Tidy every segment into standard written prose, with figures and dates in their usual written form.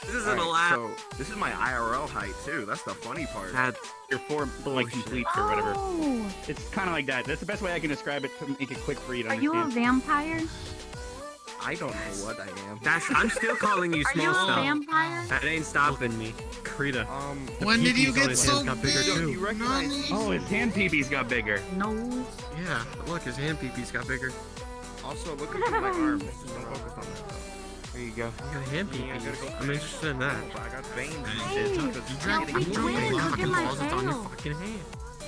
This isn't a lap. So this is my IRL height too. That's the funny part. Your four like completes or whatever. It's kind of like that. That's the best way I can describe it to make it quick for you to understand. Are you a vampire? I don't know what I am. I'm still calling you small Are you stuff. a vampire? That ain't stopping me. Krita. When did you get so got bigger big? too. Oh, his hand peepees got bigger. No. Yeah, look, his hand peepees got bigger. Also, look at my arms. Just don't focus on that. There you go. You got hand peepees. I'm interested in that. I got veins and Hey, shit. help me win. Look at my Deposit on your tail. fucking hand.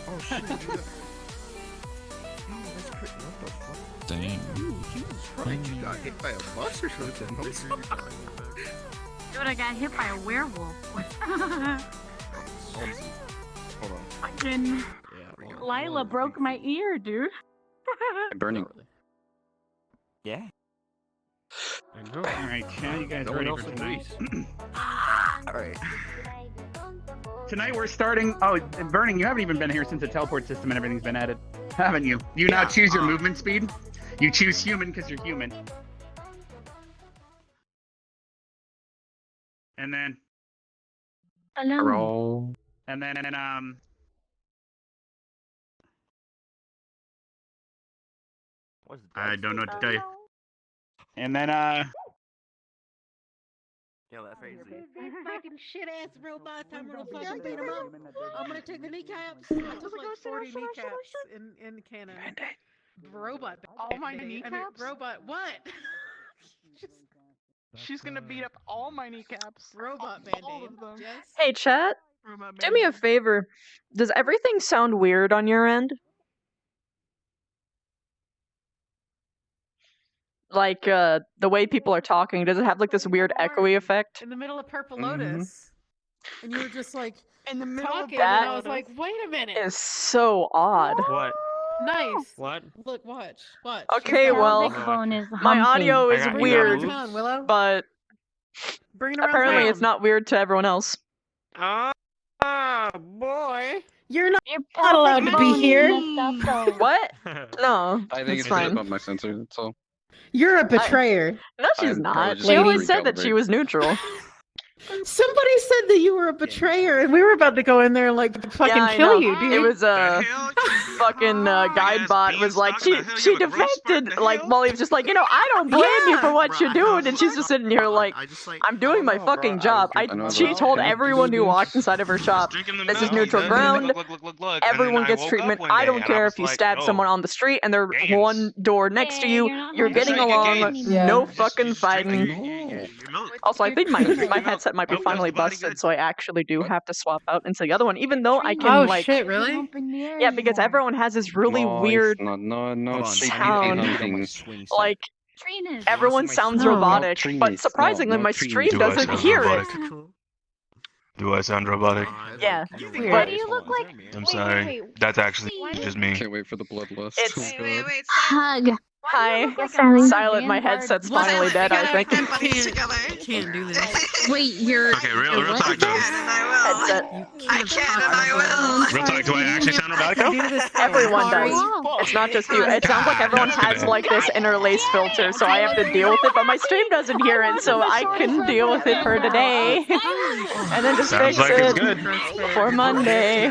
Oh shit. That's crazy. What the fuck? Dang. Jesus Christ, you got hit by a bus or something. Dude, I got hit by a werewolf. Hold on. Fucking Yeah. Lila broke my ear, dude. Burning. Yeah. I know. Alright, now you guys No one ready else for agrees. tonight? Alright. Tonight we're starting. Oh, Burning, you haven't even been here since the teleport system and everything's been added, haven't you? You now choose your movement speed. You choose human because you're human. And then, Hello. and then, I don't know what to tell you. And then, Yeah, that's crazy. Fucking shit ass robots. I'm gonna fucking beat them up. I'm gonna take the kneecaps. I took like 40 kneecaps in canon. Robot. All my I mean, kneecaps? robot. What? Just She's gonna beat up all my kneecaps. robot All band-aid. of them. Yes. Hey, chat. Robot Do me a Band-Aid. favor. Does everything sound weird on your end? Like, the way people are talking, does it have like this weird echoey effect? In the middle of Purple Mhm. Lotus. And you were just like In the middle talking, of and That I was like, wait a minute. Is so odd. What? Nice. What? Look, watch. Watch. Okay, Here's well, the- Big bone is my humping. audio is I got you. Bring it around weird, town, Willow. but Bring it around apparently town. it's not weird to everyone else. Ah, boy. You're not You're not allowed to be bone is here. messed up, though. What? No, I think it's it's just fine. above my sensor, that's all. You're a betrayer. No, she's I'm probably not. just She always lady. said that she was neutral. Somebody said that you were a betrayer, and we were about to go in there and like fucking Yeah, I kill know. you, dude. It was fucking guide bot was like she defected like Molly was just like, I don't blame you for what you're doing, and she's just sitting here like, I'm doing my fucking job. She told everyone who walked inside of her shop, this is neutral ground. Everyone gets treatment. I don't care if you stab someone on the street and they're one door next to Hey, you. you're not You're my getting friend along. anymore. No fucking fighting. Also, I think my headset might be finally busted, so I actually do have to swap out into the other one, even though I can Oh like. shit, really? Humping the air Yeah, because anymore. everyone has this really No, weird, it's not, no, Hold it's on, safety sound. hunting. like Trina's. everyone my sounds No. robotic, No, but trees. surprisingly, No, my trees. stream Do I doesn't sound hear robotic? it. Do I sound robotic? Yeah. Why do you look like? I'm Wait, sorry. wait, wait. That's actually Why do just me. Can't wait for the bloodlust. It's- Oh, Wait, God. Hug. Hi, Look like a Silent. My vanguard headset's blood. finally dead. I think. Can't do this. Wait, you're. Okay, real what? talk though. Headset. I can and I will. Real talk, do I actually sound robotic Do though? this. Everyone Sorry. does. It's not just you. It sounds like everyone has like this interlaced filter, so I have to deal with it. But my stream doesn't hear it, so I can deal with it for today, and then just Sounds fix like it's it good. for Monday.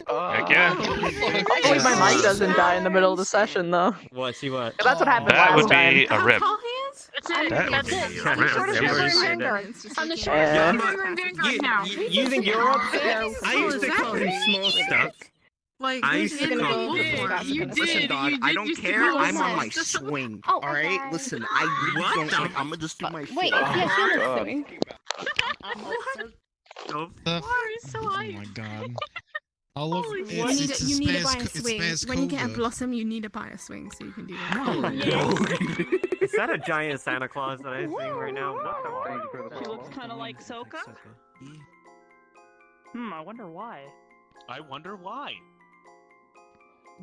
Heck yeah. Hopefully my mic doesn't die in the middle of the session, though. What? See what? That's what happened That last would time. be a rip. That's it. That That's would it. be Yeah, a rip. shortest Everybody's ever. Vanguard. I'm the Yeah. shortest Yeah, member but in Vanguard now. you think you're upset? I used to call him small stuff. Like, I there's used to in call the him war. small You stuff. did. Listen, dog, You I did don't used to care. call I'm us on my stuff. swing. Oh, All right, okay. listen, I really What don't the- like. I'm gonna just do my shit. Wait, if you feel God. doing. Nope. So Oh I. my god. All of Holy it's, shit. it's You need to buy a it's swing. Spaz When you get a Cobra. blossom, you need to buy a swing so you can do that. Is that a giant Santa Claus that I'm seeing right now? What the fuck? She looks kind of like Soka. I wonder why. I wonder why.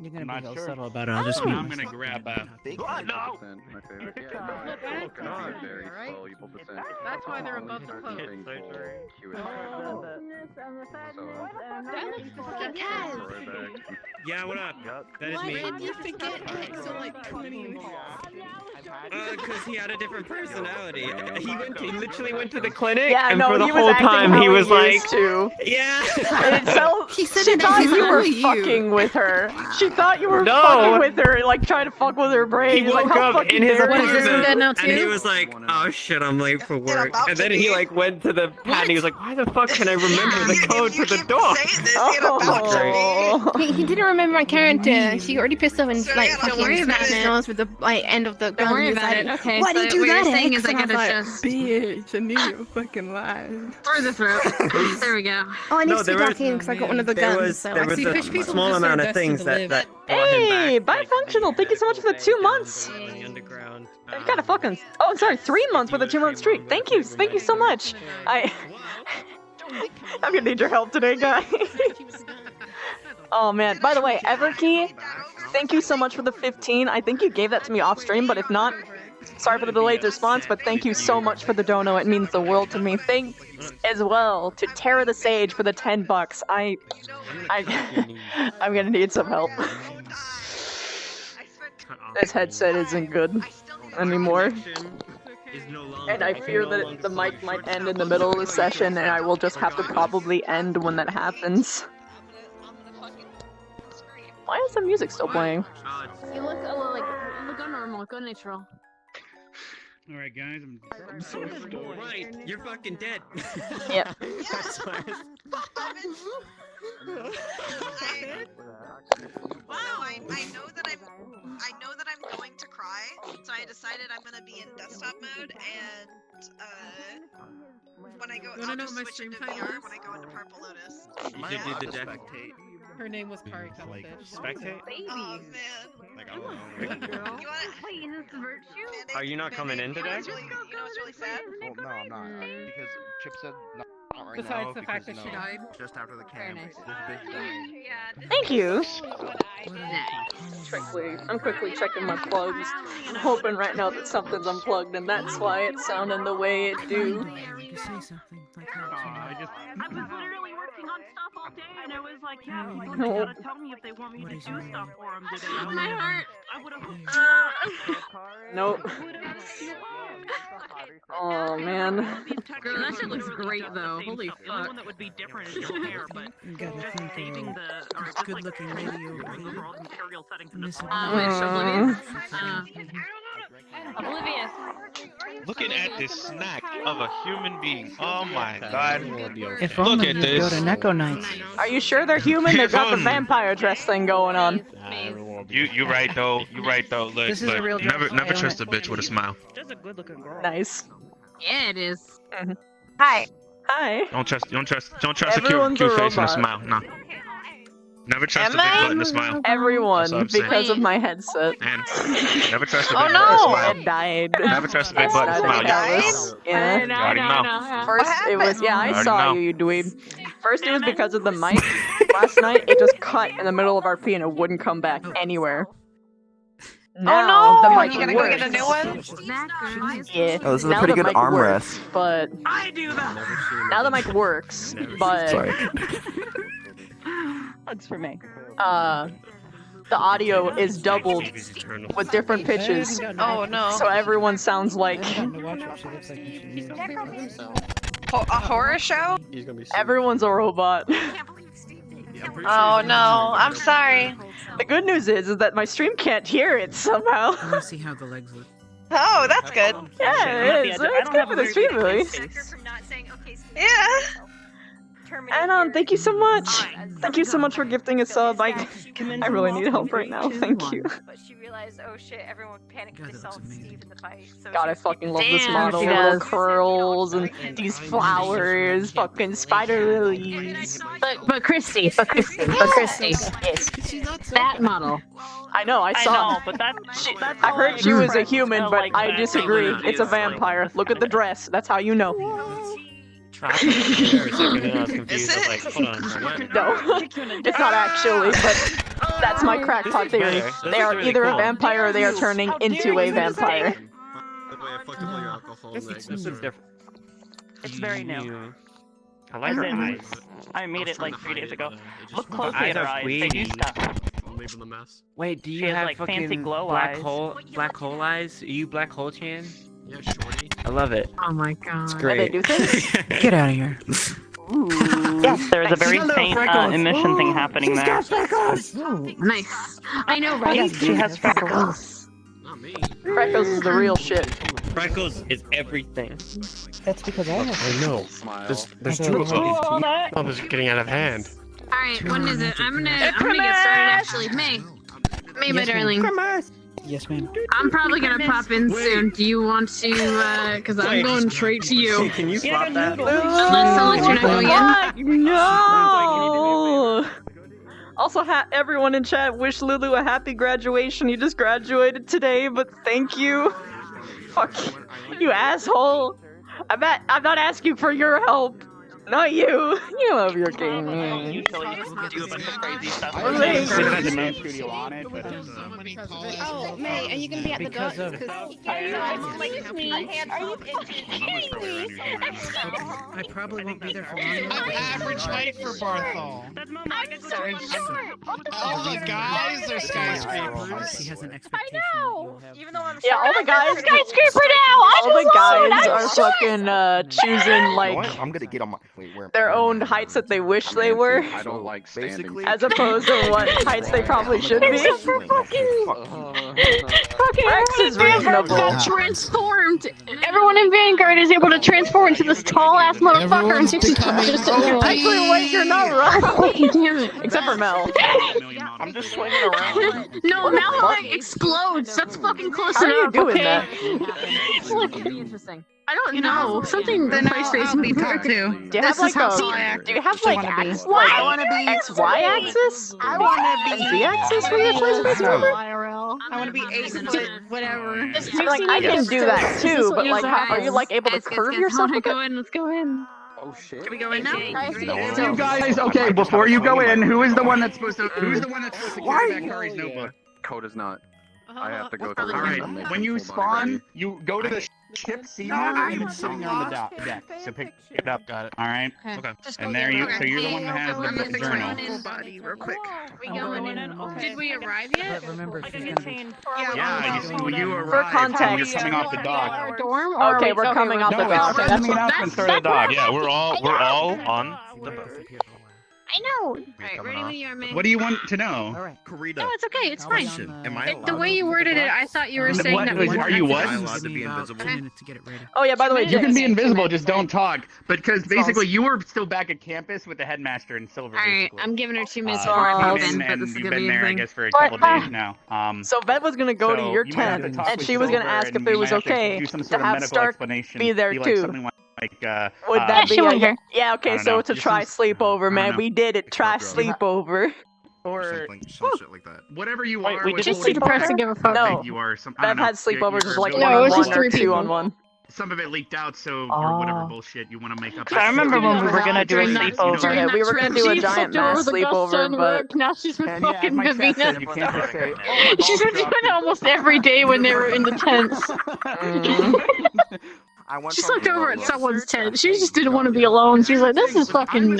You're I'm gonna not be real sure. subtle about it. I'll just mute I'm myself. gonna grab a. Big Oh, no! My favorite. It's, Yeah, God. very Alright? soluble percent. That's why they're above the code. Yeah, what up? That is Why me. did you forget Pixel like 20 Because he had a different personality. He literally went to the clinic, Yeah, and no, for the he whole was acting time how he was like, used to. yeah. And it felt, He said she it thought is you were only you. fucking with her. She thought you were No. fucking with her, like trying to fuck with her brain. He He's like, woke how up fucking in his dare What is you? this one dead now And he too? was like, oh shit, I'm late for work. about And to then he be. like went to the pad and he was like, why the fuck can I remember the If code you to the keep door? saying this, you're about to Oh. He didn't remember my character. She already pissed off and So, like yeah, fucking don't worry about smashed his it. nose with the like end of the gun. Don't worry He was about like, it. Okay. Why do you so do what that? you're saying X? is I And was gotta like, just bitch, I knew you were fucking lying. through the throat. There we go. Oh, I need No, to there speak was- back in because I got one of the There guns. was, so there I was see a fish people small just amount are of things destined to that live. brought him Hey, back. bifunctional. Thank you so much for the 2 months. Underground. You gotta fucking. Oh, I'm sorry, 3 months with a 2 month streak. Thank you so much. I'm gonna need your help today, guys. Oh man. By the way, Everkey, thank you so much for the 15. I think you gave that to me off stream, but if not, sorry for the delayed response. But thank you so much for the dono. It means the world to me. Thanks as well to Terra the Sage for the $10. I'm gonna need some help. This headset isn't good anymore. And I fear that the mic might end in the middle of the session, and I will just have to probably end when that happens. Why is the music still playing? You look a little like go normal, go natural. All right, guys. I'm so right. You're fucking dead. Yeah. That's why Wow, I know that I'm going to cry, so I decided I'm gonna be in desktop mode and when I go You wanna I'll know just what my switch stream into time VR is? when I go into Purple Lotus. You should do the death. Her name was Kari Cuttlefish. Spectate? Baby. Oh man. Like, You wanna Wait, is this virtue? Are you not coming in today? You know what's really sad? Well, no, I'm not. Because Chip said not right Besides now. the fact that because, she no, died. Just after the Very camp. nice. This bitch died. Thank you. Nice. I'm quickly checking my plugs. I'm hoping right now that something's unplugged, and that's why it's sounding the way it do. You can say something like that. I just. I was literally working on stuff all day, and I was like, yeah, like, they No. gotta tell me if they want me to do stuff for them today. My heart. I would've hooked you up. Nope. I would've hooked you up. Oh man. Girl, that shit looks great though. Holy The only fuck. one that would be different is your hair, but You gotta just think saving of the or this just good looking lady over saving the here. overall material setting for Miss this. Oblivious. Oblivious. Looking at this snack of a human being. Oh my god. If Look only at you'd go to this. Neko Nights. Are you sure they're human? They've got the vampire dress thing going on. You right though. You right though. Look, This is a real look. dress. Never I own trust it. a bitch with a smile. Just a good looking girl. Nice. Yeah, it is. Hi. Hi. Don't trust a Everyone's cute a face and a robot. smile. No. Never trust Am a big I? butt and a smile. Everyone, That's what I'm saying. because of my headset. And never trust a Oh, big butt and a no! smile. It died. Never trust a big butt and a Started smile. callous. You Yeah. already know. First, What it was happened? yeah. I Already saw know. you dweeb. First, it was because of the mic. Last night, it just cut in the middle of RP and it wouldn't come back anywhere. Now, Oh no! the mic You gonna works. go get a new one? Yeah. Oh, this is a now pretty the good mic armrest. works, but I do that. now the mic works, but Sorry. Hugs for me. The audio is doubled with different pitches, Oh no. so everyone sounds like A horror show? everyone's a robot. Oh no, I'm sorry. The good news is that my stream can't hear it somehow. Let me see how the legs look. Oh, that's good. Yeah, it is. It's good for the stream, really. Yeah. Anon, thank you so much. Thank you so much for gifting a sub. I really need help right now. Thank you. But she realized, oh shit, everyone panicked God, they that saw looks amazing. Steve in the fight. So God, I she- fucking love this Damn, model. she Little does. curls and these flowers, fucking spider lilies. But Christy, yes. That model. I know, I saw. but that's I heard she was a human, but I disagree. It's a vampire. Look at the dress. That's how you know. Is it? Like, hold on, what? No, it's not actually, but that's my crackpot theory. They are either a vampire or they are turning into a vampire. This is different. It's very new. I like her eyes. I made it like 3 days ago. Look Her closely eyes at her are eyes. They do queasy. stuff. I'm leaving the mess. Wait, do She you has, have like, fucking fancy glow black eyes. hole eyes? Are you black hole chan? Yeah, shorty. I love it. Oh my god. It's They great. do things? Get out of here. Yes, there's a very Hello, faint freckles. emission thing happening there. Ooh, nice. I know, right? Yes, she has freckles. Not me. Freckles is the real shit. Freckles is everything. That's because I have. I know. There's two of them. Oh, this is getting out of hand. Alright, when is it? I'm gonna get started actually. May, my Yes, ma'am. darling. Yes, ma'am. I'm probably gonna pop in soon. Do you want to, cause I'm going straight to you. Can you swap that? I'll let you know again. No! Also, everyone in chat wish Lulu a happy graduation. You just graduated today, but thank you. Fuck you, asshole. I'm not asking for your help. Not you. You love your game. Usually just do a bunch of crazy stuff. Thanks. It has a main studio on it, but Oh, May, are you gonna be at the dock? Because of- Excuse me. Are you kidding me? I probably won't be there for long. I'm average height for Barthol. I'm so short. All the guys are skyscrapers. He has an I expectation. know. Even though I'm Yeah, all the guys. Skyscraper now. All the guys are fucking choosing like I'm gonna get on my. Wait, where? their own heights that they wish they were, I don't like standing. Basically, as opposed to what heights they probably should be. Except for fucking Rex is reasonable. Got transformed. everyone in Vanguard is able to transform into this tall ass motherfucker and just Actually, wait, you're not right. Damn it. Except for Mel. I'm just swinging around. No, now like explodes. That's fucking close How are you enough. doing okay? that? It's like pretty interesting. I don't know. Something Then Price Face I'll be would part two. Do you have like a? Do you have like I wanna be XY axis? I wanna And Z axis for your PlaySpace member? IRL. I want to be 8 foot, whatever. I mean, like I can do that too, but like, how, are you like able to curve yourself? Let's go in. Let's go in. Oh shit. Can we go in now? you guys, okay, before you go in, who's the one that's supposed to carry back Kari's notebook? Code is not. I have to go All through. right, when you spawn, you go to the ship Seymour, and it's sitting there on the deck. So pick it up. Got it. All right, Okay. and there you. So you're the one that has I'm the gonna fix my journal. full body real quick. We going in. Did we arrive yet? But remember, she's gonna be. Yeah, you For arrived. context. You're coming off the dock. Our dorm? Or Okay, we- we're coming off the No, dock. it's says in the announcement, start at the dock. Yeah, we're all on the boat. I know. Alright, ready when you are, man. What do you want to know? Alright. Karita. No, it's okay. It's fine. Am I The way you worded it, I thought you were saying What? that we Are you what? Am I allowed to be invisible? To get it ready. Oh yeah, by the way, You can James. be invisible, just don't talk. Because basically, you were still back at campus with the headmaster in Silver. Alright, basically. I'm giving her 2 minutes So before I you've pop in, been- but this is you've gonna been be there, I interesting. guess, for a couple days now. So Bev was gonna go to so your you might have to tent, talk and with she was gonna Silver, ask if and it you was might have to okay do some to sort of have medical Stark explanation. be there like too. something like Would that be she a, went here. yeah? I Okay, don't so know. it's a Just try some- sleepover, I man. don't know. We did it. Try Drug. sleepover. Or Some shit like that. whatever you Wait, are. we with just holy Too depressed to give a fuck. No. Like you are some. I Bev don't know. had sleepovers with like You're No, one it on was one just or 3 two people. on one. Some of it leaked out, so Oh. or whatever bullshit you want to make up. I remember when we were gonna do a sleepover. Yeah, we were gonna do a giant mass sleepover, but now she's with And yeah, fucking my chat Vivina. said you can't just say. "Oh, my She's balls been doing dropped." it almost every day when they were in the tents. She slept over at someone's tent. She just didn't want to be alone. She's like, this is fucking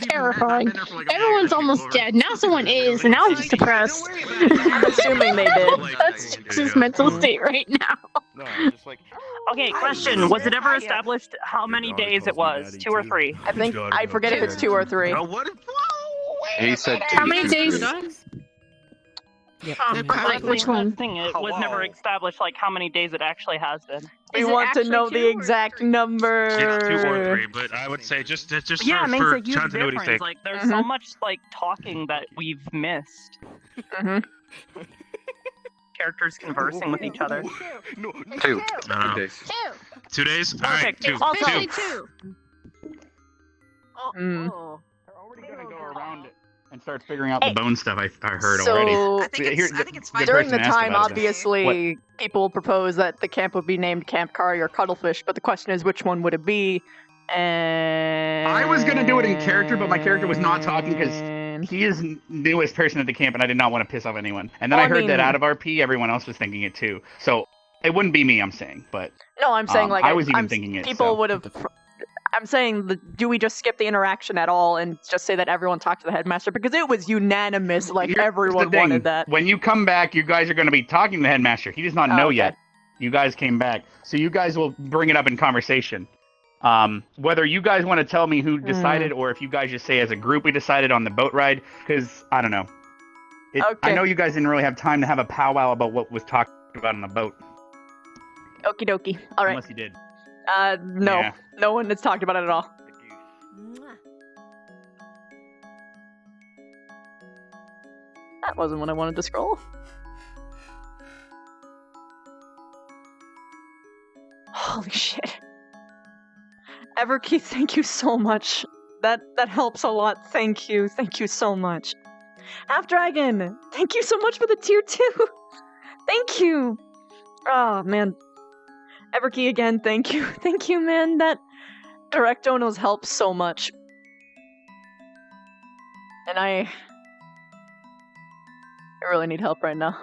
terrifying. Everyone's almost dead. Now someone is, and now I'm just depressed. I'm assuming they did. That's just his mental state right now. No, it's just like. Okay, question. Was it ever established how many days it was? 2 or 3? I think I forget if it's 2 or 3. No, what? Whoa, He said How many days? Like which one? Thing, it was never established like how many days it actually has been. We Is it want to actually know 2 the or exact 3? number. It's 2 or 3, but I would say just Yeah, it makes for a huge continuity's difference. sake. Like, there's so much like talking that we've missed. Characters conversing with each other. 2 No. days. 2 days? Okay, Alright, 2. Officially 2. 2. Mm. They're already gonna go around it and start figuring out the bone stuff. I heard already. So I think it's fine. during the person asked time, about it. obviously, people proposed that the camp would be named Camp Kari or Cuttlefish, but the question is, which one would it be? And I was gonna do it in character, but my character was not talking because he is newest person at the camp, and I did not want to piss off anyone. And then Well, I heard I that mean- out of RP, everyone else was thinking it too. So it wouldn't be me, I'm saying, but No, I'm saying like I was even I'm, thinking it. people so. would have. I'm saying, do we just skip the interaction at all and just say that everyone talked to the headmaster because it was unanimous, like Here's the everyone thing. wanted that. When you come back, you guys are going to be talking to the headmaster. He does not know okay. yet. You guys came back, so you guys will bring it up in conversation. Whether you guys want to tell me who decided, or if you guys just say as a group we decided on the boat ride, because I don't know. I know you guys didn't really have time to have a powwow about what was talked about on the boat. Okie dokie. All right. Unless you did. No. Yeah. No one has talked about it at all. That wasn't what I wanted to scroll. Holy shit. Everkey, thank you so much. That helps a lot. Thank you. Thank you so much. Half Dragon, thank you so much for the tier 2. Thank you. Oh, man. Everkey again, thank you. Thank you, man. That direct donos helps so much. And I really need help right now.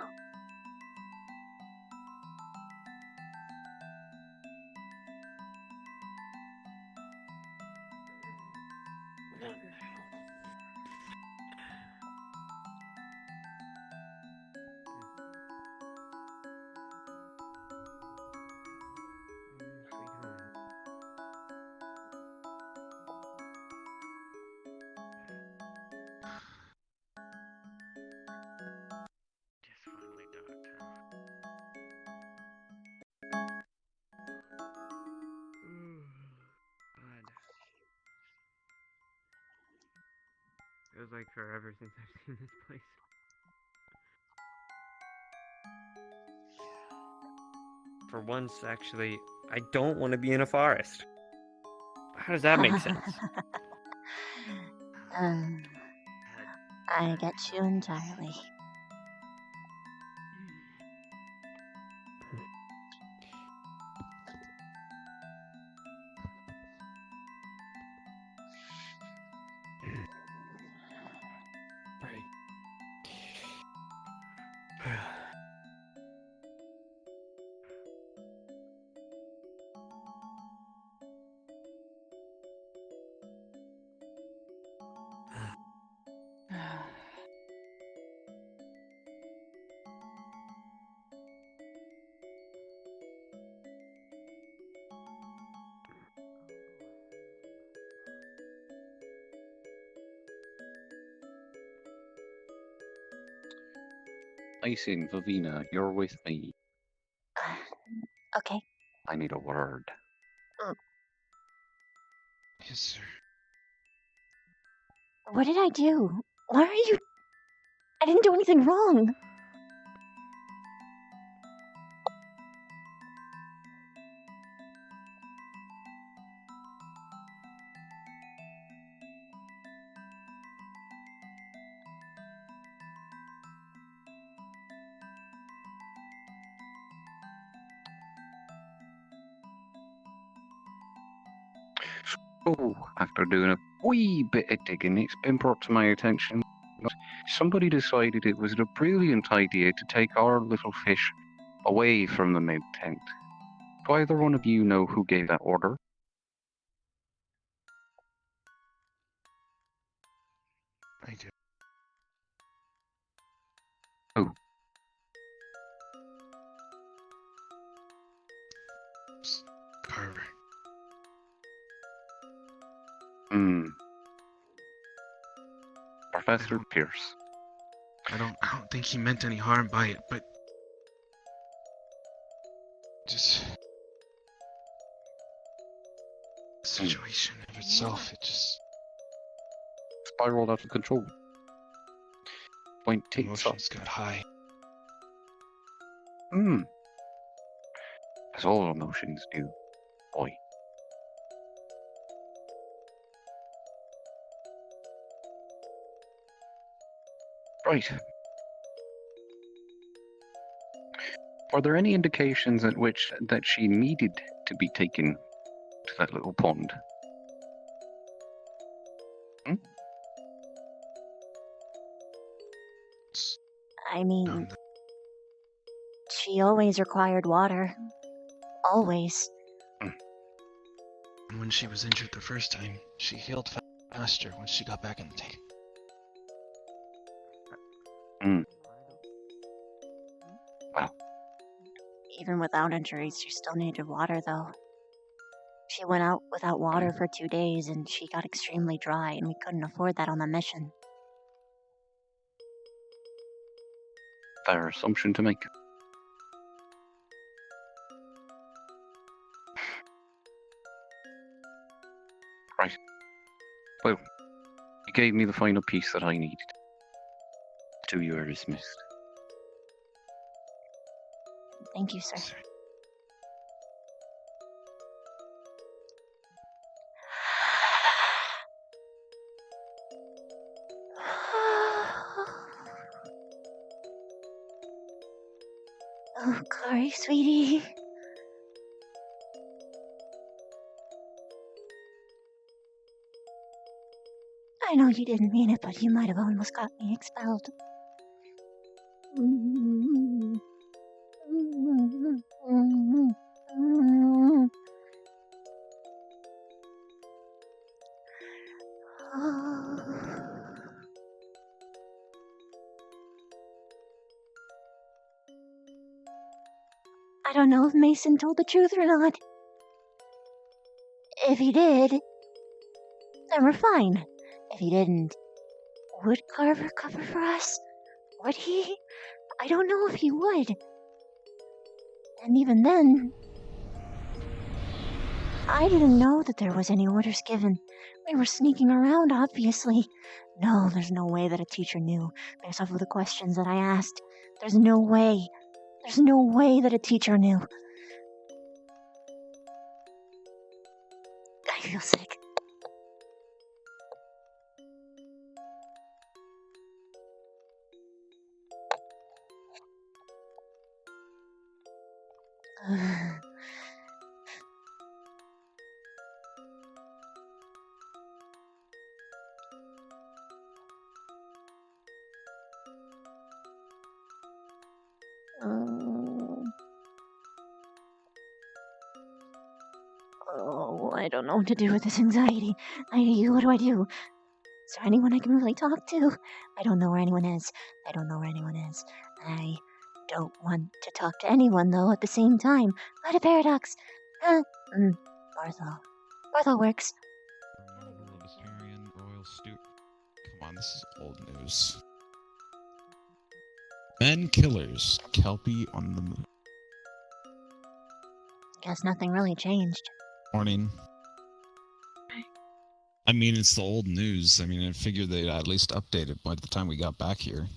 Feels like forever since I've seen this place. For once, actually, I don't want to be in a forest. How does that make sense? I get you entirely. Listen, Vivina, you're with me. Okay. I need a word. Yes, sir. What did I do? Why are you... I didn't do anything wrong. So, after doing a wee bit of digging, it's been brought to my attention that somebody decided it was a brilliant idea to take our little fish away from the mid tent. Do either one of you know who gave that order? I do. Who? Carver. Professor Pierce. I don't think he meant any harm by it, but just the situation of itself, it just spiraled out of control. Point takes emotions got high. As all emotions do, boy. Right. Are there any indications at which that she needed to be taken to that little pond? I mean, she always required water. Always. When she was injured the first time, she healed faster once she got back in the tank. Wow. Even without injuries, she still needed water, though. She went out without water for 2 days, and she got extremely dry, and we couldn't afford that on the mission. Fair assumption to make. Right. Well, you gave me the final piece that I needed. 2 you are dismissed. Thank you, sir. Oh, Kari, sweetie. I know you didn't mean it, but you might have almost got me expelled. I don't know if Mason told the truth or not. If he did, then we're fine. If he didn't, would Carver cover for us? Would he? I don't know if he would. And even then, I didn't know that there was any orders given. We were sneaking around, obviously. No, there's no way that a teacher knew, based off of the questions that I asked. There's no way. There's no way that a teacher knew. I feel sick. Oh, I don't know what to do with this anxiety. What do I do? Is there anyone I can really talk to? I don't know where anyone is. I don't want to talk to anyone, though, at the same time. What a paradox. Barthol. Barthol works. Libertarian royal stew. Come on, this is old news. Men killers, Kelpie on the moon. Guess nothing really changed. Morning. I mean, it's the old news. I mean, I figured they'd at least update it by the time we got back here.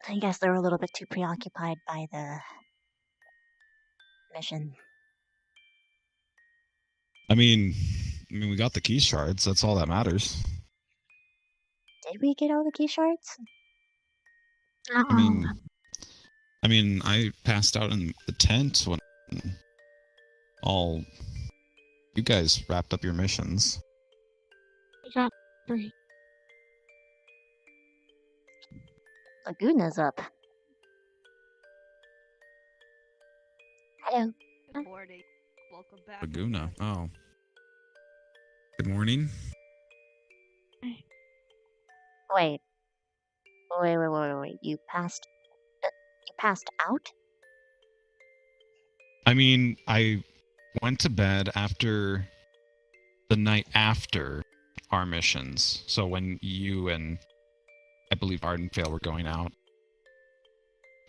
I guess they were a little bit too preoccupied by the mission. I mean, we got the key shards. That's all that matters. Did we get all the key shards? I mean, I passed out in the tent when all you guys wrapped up your missions. We got 3. Laguna's up. Hello. Good morning. Welcome back. Laguna. Oh. Good morning. Wait. You passed out? I mean, I went to bed after the night after our missions. So when you and I believe Ardenvale were going out,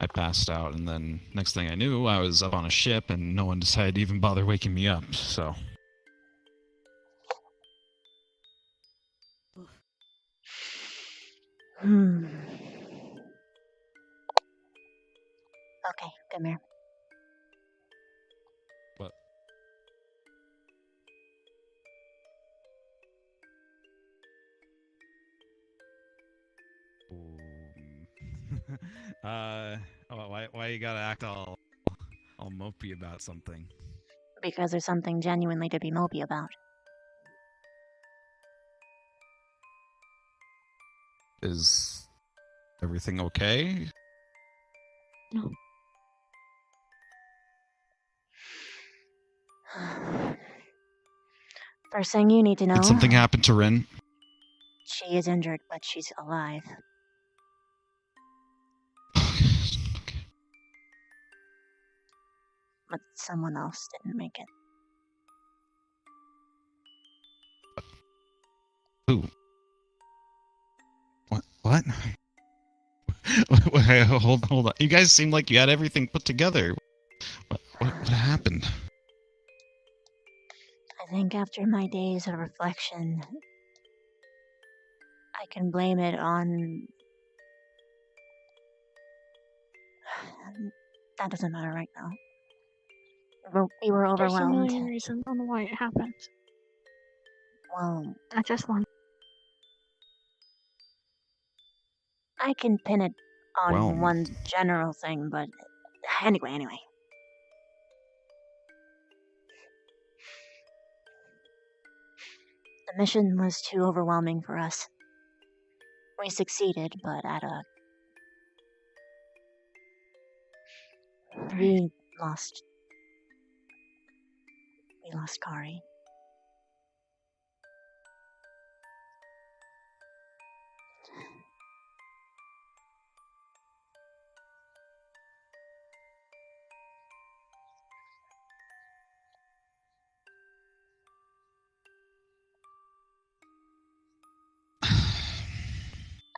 I passed out, and then next thing I knew, I was up on a ship, and no one decided to even bother waking me up. So. Okay, come here. What? Why you gotta act all mopey about something? Because there's something genuinely to be mopey about. Is everything okay? No. First thing you need to know. Did something happen to Rin? She is injured, but she's alive. But someone else didn't make it. Who? What? Wait, hold on. You guys seem like you had everything put together. What happened? I think after my days of reflection, I can blame it on... That doesn't matter right now. We were There's a overwhelmed. million reasons on why it happened. Well, I just want. I can pin it on Well. one general thing, but anyway. The mission was too overwhelming for us. We succeeded, but at a... We lost Kari.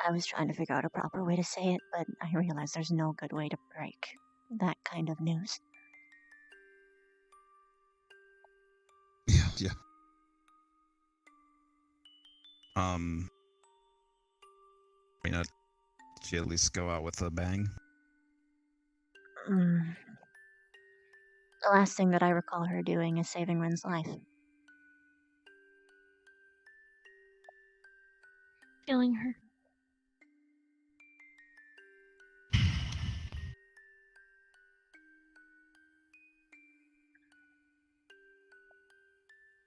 I was trying to figure out a proper way to say it, but I realized there's no good way to break that kind of news. Yeah. Did she at least go out with a bang? The last thing that I recall her doing is saving Rin's life. Killing her.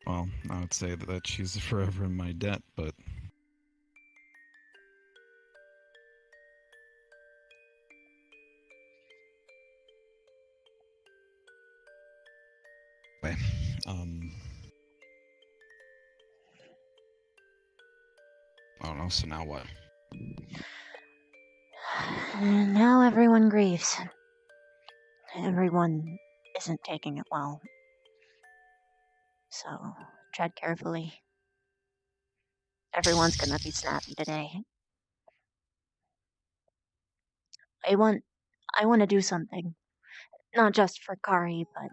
Well, I would say that she's forever in my debt, but... Anyway, I don't know, so now what? Now everyone grieves. Everyone isn't taking it well. So, tread carefully. Everyone's gonna be snappy today. I want to do something. Not just for Kari, but...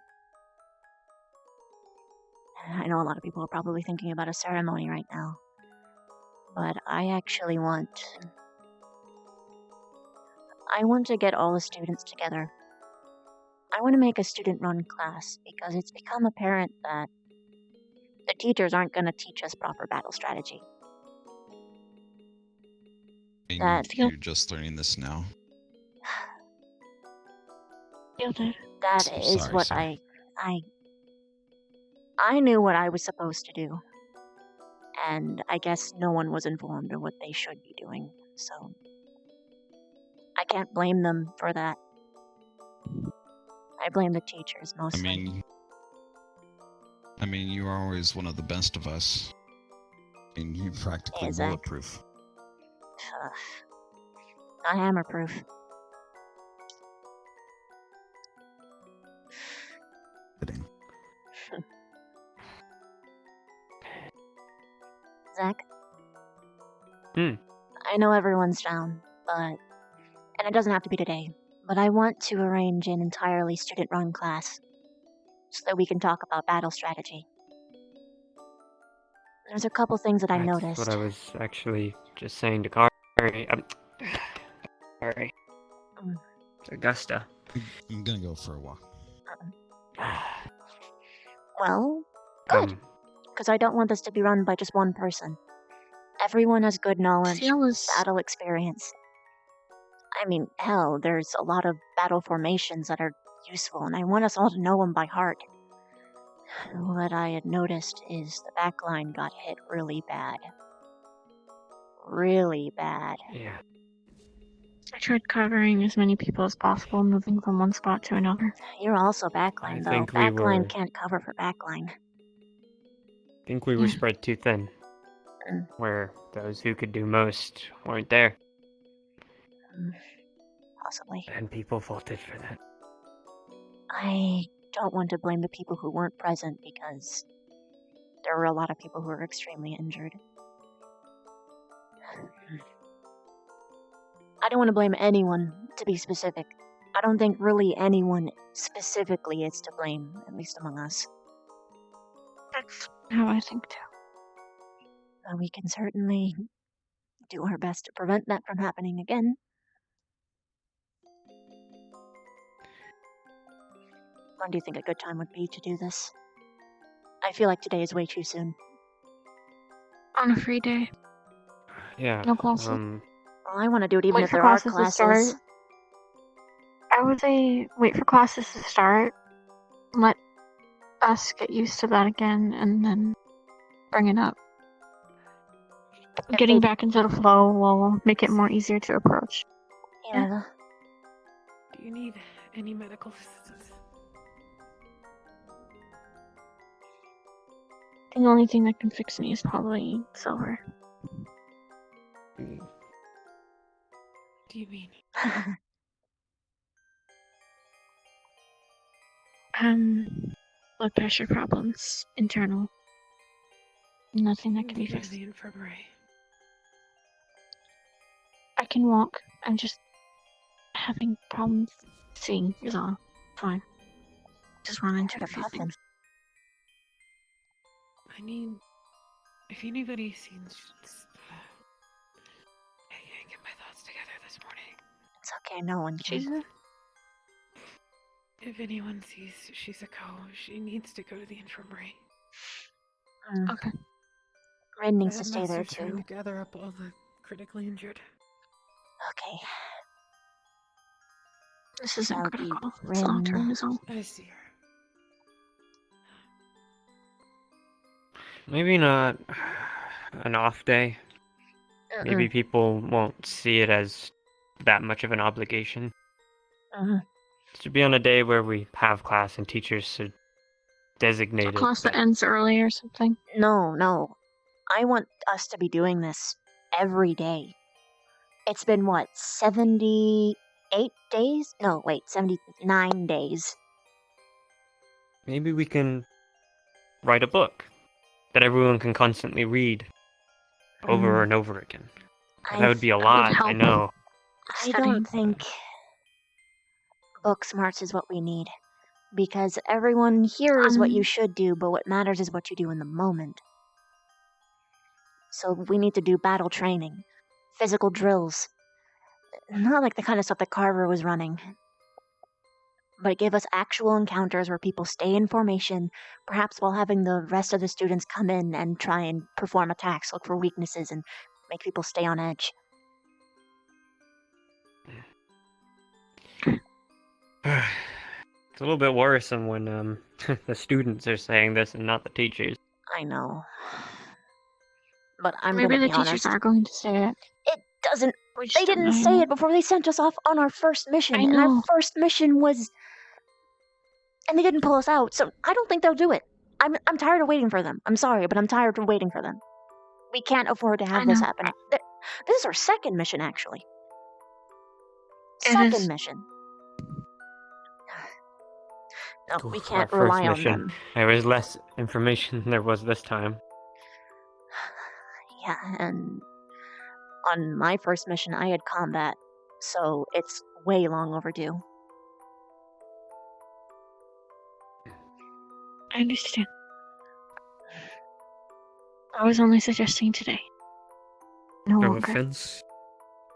I know a lot of people are probably thinking about a ceremony right now. But I actually want to get all the students together. I want to make a student-run class, because it's become apparent that the teachers aren't going to teach us proper battle strategy. You're just learning this now. That So is sorry, what sorry. I knew what I was supposed to do. And I guess no one was informed of what they should be doing, so... I can't blame them for that. I blame the teachers mostly. I mean, you are always one of the best of us. I mean, you're practically Is that- bulletproof. Not hammer-proof. Kidding. Zach? Hmm. I know everyone's down, and it doesn't have to be today, but I want to arrange an entirely student-run class so that we can talk about battle strategy. There's a couple things that I That's noticed. what I was actually just saying to Kari. Sorry. Augusta. I'm gonna go for a walk. Well, good. Because I don't want this to be run by just one person. Everyone has good knowledge, battle experience. I mean, hell, there's a lot of battle formations that are useful, and I want us all to know them by heart. What I had noticed is the back line got hit really bad. Really bad. Yeah. I tried covering as many people as possible, moving from one spot to another. You're also backline, though. think we Backline were- can't cover for backline. I think we were spread too thin. Where those who could do most weren't there. Possibly. And people faulted for that. I don't want to blame the people who weren't present because there were a lot of people who were extremely injured. I don't want to blame anyone, to be specific. I don't think really anyone specifically is to blame, at least among us. That's how I think too. But we can certainly do our best to prevent that from happening again. When do you think a good time would be to do this? I feel like today is way too soon. On a free day. Yeah. No classes. Well, I want to do it even Wait if for there are classes to classes. start. I would say wait for classes to start. Let us get used to that again, and then bring it up. Getting back into the flow will make it more easier to approach. Yeah. Do you need any medical assistance? The only thing that can fix me is probably silver. Do you mean? Blood pressure problems, internal. Nothing that can be Go to fixed. the infirmary. I can walk. I'm just having problems seeing is all. Fine. Just run into a few things. I need. If anybody's seen. I can't get my thoughts together this morning. It's okay, no one can. If anyone sees Shizuko, she needs to go to the infirmary. Okay. Ren needs The to stay there headmaster's trying too. to gather up all the critically injured. Okay. This isn't That'll be critical. It's long term Ren. is all. I see her. Maybe not an off day. Maybe people won't see it as that much of an obligation. It should be on a day where we have class and teachers should designate A it. class that ends early or something. No. I want us to be doing this every day. It's been, what, 78 days? No, wait, 79 days. Maybe we can write a book that everyone can constantly read over and over again. That would be a lot, I know. I don't think book smarts is what we need. Because everyone hears what you should do, but what matters is what you do in the moment. So we need to do battle training, physical drills. Not like the kind of stuff that Carver was running. But give us actual encounters where people stay in formation, perhaps while having the rest of the students come in and try and perform attacks, look for weaknesses, and make people stay on edge. It's a little bit worrisome when the students are saying this and not the teachers. I know. But I'm Maybe gonna the be teachers honest. are going to say it. It doesn't. We just They don't didn't know say yet. it before they sent us off on our first mission. I And our know. first mission was. And they didn't pull us out, so I don't think they'll do it. I'm tired of waiting for them. I'm sorry, but I'm tired of waiting for them. We can't afford to have this happen. This is our second mission, actually. Second mission. No, we can't Our rely first on mission, them. there was less information than there was this time. Yeah, and on my first mission, I had combat, so it's way long overdue. I understand. I was only suggesting today. No No longer. offense.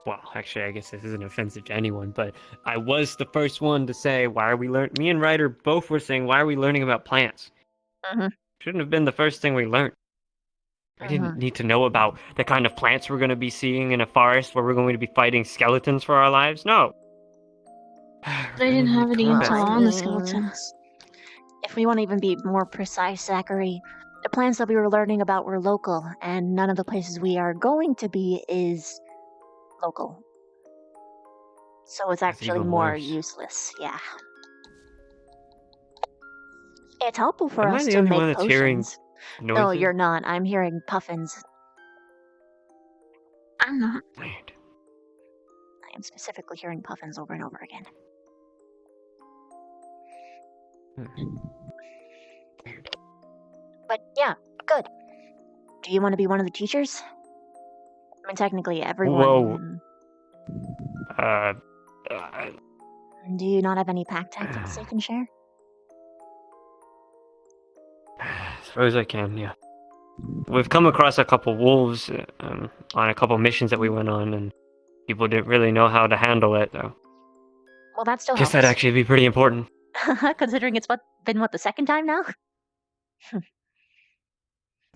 Well, actually, I guess this isn't offensive to anyone, but I was the first one to say, why are we learning? Me and Ryder both were saying, why are we learning about plants? Shouldn't have been the first thing we learned. I didn't need to know about the kind of plants we're going to be seeing in a forest where we're going to be fighting skeletons for our lives. No. They didn't have any combat. intel on the skeletons. If we want to even be more precise, Zachary, the plans that we were learning about were local, and none of the places we are going to be is local. So it's actually even more worse. useless, yeah. It's helpful for Am I us the to only make one that's hearing potions. No, noises? you're not. I'm hearing puffins. I'm not. I am specifically hearing puffins over and over again. But yeah, good. Do you want to be one of the teachers? I mean, technically everyone... Whoa. Do you not have any pack tactics they can share? Suppose I can, yeah. We've come across a couple wolves on a couple missions that we went on, and people didn't really know how to handle it, though. Well, that still Guess helps. that'd actually be pretty important. Considering it's been the second time now?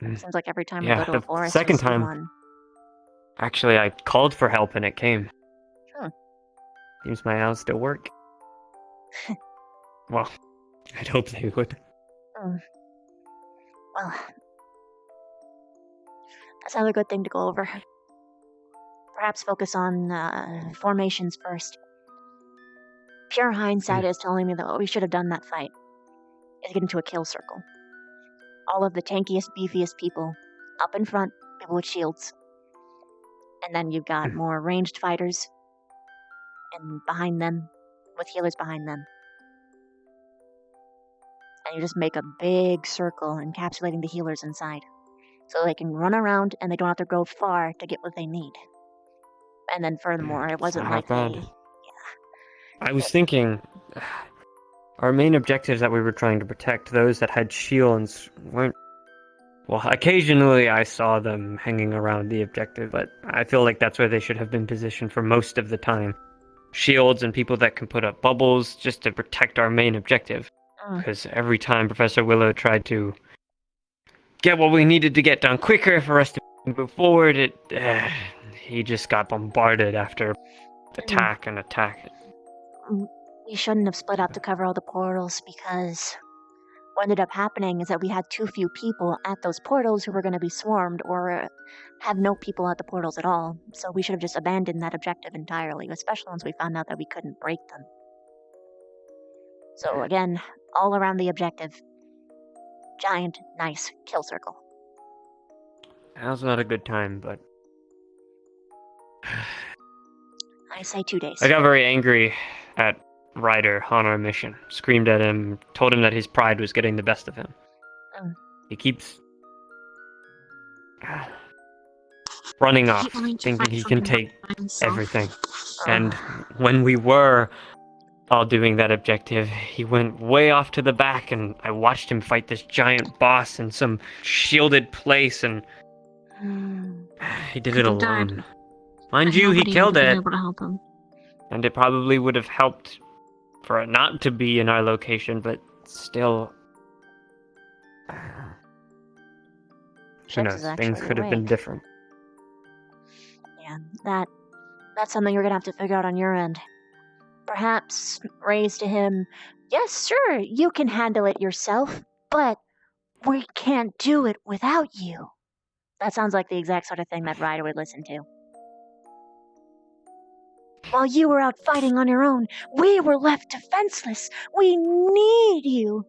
Seems like every time we Yeah, go to a the forest, second we see time. one. Actually, I called for help and it came. Huh. Seems my odds still work. Well, I'd hope they would. Well, that's another good thing to go over. Perhaps focus on formations first. Pure hindsight is telling me that what we should have done that fight is get into a kill circle. All of the tankiest, beefiest people up in front, people with shields. And then you've got more ranged fighters, and behind them, with healers behind them. And you just make a big circle, encapsulating the healers inside. So they can run around, and they don't have to go far to get what they need. And then furthermore, it wasn't like bad. they... I was thinking, our main objectives that we were trying to protect, those that had shields, weren't... Well, occasionally I saw them hanging around the objective, but I feel like that's where they should have been positioned for most of the time. Shields and people that can put up bubbles just to protect our main objective. Because every time Professor Willow tried to get what we needed to get done quicker for us to move forward, he just got bombarded after attack and attack. We shouldn't have split up to cover all the portals, because what ended up happening is that we had too few people at those portals who were going to be swarmed, or have no people at the portals at all. So we should have just abandoned that objective entirely, especially once we found out that we couldn't break them. So again, all around the objective, giant, nice kill circle. Now's not a good time, but I say 2 days. I got very angry at Ryder on our mission. Screamed at him, told him that his pride was getting the best of him. He keeps running off, thinking he can take everything. And when we were all doing that objective, he went way off to the back, and I watched him fight this giant boss in some shielded place, and he did it alone. Mind you, he killed it. Able to help him. And it probably would have helped for it not to be in our location, but still... Who knows, things could have been different. Yeah, that's something you're going to have to figure out on your end. Perhaps raise to him, yes, sure, you can handle it yourself, but we can't do it without you. That sounds like the exact sort of thing that Ryder would listen to. While you were out fighting on your own, we were left defenseless. We need you,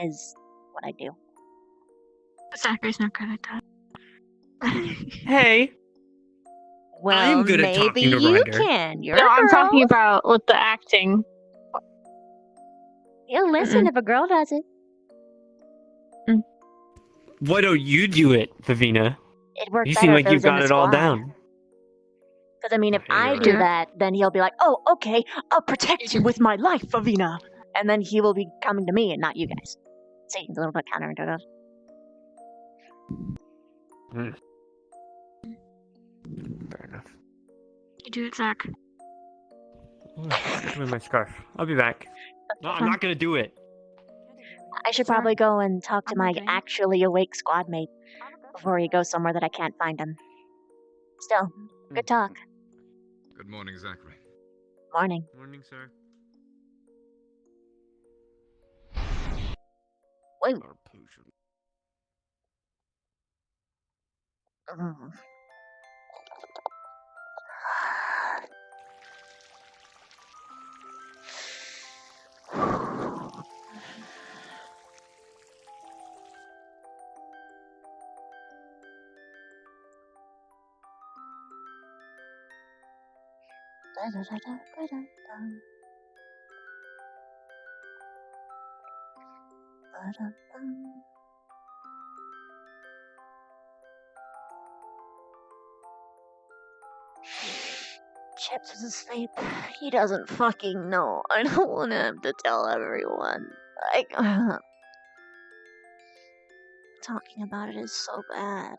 is what I do. Zachary's not good at that. Hey! Well, I'm good at maybe talking to you Ryder. can. You're No, a I'm girl. talking about with the acting. You'll listen if a girl does it. Why don't you do it, Vivina? It'd work You better seem if like it you've was in got the it all squad. down. Because, I mean, if Yeah, I you're do right. that, then he'll be like, oh, okay, I'll protect you with my life, Avina. And then he will be coming to me and not you guys. See, it's a little bit counterintuitive. Fair enough. You do it, Zach. Give me my scarf. I'll be back. No, I'm not gonna do it. I should probably go and talk to my actually awake squad mate before he goes somewhere that I can't find him. Still, good talk. Good morning, Zachary. Morning. Morning, sir. Wait. Chips is asleep. He doesn't fucking know. I don't want him to tell everyone. Like, talking about it is so bad.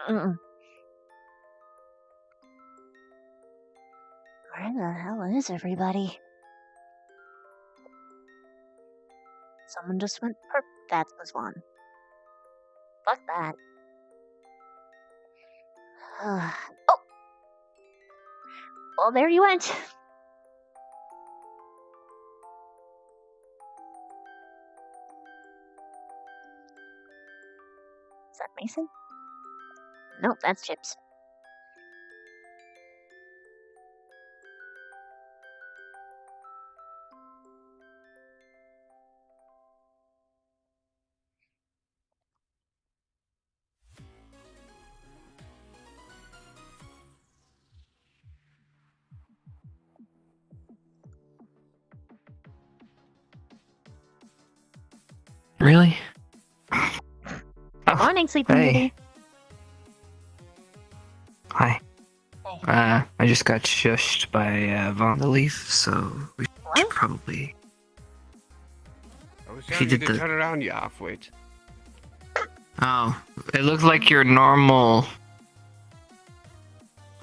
Where the hell is everybody? Someone just went perp. That was one. Fuck that. Oh! Well, there you went. Is that Mason? Nope, that's Chips. Really? Good morning, Sleeping hey. Beauty. Hi. I just got shushed by Von the Leaf, so we should probably. I was He telling you did to the- turn around, you half-wit. Oh, it looks like your normal.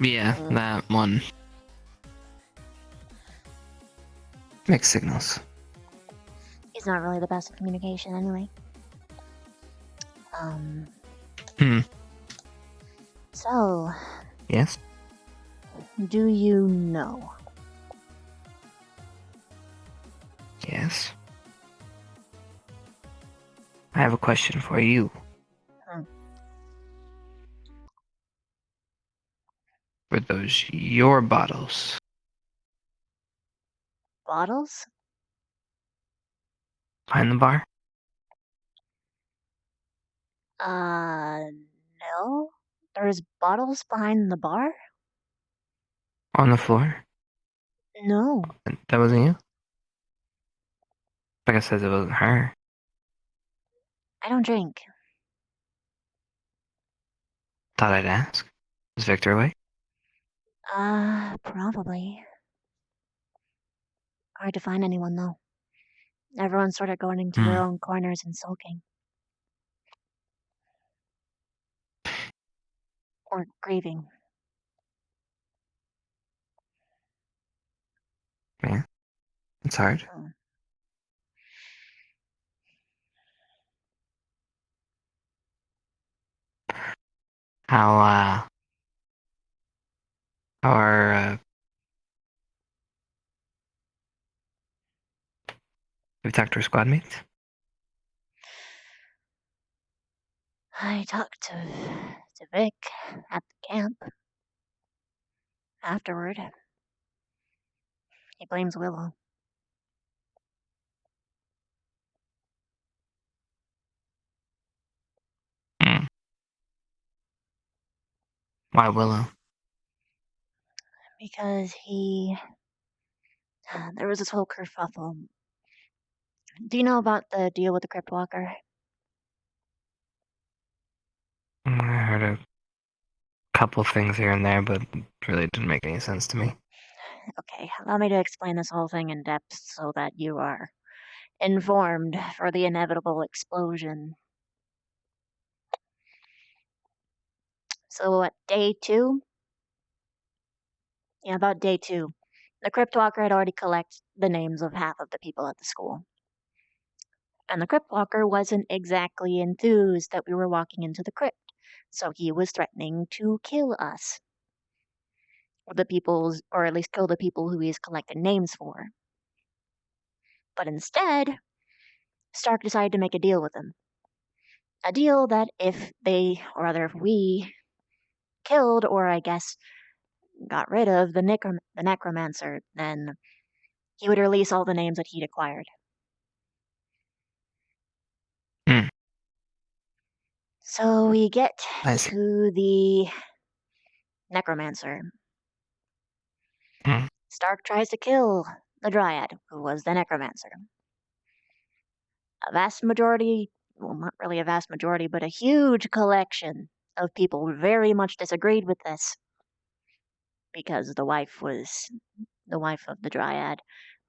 Yeah, that one. Mixed signals. He's not really the best at communication anyway. So, Yes? do you know? Yes. I have a question for you. Were those your bottles? Bottles? Behind the bar? No. There's bottles behind the bar? On the floor? No. That wasn't you? Like I said, it wasn't her. I don't drink. Thought I'd ask. Is Victor awake? Probably. Hard to find anyone, though. Everyone's sort of going into their own corners and sulking. Or grieving. Yeah. It's hard. How are, have you talked to her squad mates? I talked to Vic at the camp. Afterward, he blames Willow. Why Willow? Because there was this whole kerfuffle. Do you know about the deal with the Crypt Walker? I heard a couple things here and there, but it really didn't make any sense to me. Okay, allow me to explain this whole thing in depth so that you are informed for the inevitable explosion. So at day 2? Yeah, about day 2. The Crypt Walker had already collected the names of half of the people at the school. And the Crypt Walker wasn't exactly enthused that we were walking into the crypt, so he was threatening to kill us. Or at least kill the people who he's collected names for. But instead, Stark decided to make a deal with him. A deal that if we killed, or I guess got rid of the necromancer, then he would release all the names that he'd acquired. So we get to the necromancer. Stark tries to kill the Dryad, who was the necromancer. A vast majority, well, not really a vast majority, but a huge collection of people very much disagreed with this. Because the wife of the Dryad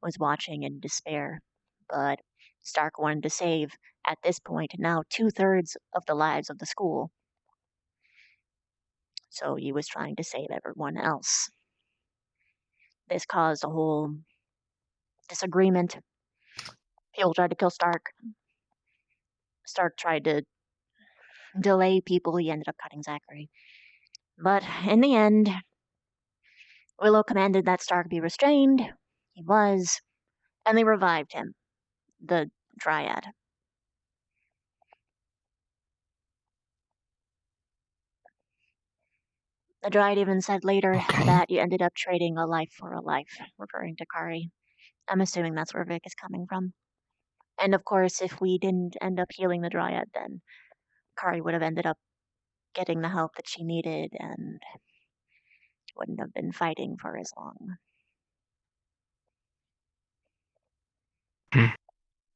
was watching in despair. But Stark wanted to save, at this point, now 2/3 of the lives of the school. So he was trying to save everyone else. This caused a whole disagreement. People tried to kill Stark. Stark tried to delay people. He ended up cutting Zachary. But in the end, Willow commanded that Stark be restrained. He was, and they revived him, the Dryad. The Dryad even said later that you ended up trading a life for a life, referring to Kari. I'm assuming that's where Vic is coming from. And of course, if we didn't end up healing the Dryad, then Kari would have ended up getting the help that she needed and wouldn't have been fighting for as long.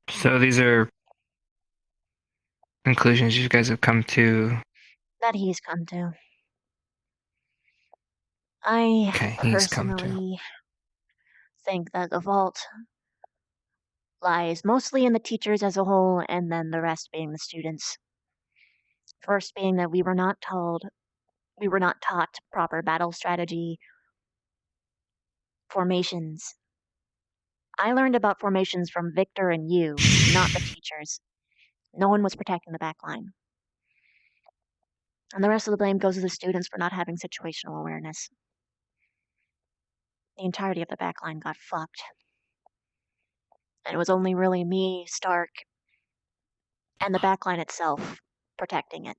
So these are conclusions you guys have come to. That he's come to. I personally think that the fault lies mostly in the teachers as a whole, and then the rest being the students. First being that we were not taught proper battle strategy, formations. I learned about formations from Victor and you, not the teachers. No one was protecting the back line. And the rest of the blame goes to the students for not having situational awareness. The entirety of the back line got fucked. And it was only really me, Stark, and the back line itself protecting it.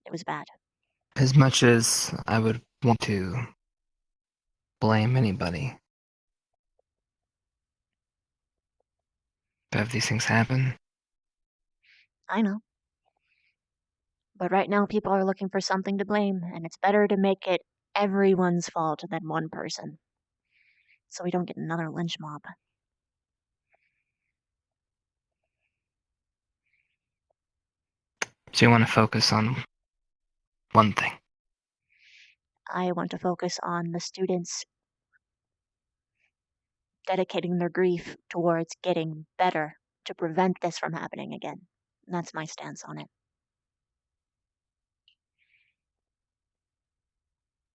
It was bad. As much as I would want to blame anybody to have these things happen. I know. But right now people are looking for something to blame, and it's better to make it everyone's fault than one person. So we don't get another lynch mob. So you want to focus on one thing. I want to focus on the students dedicating their grief towards getting better to prevent this from happening again. And that's my stance on it.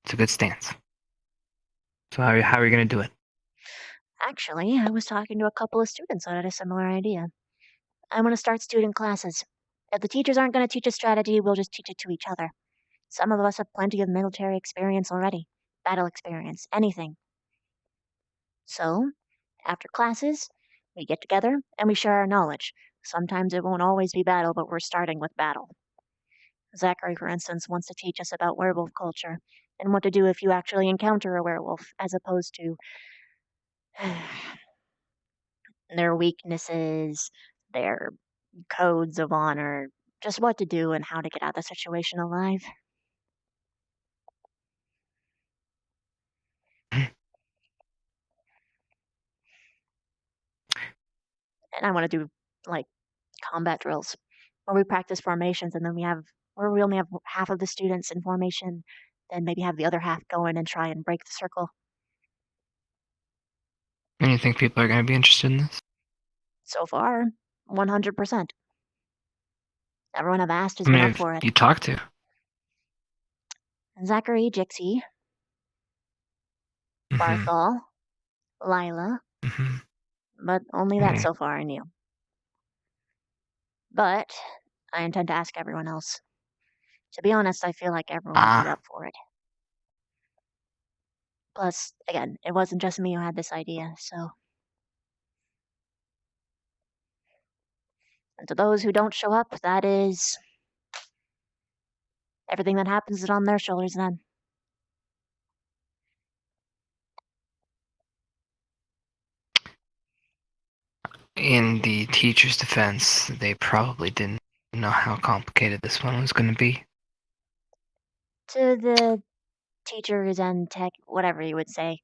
It's a good stance. So how are you going to do it? Actually, I was talking to a couple of students that had a similar idea. I want to start student classes. If the teachers aren't going to teach us strategy, we'll just teach it to each other. Some of us have plenty of military experience already. Battle experience, anything. So, after classes, we get together and we share our knowledge. Sometimes it won't always be battle, but we're starting with battle. Zachary, for instance, wants to teach us about werewolf culture and what to do if you actually encounter a werewolf, as opposed to their weaknesses, their codes of honor, just what to do and how to get out of the situation alive. And I want to do like combat drills where we practice formations, and then where we only have half of the students in formation, then maybe have the other half go in and try and break the circle. And you think people are going to be interested in this? So far, 100%. Everyone I've asked has I mean, been up for it. you talked to? Zachary, Jixie, Barthol, Lila, but only that so far I knew. But I intend to ask everyone else. To be honest, I feel like everyone would be up for it. Plus, again, it wasn't just me who had this idea, so. And to those who don't show up, that is. Everything that happens is on their shoulders then. In the teacher's defense, they probably didn't know how complicated this one was going to be. To the teachers and tech, whatever you would say,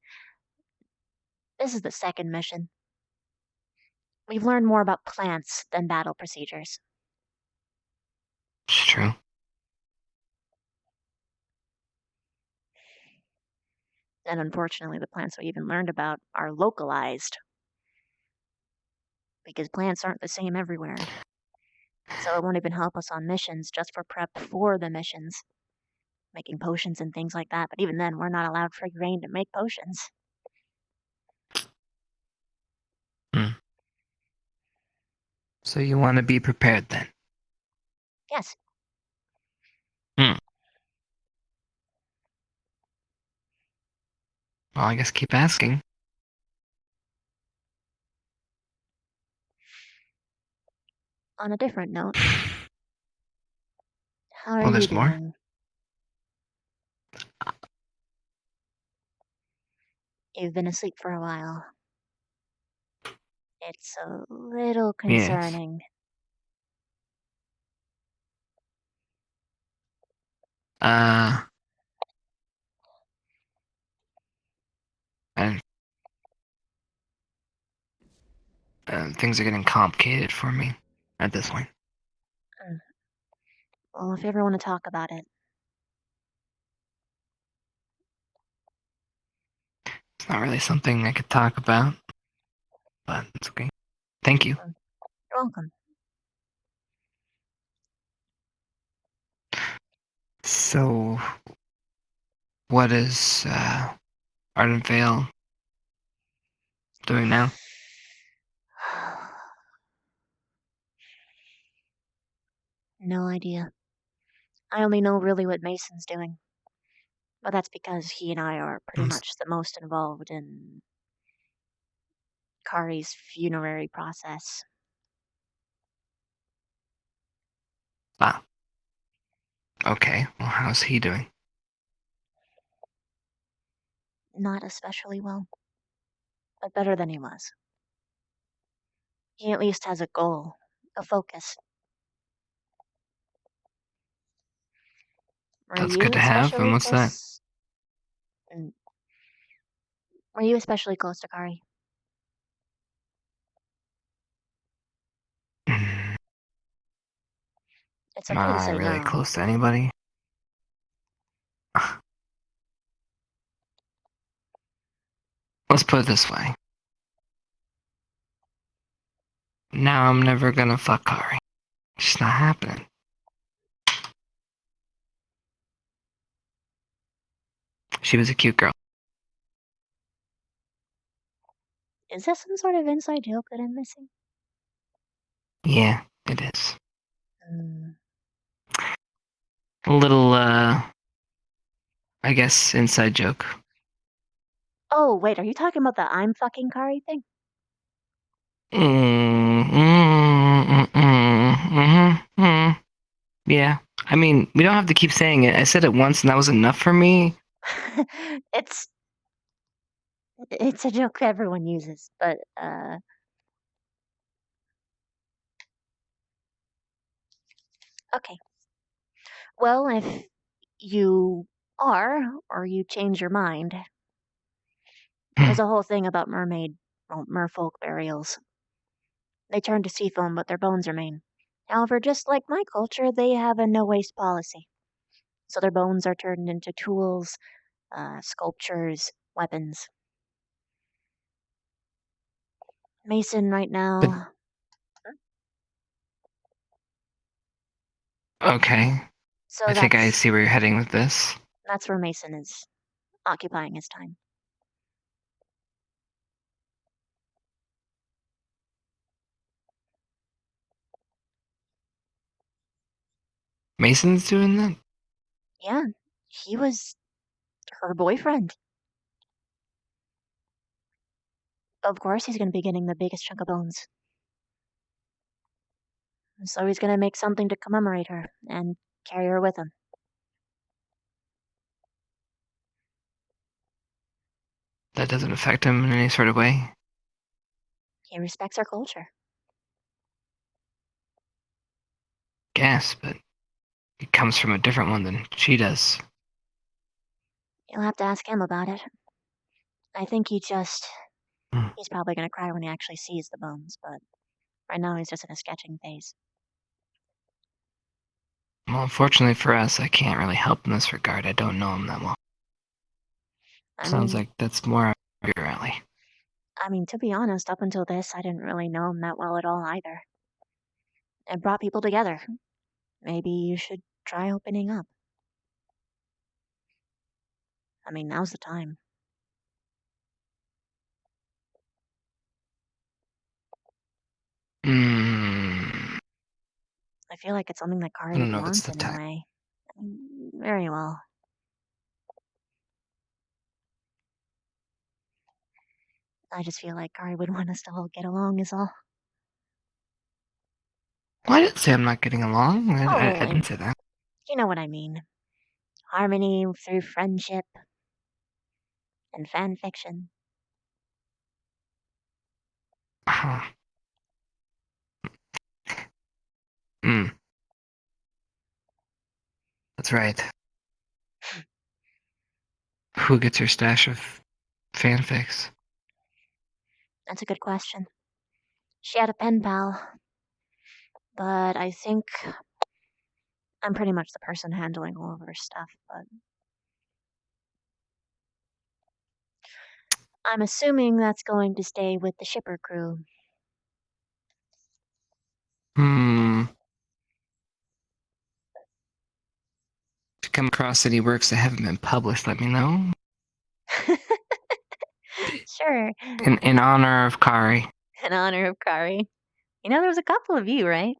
this is the second mission. We've learned more about plants than battle procedures. It's true. And unfortunately, the plants we even learned about are localized. Because plants aren't the same everywhere. So it won't even help us on missions, just for prep for the missions. Making potions and things like that, but even then, we're not allowed free reign to make potions. So you want to be prepared then? Yes. Well, I guess keep asking. On a different note, how are Well, you there's more. doing? You've been asleep for a while. It's a little concerning. Yes. And things are getting complicated for me at this point. Well, if you ever want to talk about it. It's not really something I could talk about, but it's okay. Thank you. You're welcome. So, what is Arden Vale doing now? No idea. I only know really what Mason's doing. But that's because he and I are pretty much the most involved in Kari's funerary process. Ah. Okay, well, how's he doing? Not especially well. But better than he was. He at least has a goal, a focus. That's good to have, and what's that? Were you especially close to Kari? It's okay to say Not really no. close to anybody. Let's put it this way. Now I'm never gonna fuck Kari. It's just not happening. She was a cute girl. Is this some sort of inside joke that I'm missing? Yeah, it is. A little, I guess, inside joke. Oh, wait, are you talking about the I'm fucking Kari thing? Yeah, I mean, we don't have to keep saying it. I said it once, and that was enough for me. It's a joke everyone uses, but okay. Well, if you are or you change your mind, there's a whole thing about merfolk burials. They turn to sea foam, but their bones remain. However, just like my culture, they have a no waste policy. So their bones are turned into tools, sculptures, weapons. Mason right now. Okay. So I think I that's see where you're heading with this. where Mason is occupying his time. Mason's doing that? Yeah, he was her boyfriend. Of course, he's going to be getting the biggest chunk of bones. So he's going to make something to commemorate her and carry her with him. That doesn't affect him in any sort of way? He respects our culture. Guess, but he comes from a different one than she does. You'll have to ask him about it. I think he's probably going to cry when he actually sees the bones, but right now he's just in a sketching phase. Well, unfortunately for us, I can't really help in this regard. I don't know him that well. Sounds like that's more up your alley. I mean, to be honest, up until this, I didn't really know him that well at all either. It brought people together. Maybe you should try opening up. I mean, now's the time. I feel like it's something that Kari I don't would know if it's want the time. anyway. Very well. I just feel like Kari would want us to all get along is all. Well, I didn't say I'm not getting along. I didn't say that. You know what I mean. Harmony through friendship and fan fiction. That's right. Who gets your stash of fanfics? That's a good question. She had a pen pal. But I think I'm pretty much the person handling all of her stuff, but I'm assuming that's going to stay with the shipper crew. If you come across any works that haven't been published, let me know. Sure. In honor of Kari. In honor of Kari. You know, there was a couple of you, right?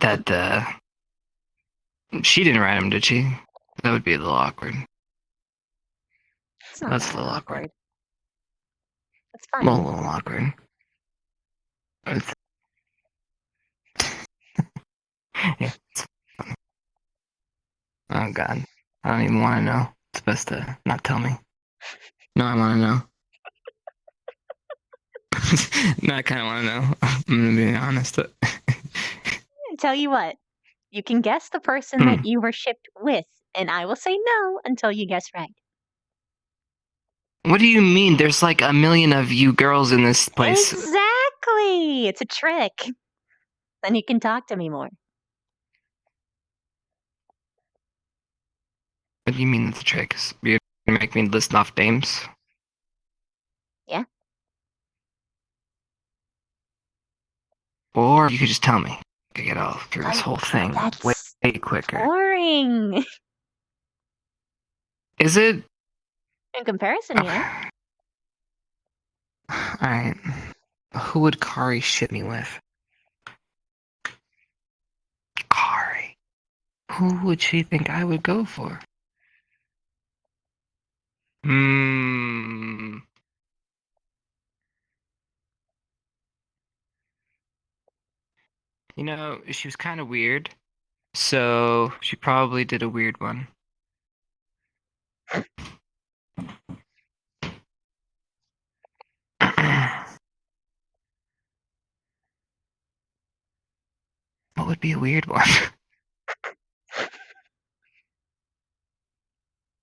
That, she didn't write them, did she? That would be a little awkward. It's not That's that a little awkward. It's fine. Well, a little awkward. Yeah, it's funny. Oh god. I don't even want to know. It's best to not tell me. No, I want to know. No, I kind of want to know. I'm gonna be honest. Tell you what, you can guess the person that you were shipped with, and I will say no until you guess right. What do you mean? There's like a million of you girls in this place. Exactly! It's a trick. Then you can talk to me more. What do you mean it's a trick? You're gonna make me list off names? Yeah. Or you could just tell me. I could get all through this whole thing way quicker. Boring. Is it? In comparison, yeah. Alright. Who would Kari ship me with? Kari. Who would she think I would go for? You know, she was kind of weird, so she probably did a weird one. What would be a weird one?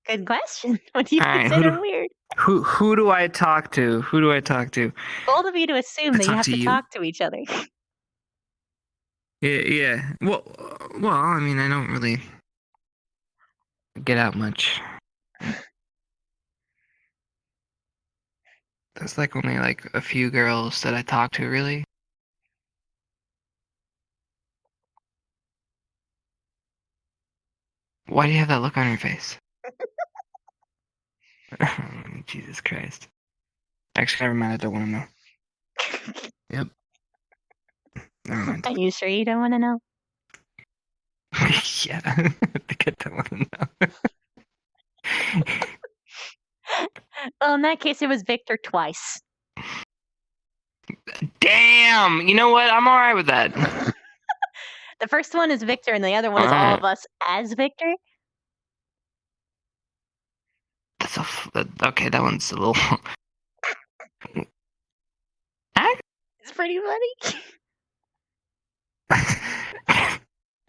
Good question. What do you All right, consider weird? who do I talk to? Who do I talk to? Bold of you to assume I that you talk have to to you. talk to each other. Yeah. Well, I mean, I don't really get out much. There's like only like a few girls that I talk to, really. Why do you have that look on your face? Jesus Christ. Actually, never mind. I don't want to know. Yep. Never mind. Are you sure you don't want to know? Yeah, I think I don't want to know. Well, in that case, it was Victor twice. Damn! You know what? I'm alright with that. The first one is Victor, and the other one is all of us as Victor. That's okay, that one's a little... It's pretty funny.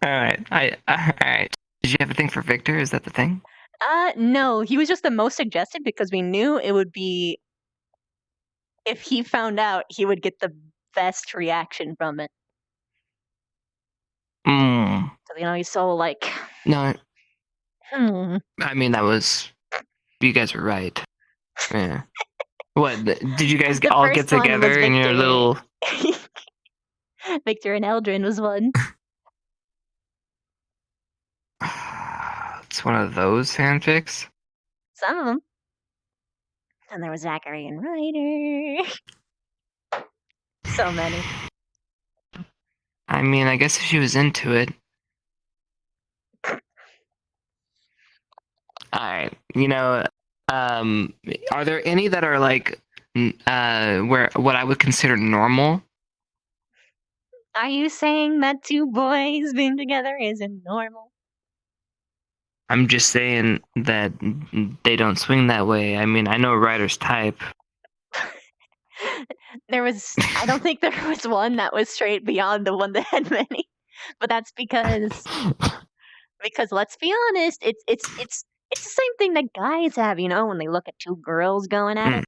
Alright. Did you have a thing for Victor? Is that the thing? No, he was just the most suggested because we knew it would be... If he found out, he would get the best reaction from it. Mm. So, you know, he's so like... No. Hmm. I mean, that was... You guys were right. Yeah. What? Did you guys The all first get one was together in your Victor. little... Victor and Eldrin was one. It's one of those fanfics? Some of them. And there was Zachary and Ryder. So many. I mean, I guess if she was into it. Alright, you know, are there any that are like, where what I would consider normal? Are you saying that two boys being together isn't normal? I'm just saying that they don't swing that way. I mean, I know Ryder's type. I don't think there was one that was straight beyond the one that had many. But that's because let's be honest, it's the same thing that guys have, you know, when they look at two girls going at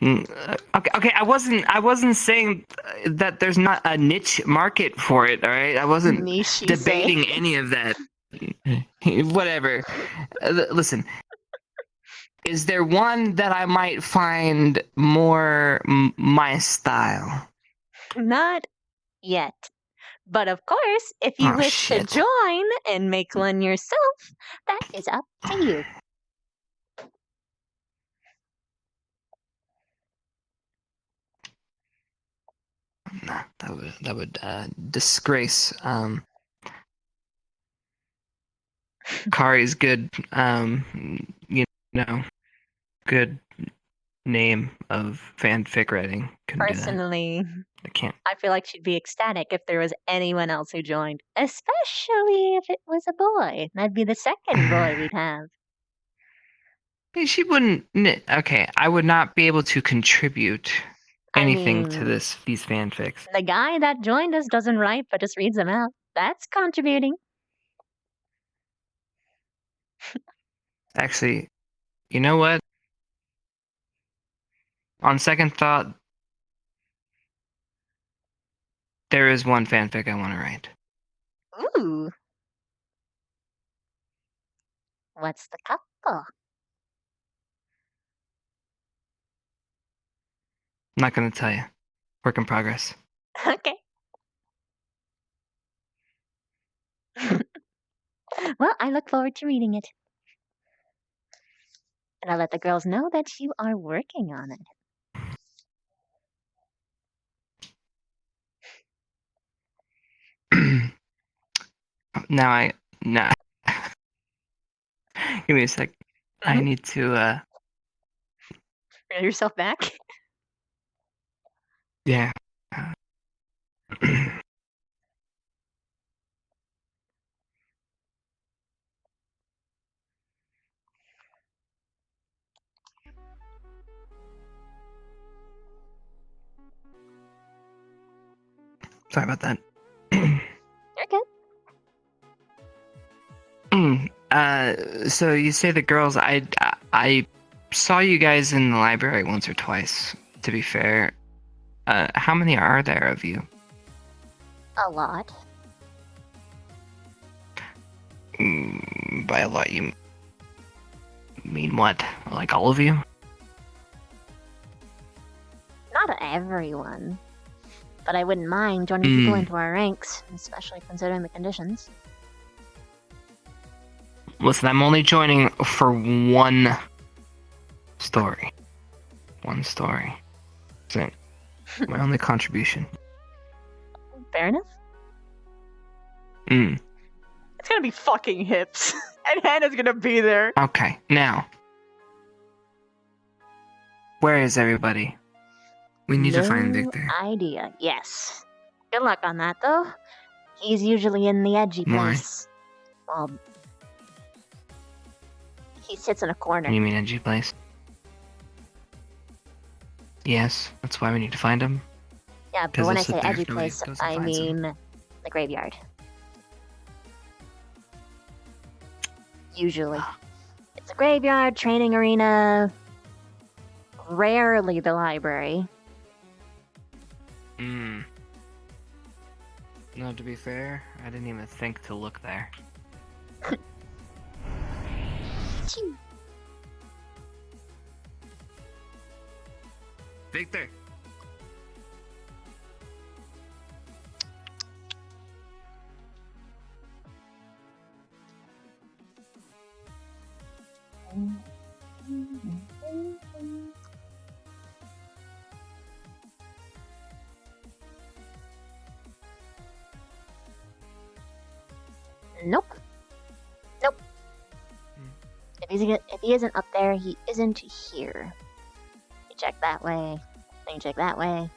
it. Okay, I wasn't saying that there's not a niche market for it, all right? I wasn't debating any of that. Whatever. Listen, is there one that I might find more my style? Not yet. But of course, if you wish to join and make one yourself, that is up to you. Nah, that would disgrace Kari's good you know, good name of fanfic writing. Personally, I can't. I feel like she'd be ecstatic if there was anyone else who joined, especially if it was a boy. That'd be the second boy we'd have. She wouldn't. Okay, I would not be able to contribute anything to these fanfics. The guy that joined us doesn't write, but just reads them out. That's contributing. Actually, you know what? On second thought, there is one fanfic I want to write. Ooh. What's the couple? I'm not going to tell you. Work in progress. Okay. Well, I look forward to reading it. And I'll let the girls know that you are working on it. Now give me a sec. I need to Reel yourself back. yeah. Sorry about that. Okay. So you say the girls? I saw you guys in the library once or twice. To be fair, how many are there of you? A lot. By a lot, you mean what? Like all of you? Not everyone. But I wouldn't mind joining people into our ranks, especially considering the conditions. Listen, I'm only joining for one story. One story. That's it. My only contribution. Fair enough. It's gonna be fucking hips. And Hannah's gonna be there. Okay, now. Where is everybody? We need to find Victor. Idea, yes. Good luck on that, though. He's usually in the edgy Why? place. Well, he sits in a corner. You mean edgy place? Yes, that's why we need to find him. Yeah, but 'Cause when he'll I sit say there edgy if nobody place, goes and I finds him. mean the graveyard. Usually. It's a graveyard, training arena, rarely the library. No, to be fair, I didn't even think to look there. Victor! Nope. Nope. If he isn't up there, he isn't here. You check that way, then you check that way.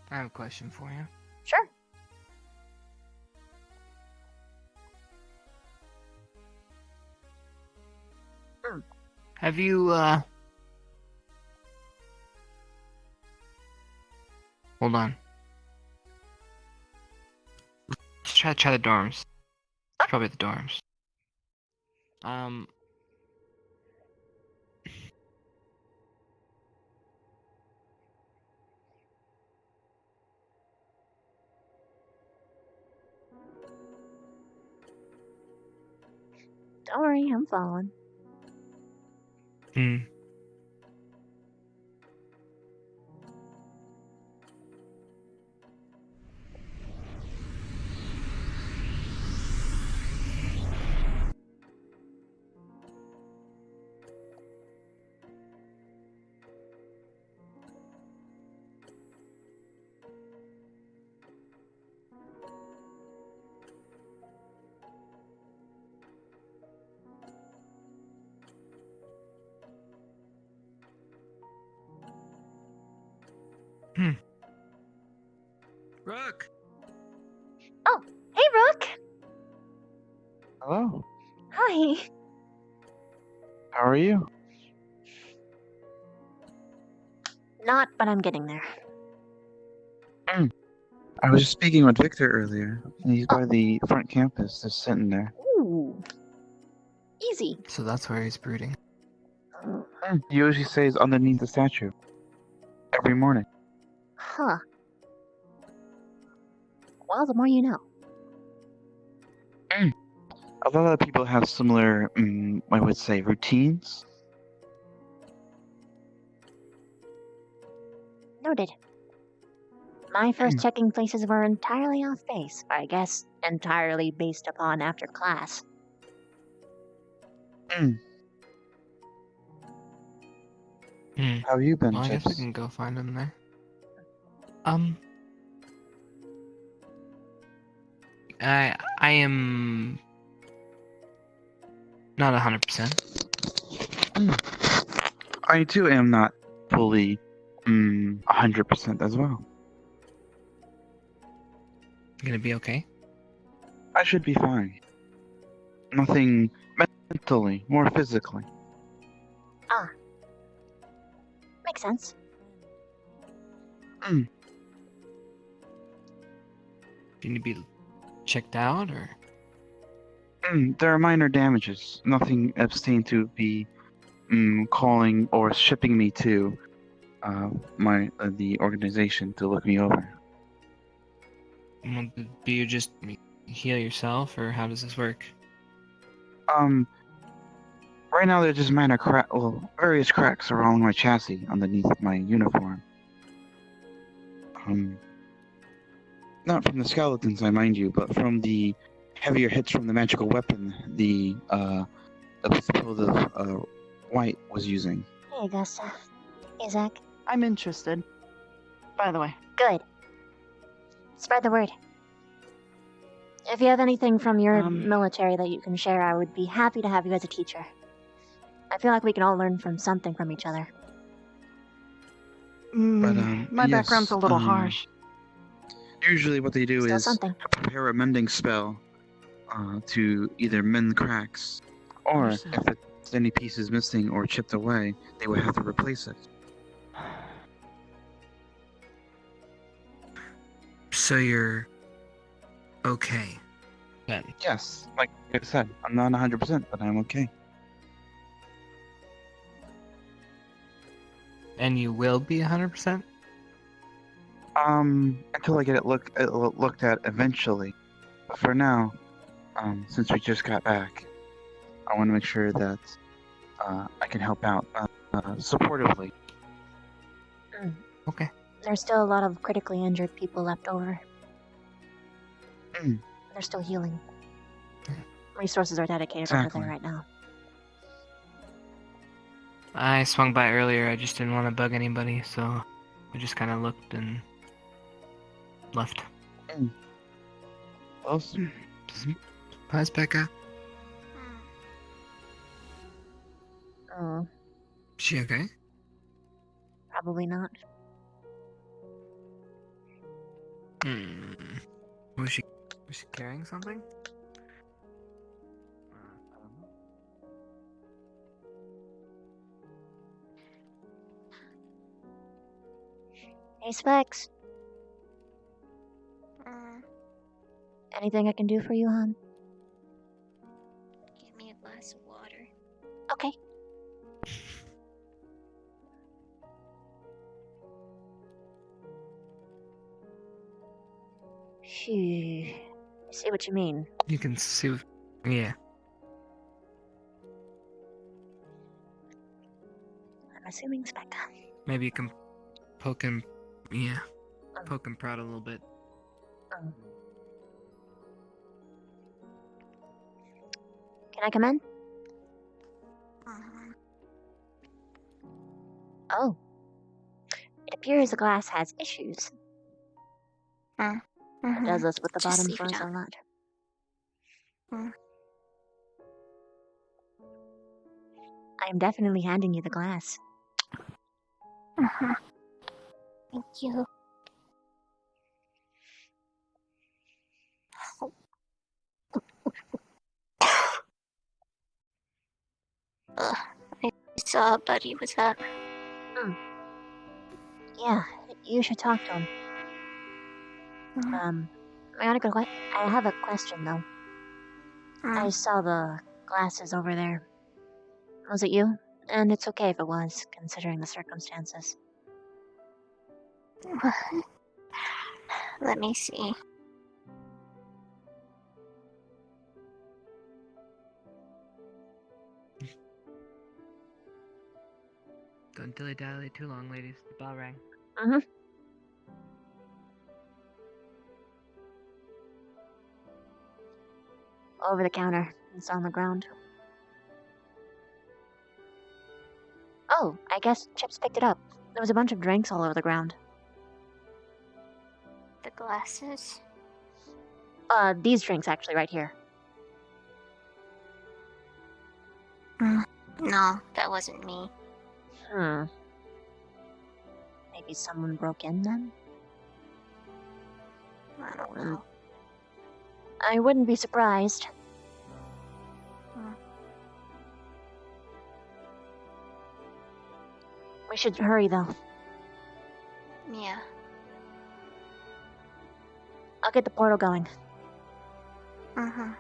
I have a question for you. Sure. Have you, hold on. Let's try the dorms. It's probably the dorms. Don't worry, I'm following. Rook! Oh, hey, Rook! Hello. Hi. How are you? Not, but I'm getting there. I was just speaking with Victor earlier. He's by the front campus, just sitting there. Ooh. Easy. So that's where he's brooding. He usually stays underneath the statue. Every morning. Huh. Well, the more you know. A lot of people have similar, I would say, routines. Noted. My first checking places were entirely off base, I guess entirely based upon after class. How have you been, Well, I guess we Chips? can go find him there. I am Not 100%. I too am not fully 100% as well. Gonna be okay? I should be fine. Nothing mentally or physically. Ah. Makes sense. Mm. Do you need to be checked out, or? There are minor damages. Nothing abstain to be calling or shipping me to the organization to look me over. Well, do you just heal yourself, or how does this work? Right now they're just minor various cracks along my chassis underneath my uniform. Not from the skeletons, I mind you, but from the heavier hits from the magical weapon the supposed White was using. Hey, Augusta. Hey, Zach. I'm interested. By the way. Good. Spread the word. If you have anything from your military that you can share, I would be happy to have you as a teacher. I feel like we can all learn from something from each other. My background's a little harsh. Usually what they do Still is something. prepare a mending spell to either mend cracks, or if it's any pieces missing or chipped away, they would have to replace it. So you're okay then? Yes, like I said, I'm not 100%, but I'm okay. And you will be 100%? Until I get it looked at eventually. But for now, since we just got back, I want to make sure that I can help out supportively. Okay. There's still a lot of critically injured people left over. They're still healing. Resources are dedicated over there right now. I swung by earlier, I just didn't want to bug anybody, so I just kind of looked and left. Awesome. Bye, Becca. Oh, She okay? probably not. Was she carrying something? Hey, Specs. Anything I can do for you, hon? Give me a glass of water. Okay. Phew. I see what you mean. You can see. Yeah. I'm assuming Specca. Maybe you can poke him. Yeah. Poke him prod a little bit. Can I come in? Oh. It appears the glass has issues. It does this with the Just bottom leave it floors a out. lot. I am definitely handing you the glass. Thank you. I saw Buddy was up. Yeah, you should talk to him. I have a question though. I saw the glasses over there. Was it you? And it's okay if it was, considering the circumstances. Let me see. Don't dilly-dally too long, ladies. The bell rang. Over the counter. It's on the ground. Oh, I guess Chips picked it up. There was a bunch of drinks all over the ground. The glasses? These drinks actually right here. No, that wasn't me. Maybe someone broke in then? I don't know. I wouldn't be surprised. We should hurry though. Yeah. I'll get the portal going. Uh-huh.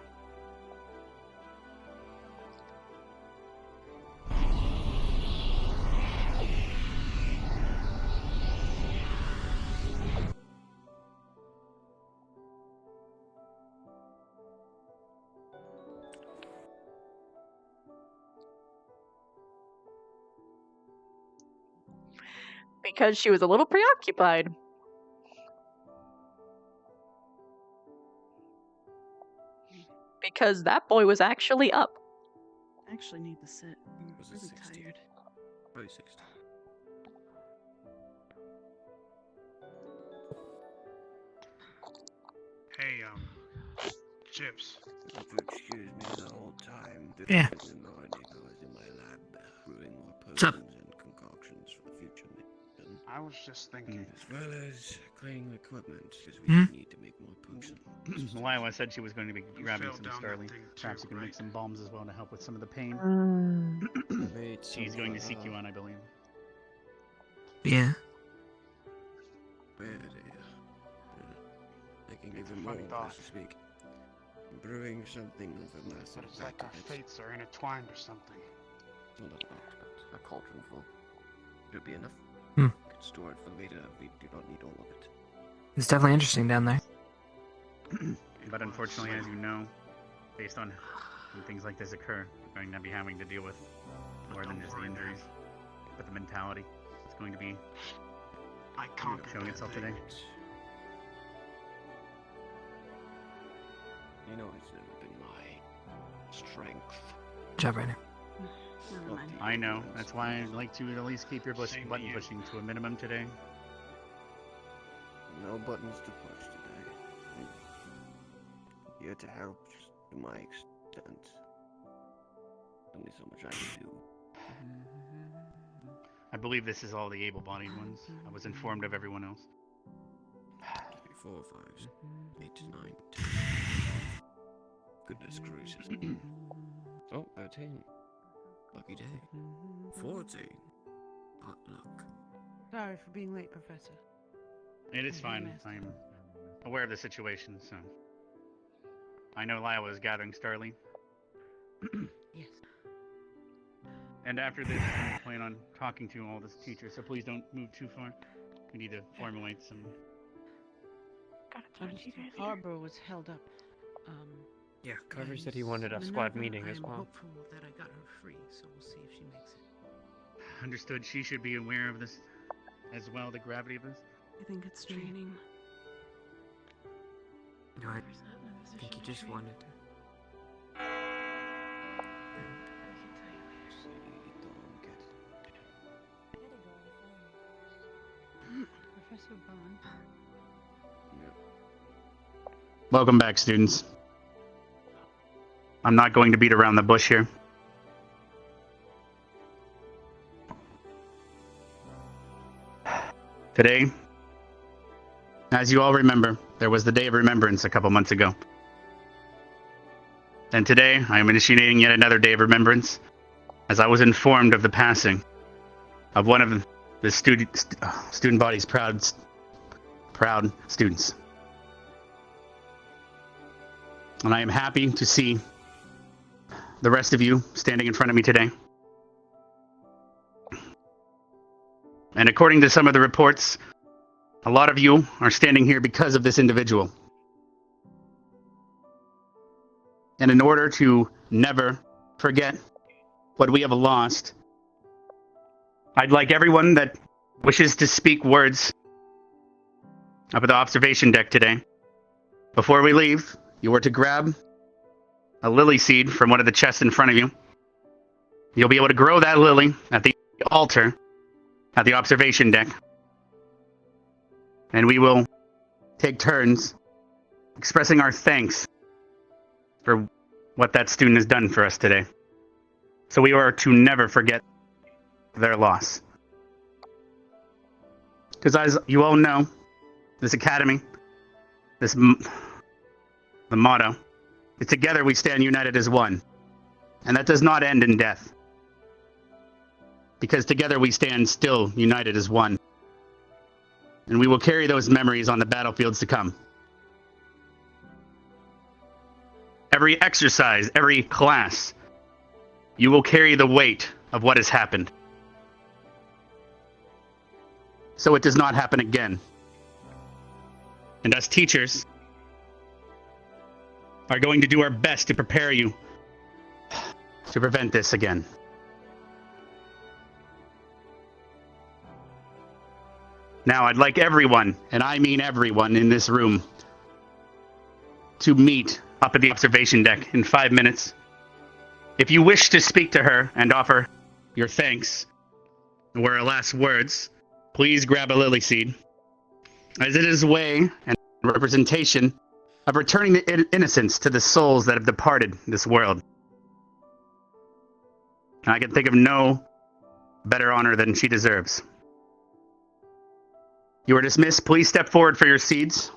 Because she was a little preoccupied. Because that boy was actually up. I actually need to sit. I'm really tired. Probably 60. Hey, Chips. Excuse me the whole time. Yeah. In the morning, I was in my lab brewing more What's up? potions and concoctions for the future mission. I was just thinking. As well as cleaning equipment, because we Hmm? need to make more potions. Lila said she was going to be grabbing fell some down that Starling. thing Perhaps too, you can make right? some bombs as well to help with some of the pain. Made She's some going to for seek you her. on, I believe. Yeah. Where they I can give him more Funny as thought. to speak. Brewing something of a massive It's like our fates are intertwined or something. Not a lot, but a cauldron full. It'll be enough. Hmm. Could store it for later. We do not need all of it. It's definitely interesting down there. But unfortunately, as you know, based on when things like this occur, you're going to be having to deal with more than just the injuries, but the mentality. It's going to be I conquered showing that itself thing. today. You know, it's never been my strength. Good job, Rainer. Never mind. I know. That's why I'd like to at least keep your Same to button you. pushing to a minimum today. No buttons to push today. Here to help, just to my extent. Only so much I can do. I believe this is all the able-bodied ones. I was informed of everyone else. 4, 5, 8, 9, 10. Goodness gracious. Oh, 13. Lucky day. 14. Hot luck. Sorry for being late, Professor. It is fine. I'm aware of the situation, so... I know Lyle was gathering Starling. Yes. And after this, I plan on talking to all the teachers, so please don't move too far. We need to formulate some... Arbor was held up. Yeah, Carver said he wanted a squad meeting as well. I'm hopeful that I got her free, so we'll see if she makes it. Understood. She should be aware of this as well, the gravity of this. I think it's training. No, I think he just wanted to. Professor Bond. Welcome back, students. I'm not going to beat around the bush here. Today, as you all remember, there was the Day of Remembrance a couple months ago. And today, I am initiating yet another Day of Remembrance, as I was informed of the passing of one of the student body's proud students. And I am happy to see the rest of you standing in front of me today. And according to some of the reports, a lot of you are standing here because of this individual. And in order to never forget what we have lost, I'd like everyone that wishes to speak words up at the observation deck today. Before we leave, you are to grab a lily seed from one of the chests in front of you. You'll be able to grow that lily at the altar at the observation deck. And we will take turns expressing our thanks for what that student has done for us today. So we are to never forget their loss. Because as you all know, this academy, the motto, is together we stand united as one. And that does not end in death. Because together we stand still united as one. And we will carry those memories on the battlefields to come. Every exercise, every class, you will carry the weight of what has happened. So it does not happen again. And us teachers are going to do our best to prepare you to prevent this again. Now, I'd like everyone, and I mean everyone in this room, to meet up at the observation deck in 5 minutes. If you wish to speak to her and offer your thanks or her last words, please grab a lily seed, as it is a way and representation of returning the innocence to the souls that have departed this world. And I can think of no better honor than she deserves. You are dismissed. Please step forward for your seeds.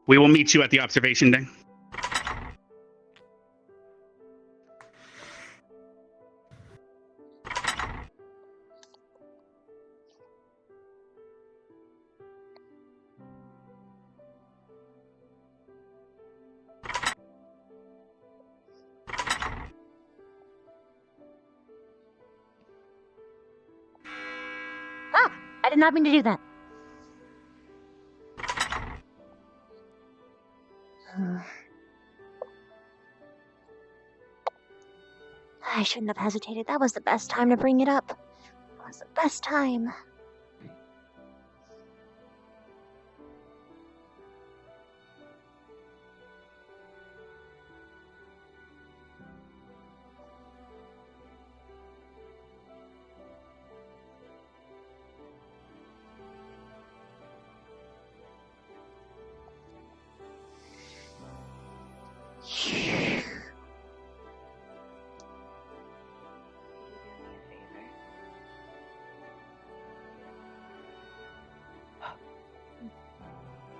We will meet you at the observation deck. Ah! I did not mean to do that. I shouldn't have hesitated. That was the best time to bring it up. That was the best time.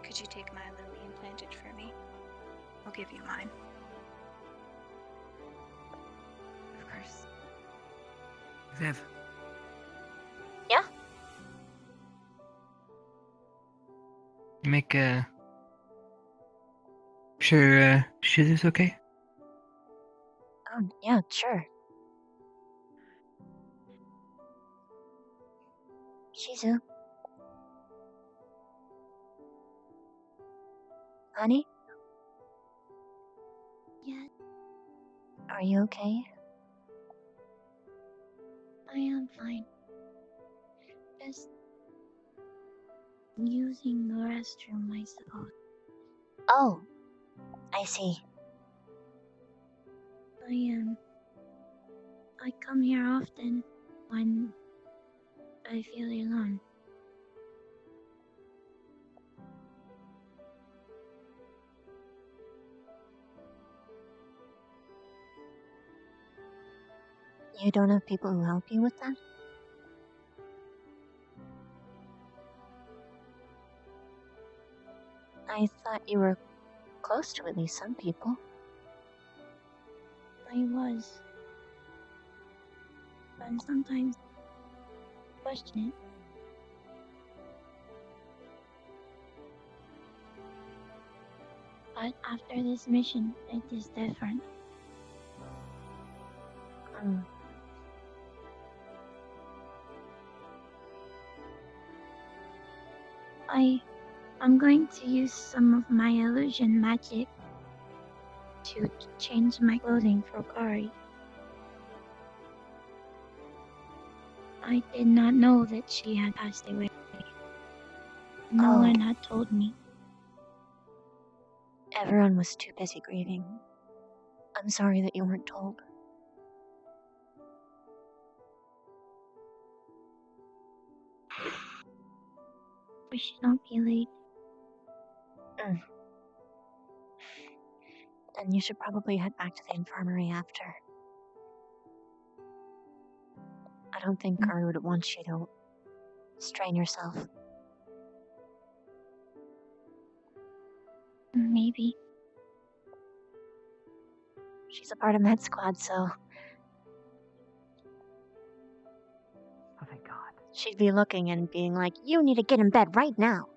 Could you take my lily and plant it for me? I'll give you mine. Of course. Viv. Yeah? Make sure Shizu's okay? Yeah, sure. Shizu? Honey? Yeah, Are you okay? I am fine. Just using the restroom, I suppose. Oh, I see. I come here often when I feel alone. You don't have people who help you with that? I thought you were close to at least some people. I was. But sometimes I question it. But after this mission, it is different. I'm going to use some of my illusion magic to change my clothing for Kari. I did not know that she had passed away. No one had told me. Everyone was too busy grieving. I'm sorry that you weren't told. We should not be late. Then you should probably head back to the infirmary after. I don't think Kari would want you to strain yourself. Maybe. She's a part of Med Squad, so Oh, thank God. she'd be looking and being like, "You need to get in bed right now."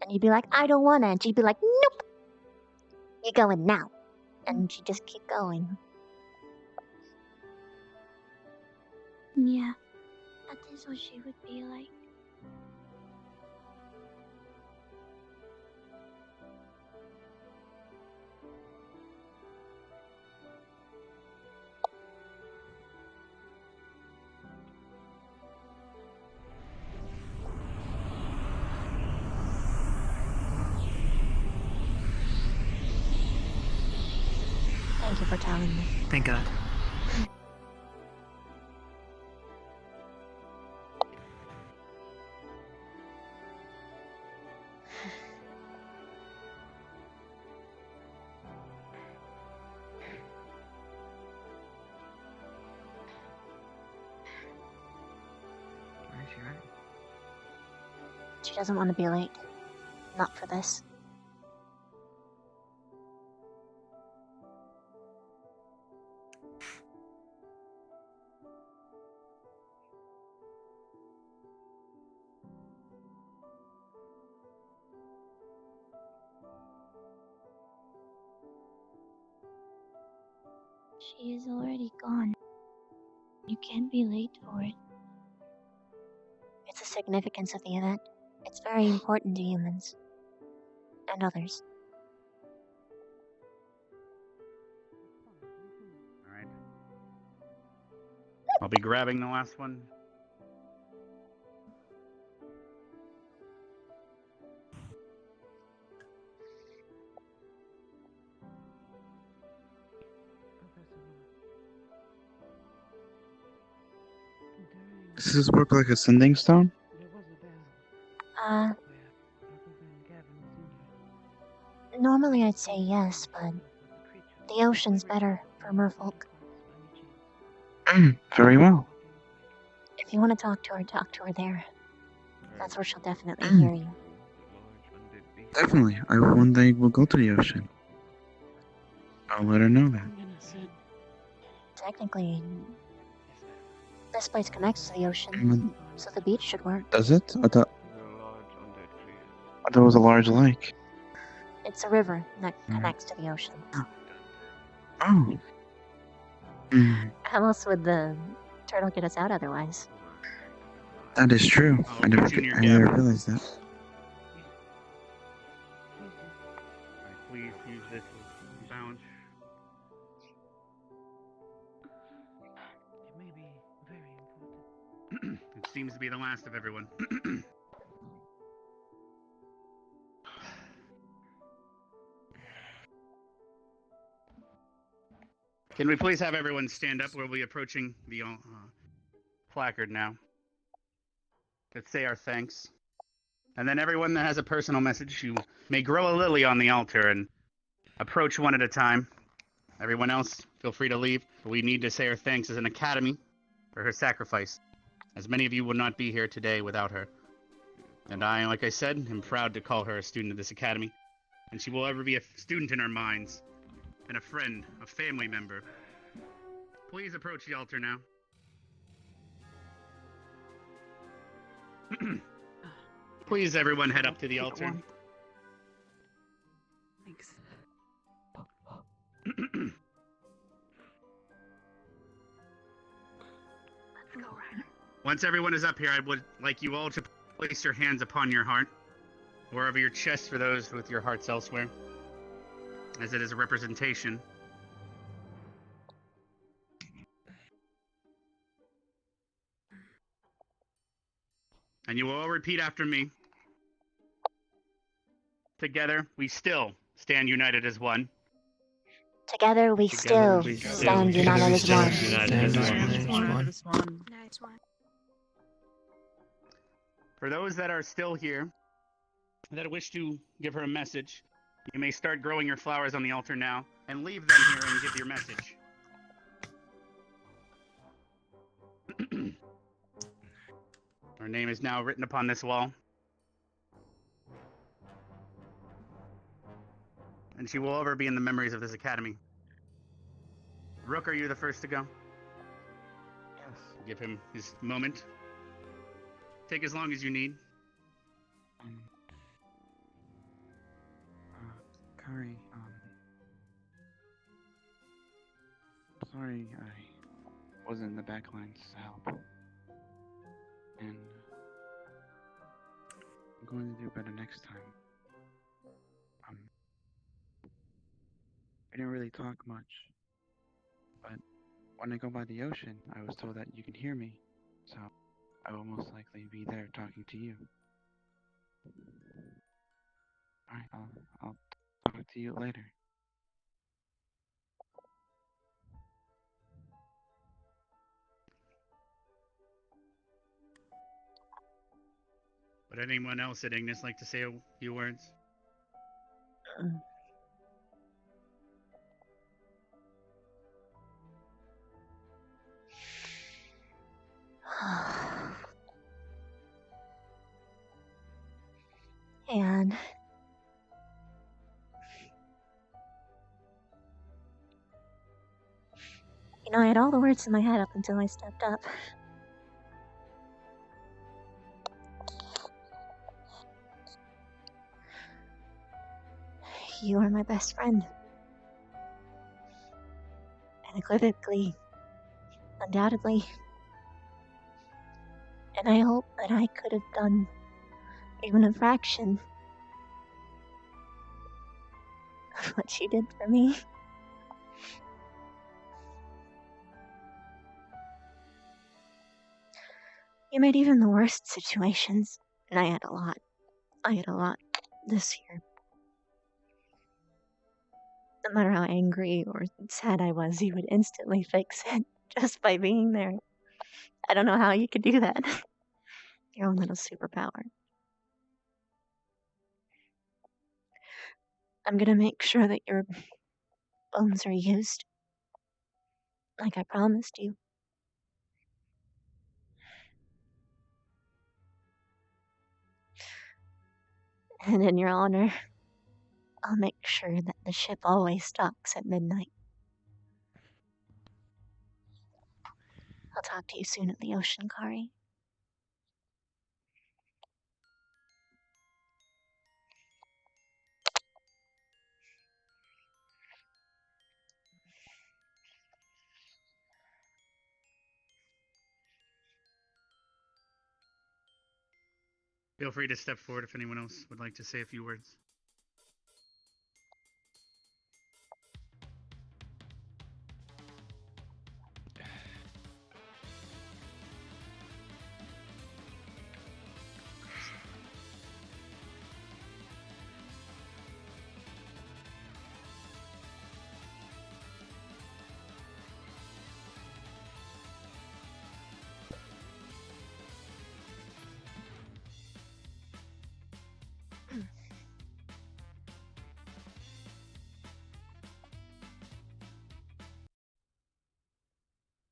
And you'd be like, "I don't wanna," and she'd be like, "Nope, you're going now." And she'd just keep going. Yeah, that is what she would be like. Thank you for telling me. Thank God. Where's she at? She doesn't want to be late. Not for this. She is already gone. You can't be late for it. It's the significance of the event. It's very important to humans. And others. Alright. I'll be grabbing the last one. Does this work like a sending stone? Normally I'd say yes, but the ocean's better for merfolk. Very well. If you want to talk to her there. That's where she'll definitely hear you. Definitely. One day we'll go to the ocean. I'll let her know that. Technically, this place connects to the ocean, so the beach should work. Does it? I thought it was a large lake. It's a river that connects to the ocean. Oh. How else would the turtle get us out otherwise? That is true. I never realized that. Please use this bounce. It may be very important. It seems to be the last of everyone. Can we please have everyone stand up? We'll be approaching the placard now. Let's say our thanks. And then everyone that has a personal message, you may grow a lily on the altar and approach one at a time. Everyone else, feel free to leave. But we need to say our thanks as an academy for her sacrifice, as many of you would not be here today without her. And I, like I said, am proud to call her a student of this academy. And she will ever be a student in our minds, and a friend, a family member. Please approach the altar now. Please, everyone, head up to the altar. Thanks. Let's go, Ryder. Once everyone is up here, I would like you all to place your hands upon your heart, or over your chest for those with your hearts elsewhere, as it is a representation. And you will all repeat after me. Together, we still stand united as one. Together we still stand united as one. Nice one. For those that are still here, that wish to give her a message, you may start growing your flowers on the altar now, and leave them here and give your message. Her name is now written upon this wall. And she will ever be in the memories of this academy. Rook, are you the first to go? Yes. Give him his moment. Take as long as you need. Kari, sorry I wasn't in the back lines to help. And I'm going to do better next time. I didn't really talk much, but when I go by the ocean, I was told that you can hear me, so I will most likely be there talking to you. Alright, I'll talk to you later. Would anyone else at Ignis like to say a few words? And you know, I had all the words in my head up until I stepped up. You are my best friend. Unequivocally, undoubtedly. And I hope that I could have done even a fraction of what you did for me. You made even the worst situations, and I had a lot this year. No matter how angry or sad I was, you would instantly fix it just by being there. I don't know how you could do that. Your own little superpower. I'm gonna make sure that your bones are used, like I promised you. And in your honor, I'll make sure that the ship always docks at midnight. I'll talk to you soon at the ocean, Kari. Feel free to step forward if anyone else would like to say a few words.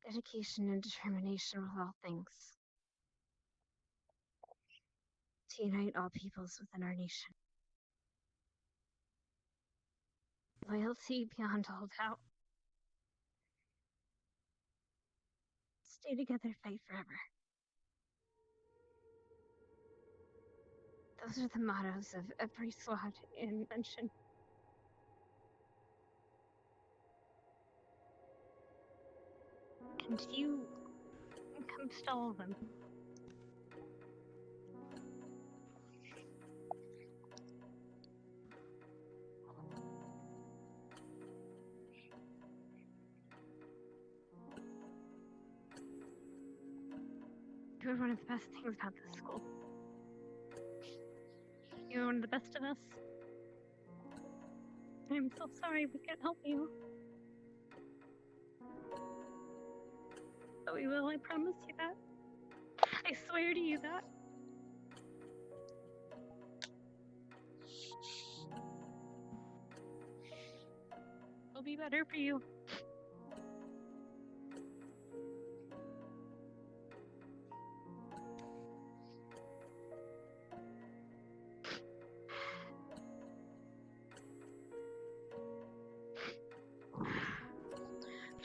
Dedication and determination with all things. To unite all peoples within our nation. Loyalty beyond all doubt. Stay together, fight forever. Those are the mottos of every SWAT in Mention. And you encompassed all of them. You were one of the best things about this school. You were one of the best of us. I'm so sorry we can't help you. But we will, I promise you that. I swear to you that. It'll be better for you.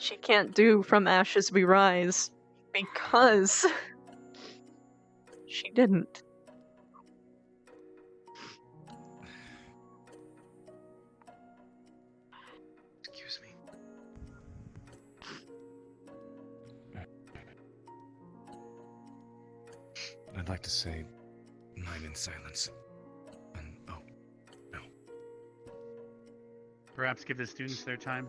she can't do From Ashes We Rise because she didn't. Excuse me. I'd like to say mine in silence. And oh, no. Perhaps give the students their time.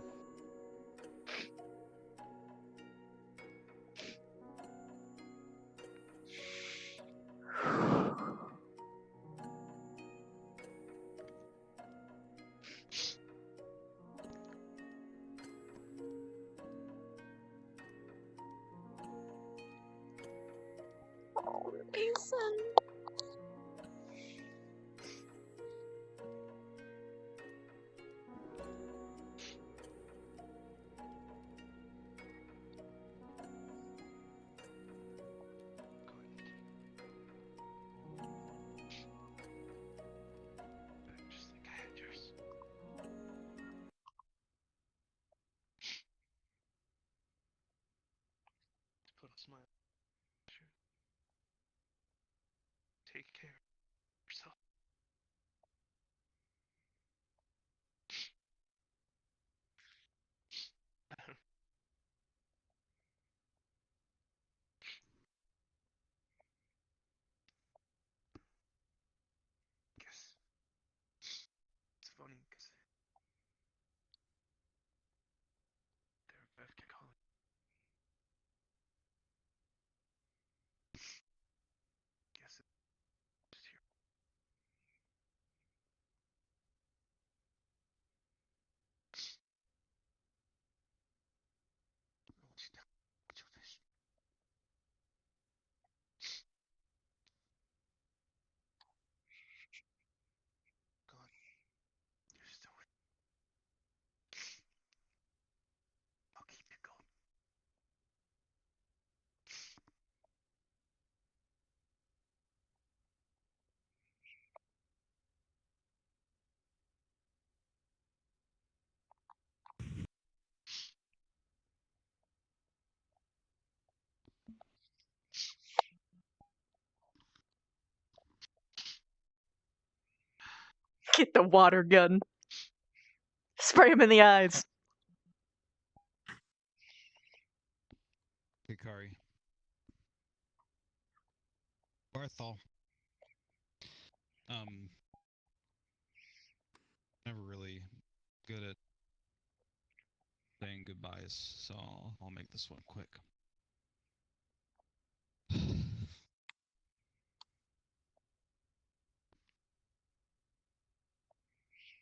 Oh, Mason. Just think I had yours. Put a smile. Sure. Take care of yourself. Guess it's funny because they're both get calling. Guess it's here. God, you're still with. I'll keep you going. Get the water gun. Spray him in the eyes. Hikari. Barthol. Never really good at saying goodbyes, so I'll make this one quick.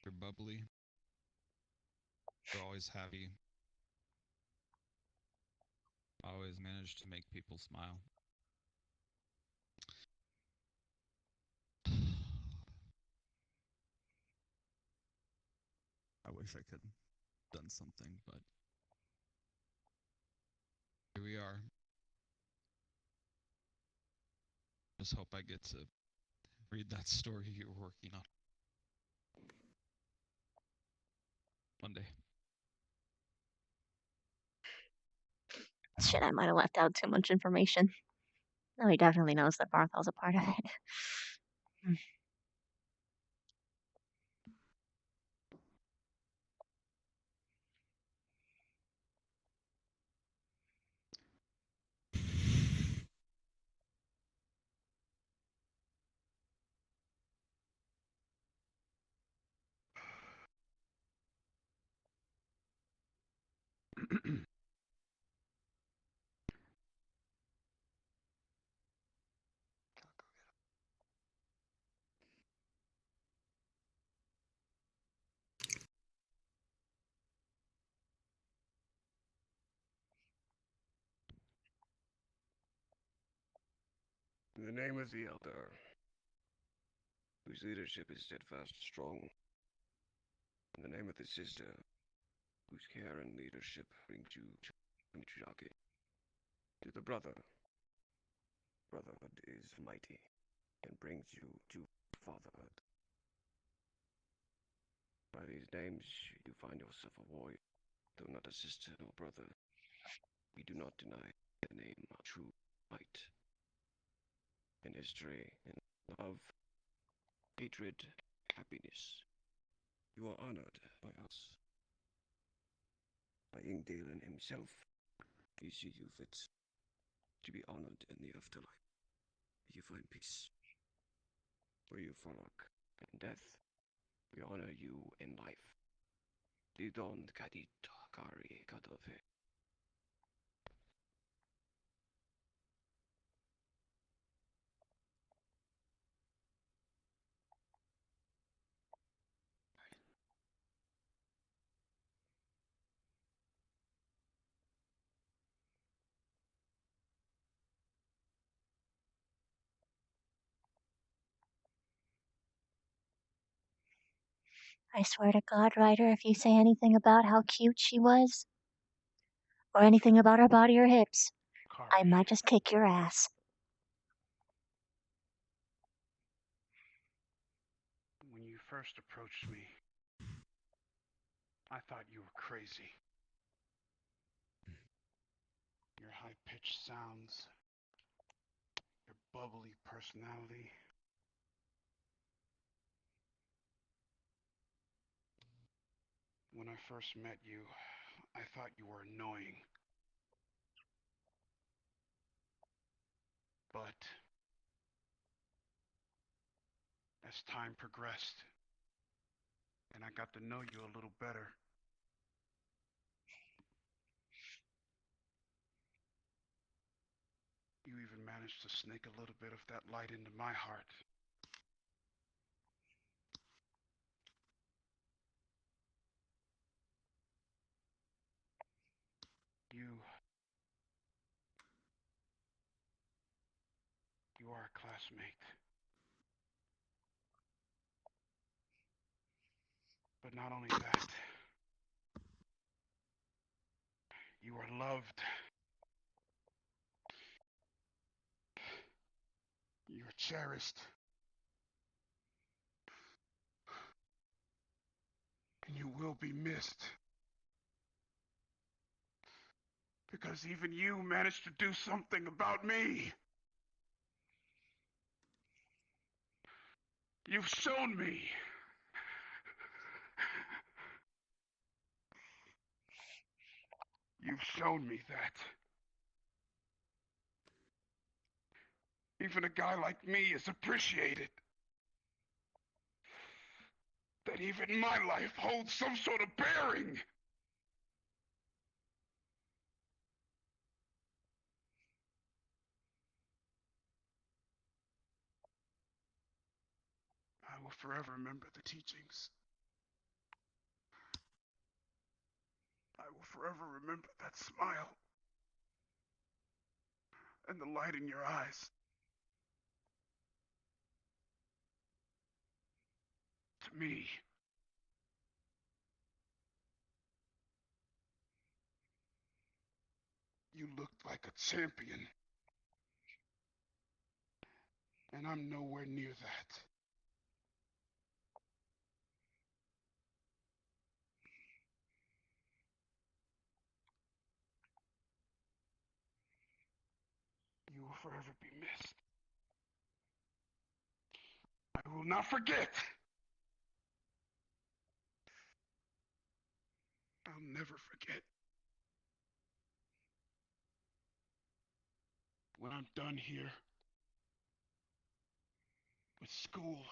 You're bubbly. You're always happy. Always manage to make people smile. I wish I could have done something, but here we are. Just hope I get to read that story you're working on one day. Shit, I might have left out too much information. No, he definitely knows that Barthel's a part of it. In the name of the Elder, whose leadership is steadfast and strong. In the name of the Sister, whose care and leadership brings you to Michiyaki. To the Brotherhood is mighty and brings you to fatherhood. By these names, you find yourself a warrior Though not a sister nor brother, we do not deny the name of true light. In history, in love, hatred, happiness, you are honored by us. By Ingdalen himself, he sees you fit to be honored in the afterlife. You find peace where you frolic in death. We honor you in life. Didon kadito kari kadove. I swear to God, Ryder, if you say anything about how cute she was, or anything about her body or hips, I might just kick your ass. When you first approached me, I thought you were crazy. Your high-pitched sounds, your bubbly personality. When I first met you, I thought you were annoying. But as time progressed, and I got to know you a little better, you even managed to sneak a little bit of that light into my heart. You are a classmate. But not only that, you are loved. You're cherished. And you will be missed. Because even you managed to do something about me. You've shown me. You've shown me that. Even a guy like me is appreciated. That even my life holds some sort of bearing. I will forever remember the teachings. I will forever remember that smile. And the light in your eyes. To me, you looked like a champion. And I'm nowhere near that. You will forever be missed. I will not forget. I'll never forget. When I'm done here with school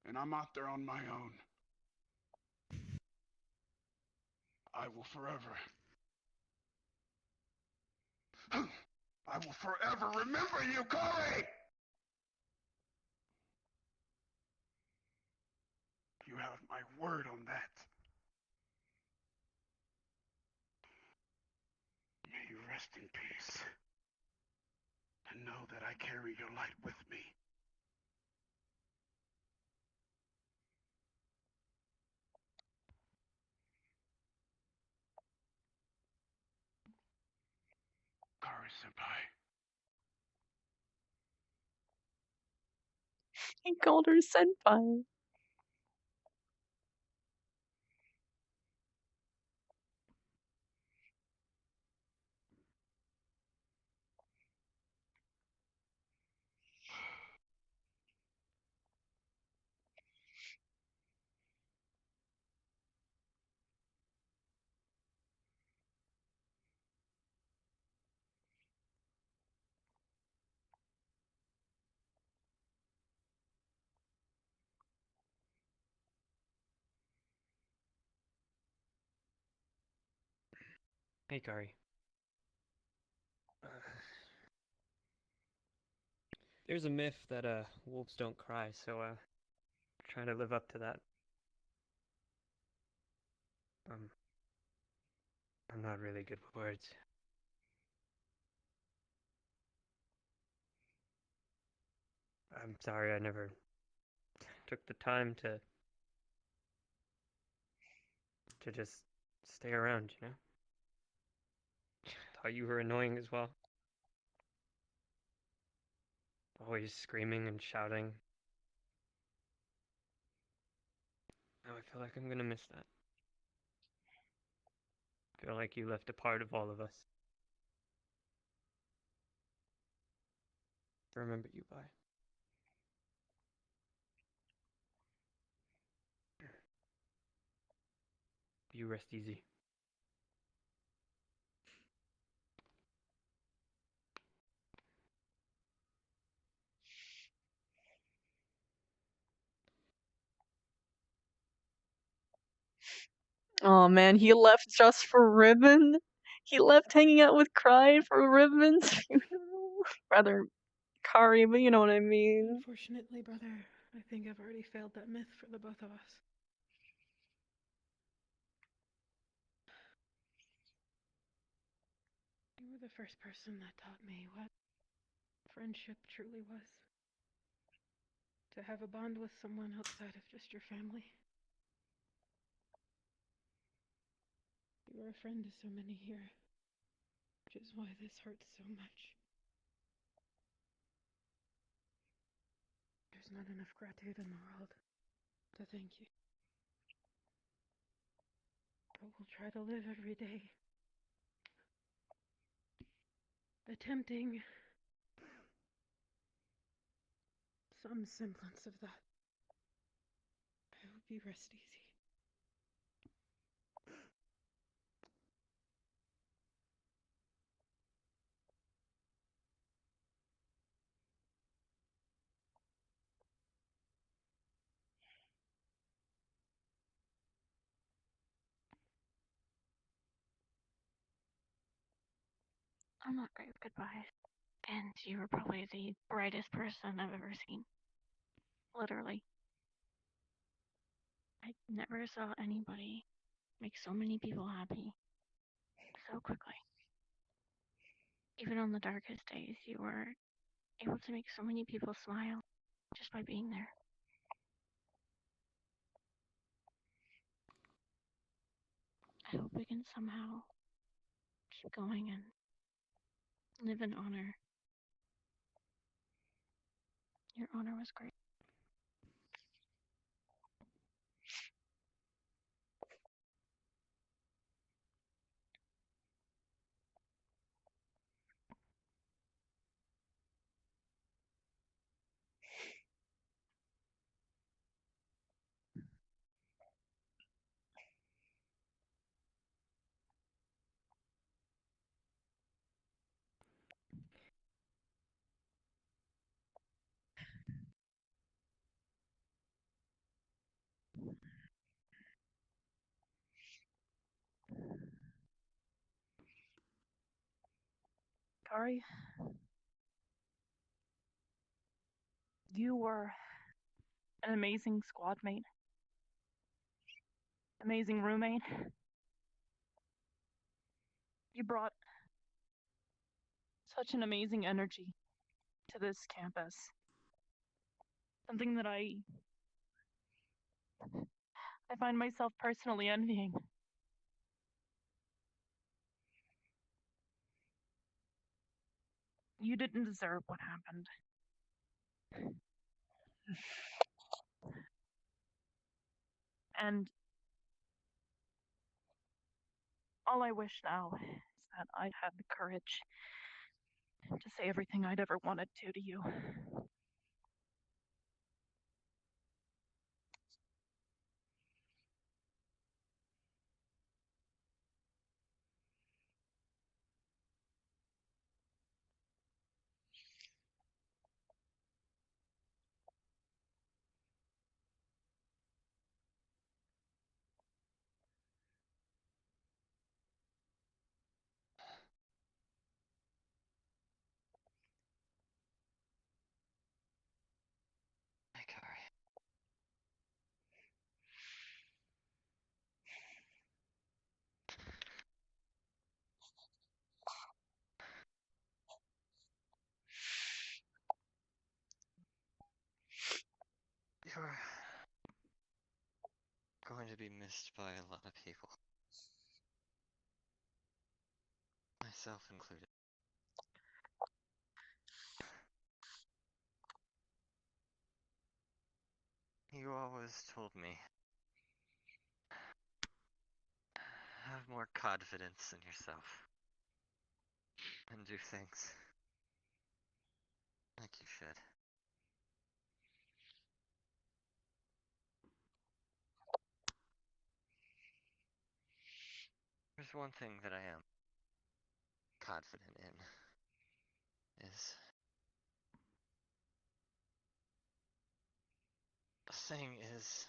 and I'm out there on my own, I will forever remember you, Corey! You have my word on that. May you rest in peace. And know that I carry your light with me. Kari-senpai. He called her senpai. Hey, Kari. There's a myth that wolves don't cry, so trying to live up to that. I'm not really good with words. I'm sorry I never took the time to just stay around, you know? Thought you were annoying as well. Always screaming and shouting. Now I feel like I'm gonna miss that. I feel like you left a part of all of us. Remember you by. You rest easy. Oh man, he left just for ribbon. He left hanging out with Cry for ribbons. Rather, Kari, but you know what I mean. Unfortunately, brother, I think I've already failed that myth for the both of us. You were the first person that taught me what friendship truly was. To have a bond with someone outside of just your family. You were a friend to so many here, which is why this hurts so much. There's not enough gratitude in the world to thank you. But we'll try to live every day attempting some semblance of that. I hope you rest easy. I'm not great with goodbyes. And you were probably the brightest person I've ever seen. Literally. I never saw anybody make so many people happy so quickly. Even on the darkest days, you were able to make so many people smile just by being there. I hope we can somehow keep going and live in honor. Your honor was great. Kari, you were an amazing squad mate, amazing roommate. You brought such an amazing energy to this campus. Something that I find myself personally envying. You didn't deserve what happened. And all I wish now is that I'd had the courage to say everything I'd ever wanted to you. going to be missed by a lot of people. Myself included. You always told me, have more confidence in yourself. And do things like you should. There's one thing that I am confident in, is the thing is,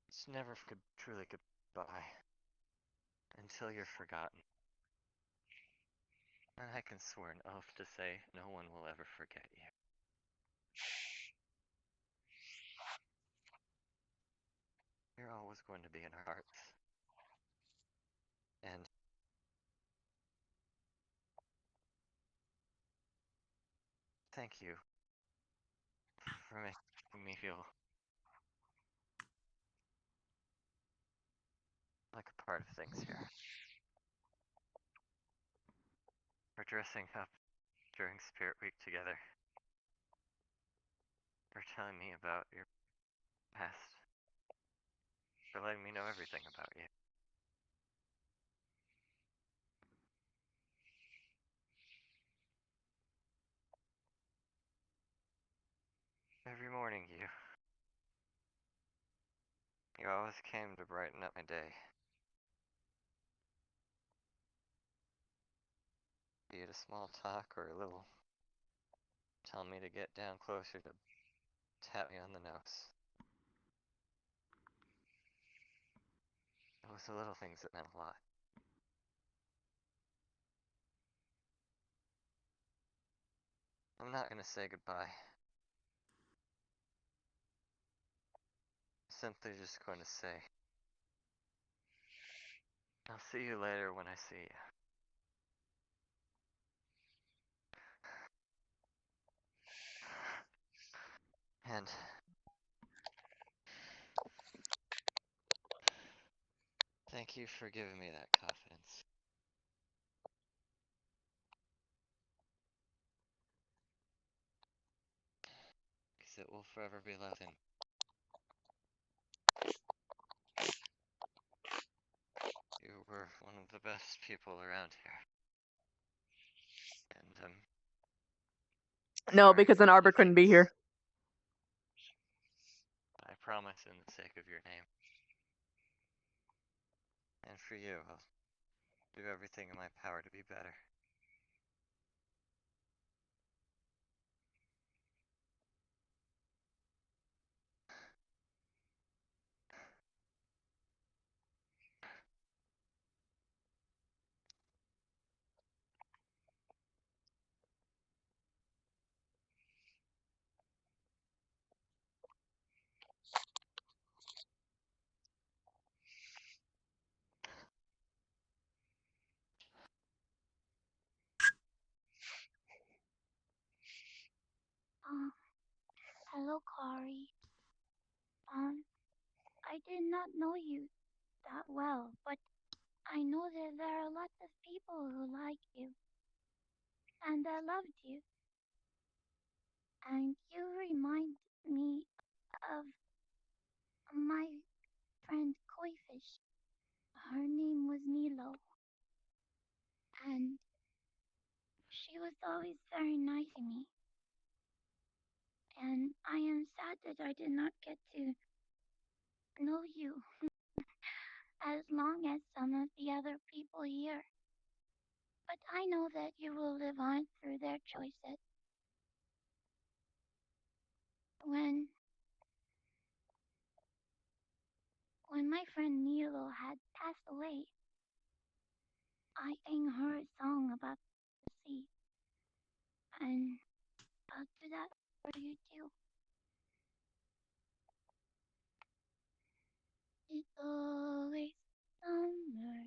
it's never truly goodbye until you're forgotten. And I can swear an oath to say no one will ever forget you. You're always going to be in our hearts. And thank you for making me feel like a part of things here. For dressing up during Spirit Week together. For telling me about your past. For letting me know everything about you. Every morning you always came to brighten up my day. Be it a small talk or a little tell me to get down closer to tap me on the nose. It was the little things that meant a lot. I'm not gonna say goodbye. Simply just going to say, I'll see you later when I see you. And thank you for giving me that confidence. Because it will forever be left in. You were one of the best people around here. And No, because then Arbor couldn't be here. I promise in the sake of your name. And for you, I'll do everything in my power to be better. Hello, Kari. I did not know you that well, but I know that there are lots of people who like you and that loved you. And you remind me of my friend Koi-fish. Her name was Nilo. And she was always very nice to me. And I am sad that I did not get to know you as long as some of the other people here. But I know that you will live on through their choices. When my friend Nilo had passed away, I sang her a song about the sea. And I'll do that for you too. It's always summer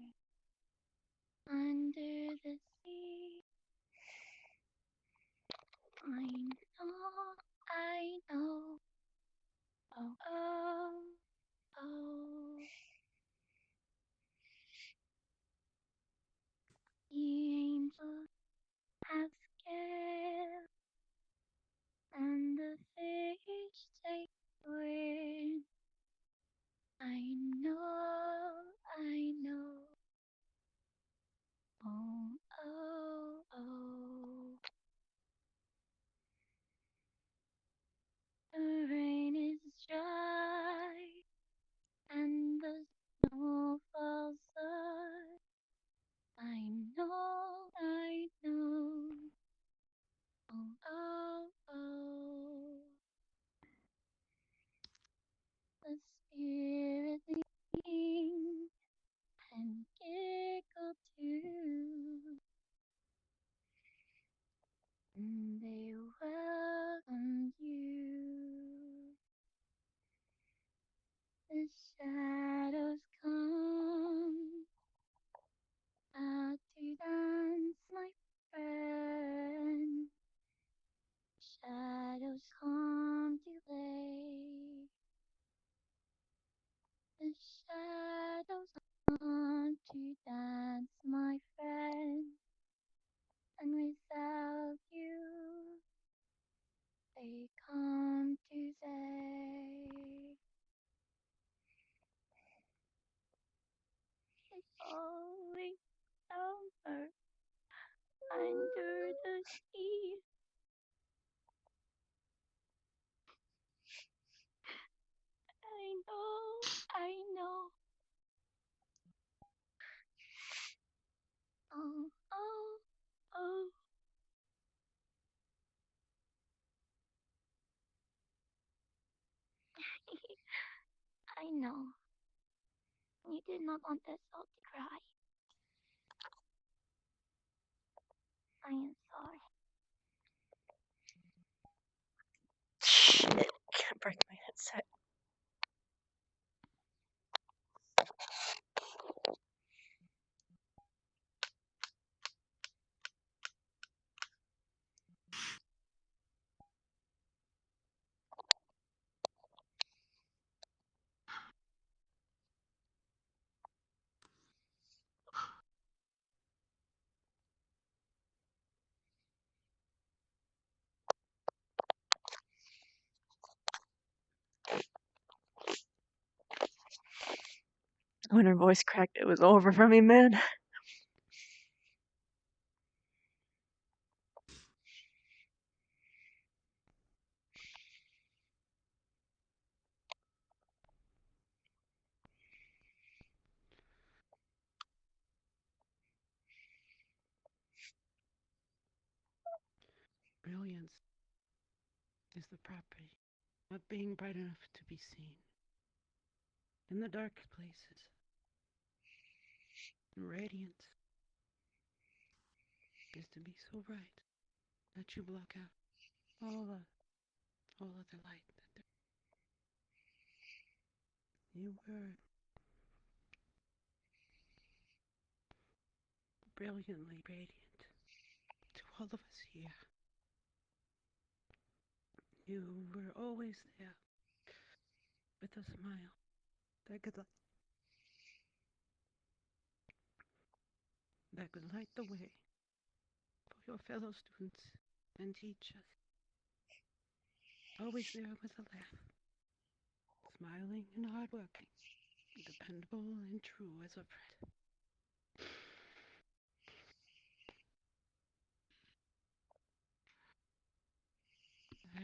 under the sea. I know, oh, oh, spirits sing and giggle too. And they welcome you. The shadows come out to dance, my friend. Shadows come to play. The shadows come to dance, my friend. And without you, they come to say, it's falling over under the sea. I know. Oh, oh, oh. I know. You did not want us all to cry. I am sorry. Shit, can't break my headset. When her voice cracked, it was over for me, man. Brilliance is the property of being bright enough to be seen in the dark places. Radiance is to be so bright that you block out all other light. You were brilliantly radiant to all of us here. You were always there with a smile that could light the way for your fellow students and teachers. Always there with a laugh, smiling and hardworking, dependable and true as a friend. I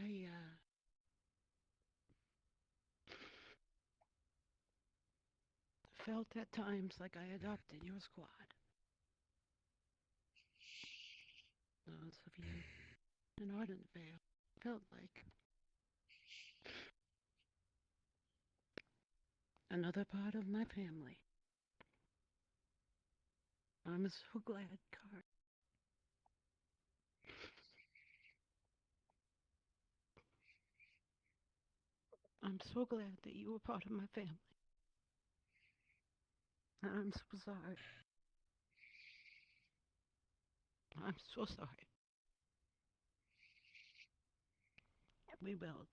felt at times like I adopted your squad. Those of you in Ardenvale felt like another part of my family. I'm so glad, Car. I'm so glad that you were part of my family. I'm so sorry. I'm so sorry. We will.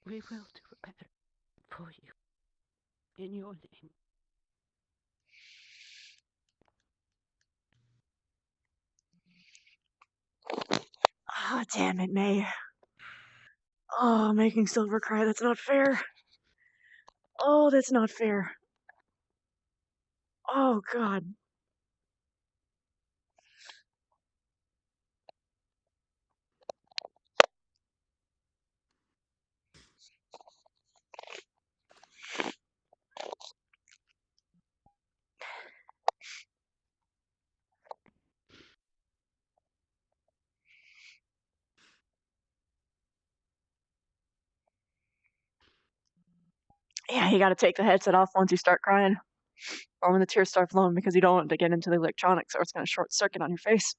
We will do better for you. In your name. Oh, damn it, May. Oh, making Silver cry, that's not fair. Oh, that's not fair. Oh, God. Yeah, you gotta take the headset off once you start crying. Or when the tears start flowing because you don't want to get into the electronics or it's gonna short circuit on your face.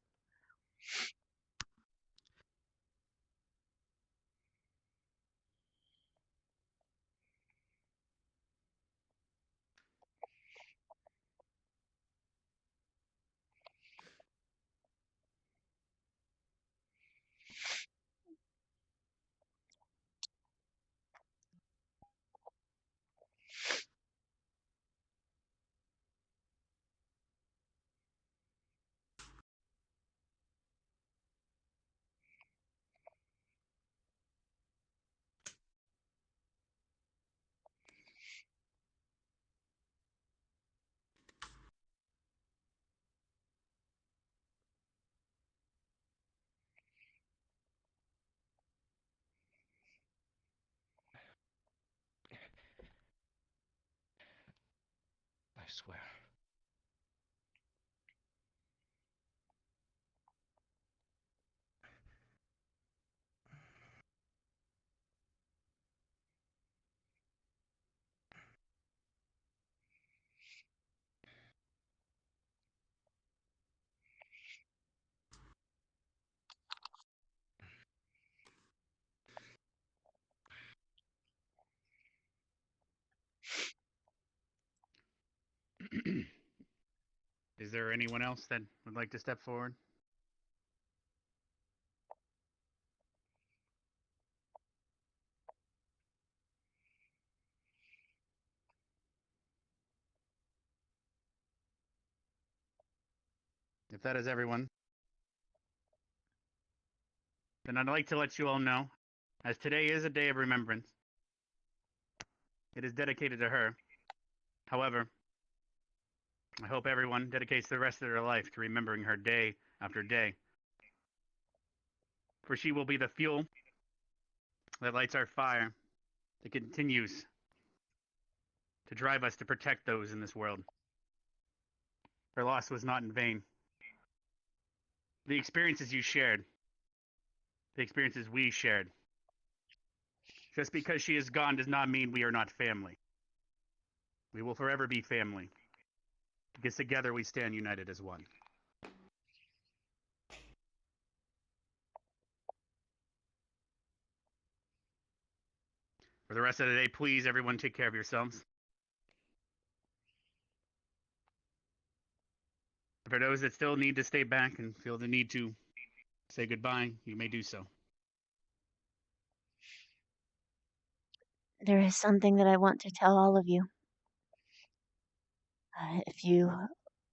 I swear. Is there anyone else that would like to step forward? If that is everyone, then I'd like to let you all know, as today is a day of remembrance, it is dedicated to her. However, I hope everyone dedicates the rest of their life to remembering her day after day. For she will be the fuel that lights our fire, that continues to drive us to protect those in this world. Her loss was not in vain. The experiences you shared, the experiences we shared. Just because she is gone does not mean we are not family. We will forever be family, because together we stand united as one. For the rest of the day, please, everyone, take care of yourselves. For those that still need to stay back and feel the need to say goodbye, you may do so. There is something that I want to tell all of you.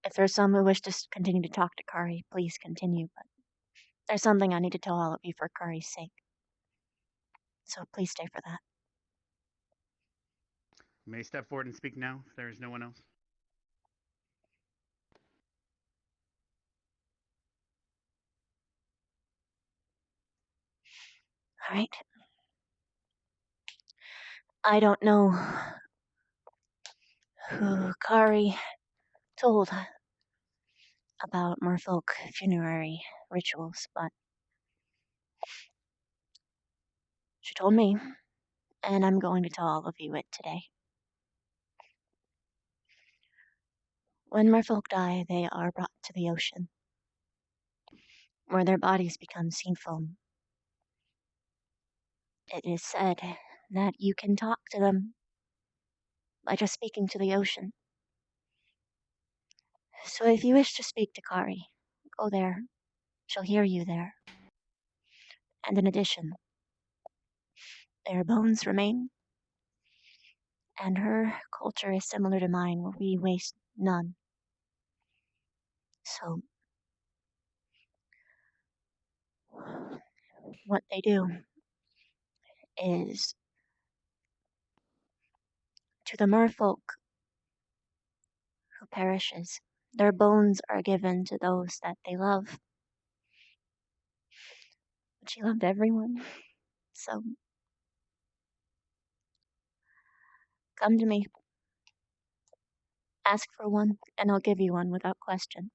If there's some who wish to continue to talk to Kari, please continue, but there's something I need to tell all of you for Kari's sake. So please stay for that. You may step forward and speak now if there is no one else. All right. I don't know who Kari told about merfolk funerary rituals, but she told me, and I'm going to tell all of you it today. When merfolk die, they are brought to the ocean, where their bodies become sea foam. It is said that you can talk to them by just speaking to the ocean. So if you wish to speak to Kari, go there. She'll hear you there. And in addition, their bones remain, and her culture is similar to mine, where we waste none. So, what they do is, to the merfolk who perishes, their bones are given to those that they love. But she loved everyone, so come to me. Ask for one, and I'll give you one without question.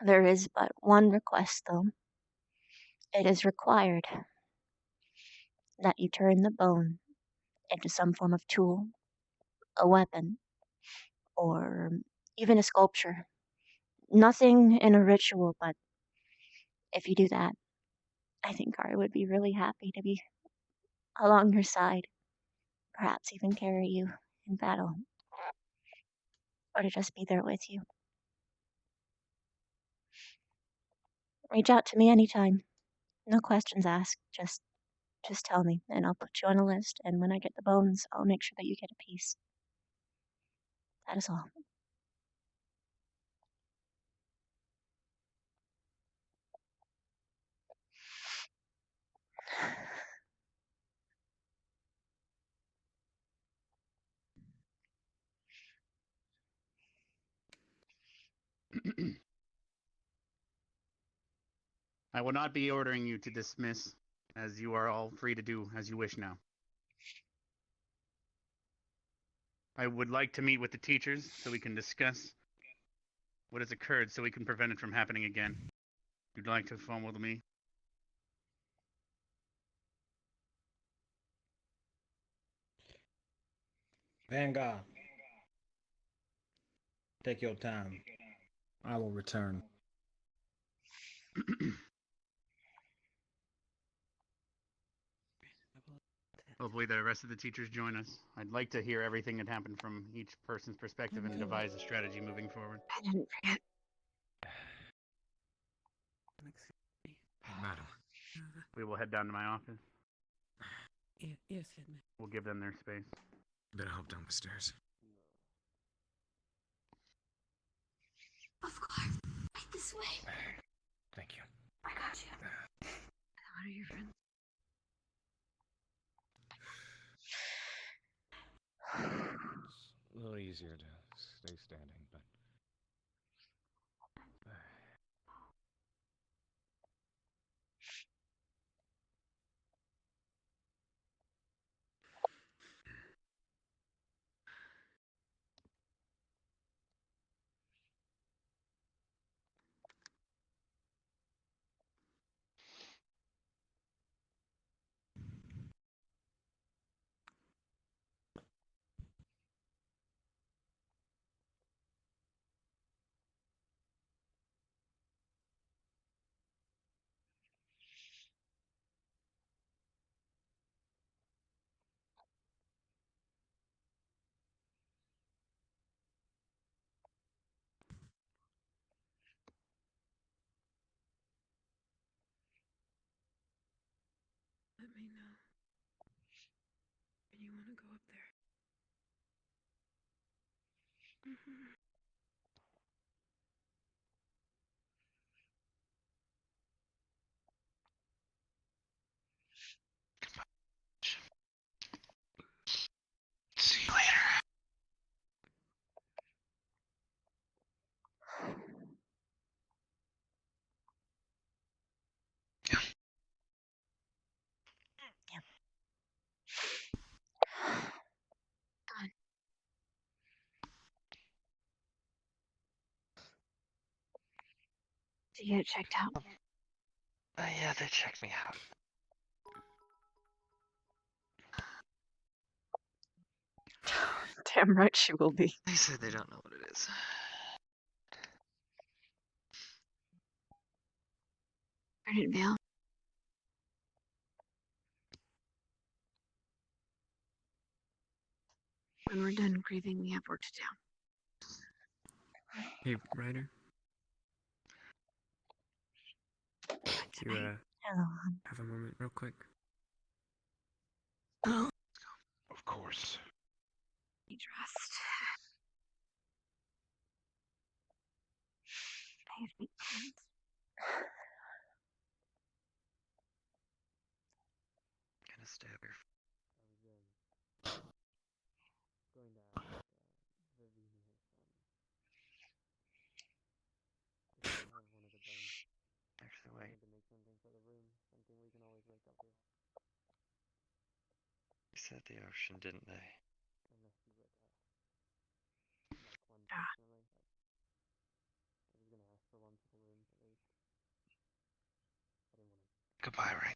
There is but one request, though. It is required that you turn the bone into some form of tool a weapon, or even a sculpture. Nothing in a ritual, but if you do that, I think Ari would be really happy to be along your side, perhaps even carry you in battle, or to just be there with you. Reach out to me anytime. No questions asked. Just tell me, and I'll put you on a list. And when I get the bones, I'll make sure that you get a piece. That is all. I will not be ordering you to dismiss, as you are all free to do as you wish now. I would like to meet with the teachers so we can discuss what has occurred so we can prevent it from happening again. You'd like to phone with me? Vanguard, take your time. I will return. Hopefully the rest of the teachers join us. I'd like to hear everything that happened from each person's perspective and devise a strategy moving forward. I didn't forget. Madam. We will head down to my office. Yes, Headman. We'll give them their space. Better help down the stairs. Of course. Right this way. Thank you. I got you. What are your friends? It's a little easier to stay standing, but... Let me know when you want to go up there. See you later. Come on. Did you get it checked out? Yeah, they checked me out. Damn right she will be. They said they don't know what it is. Ardent Vale. When we're done grieving, we have work to do. Hey, Ryder. Do you Hello. have a moment real quick? Oh. Of course. Need rest. I have big plans. Gonna stay up here. Going to ask Vivian if have one of the bones. Actually, wait. To make something for the room, something we can always wake up with. They said the ocean, didn't they? Unless you would like one personally. I was gonna ask for one for the room at least. I didn't want to. Goodbye, Ray.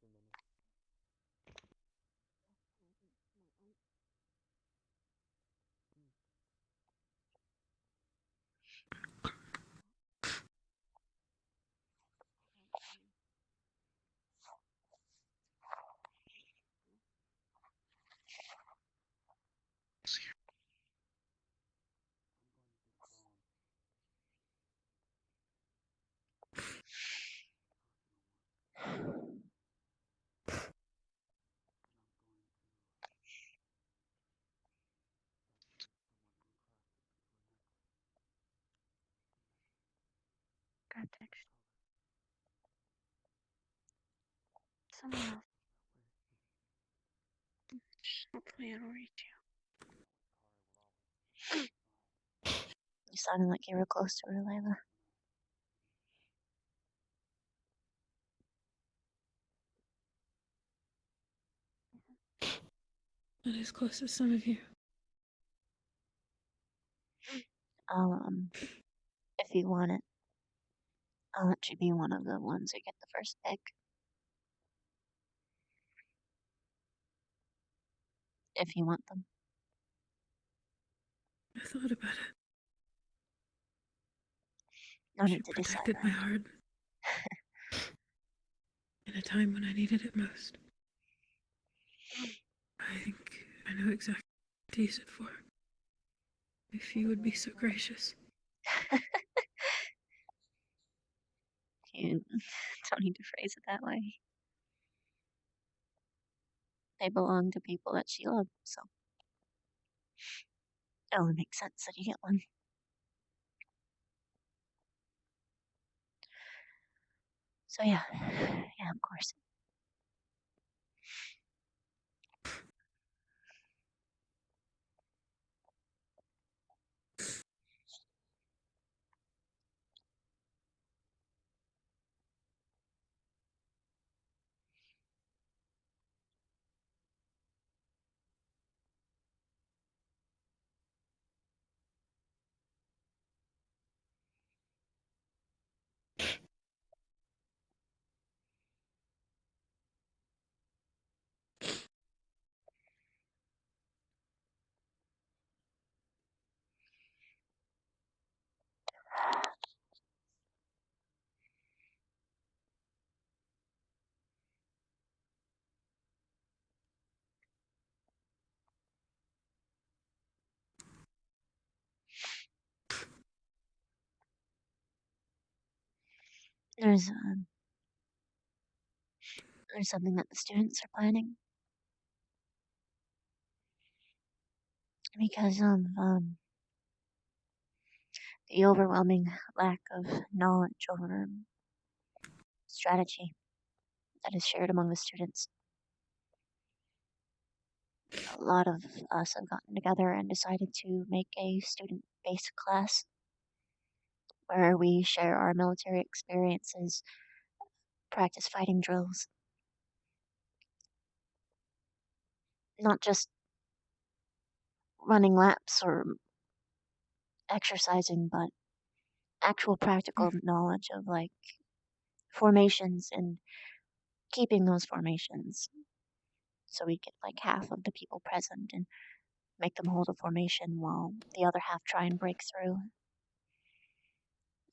got a text. Someone else. Hopefully it'll reach you. You sounded like you were close to her, Layla. Not as close as some of you. If you want it, I'll let you be one of the ones who get the first pick. If you want them. I thought about it. No need to decide Protected my that. heart. In a time when I needed it most. I think I know exactly what to use it for. If you would be so gracious. You don't need to phrase it that way. They belong to people that she loved, so it only makes sense that you get one. So yeah, of course. There's something that the students are planning. Because of the overwhelming lack of knowledge over strategy that is shared among the students. A lot of us have gotten together and decided to make a student-based class where we share our military experiences, practice fighting drills. Not just running laps or exercising, but actual practical knowledge of like formations and keeping those formations. So we get like half of the people present and make them hold a formation while the other half try and break through.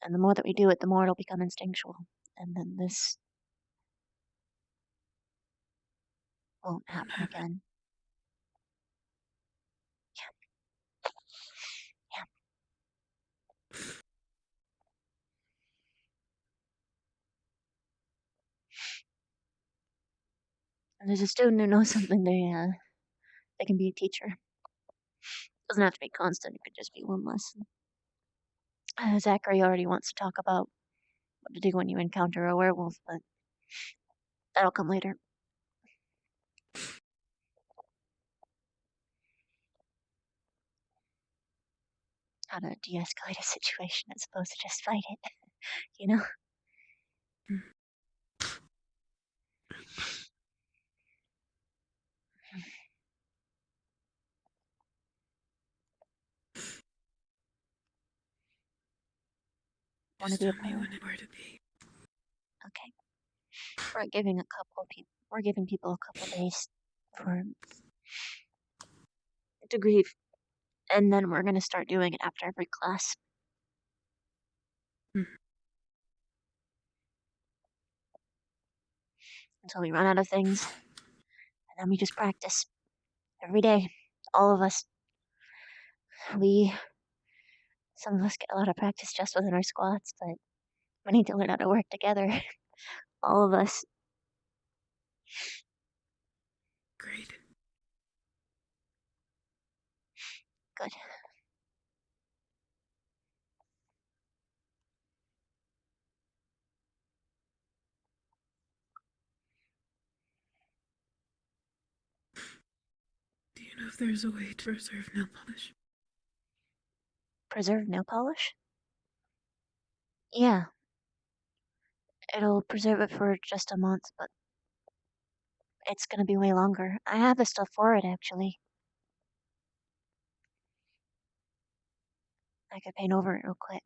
And the more that we do it, the more it'll become instinctual. And then this won't happen again. Yeah. And there's a student who knows something, they can be a teacher. Doesn't have to be constant, it could just be one lesson. Zachary already wants to talk about what to do when you encounter a werewolf, but that'll come later. How to de-escalate a situation as opposed to just fight it, you know? Want to be a pilot? Where to be. Okay. We're giving people a couple days for to grieve, and then we're gonna start doing it after every class. Until we run out of things, and then we just practice every day. All of us. Some of us get a lot of practice just within our squads, but we need to learn how to work together. All of us. Great. Good. if there's a way to preserve nail polish. Preserve nail polish? Yeah. It'll preserve it for just a month, but it's gonna be way longer. I have the stuff for it, actually. I could paint over it real quick.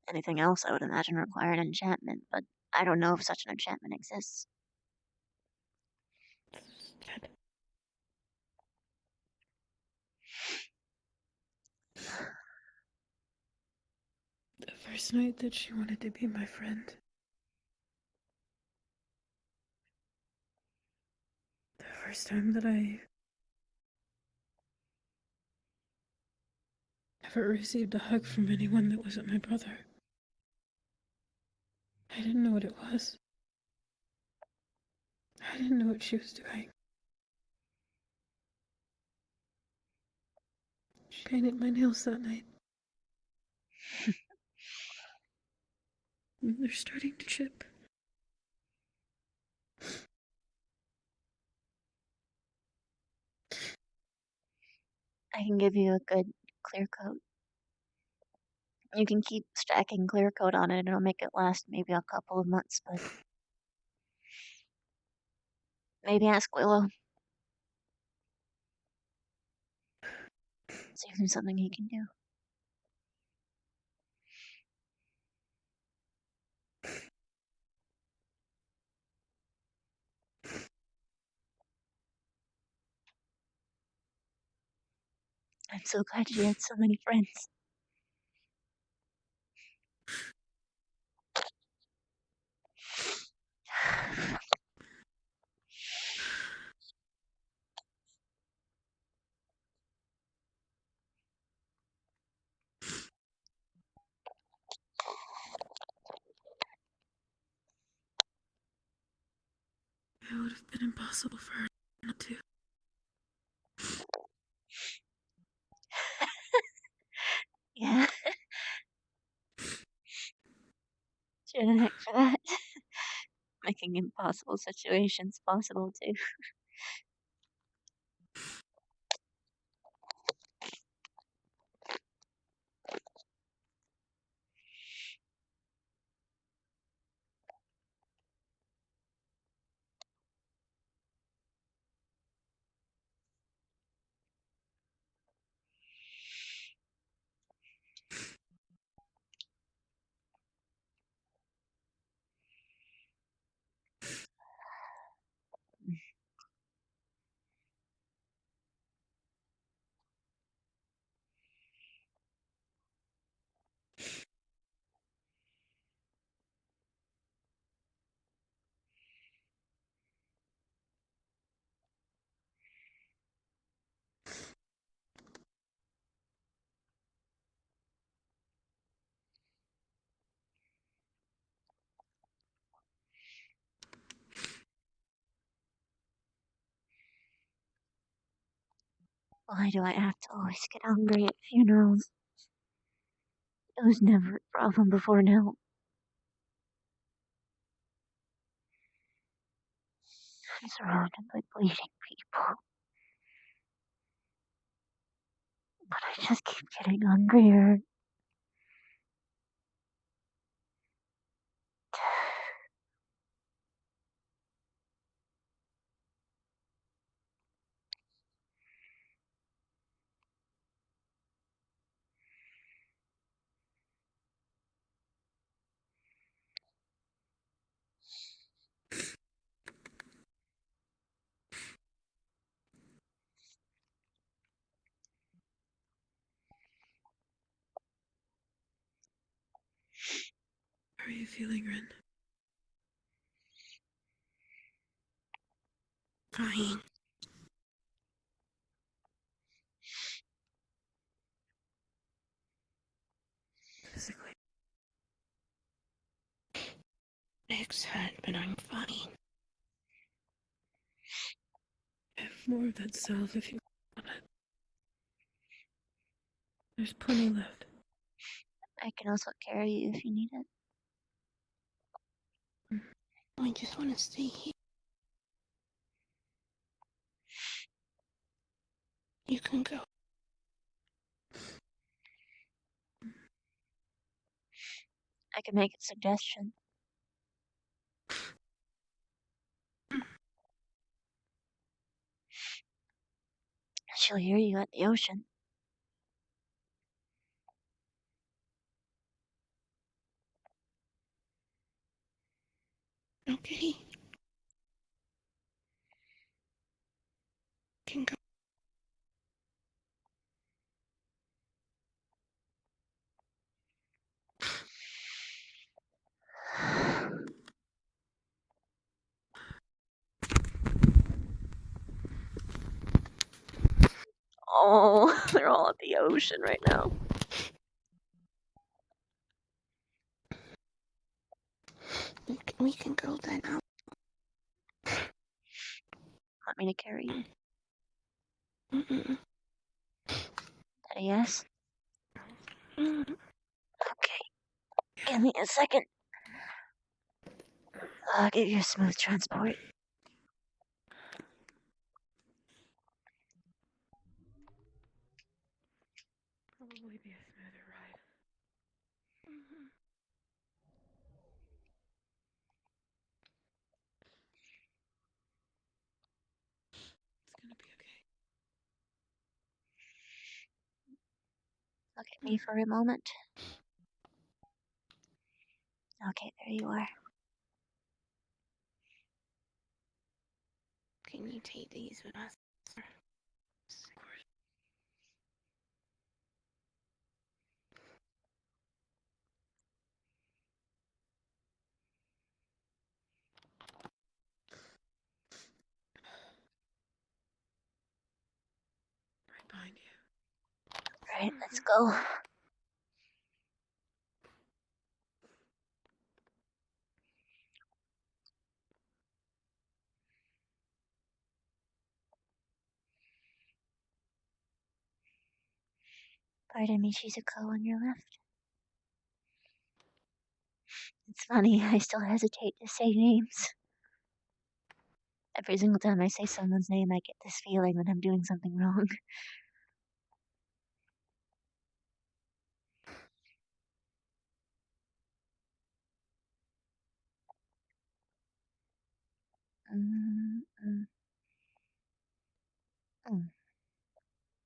Anything else I would imagine require an enchantment, but I don't know if such an enchantment exists. The first night that she wanted to be my friend. The first time that I ever received a hug from anyone that wasn't my brother. I didn't know what it was. I didn't know what she was doing. She painted my nails that night. And they're starting to chip. I can give you a good clear coat. You can keep stacking clear coat on it and it'll make it last maybe a couple of months, but maybe ask Willow. See if there's something he can do. I'm so glad she had so many friends. It would have been impossible for her not to. Yeah. Shouldn't heck for that. Making impossible situations possible, too. Why do I have to always get hungry at funerals? It was never a problem before now. I'm surrounded by bleeding people. But I just keep getting hungrier. How are you feeling, Ren? Fine. Physically. Nick's hurt, but I'm fine. I have more of that salve if you want it. There's plenty left. I can also carry you if you need it. I just want to stay here. You can go. I can make a suggestion. She'll hear you at the ocean. Okay. Can go. Oh, they're all at the ocean right now. We can go then. Want me to carry you? Mm-mm. That a yes? Mm. Okay. Give me a second. I'll give you a smooth transport. Probably be a smoother ride. It's gonna be okay. Look at me for a moment. Okay, there you are. Can you take these with us? Right behind you. Alright, let's go. Pardon me, Shizuko, on your left. It's funny, I still hesitate to say names. Every single time I say someone's name, I get this feeling that I'm doing something wrong.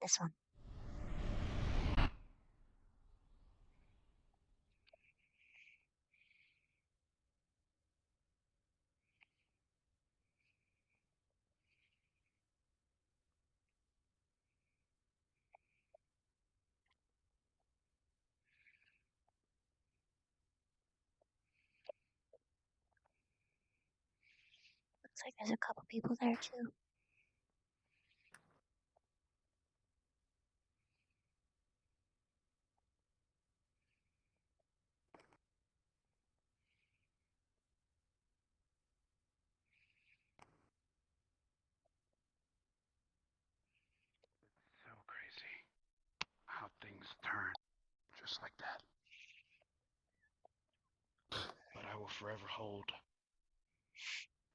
This one. Looks like there's a couple people there too. So crazy how things turn just like that. But I will forever hold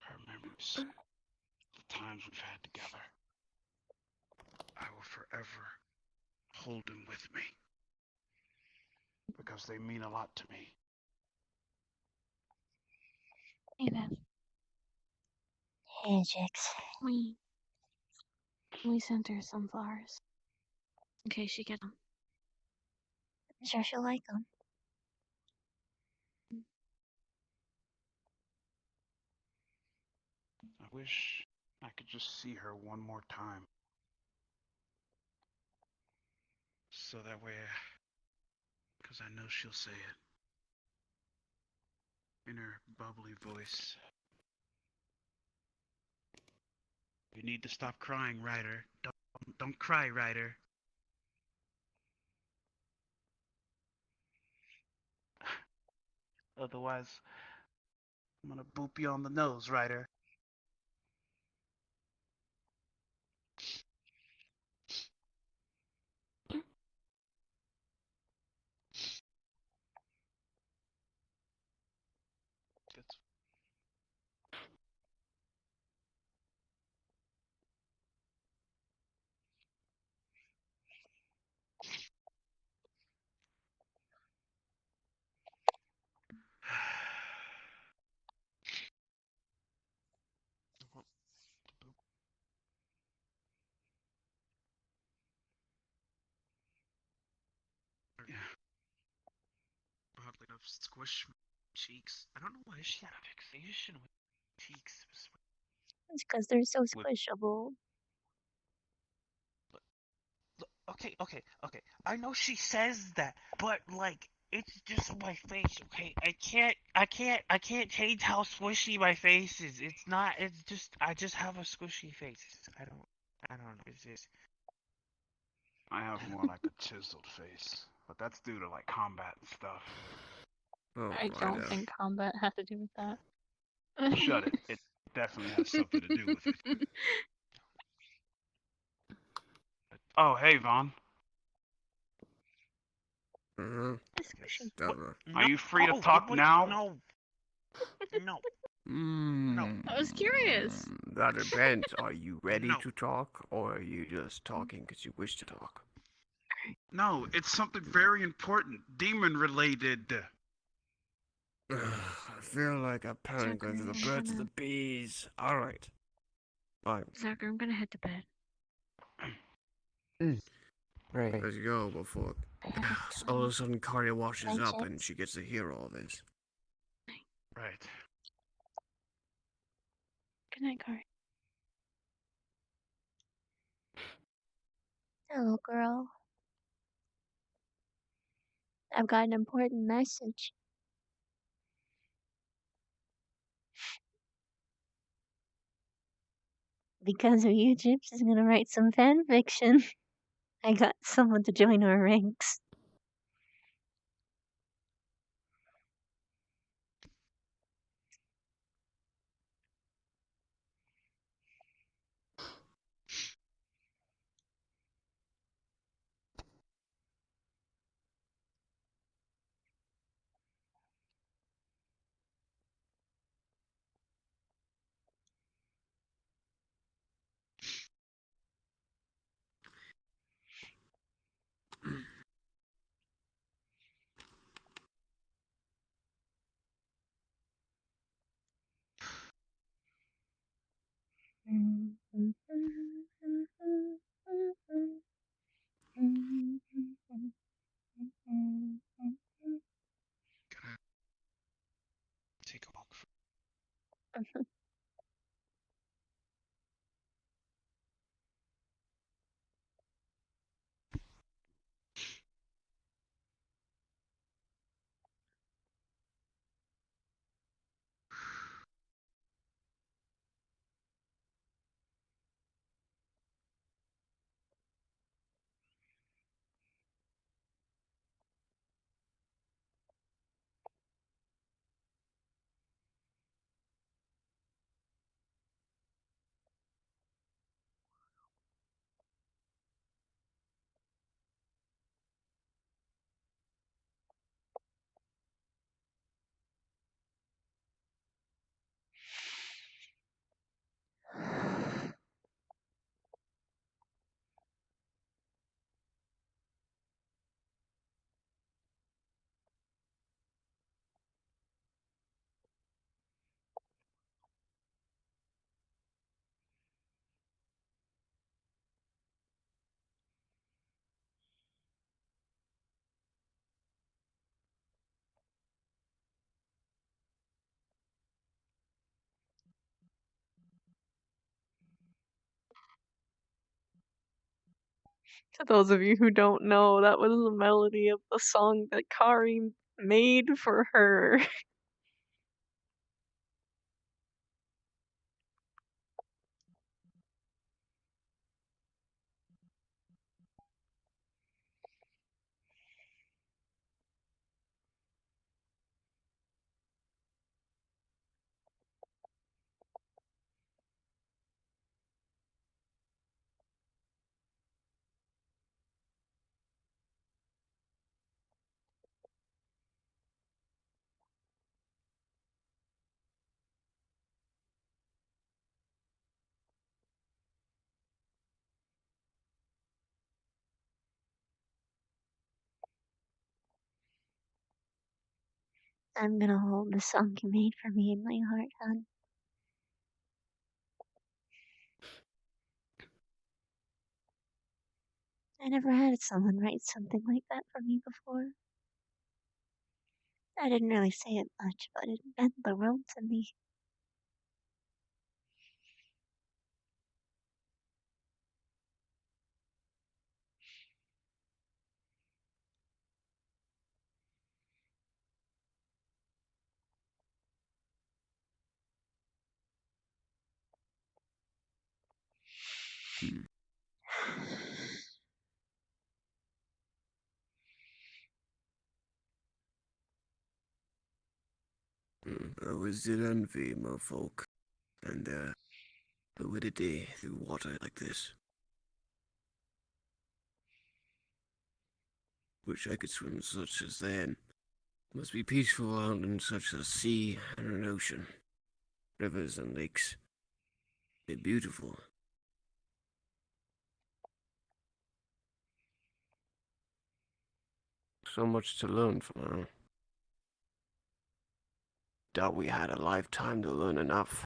her memories, the times we've had together. I will forever hold them with me because they mean a lot to me. Hey, Bev. Hey, Jix. We sent her some flowers. In case she gets them. I'm sure she'll like them. I wish I could just see her one more time. So that way, because I know she'll say it in her bubbly voice. You need to stop crying, Ryder. Don't cry, Ryder. Otherwise, I'm gonna boop you on the nose, Ryder. of squish cheeks. I don't know why she had a fixation with cheeks. It's because they're so squishable. Okay. I know she says that, but like it's just my face, okay? I can't change how squishy my face is. It's not. It's just I just have a squishy face. I don't know. It's just. I have more like a chiseled face, but that's due to like combat and stuff. Oh, I don't think combat has to do with that. Shut it. It definitely has something to do with it. Oh, hey, Vaughn. Are you free to talk now? No. I was curious. That depends. Are you ready to talk, or are you just talking because you wish to talk? No, it's something very important, demon related. I feel like a parent going through the birds and the bees. All right. Fine. Zachary, I'm gonna head to bed. Right. Let's go before all of a sudden Karya washes up and she gets to hear all this. Right. Good night, Kari. Hello, girl. I've got an important message. Because of you, Gyps is gonna write some fan fiction. I got someone to join our ranks. Take a walk. To those of you who don't know, that was the melody of the song that Kari made for her. I'm gonna hold the song you made for me in my heart, hon. I never had someone write something like that for me before. I didn't really say it much, but it meant the world to me. I always did envy merfolk and their fluidity through water like this. Wish I could swim such as they. Must be peaceful out in such a sea and an ocean. Rivers and lakes. They're beautiful. So much to learn from her. Doubt we had a lifetime to learn enough.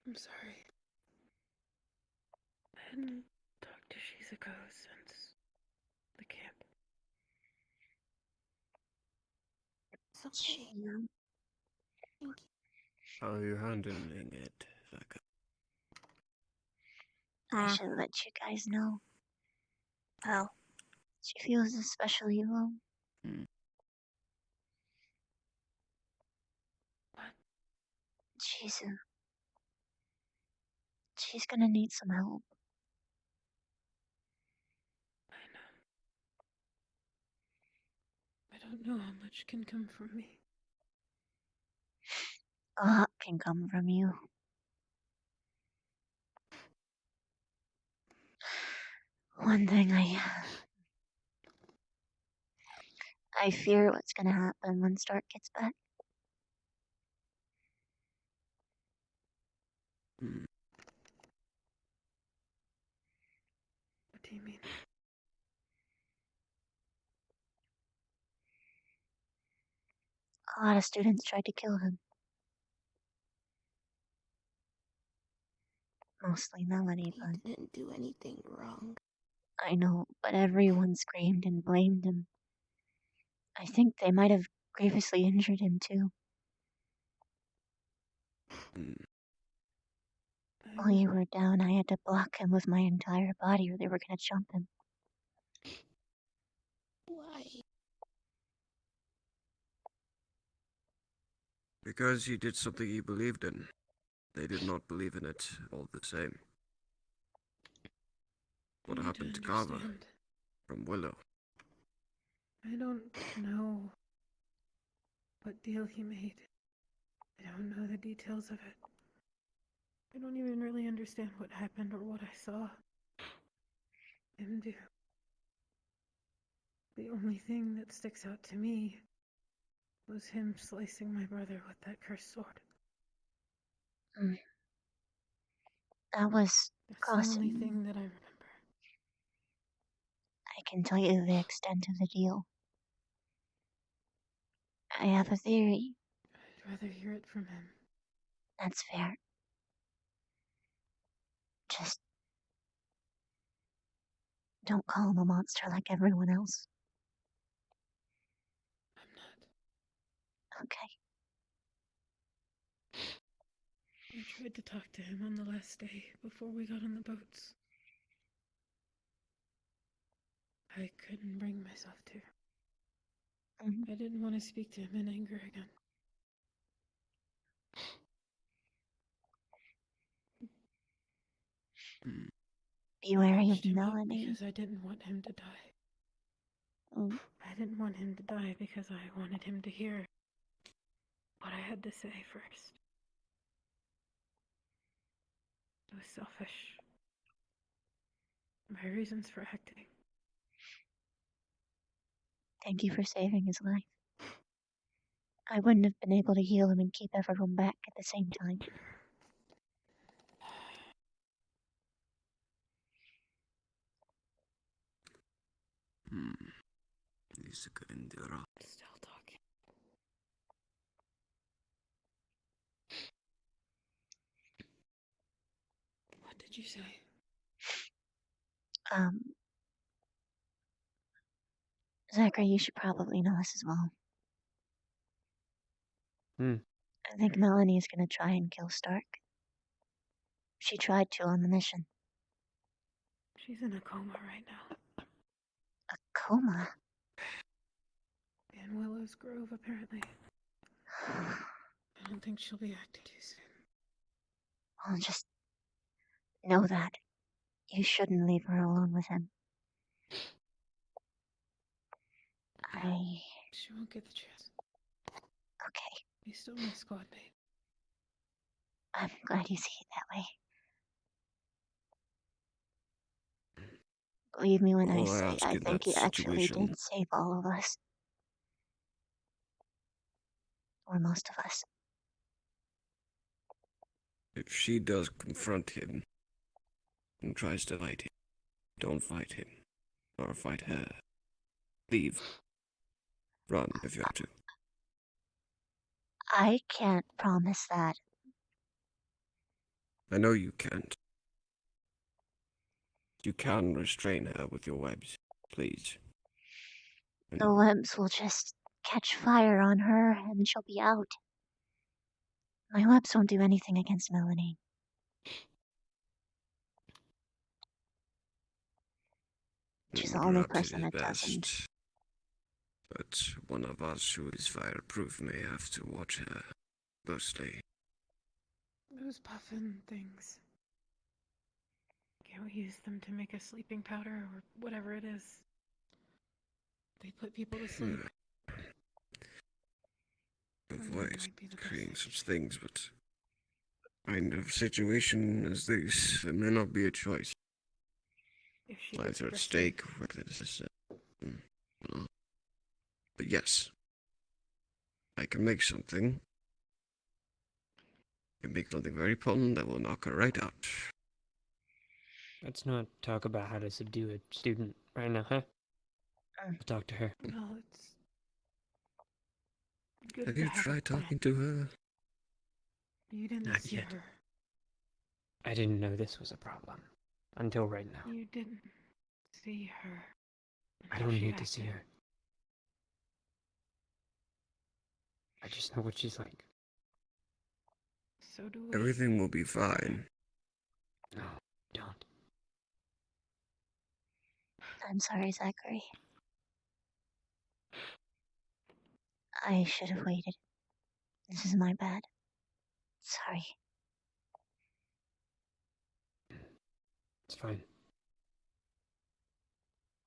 I'm sorry. I hadn't talked to Shizuko since the camp. It's okay. Thank you. How are you handling it, Becca? I should let you guys know. Oh. She feels especially low. She's gonna need some help. I don't know how much can come from me. A lot can come from you. One thing I fear what's gonna happen when Stark gets back. What do you mean? A lot of students tried to kill him. Mostly Melody, but He didn't do anything wrong. I know, but everyone screamed and blamed him. I think they might have grievously injured him too. While you were down, I had to block him with my entire body or they were gonna jump him. Why? Because he did something he believed in. They did not believe in it all the same. What happened to Kava? From Willow? I don't know what deal he made. I don't know the details of it. I don't even really understand what happened or what I saw him do. The only thing that sticks out to me was him slicing my brother with that cursed sword. That was That's crossing. the only thing that I remember. I can tell you the extent of the deal. I have a theory. I'd rather hear it from him. That's fair. Don't call him a monster like everyone else. Okay. I tried to talk to him on the last day before we got on the boats. I couldn't bring myself to. I didn't want to speak to him in anger again. Be wary of Patched him up Melanie. because I didn't want him to die. I didn't want him to die because I wanted him to hear what I had to say first. It was selfish. My reasons for acting. Thank you for saving his life. I wouldn't have been able to heal him and keep everyone back at the same time. Still talking. What did you say? Zachary, you should probably know this as well. I think Melanie is going to try and kill Stark. She tried to on the mission. She's in a coma right now. A coma? In Willow's Grove, apparently. I don't think she'll be acting too soon. Well, just know that. You shouldn't leave her alone with him. She won't get the chance. Okay. He's still my squad mate. I'm glad you see it that way. Believe me when I All I say ask I in think that he actually situation- did save all of us. Or most of us. If she does confront him and tries to fight him, don't fight him. Or fight her. Leave. Run if you have to. I can't promise that. I know you can't. You can restrain her with your webs, please. The webs will just catch fire on her and she'll be out. My webs won't do anything against Melanie. She's the only Perhaps it person is that doesn't. best. But one of us who is fireproof may have to watch her closely. Those puffin things. Can't we use them to make a sleeping powder or whatever it is? They put people to sleep. Avoid creating such things, but kind of situation as this, it may not be a choice. If she Lives gets are at aggressive. stake, whether this is but yes, I can make something. I can make something very potent that will knock her right out. Let's not talk about how to subdue a student right now, huh? We'll talk to her. Well, it's good Have to you have a tried plan. talking to her? You didn't Not see yet. her. I didn't know this was a problem. Until right now. You didn't see her. I don't need to see her. I just know what she's like. So do we. Everything will be fine. No, don't. I'm sorry, Zachary. I should have waited. This is my bad. Sorry. It's fine.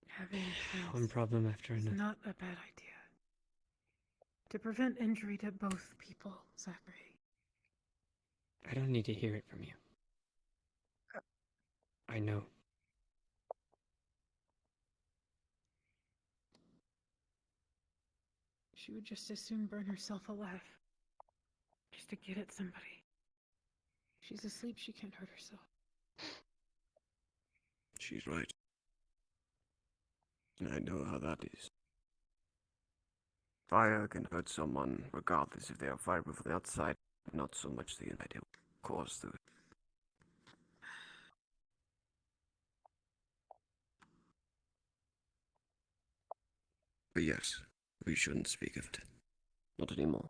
Having plans One problem after is another. not a bad idea. To prevent injury to both people, Zachary. I don't need to hear it from you. I know. She would just as soon burn herself alive. Just to get at somebody. She's asleep, she can't hurt herself. She's right. And I know how that is. Fire can hurt someone regardless if they are fireproof from the outside, not so much the inside it will cause the But yes, we shouldn't speak of it. Not anymore.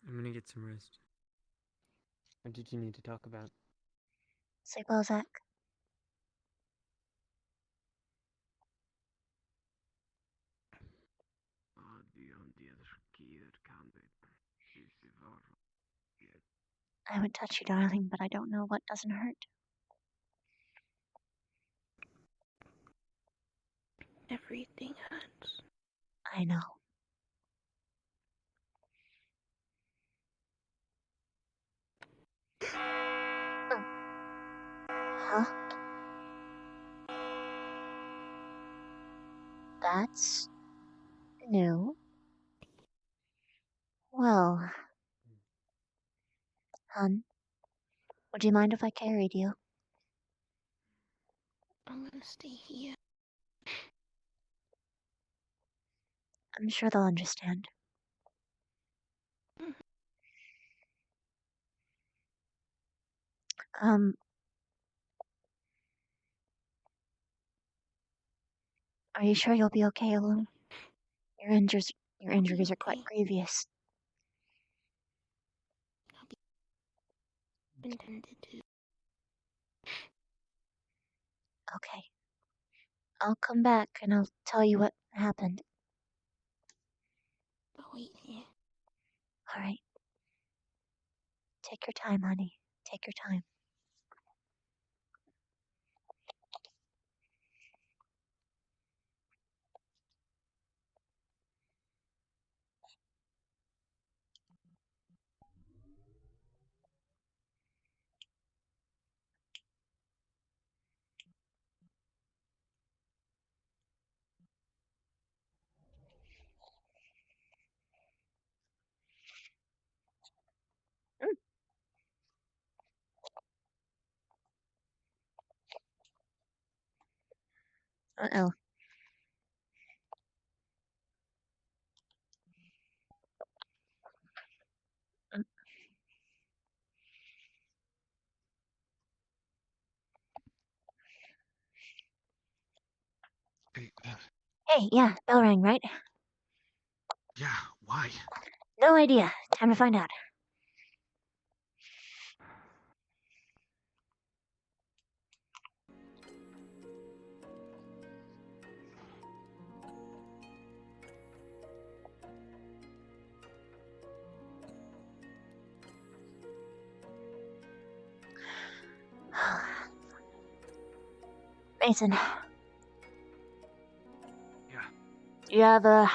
I'm gonna get some rest. What did you need to talk about? Sleep well, Zach. I haven't touched you, darling, but I don't know what doesn't hurt. Everything hurts. I know. Huh? That's new. Well, hun, would you mind if I carried you? I'm gonna stay here. I'm sure they'll understand. Um, are you sure you'll be okay alone? Your injuries are quite grievous. Intended to. Okay. I'll come back and I'll tell you what happened. I'll wait here. Alright. Take your time, honey. Take your time. Uh-oh. Hey, yeah, bell rang, right? Yeah, why? No idea. Time to find out. Mason. Yeah. Do you have,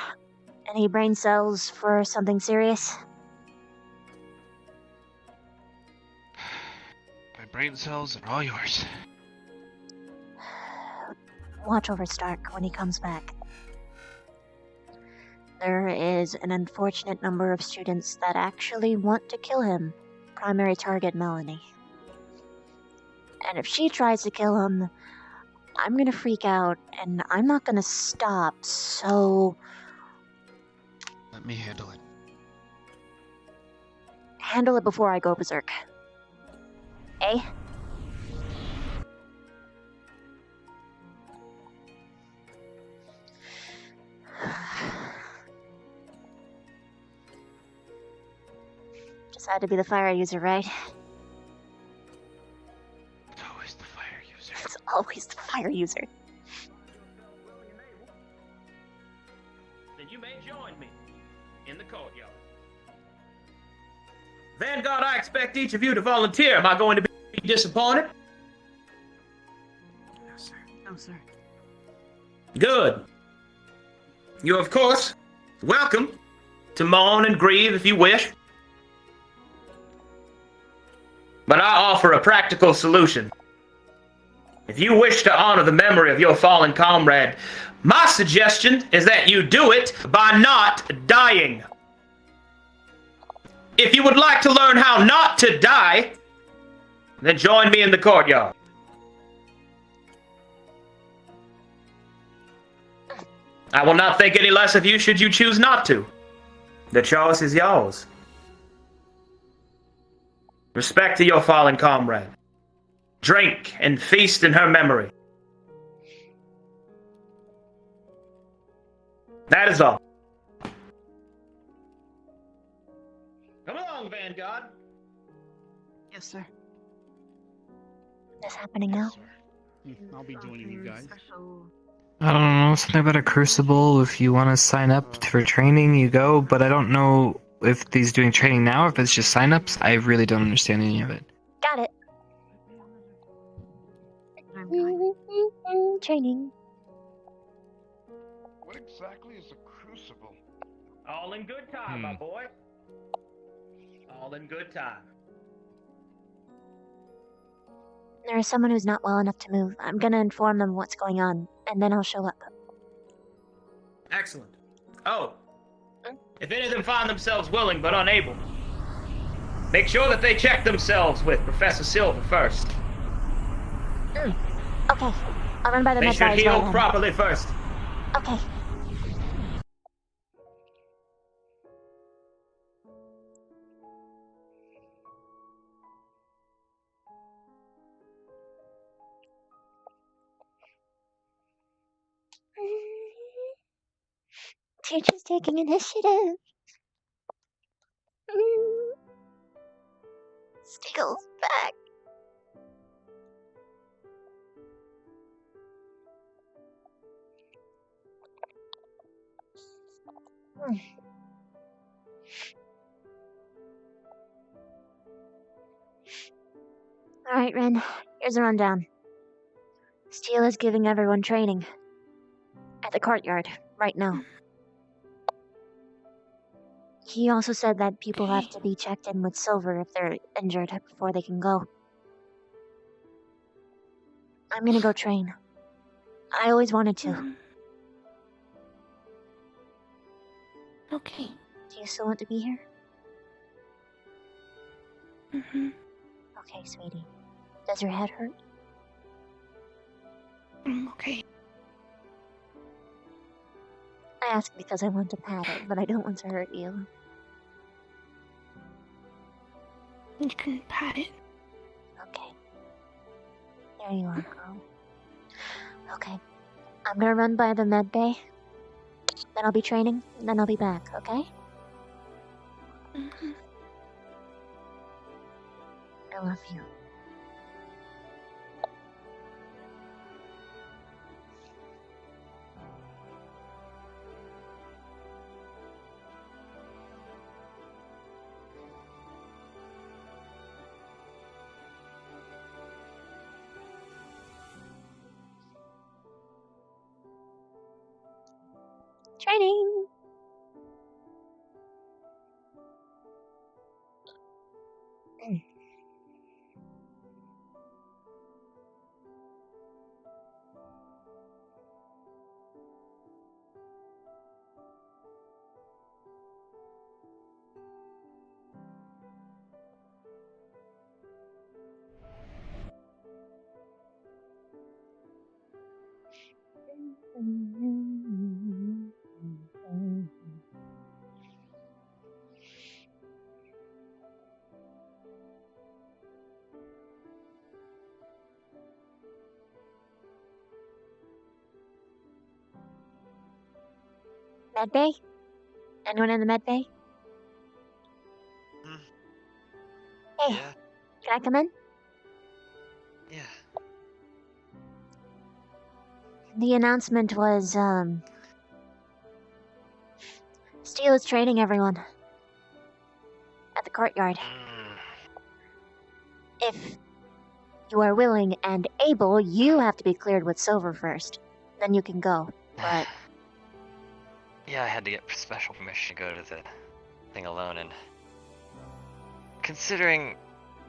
any brain cells for something serious? My brain cells are all yours. Watch over Stark when he comes back. There is an unfortunate number of students that actually want to kill him. Primary target, Melanie. And if she tries to kill him, I'm gonna freak out, and I'm not gonna stop, so... Let me handle it. Handle it before I go berserk. Eh? Just had to be the fire user, right? It's always the fire user. It's always the fire user. Then you may join me in the courtyard. Vanguard, I expect each of you to volunteer. Am I going to be disappointed? No, sir. No, sir. Good. You, of course, welcome to mourn and grieve if you wish. But I offer a practical solution. If you wish to honor the memory of your fallen comrade, my suggestion is that you do it by not dying. If you would like to learn how not to die, then join me in the courtyard. I will not think any less of you should you choose not to. The choice is yours. Respect to your fallen comrade. drink, and feast in her memory. That is all. Come along, Vanguard. Yes, sir. What's happening now? I'll be joining you guys. I don't know, something about a crucible. If you want to sign up for training, you go, but I don't know if he's doing training now, if it's just sign-ups. I really don't understand any of it. Got it. Training. What exactly is a crucible? All in good time, my boy. All in good time. There is someone who's not well enough to move. I'm gonna inform them what's going on, and then I'll show up. Excellent. Oh, if any of them find themselves willing but unable, make sure that they check themselves with Professor Silver first. Okay. I'll run by the They med should bay as heal well then. properly first. Okay. Teacher's taking initiative. Steele's back. Alright, Ren. Here's a rundown. Steele is giving everyone training. At the courtyard, right now. He also said that people have to be checked in with Silver if they're injured before they can go. I'm gonna go train. I always wanted to. Okay. Do you still want to be here? Mm-hmm. Okay, sweetie. Does your head hurt? Okay. I ask because I want to pat it, but I don't want to hurt you. You can pat it. Okay. There you are, girl. Okay. I'm gonna run by the med bay. Then I'll be training, and then I'll be back, okay? Mm-hmm. I love you. Training! Med bay? Anyone in the med bay? Hey, Yeah. can I come in? Yeah. The announcement was, Steele is training everyone. At the courtyard. If you are willing and able, you have to be cleared with Silver first. Then you can go, but... Yeah, I had to get special permission to go to the thing alone, and considering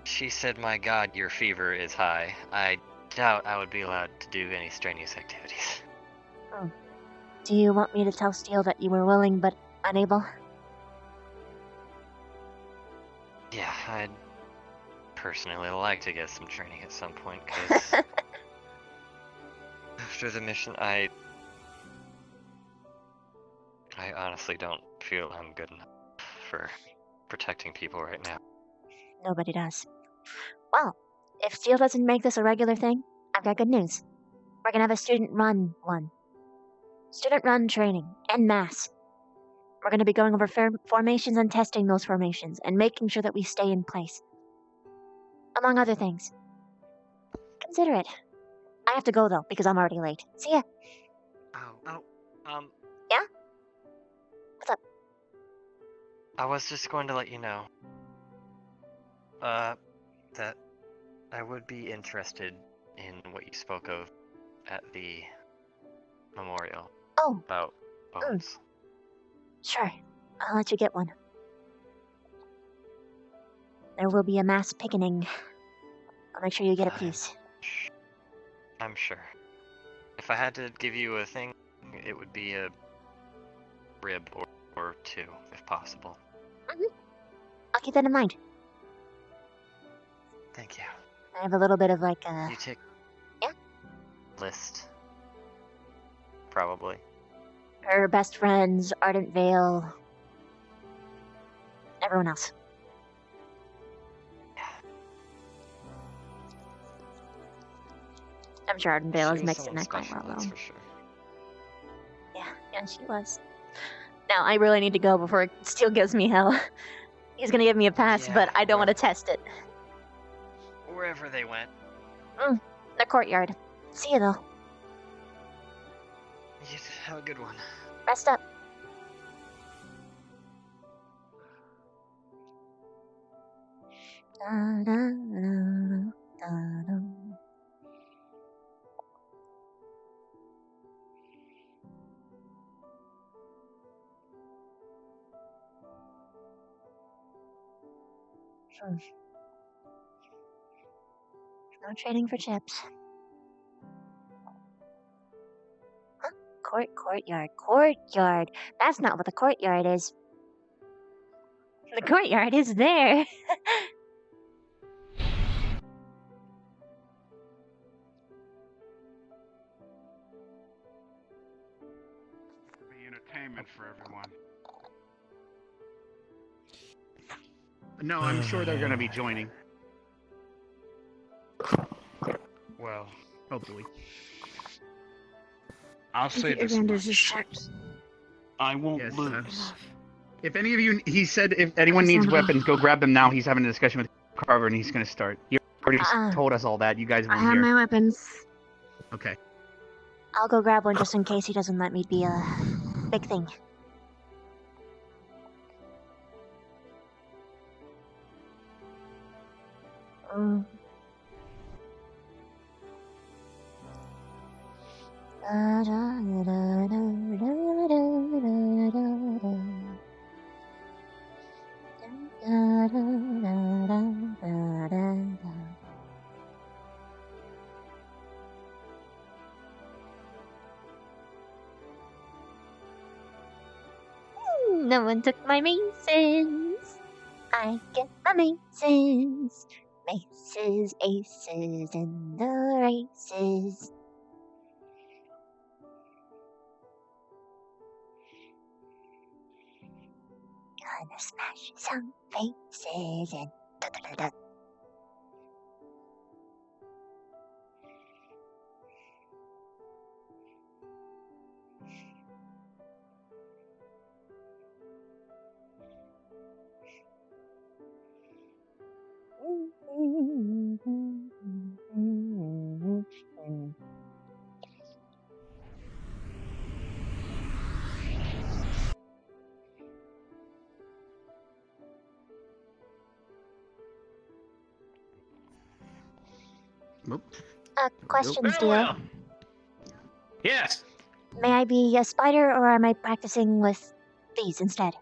she said, "My God, your fever is high," I doubt I would be allowed to do any strenuous activities. Oh. Do you want me to tell Steele that you were willing but unable? Yeah, I'd personally like to get some training at some point, because after the mission, I honestly don't feel I'm good enough for protecting people right now. Nobody does. Well, If Steel doesn't make this a regular thing, I've got good news. We're gonna have a student-run one. Student-run training, en masse. We're gonna be going over formations and testing those formations, and making sure that we stay in place. Among other things. Consider it. I have to go, though, because I'm already late. See ya. Yeah? What's up? I was just going to let you know, that I would be interested in what you spoke of at the memorial. Oh. About bones. Sure. I'll let you get one. There will be a mass picketing. I'll make sure you get a piece. I'm sure. If I had to give you a thing, it would be a rib or two, if possible. I'll keep that in mind. Thank you. I have a little bit of like a... You take... Yeah? List. Probably. Her best friends, Ardent Vale... Everyone else. I'm sure Ardent Vale is mixed in that quite well, though. For sure. Yeah, she was. Now, I really need to go before Steel gives me hell. He's gonna give me a pass, but I don't want to test it. Wherever they went. The courtyard. See you, though. You have a good one. Rest up. No trading for chips. Huh? Courtyard. That's not what the courtyard is. The courtyard is there. Be entertainment for everyone. No, I'm sure they're going to be joining. Well, hopefully. I'll say this much. I won't lose. If any of you, he said, if anyone needs weapons, go grab them now. He's having a discussion with Carver, and he's going to start. He already told us all that. You guys weren't I have here. my weapons. Okay. I'll go grab one just in case he doesn't let me be a big thing. No one took my maces. I get my maces. Maces, aces in the races. Gonna smash some faces and da-da-da-da. Question, Steel. Yes. May I be a spider, or am I practicing with these instead?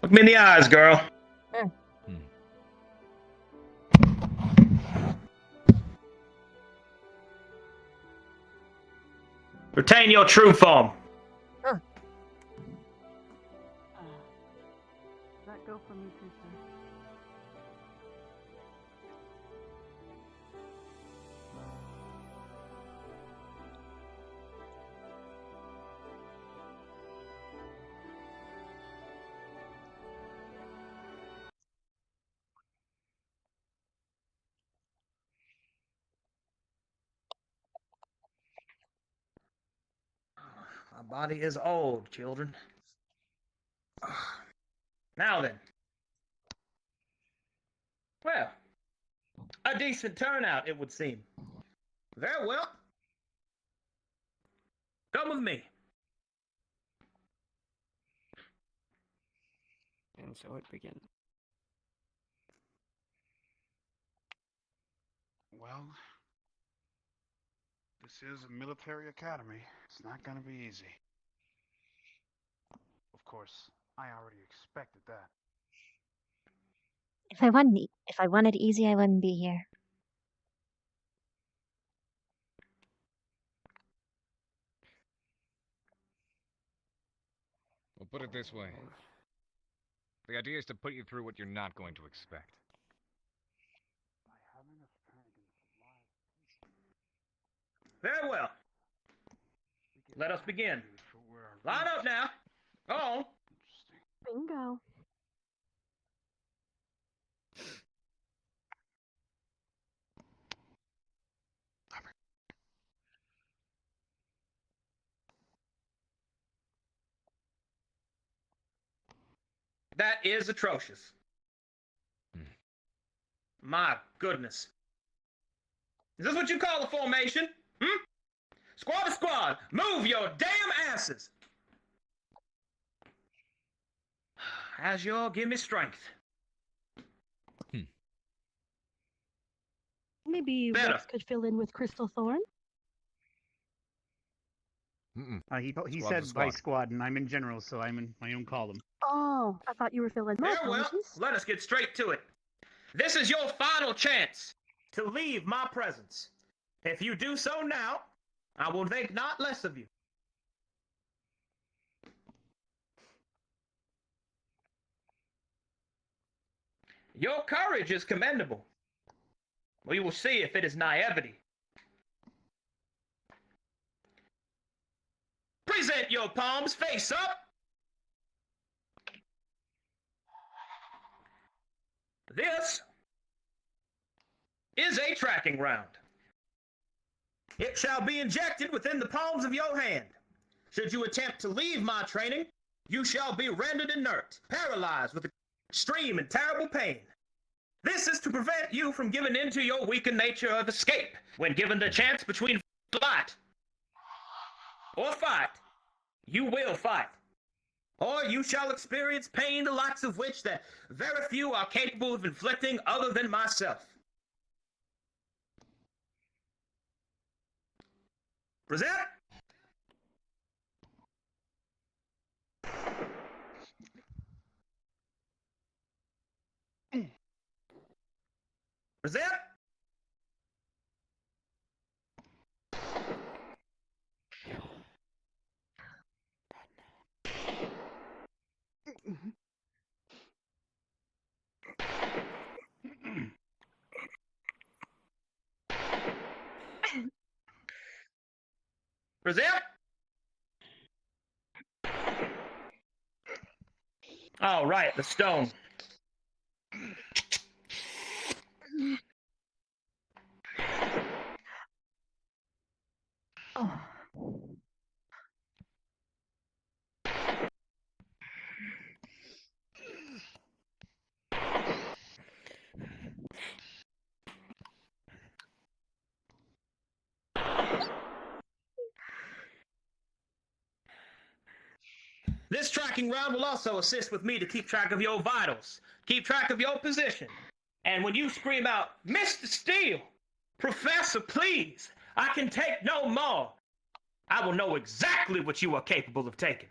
Look me in the eyes, girl. Retain your true form. Does that go for me too, sir? body is old, children. Now then. Well, a decent turnout, it would seem. Very well. Come with me. And so it begins. Well, this is a military academy. It's not gonna be easy. Of course, I already expected that. If I wanted easy, I wouldn't be here. Well, put it this way. The idea is to put you through what you're not going to expect. Very well. Let us begin. Line up now. Go on. Bingo. That is atrocious. My goodness. Is this what you call a formation? Squad to squad, move your damn asses. As y'all give me strength. Maybe Better. Rex could fill in with Crystal Thorn. He Squad said to by squad. squad, and I'm in general, so I'm in my own column. Oh, I thought you were filling. My Very well, apologies. let us get straight to it. This is your final chance to leave my presence. If you do so now, I will think not less of you. Your courage is commendable. We will see if it is naivety. Present your palms face up. This is a tracking round. It shall be injected within the palms of your hand. Should you attempt to leave my training, you shall be rendered inert, paralyzed with extreme and terrible pain. This is to prevent you from giving in to your weakened nature of escape when given the chance between flight or fight. You will fight. Or you shall experience pain the likes of which that very few are capable of inflicting other than myself. Present. Present. Present. All right, the stone. Oh. This tracking round will also assist with me to keep track of your vitals, keep track of your position. And when you scream out, Mr. Steele, Professor, please, I can take no more, I will know exactly what you are capable of taking.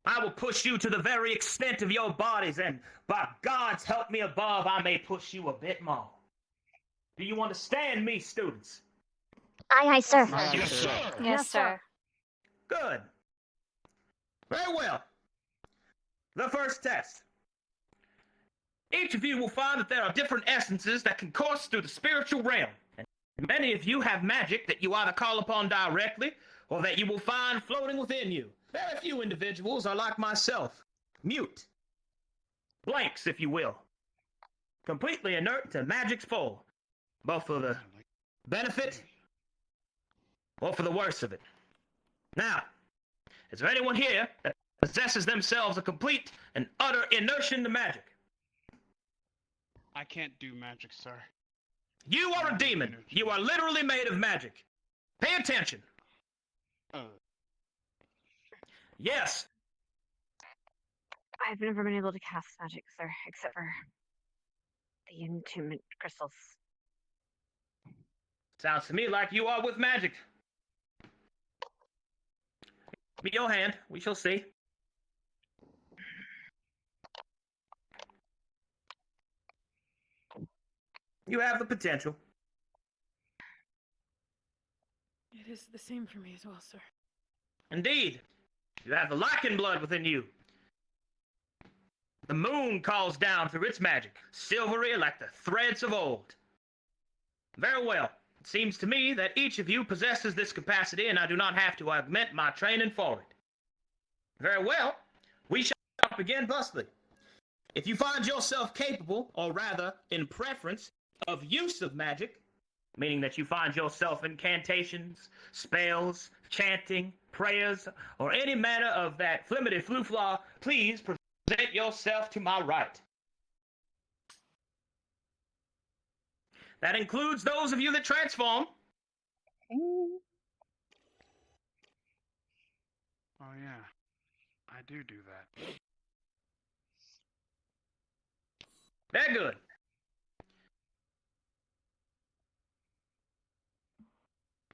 I will push you to the very extent of your bodies, and by God's help me above, I may push you a bit more. Do you understand me, students? Aye, sir. Yes, sir. Yes, sir. Good. Very well. The first test. Each of you will find that there are different essences that can course through the spiritual realm. And many of you have magic that you either call upon directly or that you will find floating within you. Very few individuals are like myself, mute. Blanks, if you will. Completely inert to magic's pull, both for the benefit or for the worst of it. Now, Is there anyone here that possesses themselves a complete and utter inertia to magic? I can't do magic, sir. You are a demon. You are literally made of magic. Pay attention. Yes. I've never been able to cast magic, sir, except for the entombment crystals. Sounds to me like you are with magic. Give me your hand. We shall see. You have the potential. It is the same for me as well, sir. Indeed. You have the Lycan blood within you. The moon calls down through its magic, silvery like the threads of old. Very well. It seems to me that each of you possesses this capacity, and I do not have to augment my training for it. Very well. We shall begin thusly. If you find yourself capable, or rather, in preference, of use of magic, meaning that you find yourself incantations, spells, chanting, prayers, or any manner of that flimity fluflaw, please present yourself to my right. That includes those of you that transform. Oh yeah, I do that. Very good.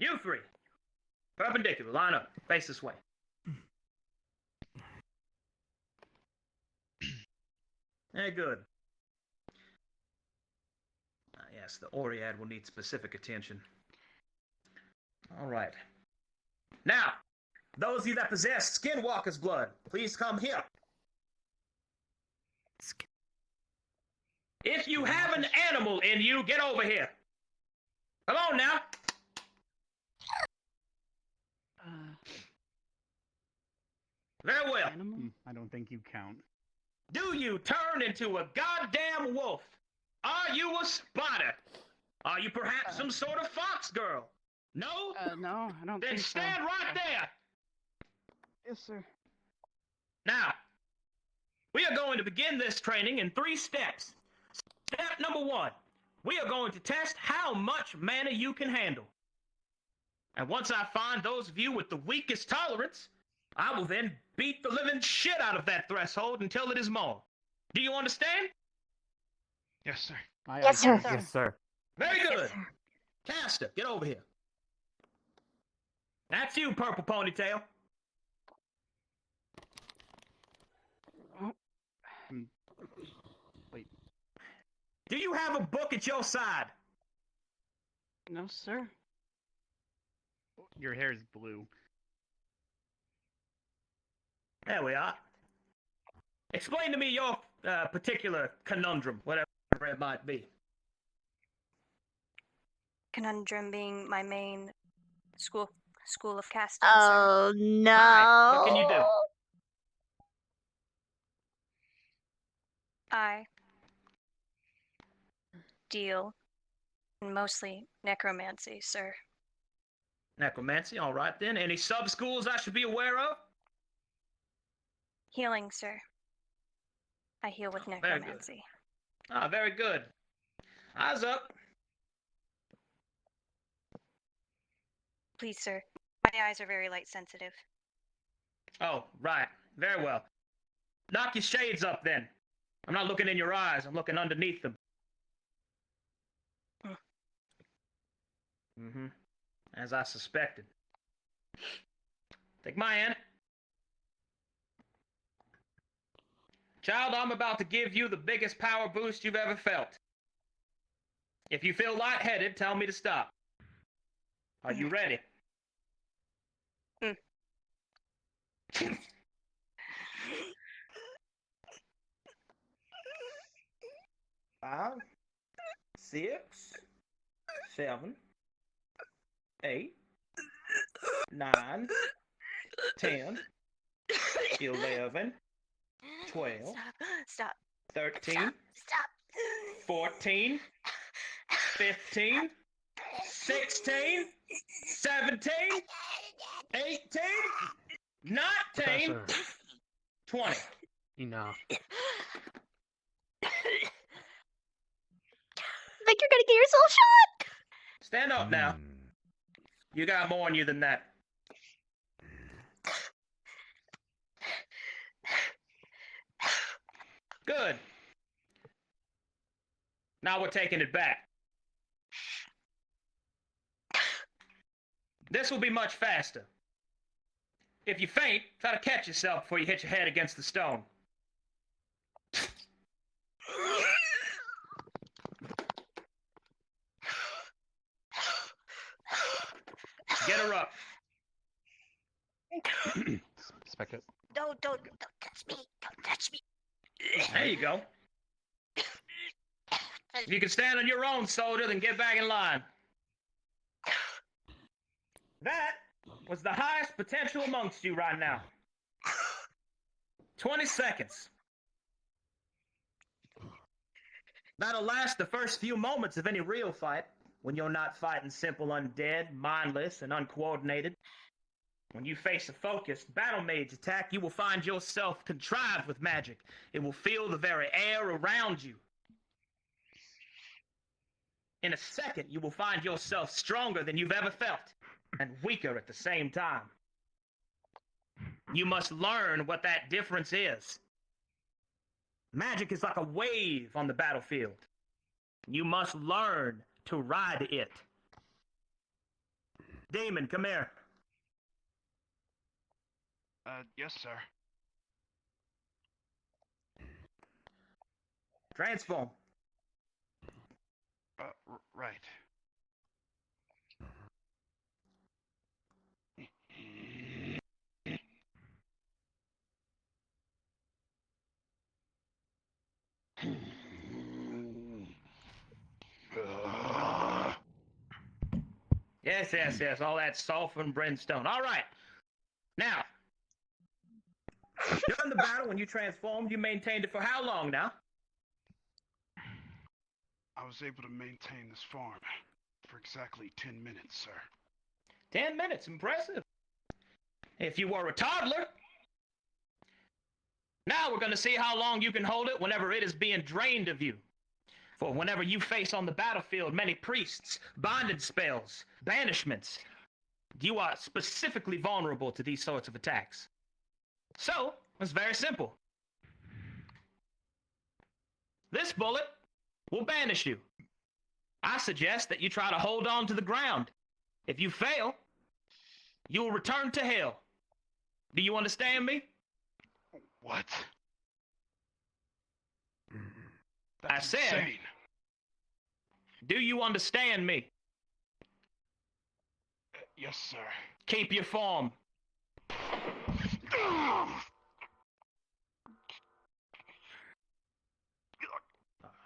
You three, perpendicular, line up, face this way. Very good. Yes, the Oread will need specific attention. All right. Now, those of you that possess Skinwalker's blood, please come here. If you have an animal in you, get over here. Come on now. Very well. I don't think you count. Do you turn into a goddamn wolf? Are you a spider? Are you perhaps some sort of fox girl? No? No, I don't Then think so. stand right there. Yes, sir. Now, we are going to begin this training in 3 steps. Step number 1, we are going to test how much mana you can handle. And once I find those of you with the weakest tolerance, I will then beat the living shit out of that threshold until it is more. Do you understand? Yes, sir. Yes, sir. Yes, sir. Very good. Caster, get over here. That's you, Purple Ponytail. Wait. Do you have a book at your side? No, sir. Your hair is blue. There we are. Explain to me your particular conundrum, whatever it might be. Conundrum being my main school of casting. Oh sir. no! Hi, what can you do? I deal in mostly necromancy, sir. Necromancy, all right then. Any sub-schools I should be aware of? Healing, sir. I heal with necromancy. Ah, very good. Eyes up. Please, sir. My eyes are very light sensitive. Oh, right. Very well. Knock your shades up then. I'm not looking in your eyes. I'm looking underneath them. Mm-hmm. As I suspected. Take my hand. Child, I'm about to give you the biggest power boost you've ever felt. If you feel lightheaded, tell me to stop. Are you ready? Five, 6, 7, 8, 9, 10, 11, 12, Stop. 13, Stop. 14, 15, 16, 17, 18, Not tame. Professor. 20. Enough. Think you're gonna get yourself shot? Stand up now. You got more in you than that. Good. Now we're taking it back. This will be much faster. If you faint, try to catch yourself before you hit your head against the stone. Get her up. Spec it. Don't touch me. Don't touch me. There you go. If you can stand on your own, soldier, then get back in line. That was the highest potential amongst you right now. 20 seconds. That'll last the first few moments of any real fight, when you're not fighting simple undead, mindless, and uncoordinated. When you face a focused battle mage attack, you will find yourself contrived with magic. It will fill the very air around you. In a second, you will find yourself stronger than you've ever felt, and weaker at the same time. You must learn what that difference is. Magic is like a wave on the battlefield. You must learn to ride it. Demon, come here. Yes, sir. Transform. Right. Yes, all that sulfur and brimstone. All right. Now, during the battle, when you transformed, you maintained it for how long now? I was able to maintain this form for exactly 10 minutes, sir. 10 minutes, impressive. If you were a toddler. Now we're going to see how long you can hold it whenever it is being drained of you. For whenever you face on the battlefield many priests, bonded spells, banishments, you are specifically vulnerable to these sorts of attacks. So, it's very simple. This bullet will banish you. I suggest that you try to hold on to the ground. If you fail, you will return to hell. Do you understand me? What? I said, insane. Do you understand me? Yes, sir. Keep your form.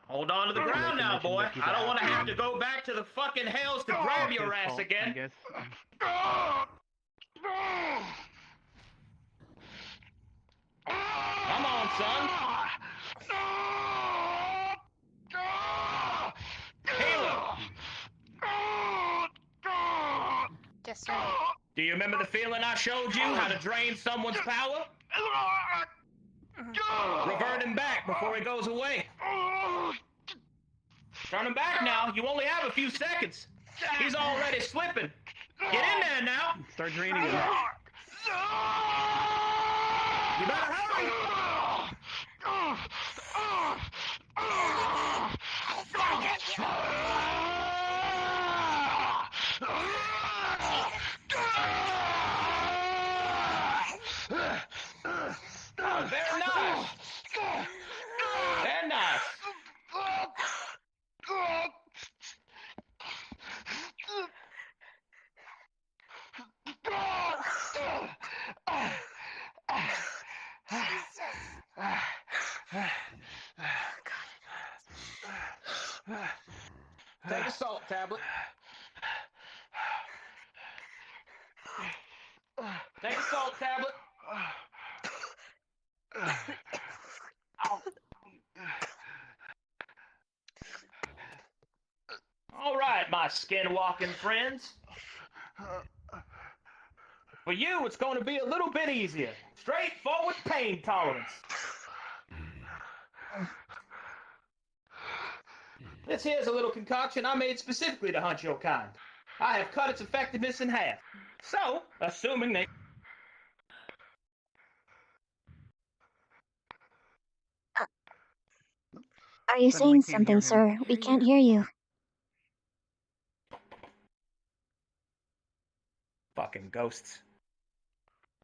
Hold on to the ground now, boy. I don't want to have to go back to the fucking hells to grab your ass again. Come on, son. Healer. Yes, sir. Do you remember the feeling I showed you? How to drain someone's power? Revert him back before he goes away. Turn him back now. You only have a few seconds. He's already slipping. Get in there now. Start draining him. You better hurry. Very nice. Very nice. Take a salt tablet. Take a salt tablet. All right, my skin-walking friends. For you, it's going to be a little bit easier. Straightforward pain tolerance. This here's a little concoction I made specifically to hunt your kind. I have cut its effectiveness in half. So, assuming they... Are you saying something, sir? We can't hear you. Fucking ghosts.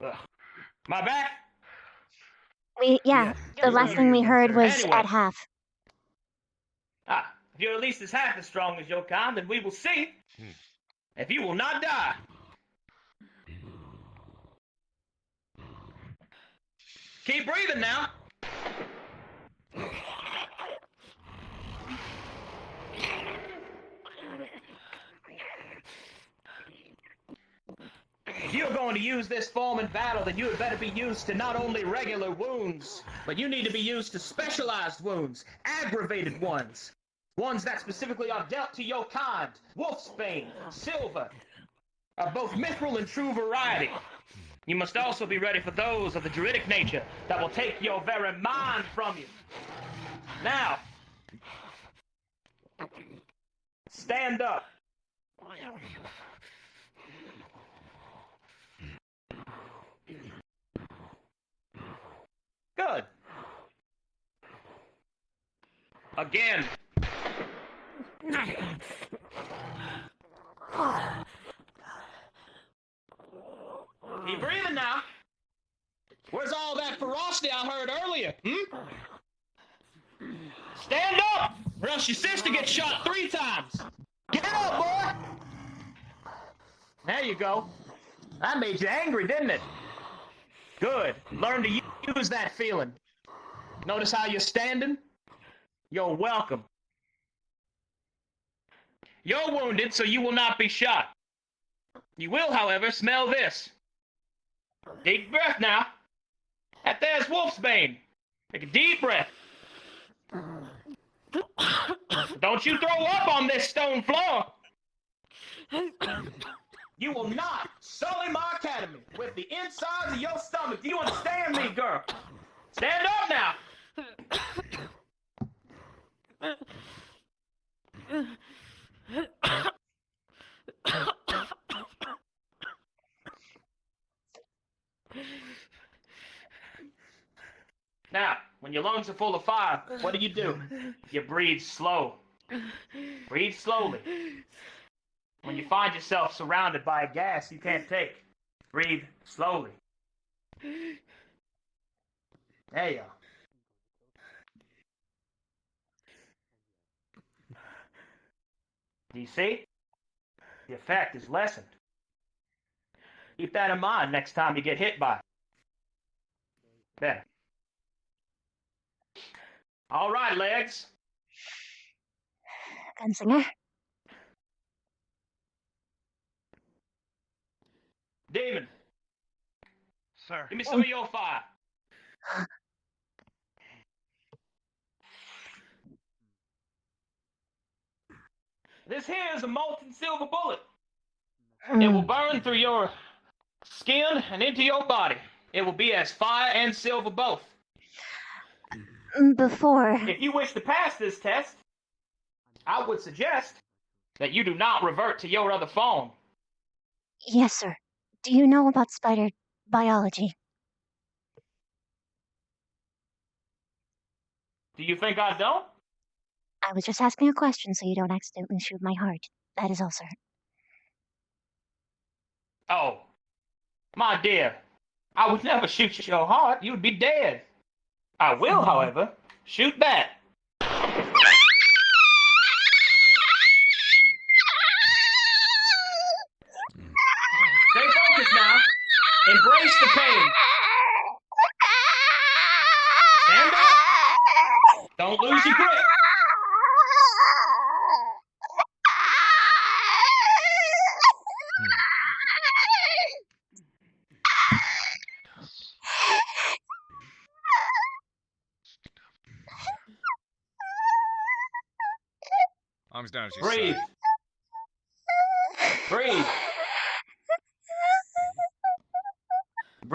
Ugh. My back? Yeah, the last thing we heard was Anyway. at half. If you're at least as half as strong as your kind, then we will see if you will not die. Keep breathing now. If you're going to use this form in battle, then you had better be used to not only regular wounds, but you need to be used to specialized wounds, aggravated ones. Ones that specifically are dealt to your kind. Wolfsbane, silver, of both mithril and true variety. You must also be ready for those of the druidic nature that will take your very mind from you. Now, stand up. Good. Again. Keep breathing now. Where's all that ferocity I heard earlier, Stand up, or else your sister gets shot 3 times. Get up, boy! There you go. That made you angry, didn't it? Good. Learn to use that feeling. Notice how you're standing? You're welcome. You're wounded, so you will not be shot. You will, however, smell this. Deep breath now. That there's Wolfsbane. Take a deep breath. Don't you throw up on this stone floor. You will not sully my academy with the insides of your stomach. Do you understand me, girl? Stand up now. Now, when your lungs are full of fire, what do? You breathe slow. Breathe slowly. When you find yourself surrounded by a gas you can't take, breathe slowly. There you are. Do you see? The effect is lessened. Keep that in mind next time you get hit by it. There. All right, legs. Gunslinger? Demon. Sir. Give me some of your fire. This here is a molten silver bullet. It will burn through your skin and into your body. It will be as fire and silver both. Before... If you wish to pass this test, I would suggest that you do not revert to your other form. Yes, sir. Do you know about spider biology? Do you think I don't? I was just asking a question so you don't accidentally shoot my heart. That is all, sir. Oh, my dear, I would never shoot your heart. You would be dead. I will, however, shoot back. Stay focused now. Embrace the pain. Stand up. Don't lose your grip. Arms down at your Breathe. side. Breathe.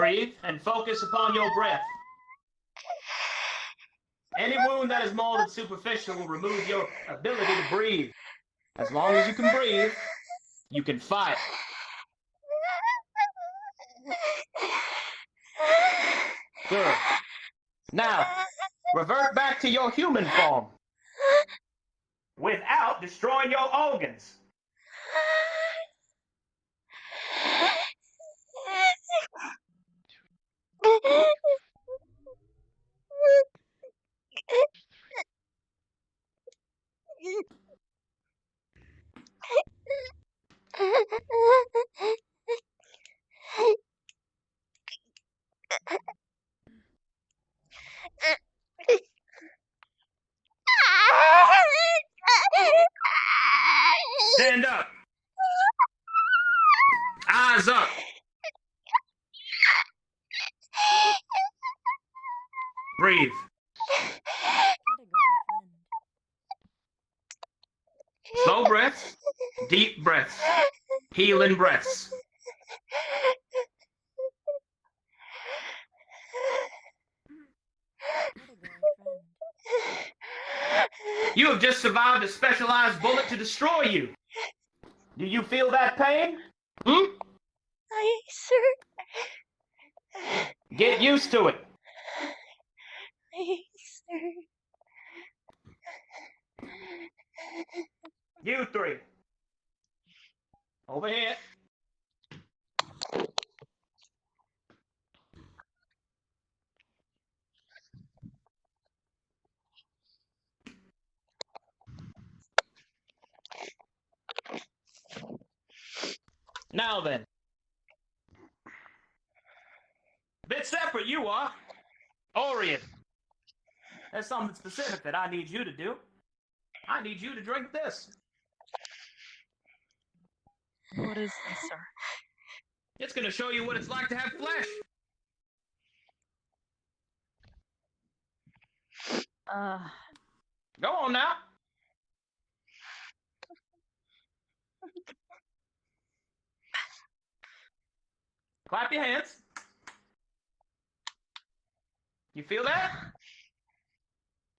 Breathe and focus upon your breath. Any wound that is more than superficial will remove your ability to breathe. As long as you can breathe, you can fight. Good. Now, revert back to your human form without destroying your organs. Stand up. Eyes up. Breathe. Slow breaths, deep breaths, healing breaths. You have just survived a specialized bullet to destroy you. Do you feel that pain? Aye, sir. Get used to it. Aye, sir. You three. Over here. Now then. Bit separate you are. Orient. There's something specific that I need you to do. I need you to drink this. What is this, sir? It's gonna show you what it's like to have flesh. Go on now. Clap your hands. You feel that?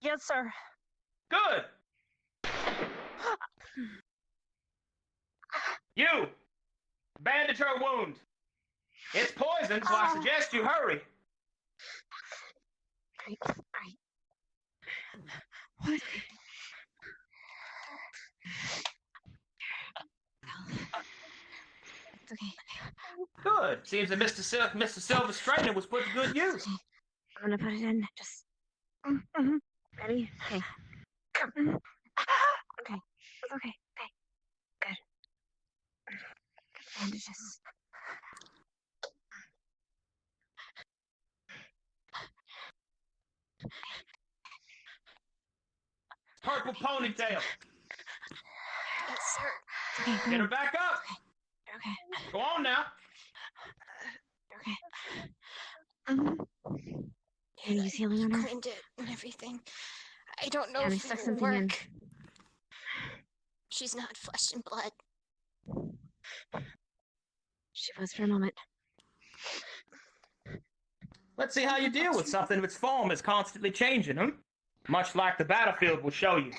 Yes, sir. Good. You, bandage her wound. It's poison, so I suggest you hurry. Right. What? It's okay. Good. Seems that Mr. Silver's straightener was put to good use. I'm gonna put it in. Just. Ready? Okay. Okay. It's okay. Okay. Good. Bandages. Purple ponytail. Yes, sir. Okay, Get her back up. Okay. Go on now. Okay. He's healing on her. Cleaned it and everything. I don't know Yeah, if stuck it will something in. work. She's not flesh and blood. She was for a moment. Let's see how you deal with something of its form is constantly changing, Much like the battlefield will show you.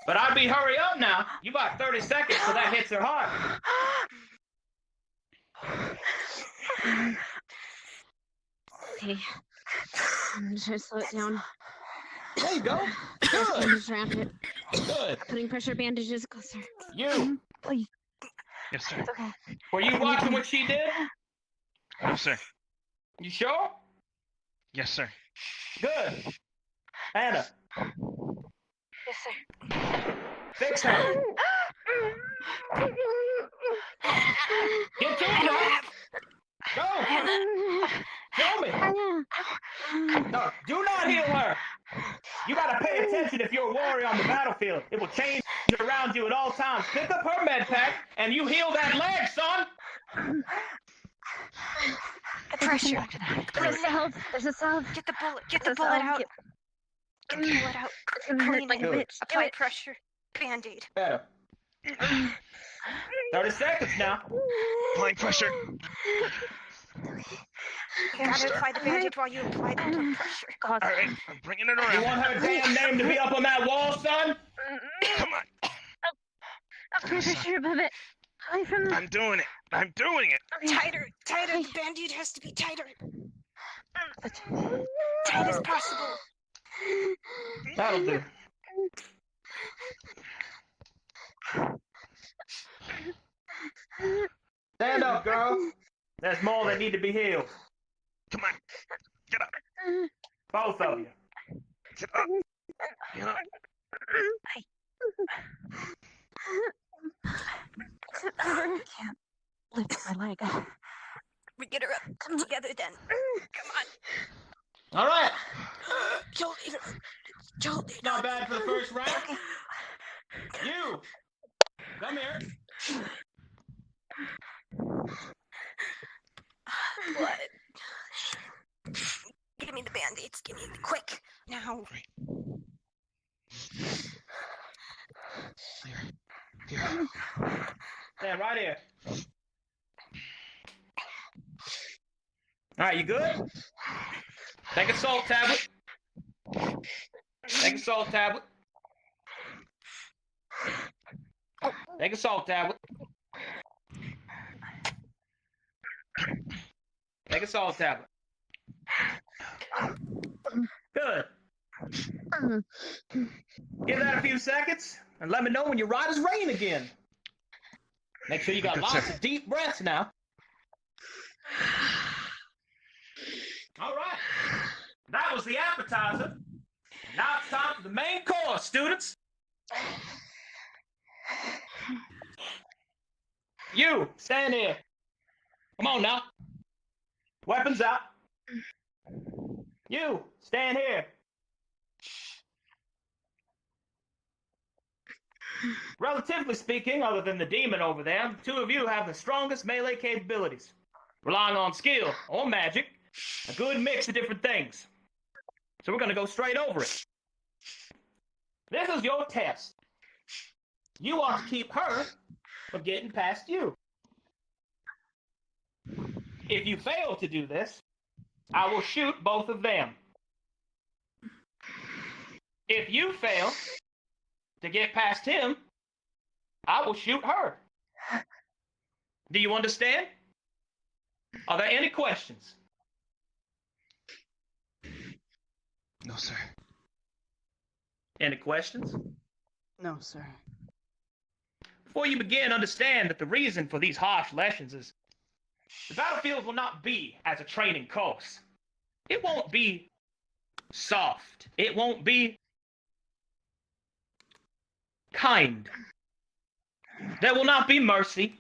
But I'd be hurry up now. You got 30 seconds till that hits her heart. Okay. I'm gonna try to slow it down. There you go. Good. Good. Just wrap it. Good. Putting pressure bandages closer. You. Please. Yes, sir. It's okay. Were you watching what she did? No, sir. You sure? Yes, sir. Good. Anna, Yes, sir. fix her. Get to it now. Go. Show me. No, do not heal her. You gotta pay attention if you're a warrior on the battlefield. It will change around you at all times. Pick up her med pack and you heal that leg, son. The pressure. There's a salve. There's a salve. Get the bullet out. Get the bullet out. It's gonna hurt like a Good. bitch. Apply pressure. Band-aid. Better. 30 seconds now. Applying pressure. You gotta apply the bandage while you apply the blood pressure. God. Alright, I'm bringing it around. You want her damn name to be up on that wall, son? Come on. Apply pressure above it. I'm doing it. I'm doing it. Tighter, tighter. The bandage has to be tighter. Tight as possible. That'll do. Stand up, girl. There's more that need to be healed. Come on. Get up. Both of you. Get up. Get up. I can't lift my leg. We get her up. Come together then. Come on. All right. Joel, Joel. Not bad for the first round. You. Come here. What? Give me the band-aids. Give me quick. Now. Here. Stand right here. All right, you good? Take a salt tablet. Take a salt tablet. Take a salt tablet. Take a salt tablet. Good. Give that a few seconds and let me know when you're right as rain again. Make sure you got lots of deep breaths now. All right. That was the appetizer. Now it's time for the main course, students. You, stand here. Come on now. Weapons out. You, stand here. Relatively speaking, other than the demon over there, the two of you have the strongest melee capabilities, relying on skill or magic, a good mix of different things. So we're going to go straight over it. This is your test. You want to keep her from getting past you. If you fail to do this, I will shoot both of them. If you fail to get past him, I will shoot her. Do you understand? Are there any questions? No, sir. Any questions? No, sir. Before you begin, understand that the reason for these harsh lessons is the battlefield will not be as a training course. It won't be soft. It won't be kind. There will not be mercy.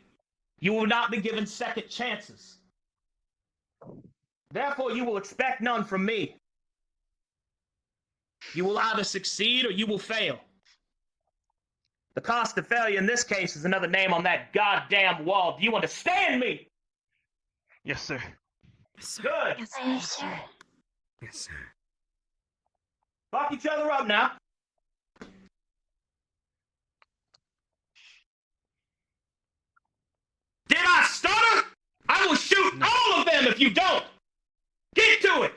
You will not be given second chances. Therefore, you will expect none from me. You will either succeed or you will fail. The cost of failure in this case is another name on that goddamn wall. Do you understand me? Yes, sir. Good. Yes, sir. Yes, sir. Fuck each other up now. Did I stutter? I will shoot all of them if you don't. Get to it.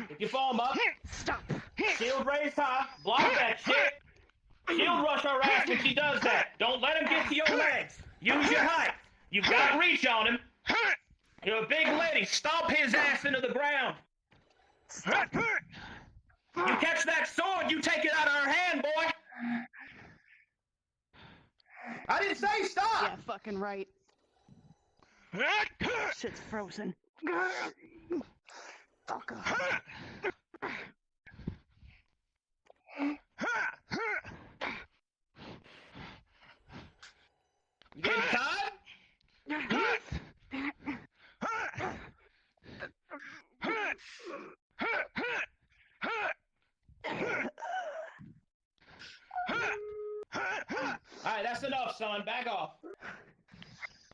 If you form up, stop. Shield raised high, block that shit. Shield rush her ass when she does that. Don't let him get to your legs. Use your height. You've got reach on him. You're a big lady. Stomp his ass into the ground. You catch that sword, you take it out of her hand, boy. I didn't say stop. Yeah, fucking right. Shit's frozen. Fuck off. You getting tired? Alright, That's enough, son. Back off.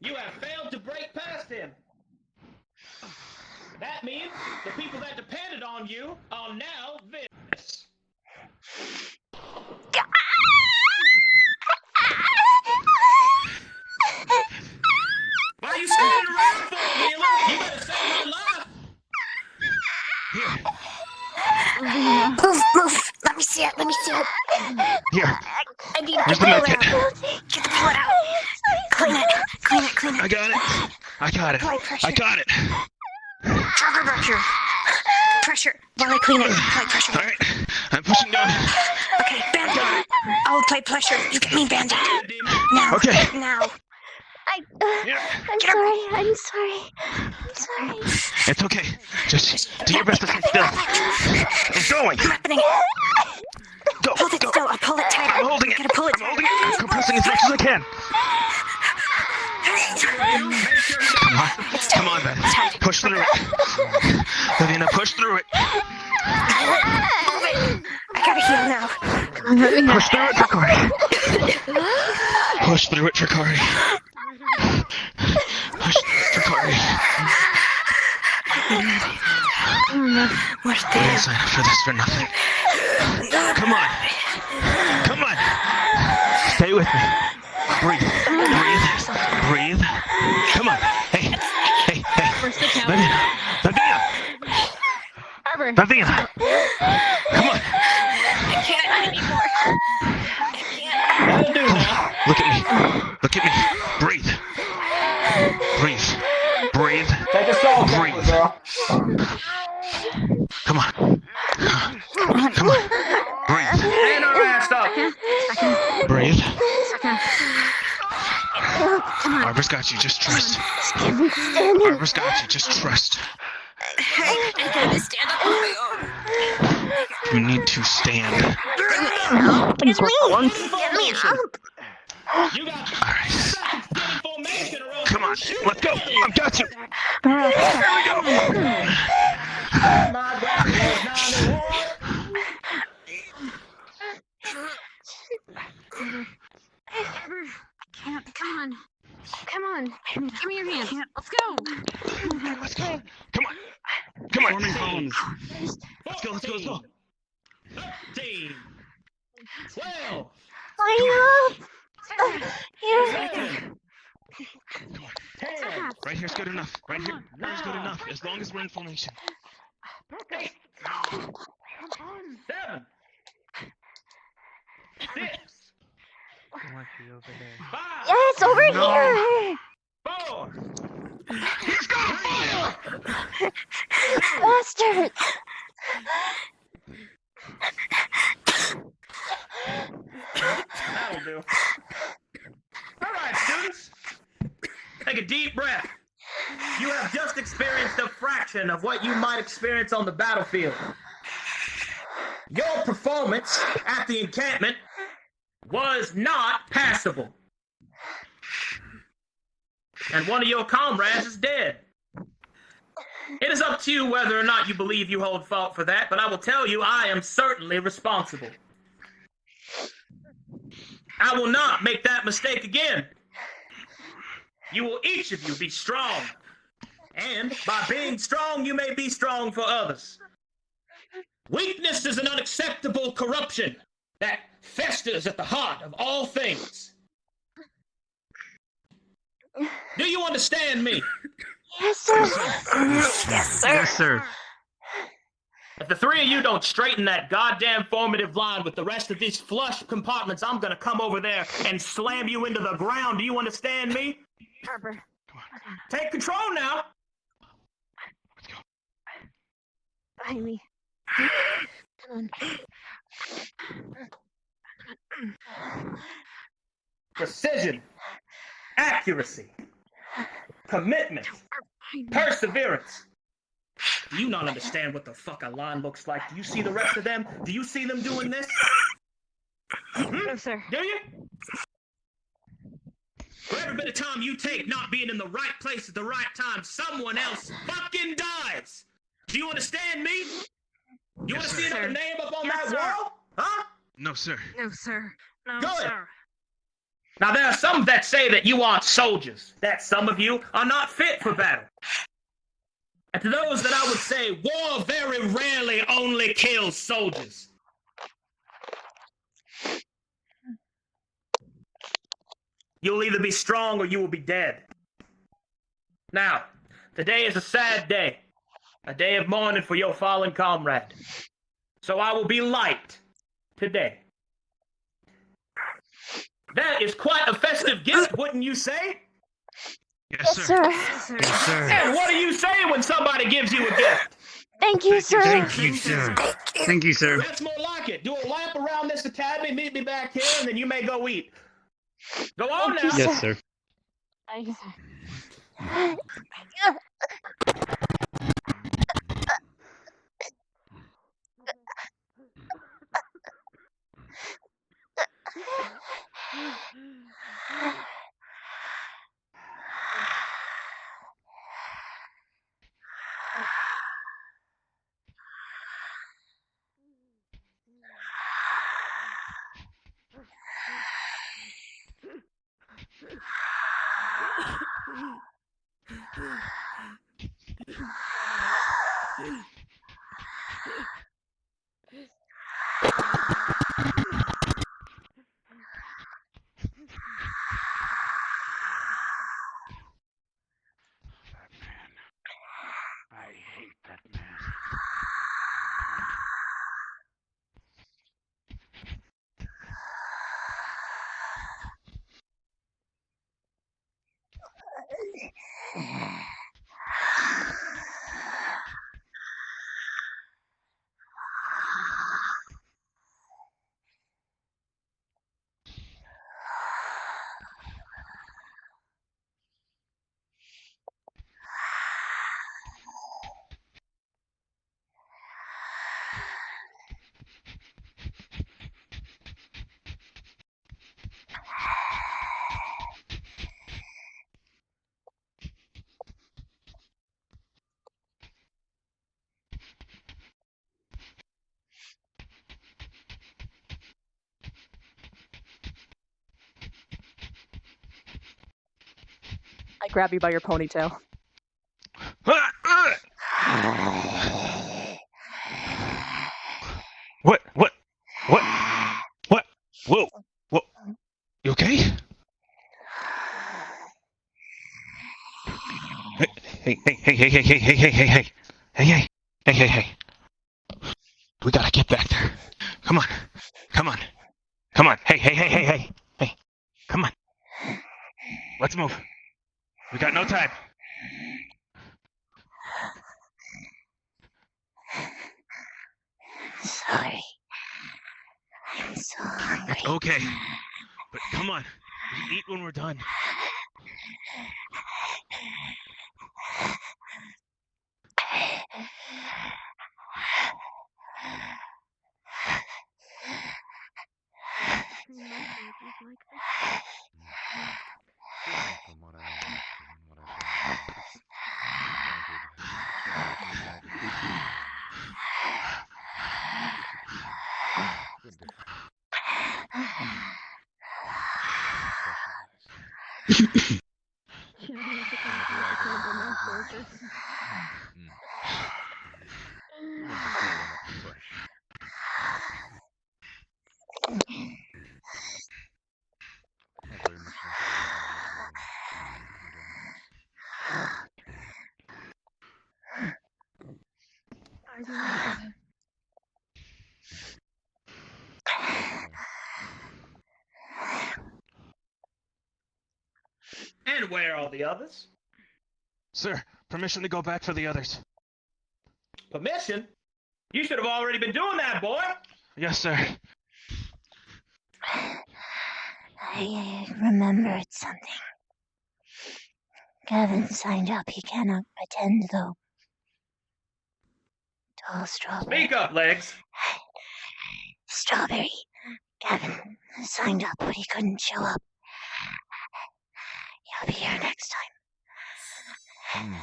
You have failed to break past him. That means the people that depended on you are now this. Why are you standing around for, Wheeler? You better save my life. Here. Move. Let me see it. Here. I need to Where's get the the med blood kit? out. Get the blood out. Clean it. I got it. I got it. Apply pressure. I got it. Trigger pressure. Pressure. While I clean it, apply pressure. All right. I'm pushing down. Okay, Band-Aid. I'll apply pressure. You get me Band-Aid. Now. Okay. Now. I'm sorry. It's okay. Just do your best to stay still. I'm going. I'm happening. Go. Hold it still. I'll pull it tighter. I'm holding it. Gotta pull it tighter. I'm compressing as much as I can. Come on, Ben. Push through it. Lavina, push through it. I gotta heal now. Push through it for Corey. Push through it for Corey. Push through it for Corey. We didn't sign up for this for nothing. Come on. Stay with me. Breathe. Come on. Hey. Lavina. Come on. I can't anymore. Look at me. Breathe. Take a soul Breathe. girl. Come on. Breathe. Stand her ass up. Breathe. Come on. Barbara's got you. Just trust. Barbara's got you. Just trust. I gotta stand up on my own. You need to stand. Get me up. You got Alright. formation around. Come on. Let's go. I've got you. My God, Can't. Come on. Give me your hand. Let's go. Let's go. Come on. Forming columns. Let's go. 13, 12, Right here's good enough. Right here's good enough. As long as we're in formation. 7, 6, Yes, over here. 4. He's got a fire! Bastard. That'll do. All right, students. Take a deep breath. You have just experienced a fraction of what you might experience on the battlefield. Your performance at the encampment was not passable. And one of your comrades is dead. It is up to you whether or not you believe you hold fault for that, but I will tell you I am certainly responsible. I will not make that mistake again. You will each of you be strong. And by being strong, you may be strong for others. Weakness is an unacceptable corruption that festers at the heart of all things. Do you understand me? Yes, sir. Yes, sir. If the three of you don't straighten that goddamn formative line with the rest of these flush compartments, I'm gonna come over there and slam you into the ground. Do you understand me? Barbara. Take control now. Behind me. Come on. Precision, accuracy, commitment, perseverance. Do you not understand what the fuck a line looks like? Do you see the rest of them? Do you see them doing this? No, sir. Do you? For every bit of time you take not being in the right place at the right time, someone else fucking dies. Do you understand me? You want to see another name up on that wall? Huh? No, sir. No, sir. No, Good. sir. Now, there are some that say that you aren't soldiers, that some of you are not fit for battle. And to those that I would say, war very rarely only kills soldiers. You'll either be strong or you will be dead. Now, today is a sad day, a day of mourning for your fallen comrade. So I will be light today. That is quite a festive gift, wouldn't you say? Yes, sir. Yes, sir. And what do you say when somebody gives you a gift? Thank you, sir. Thank you, sir. Thank you, sir. That's more like it. Do a lap around this academy, meet me back here, and then you may go eat. Go on now. Yes, sir. I hate that man. I grab you by your ponytail. What? Whoa. You okay? Hey. We gotta get back there. Come on. Hey. Come on. Let's move. We got no time. Sorry. I'm so hungry. Okay. But come on. We can eat when we're done. From what I understand, what I've been different. And where are the others? Sir, permission to go back for the others. Permission? You should have already been doing that, boy. Yes, sir. I remembered something. Gavin signed up. He cannot attend, though. Tall Strawberry. Speak up, Legs. Strawberry. Gavin signed up, but he couldn't show up. He'll be here next time.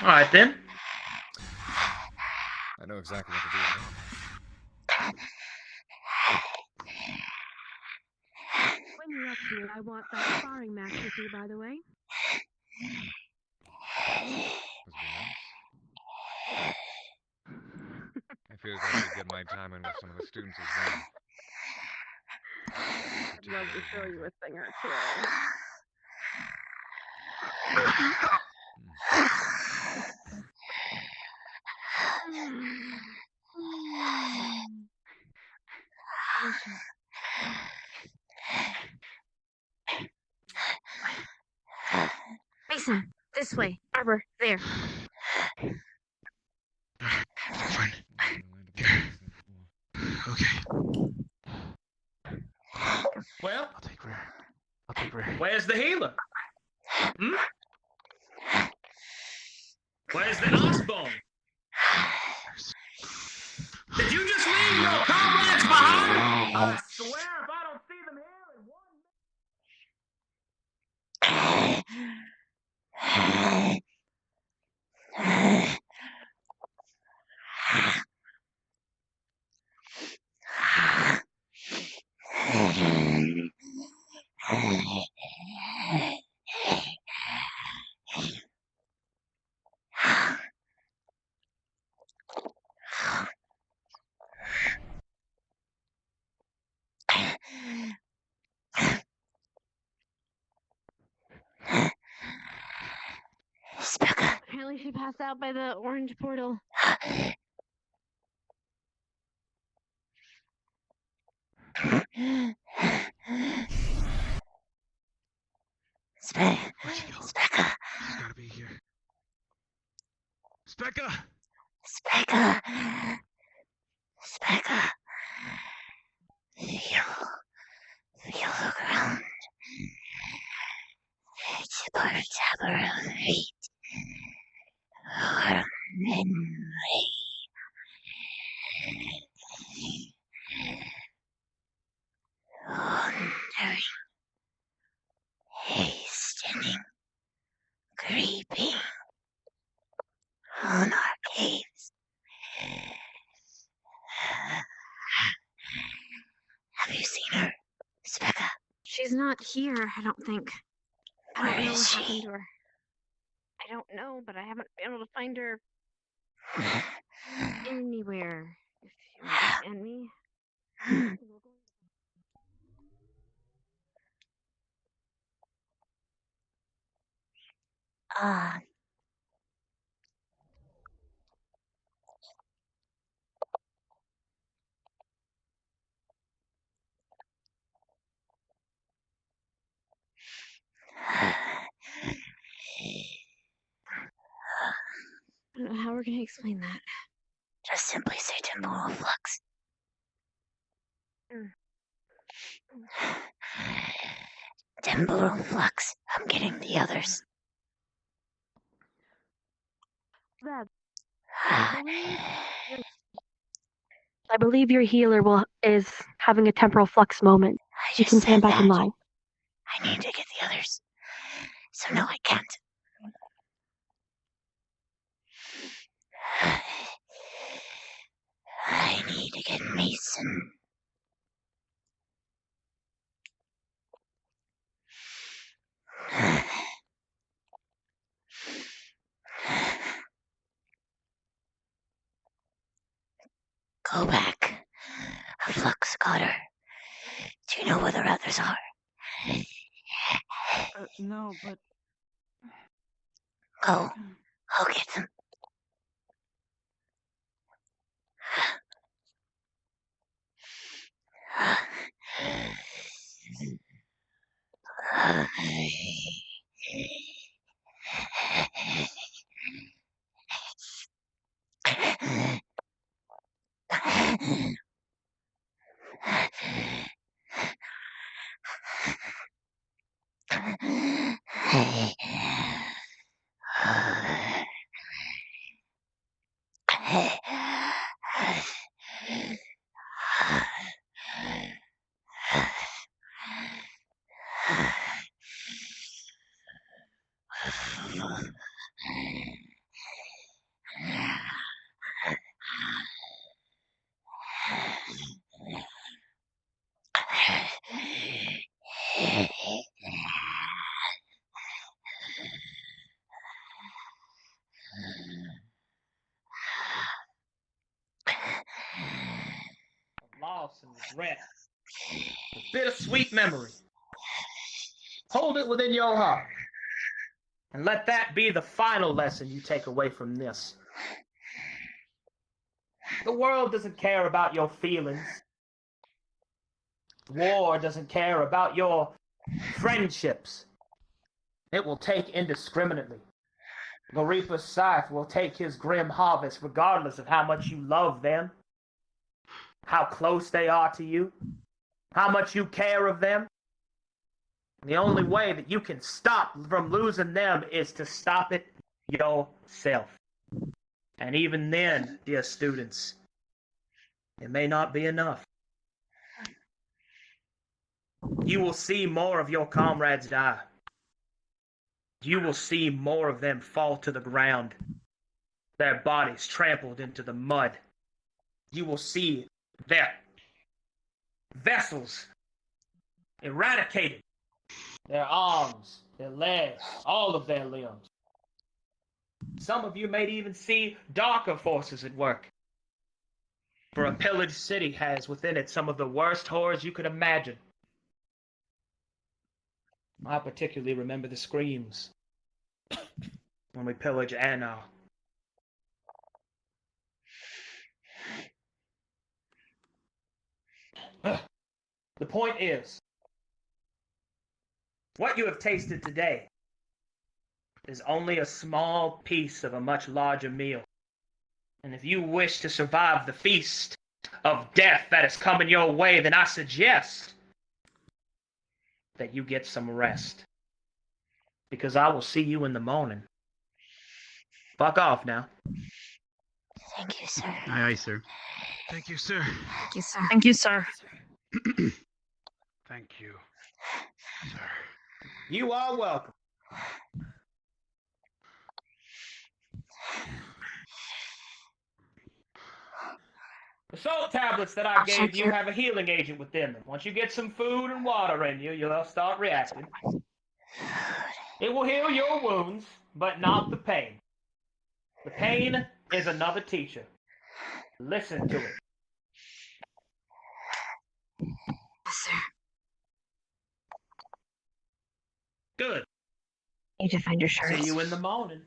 All right, then. I know exactly what to do with him. When you're up me. I want that sparring match with you, by the way. Must be nice. I feel like I should get my time in with some of the students as well. I'd love to show you a thing or two. Alicia. Mason, this way. Arbor, there. Fine. Here. Okay. Well, I'll take rear. where's the healer? Hmm? Where's the Osbone? Did you just leave your comrades behind? I swear if I don't see them here in 1 minute. Apparently she passed out by the orange portal. Where'd you go? Specca. She's gotta be here. Specca! Specca. Feel the ground. It's a part of hate. Or memory. Wandering. Hastening. Creeping. On our caves. Have you seen her, Specca? She's not here, I don't think. I don't Where know is what she? happened to her. I don't know, but I haven't been able to find her anywhere. If you understand me. Ah. I don't know how we're gonna explain that. Just simply say temporal flux. Temporal flux. I'm getting the others. That I believe your healer is having a temporal flux moment. You can stand back in line. I need to get the others. So no, I can't. I need to get Mason. Go back. A flux got her. Do you know where the others are? No, but Go. I'll get them. loss and regret, a bittersweet memory. Hold it within your heart, and let that be the final lesson you take away from this. The world doesn't care about your feelings. War doesn't care about your friendships. It will take indiscriminately. The reaper's scythe will take his grim harvest regardless of how much you love them, how close they are to you, how much you care of them. The only way that you can stop from losing them is to stop it yourself. And even then, dear students, it may not be enough. You will see more of your comrades die. You will see more of them fall to the ground, their bodies trampled into the mud. You will see their vessels eradicated, their arms, their legs, all of their limbs. Some of you may even see darker forces at work. For a pillaged city has within it some of the worst horrors you could imagine. I particularly remember the screams when we pillaged Anna. The point is, what you have tasted today is only a small piece of a much larger meal. And if you wish to survive the feast of death that is coming your way, then I suggest that you get some rest. Because I will see you in the morning. Fuck off now. Thank you, sir. Aye, aye, sir. Thank you, sir. Thank you, sir. Thank you, sir. Thank you, sir. You are welcome. The salt tablets that I gave you have a healing agent within them. Once you get some food and water in you, you'll start reacting. It will heal your wounds, but not the pain. The pain is another teacher. Listen to it. Yes, sir. Good. Need to find your shirt. See you in the morning.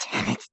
Damn it.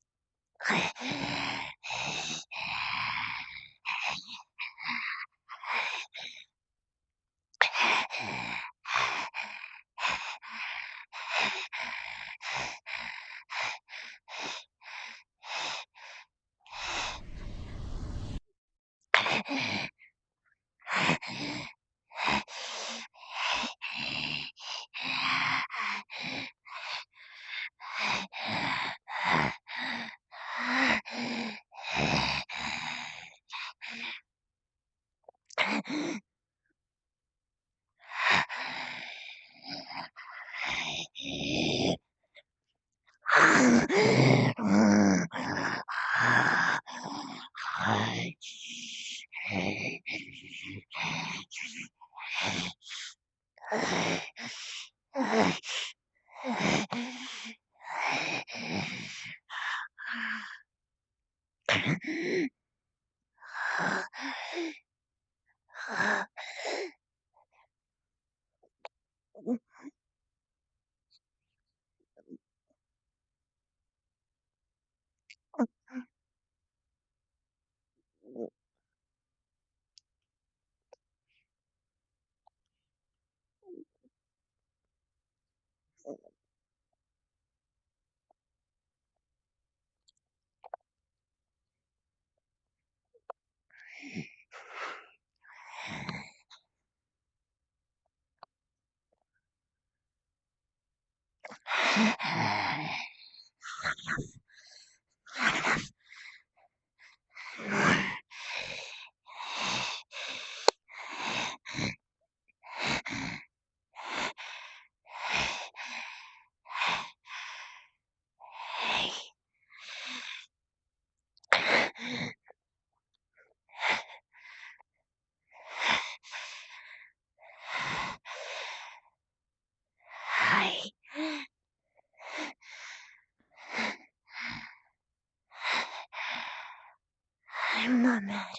I'm not mad.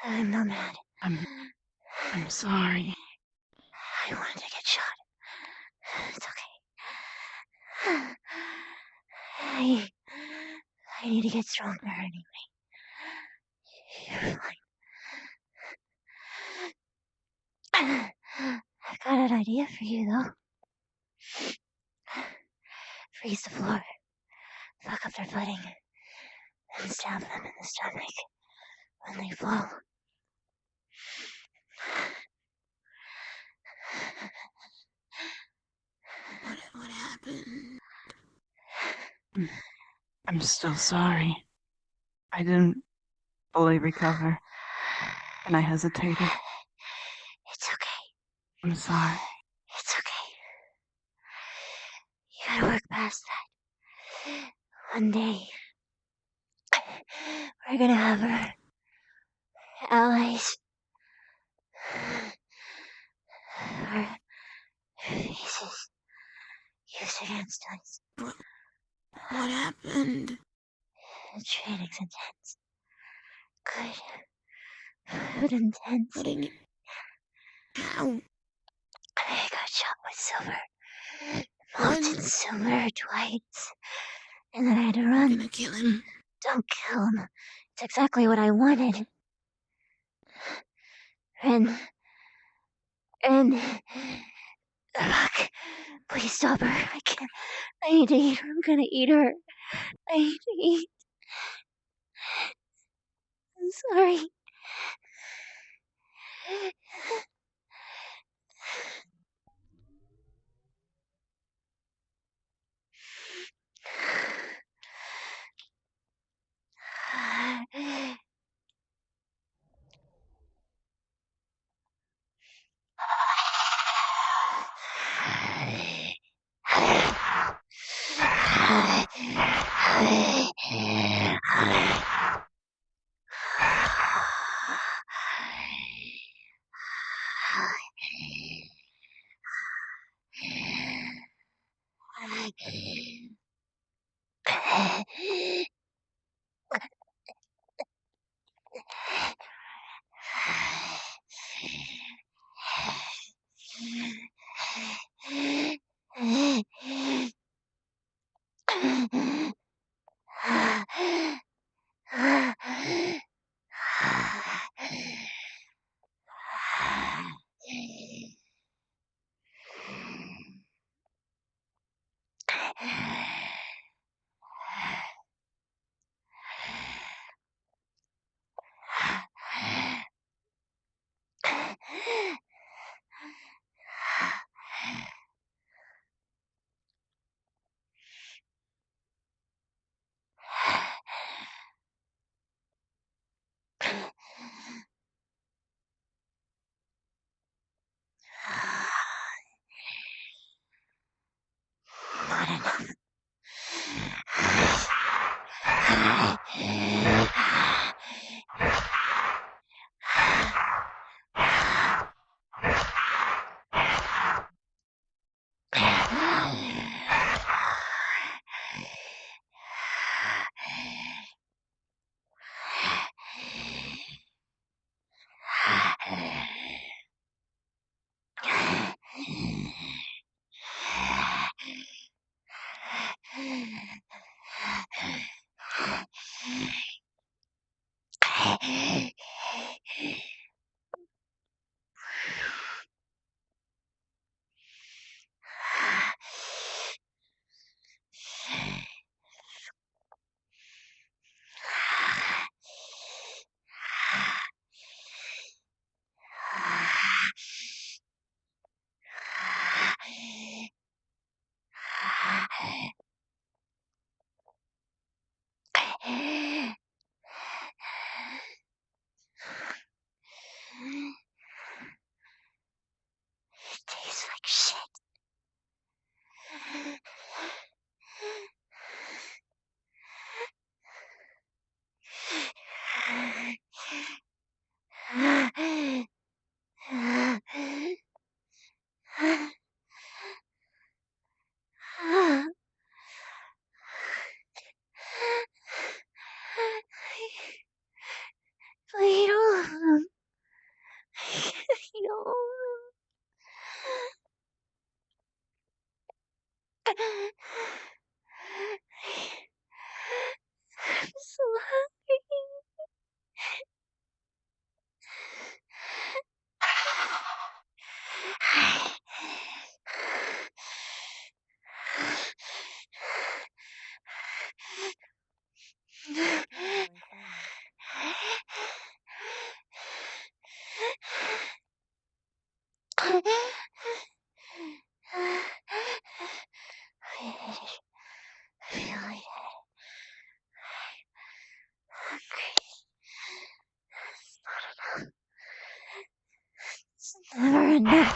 I'm not mad. I'm sorry. I wanted to get shot. It's okay. I need to get stronger anyway. You're fine. I've got an idea for you, though. Freeze the floor. Fuck up their footing. And stab them in the stomach when they fall. What happened? I'm still sorry. I didn't fully recover, and I hesitated. It's okay. I'm sorry. It's okay. You gotta work past that. One day, we're gonna have our allies. Our faces used against us. What happened? The training's intense. Good. But intense. How? I got shot with silver. Molten silver twice. And then I had to run. You're gonna kill him. Don't kill him. It's exactly what I wanted. Ren. Fuck. Please stop her. I can't. I need to eat her. I'm gonna eat her. I need to eat. I'm sorry. Not enough. Brenda.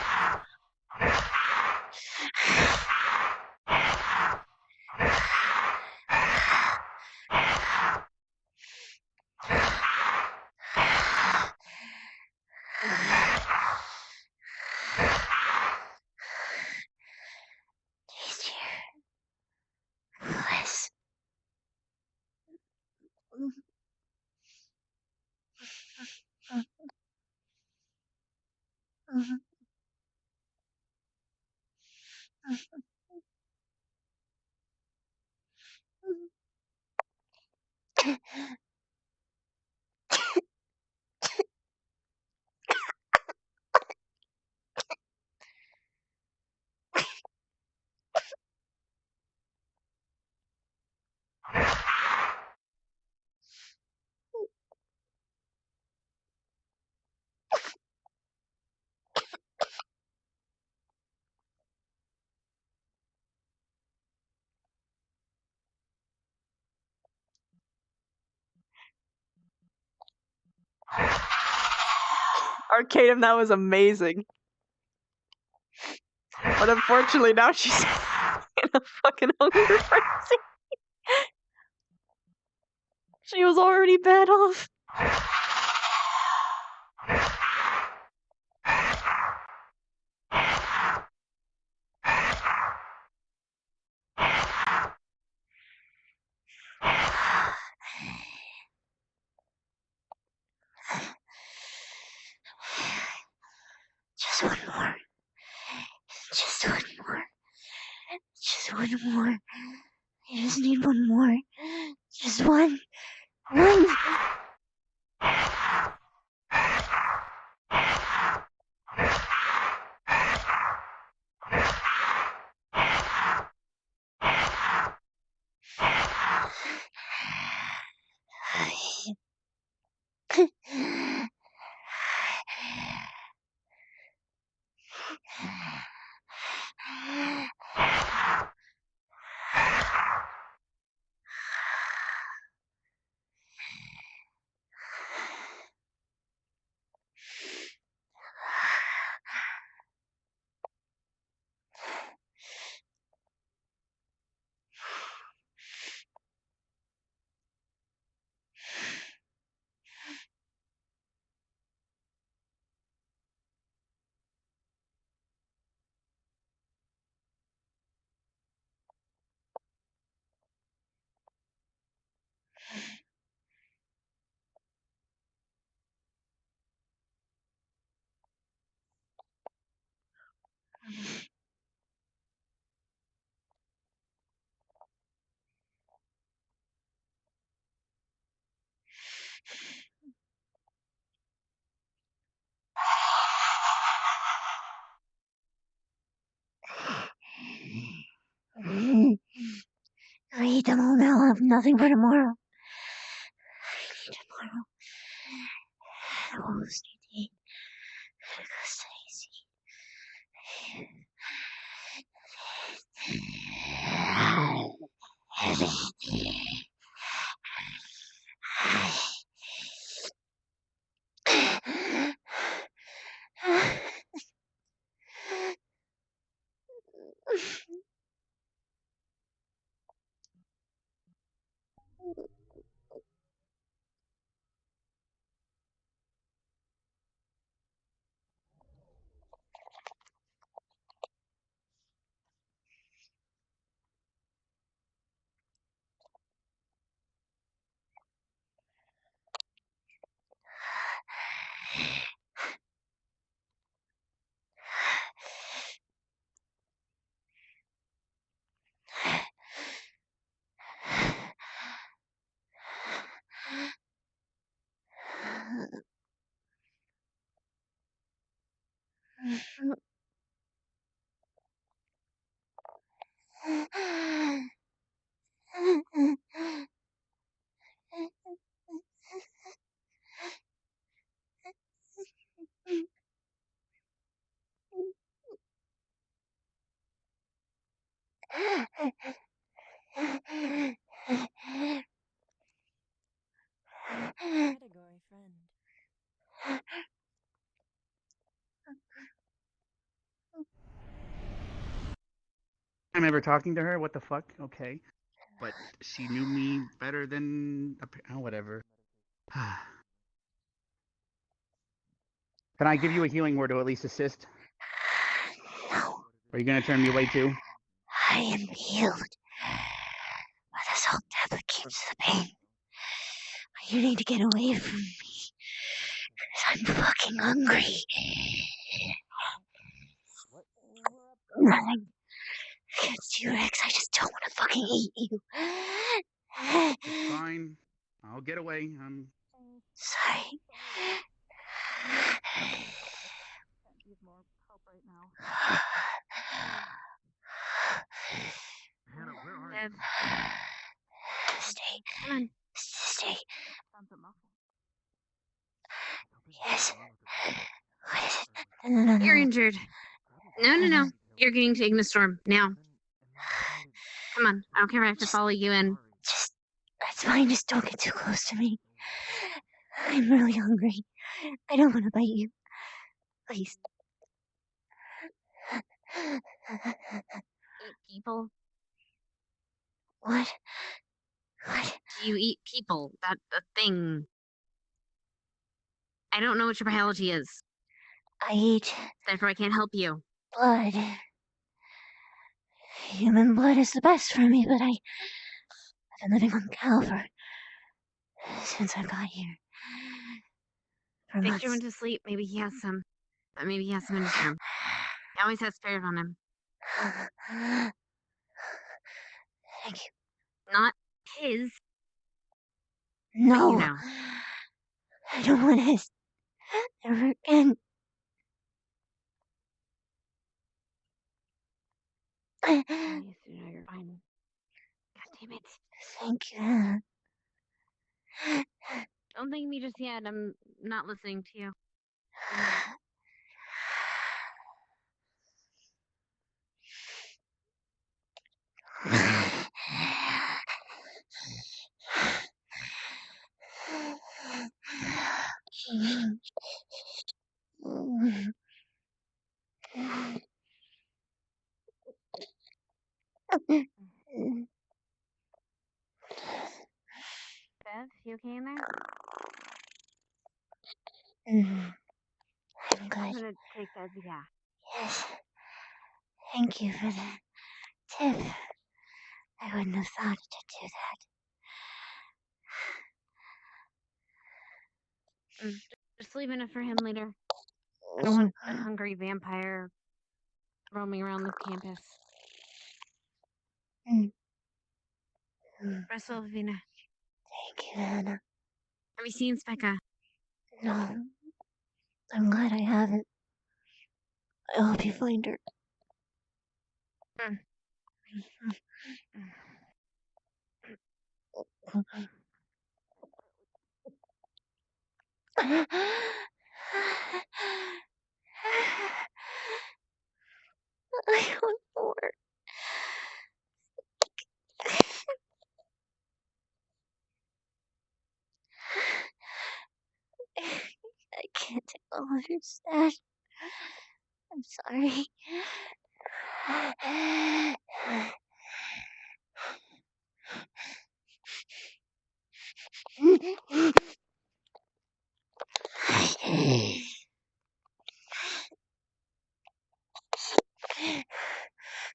Bliss. Arcanum, that was amazing. But unfortunately now she's in a fucking hunger frenzy. She was already bad off. Just one more. Just one more. Just one more. I just need one more. Just one. One. I eat them all now. I have nothing for tomorrow. I need tomorrow. I almost need to eat. Because Category friend. time ever talking to her. What the fuck? Okay. But she knew me better than whatever. Can I give you a healing word to at least assist? No. Are you gonna turn me away too? I am healed. But the salt tablet keeps the pain. You need to get away from me. Because I'm fucking hungry. Nothing against you, Rex. I just don't want to fucking eat you. It's fine. I'll get away. I'm sorry. Hannah, where are you? Stay. Come on. Stay. Yes. What is it? No. You're injured. No. You're getting to Ignistorm now. Come on. I don't care if I have to follow you in. That's fine. Just don't get too close to me. I'm really hungry. I don't want to bite you. Please. Eat people? What? Do you eat people? That's a thing. I don't know what your biology is. I eat Therefore, I can't help you. blood. Human blood is the best for me, but I've been living on Calvert since I got here. Victor went to sleep. Maybe he has some. But maybe he has some in his room. He always has spares on him. Thank you. Not his. No. But you know. I don't want his. Never again. You're fine. God damn it. Thank you. Don't thank me just yet. I'm not listening to you. Bev, you okay in there? I'm good. I'm gonna take that, yeah. Yes. Thank you for the tip. I wouldn't have thought to do that. Just leaving it for him later. I don't want a hungry vampire roaming around the campus. Rest well, Vina. Thank you, Anna. Have you seen Specca? No. I'm glad I haven't. I hope you find her. I want more. I can't take all of your stash. I'm sorry.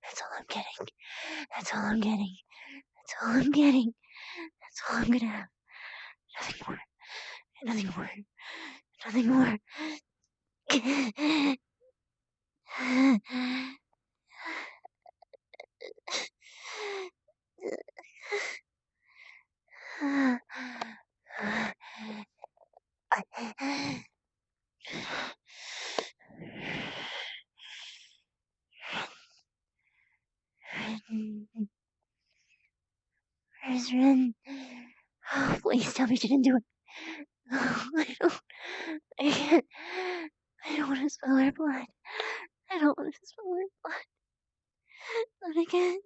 That's all I'm getting. That's all I'm getting. That's all I'm getting. That's all I'm gonna have. Nothing more. Nothing more. Nothing more. Where's Ren? Oh, please tell me she didn't do it. Oh, I can't. I don't want to spill her blood. I don't want to spill her blood. Not again.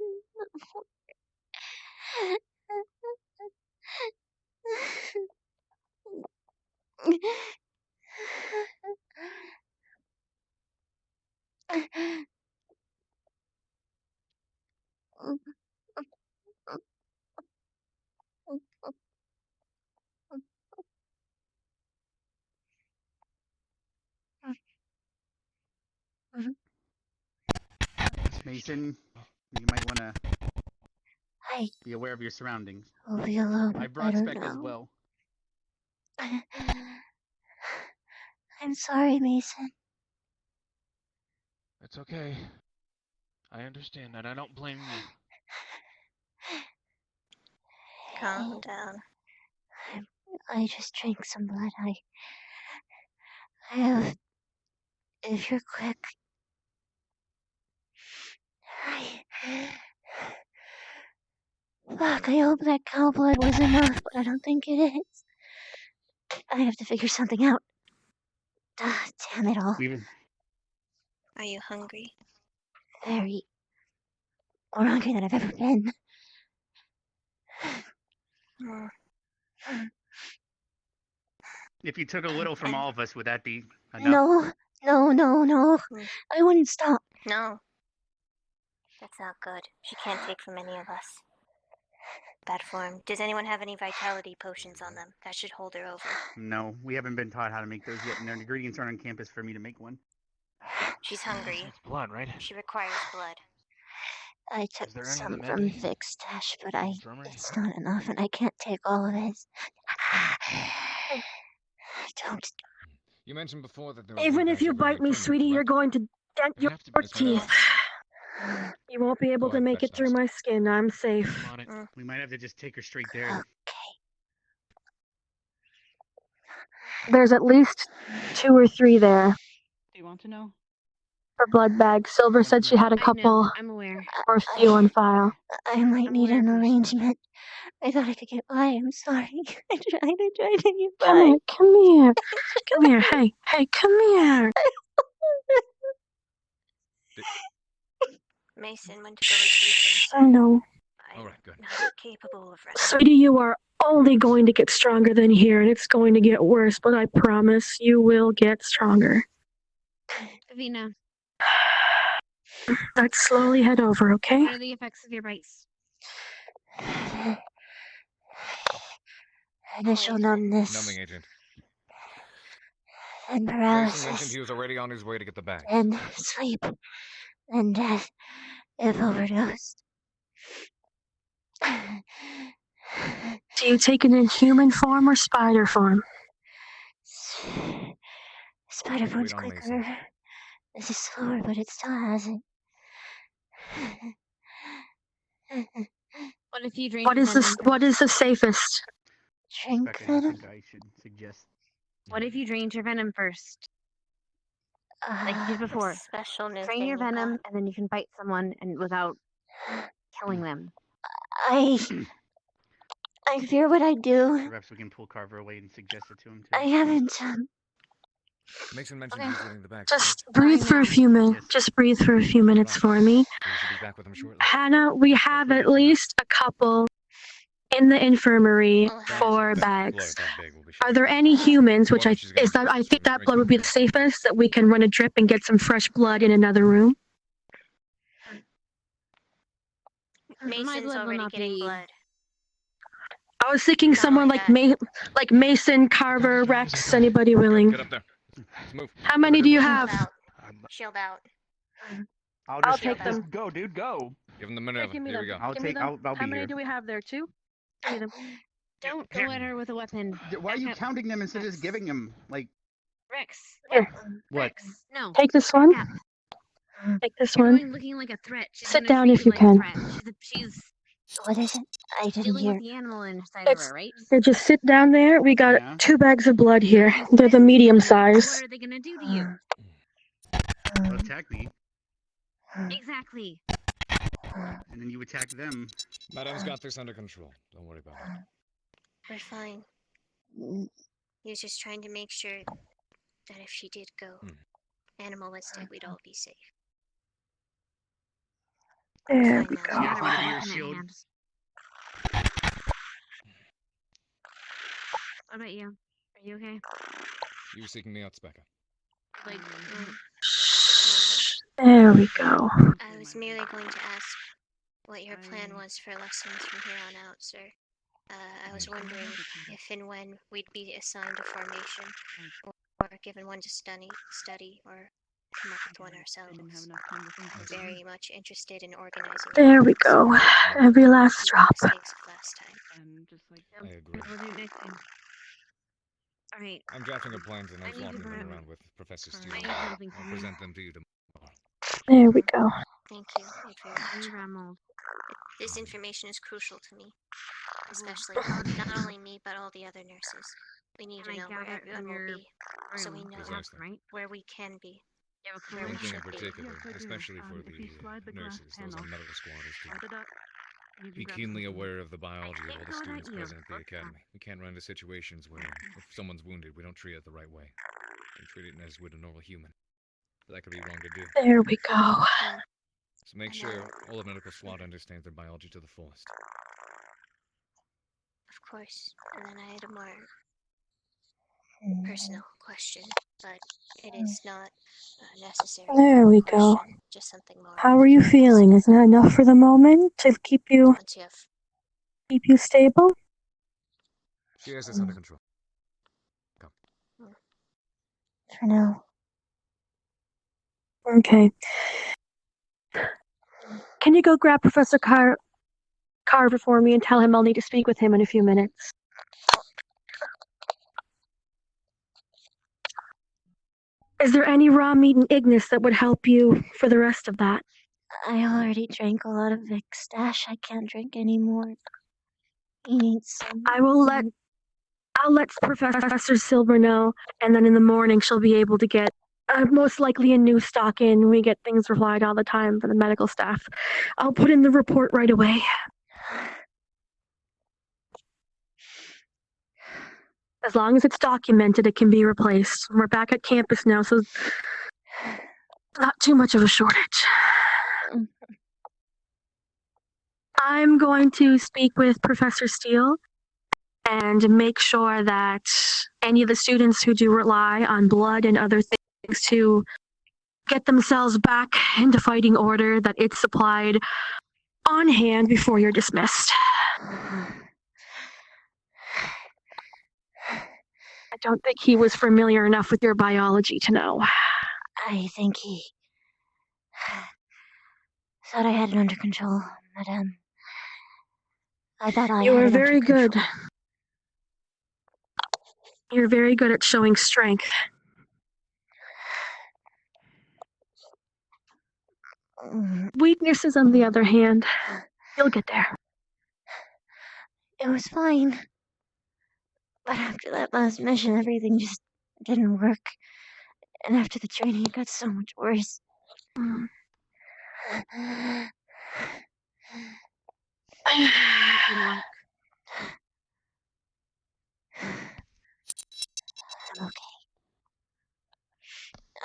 Mason, you might want to be aware of your surroundings. I'll be a little I bit brought better Spec as now. well. I'm sorry, Mason. It's okay. I understand that. I don't blame you. Calm down. I just drank some blood. I have. If you're quick. Fuck, I hope that cow blood was enough, but I don't think it is. I have to figure something out. Damn it all. Are you hungry? Very. More hungry than I've ever been. Mm. If you took a little from all of us, would that be enough? No. I wouldn't stop. No. That's not good. She can't take from any of us. Bad form. Does anyone have any vitality potions on them? That should hold her over. No, we haven't been taught how to make those yet, and their ingredients aren't on campus for me to make one. She's hungry. It's blood, right? She requires blood. I took Is there any in some the from med bay? Vic's stash, but Infirmary? it's not enough, and I can't take all of it. Don't. You mentioned before that there was Even one if you batch over in bite me, the sweetie, infirmary, you're going to dent your have to be teeth. You won't be able Go to ahead, make fetch it through those. my skin. I'm safe. I'm on it. We might have to just take her straight there. There's at least 2 or 3 there. Do you want to know? For blood bags. Silver said she had a I know. couple I'm aware. or a few on file. I might need an arrangement. I thought I could get by. I'm sorry. I tried to get by. Come here. Come here. Hey, come here. Mason went to go retrieve I know. All right, good. not capable of running. Sweetie, you are only going to get stronger than here, and it's going to get worse, but I promise you will get stronger. Davina, Let's slowly head over, okay? what are the effects of your bites? Initial numbness Numbing agent. and Mason mentioned paralysis he was already on his way to get the bags. and sleep and death if overdosed. Do you take it in human form or spider form? Spider form's Wait on Mason. quicker. This is slower, but it still has it. What if you drink What is venom? what is the safest? Drink Spec, I venom? think I should suggest. What if you drained your venom first? Like you did before. Special new Drain thing your you got. venom, and then you can bite someone and without killing them. I fear what I do. Perhaps we can pull Carver away and suggest it to him too. I haven't. Mason mentioned he was getting the bags. Just breathe for a few minutes. Just breathe for a few minutes for me. So we should be back with him shortly. Hannah, we have at least a couple in the infirmary for bags. Are there any humans, which I think that blood would be the safest, that we can run a drip and get some fresh blood in another room? Mason's blood will already not getting be- blood. I was thinking someone like Mason, Carver, Rex, anybody willing. Get up there. Let's move. How many do you have? Shield out. I'll take them. Just go, dude, go. Give him the Minerva. Give me Here we them. go. I'll Give me take. them. I'll be How many here. do we have there? 2? Give me them. Don't go at her with a weapon. Why are you counting them instead of just giving them? Like Rex. Here. what? No. Take this one. Back up. Take this You're one. going looking like a threat. She's Sit gonna down treat if you like can. a threat. She's What is it? I didn't dealing hear. with the animal inside of It's her, right? so just sit down there. We got Yeah. 2 bags of blood here. They're the medium size. What are they gonna do to you? They'll attack me, Exactly. and then you attack them. Madame's got this under control. Don't worry about it. We're fine. He was just trying to make sure that if she did go animalistic, we'd all be safe. There we Fine go. now. You just need to be your Weapon at shield. hand. What about you? Are you okay? You were seeking me out, Specca. Like, There we go. I was merely going to ask what your plan was for lessons from here on out, sir. I was wondering if and when we'd be assigned a formation, or given one to study, or come up with one ourselves. I'm very much interested in organizing. There we go. Every last drop. Mistakes of last time. And just like, I agree. We'll do it next time. All right. I'm drafting up plans and I'm I need to swapping them grab- around with Professor Steele. I need something I'll from present them to you tomorrow. There we go. Thank you. Thank you very much. This information is crucial to me, especially not only me but all the other nurses. We need to know where everyone will be, so we know Precisely. where we can be. Where we Anything in should be. particular, Yes, I do. especially for If you slide the glass nurses, those panel, on the medical squad, is slide it to up. You can be grab keenly something. aware of the biology of all the can't go students that present at the academy. We can't run into situations where if someone's wounded, we don't treat it the right way. We treat it as would a normal human. But that could be wrong to do. There we go. So make sure all of medical SWAT understands their biology to the fullest. Of course. And then I had a more personal question, but it is not necessary. There we go. Question, just something more. How are you feeling? Isn't that enough for the moment to keep you stable? She has this under control. Come. For now. Okay. Can you go grab Professor Carver for me and tell him I'll need to speak with him in a few minutes? Is there any raw meat and Ignis that would help you for the rest of that? I already drank a lot of Vic Stash. I can't drink anymore. He needs some. I'll let Professor Silver know, and then in the morning she'll be able to get most likely a new stock in. We get things replied all the time for the medical staff. I'll put in the report right away. As long as it's documented, it can be replaced. We're back at campus now, so not too much of a shortage. I'm going to speak with Professor Steele and make sure that any of the students who do rely on blood and other things to get themselves back into fighting order, that it's supplied on hand before you're dismissed. I don't think he was familiar enough with your biology to know. I think he thought I had it under control, madame. I thought I You had were it under very good. control. You're very good at showing strength. Weaknesses, on the other hand, you'll get there. It was fine. But after that last mission, everything just didn't work. And after the training, it got so much worse. Good luck. I'm okay.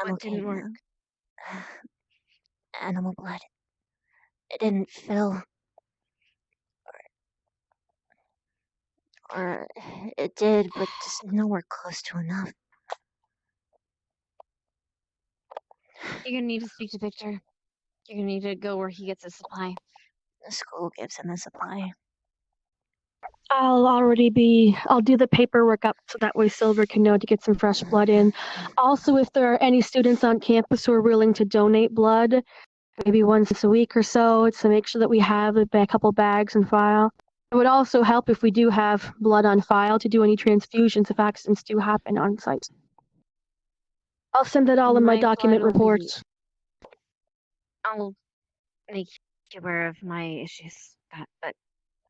I'm What okay didn't work? now. Animal blood. It didn't fill. Or it did, but just nowhere close to enough. You're gonna need to speak to Victor. You're gonna need to go where he gets his supply. The school gives him a supply. I'll do the paperwork up so that way Silver can know to get some fresh blood in. Also, if there are any students on campus who are willing to donate blood, maybe once a week or so, to make sure that we have a couple bags in file. It would also help if we do have blood on file to do any transfusions if accidents do happen on site. I'll send that all in my document reports. I'll make you aware of my issues, but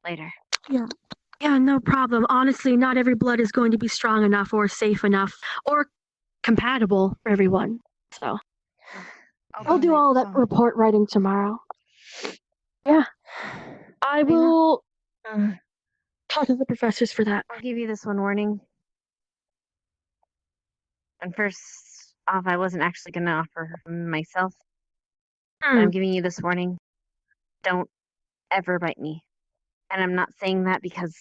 later. Yeah, no problem. Honestly, not every blood is going to be strong enough or safe enough or compatible for everyone. So I'll do all that report writing tomorrow. Yeah. I will talk to the professors for that. I'll give you this one warning. And first off, I wasn't actually going to offer myself. But I'm giving you this warning. Don't ever bite me. And I'm not saying that because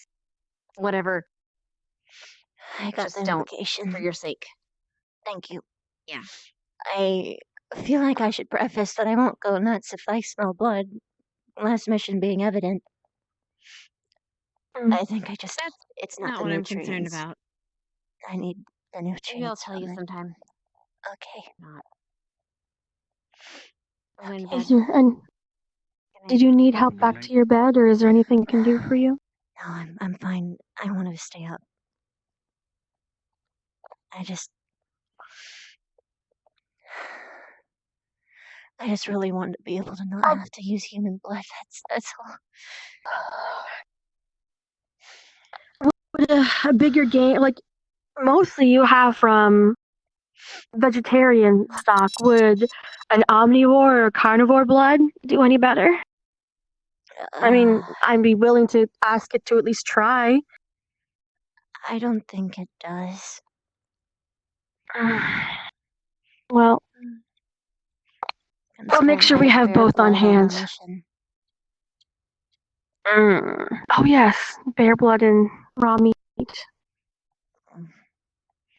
whatever. I got just the don't, notification. for your sake. Thank you. Yeah. I feel like I should preface that I won't go nuts if I smell blood. Last mission being evident. I think it's not Not the what I'm nutrients. concerned about. I need the nutrients. Maybe I'll tell you from it. sometime. Okay. Not. I'm going to Okay. bed. Is there, and did you need help back to your bed, or is there anything I can do for you? No, I'm fine. I want to stay up. I just really wanted to be able to not have to use human blood. That's all. Would a bigger game, like mostly you have from vegetarian stock, would an omnivore or carnivore blood do any better? I mean, I'd be willing to ask it to at least try. I don't think it does. Well, we'll make sure we have both on hand. Oh yes, bear blood and raw meat.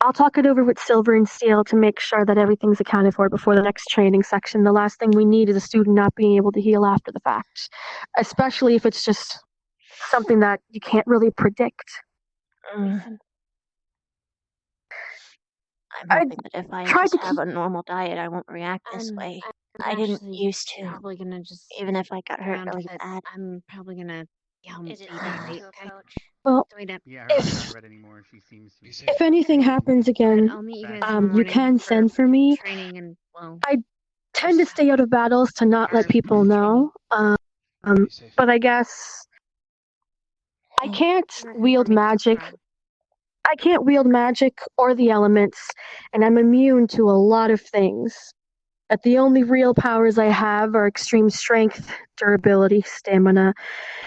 I'll talk it over with Silver and Steel to make sure that everything's accounted for before the next training section. The last thing we need is a student not being able to heal after the fact, especially if it's just something that you can't really predict. I'm hoping that if I just have a normal diet, I won't react this way. I didn't used to. Probably gonna just even if I got hurt around really that bad. I'm probably gonna be home Is with it you, safe right? to Okay. approach? Well, Yeah, her eyes aren't red anymore. She seems to be safe. if anything happens again, I'll meet you guys in the you morning can for send for me. training and well. I tend to stay out of battles to not let people know. But I guess I can't wield magic. I can't wield magic or the elements, and I'm immune to a lot of things. That the only real powers I have are extreme strength, durability, stamina,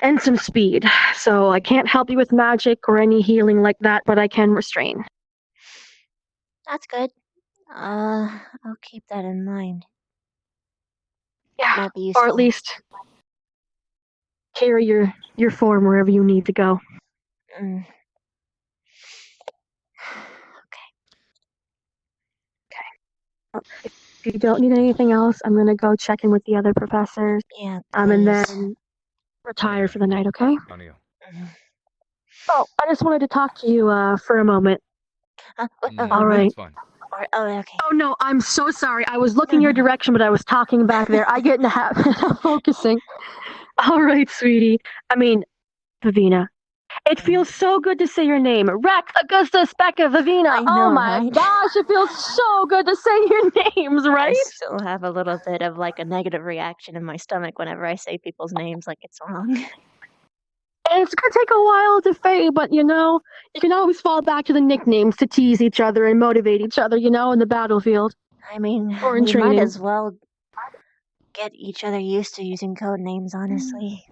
and some speed. So I can't help you with magic or any healing like that, but I can restrain. That's good. I'll keep that in mind. Yeah, Might be useful. or at least carry your form wherever you need to go. If you don't need anything else, I'm gonna go check in with the other professors. Yeah, and then retire for the night, okay? On you. Oh, I just wanted to talk to you for a moment. All right. That's fine. Okay. Oh no, I'm so sorry. I was looking your direction, but I was talking back there. I get in the habit of focusing. All right, sweetie. I mean, Vivina. It feels so good to say your name. Rex, Augustus, Becca, Vivina. I know, Oh my right? gosh, it feels so good to say your names, right? I still have a little bit of like a negative reaction in my stomach whenever I say people's names like it's wrong. And it's gonna take a while to fade, but you know, you can always fall back to the nicknames to tease each other and motivate each other, you know, in the battlefield. I mean, or in we training. might as well get each other used to using code names, honestly.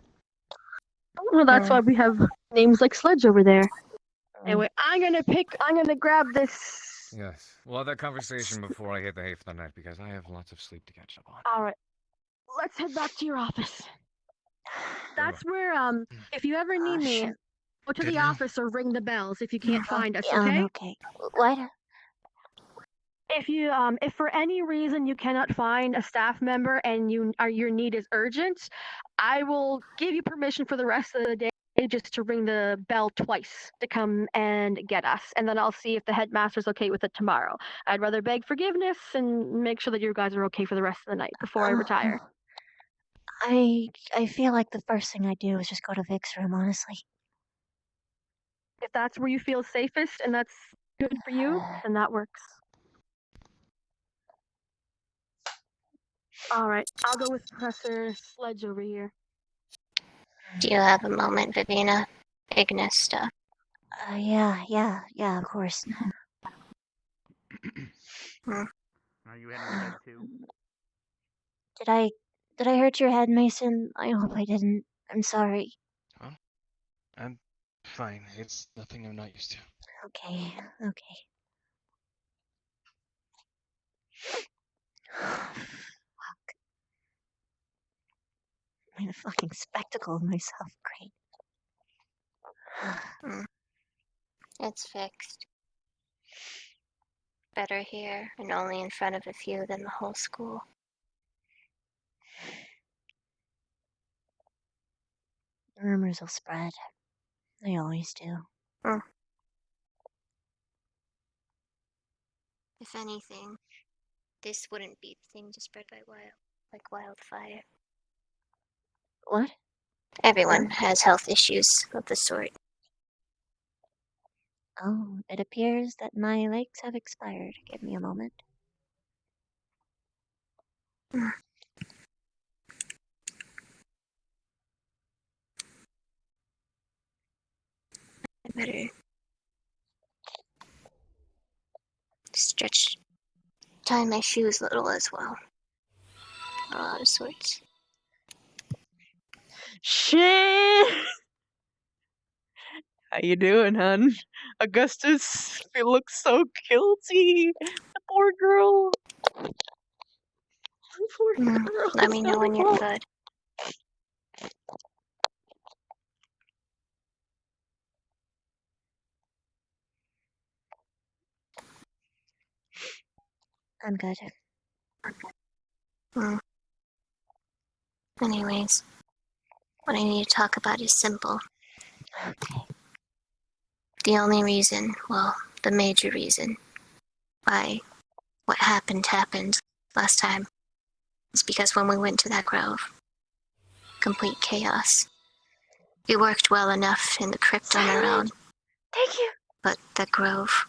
Well, that's why we have names like Sledge over there. Anyway, I'm gonna grab this. Yes. We'll have that conversation before I hit the hay for the night because I have lots of sleep to catch up on. Alright. Let's head back to your office. That's where, if you ever need me, go to the office or ring the bells if you can't find us, okay? Okay. What? If you, if for any reason you cannot find a staff member and your need is urgent, I will give you permission for the rest of the day just to ring the bell twice to come and get us, and then I'll see if the headmaster's okay with it tomorrow. I'd rather beg forgiveness and make sure that you guys are okay for the rest of the night before I retire. I feel like the first thing I do is just go to Vic's room, honestly. If that's where you feel safest and that's good for you, then that works. Alright, I'll go with Professor Sledge over here. Do you have a moment, Vivina? Ignis stuff. Yeah, of course. Are you heading to bed too? Did I hurt your head, Mason? I hope I didn't. I'm sorry. Huh? I'm fine. It's nothing I'm not used to. Okay. Fuck. I made a fucking spectacle of myself. Great. It's fixed. Better here, and only in front of a few than the whole school. Rumors will spread. They always do. If anything, this wouldn't be the thing to spread like wildfire. What? Everyone has health issues of the sort. Oh, it appears that my legs have expired. Give me a moment. I better stretch, tie my shoes a little as well. A lot of sorts. Shit! How you doing, hun? Augustus, he looks so guilty. The poor girl. The poor girl. Let me know when you're good. I'm good. Anyways, what I need to talk about is simple. The only reason, well, the major reason why what happened last time is because when we went to that grove, complete chaos. We worked well enough in the crypt on our own. Thank you. But that grove,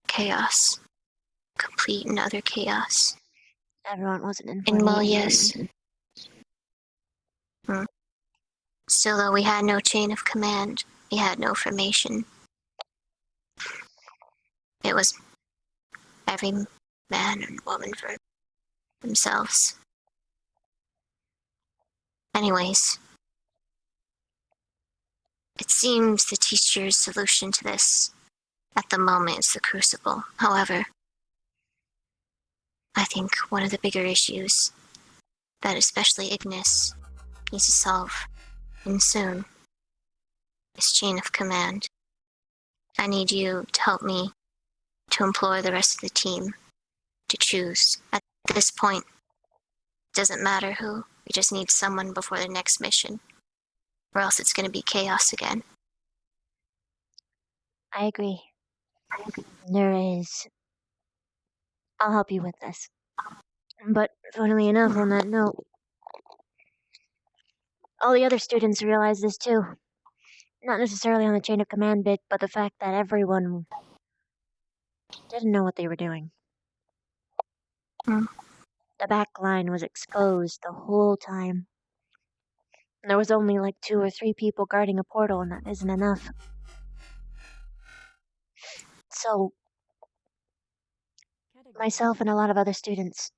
chaos. Complete and utter chaos. Everyone wasn't in And well, 48. yes. Still, though, we had no chain of command. We had no formation. It was every man and woman for themselves. Anyways, it seems the teacher's solution to this at the moment is the crucible. However, I think one of the bigger issues that especially Ignis needs to solve, and soon, is chain of command. I need you to help me to implore the rest of the team to choose. At this point, it doesn't matter who, we just need someone before the next mission, or else it's going to be chaos again. I agree. There is. I'll help you with this. But funnily enough, on that note, all the other students realize this too. Not necessarily on the chain of command bit, but the fact that everyone didn't know what they were doing. The back line was exposed the whole time. There was only like 2 or 3 people guarding a portal, and that isn't enough. So, myself and a lot of other students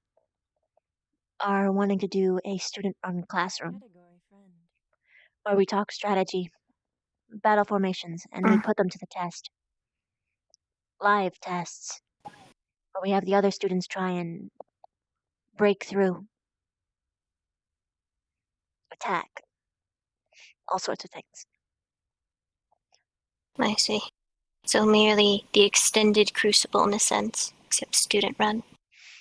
are wanting to do a student-run classroom where we talk strategy, battle formations, and we put them to the test. Live tests, where we have the other students try and break through, attack, all sorts of things. I see. So merely the extended crucible in a sense, except student run,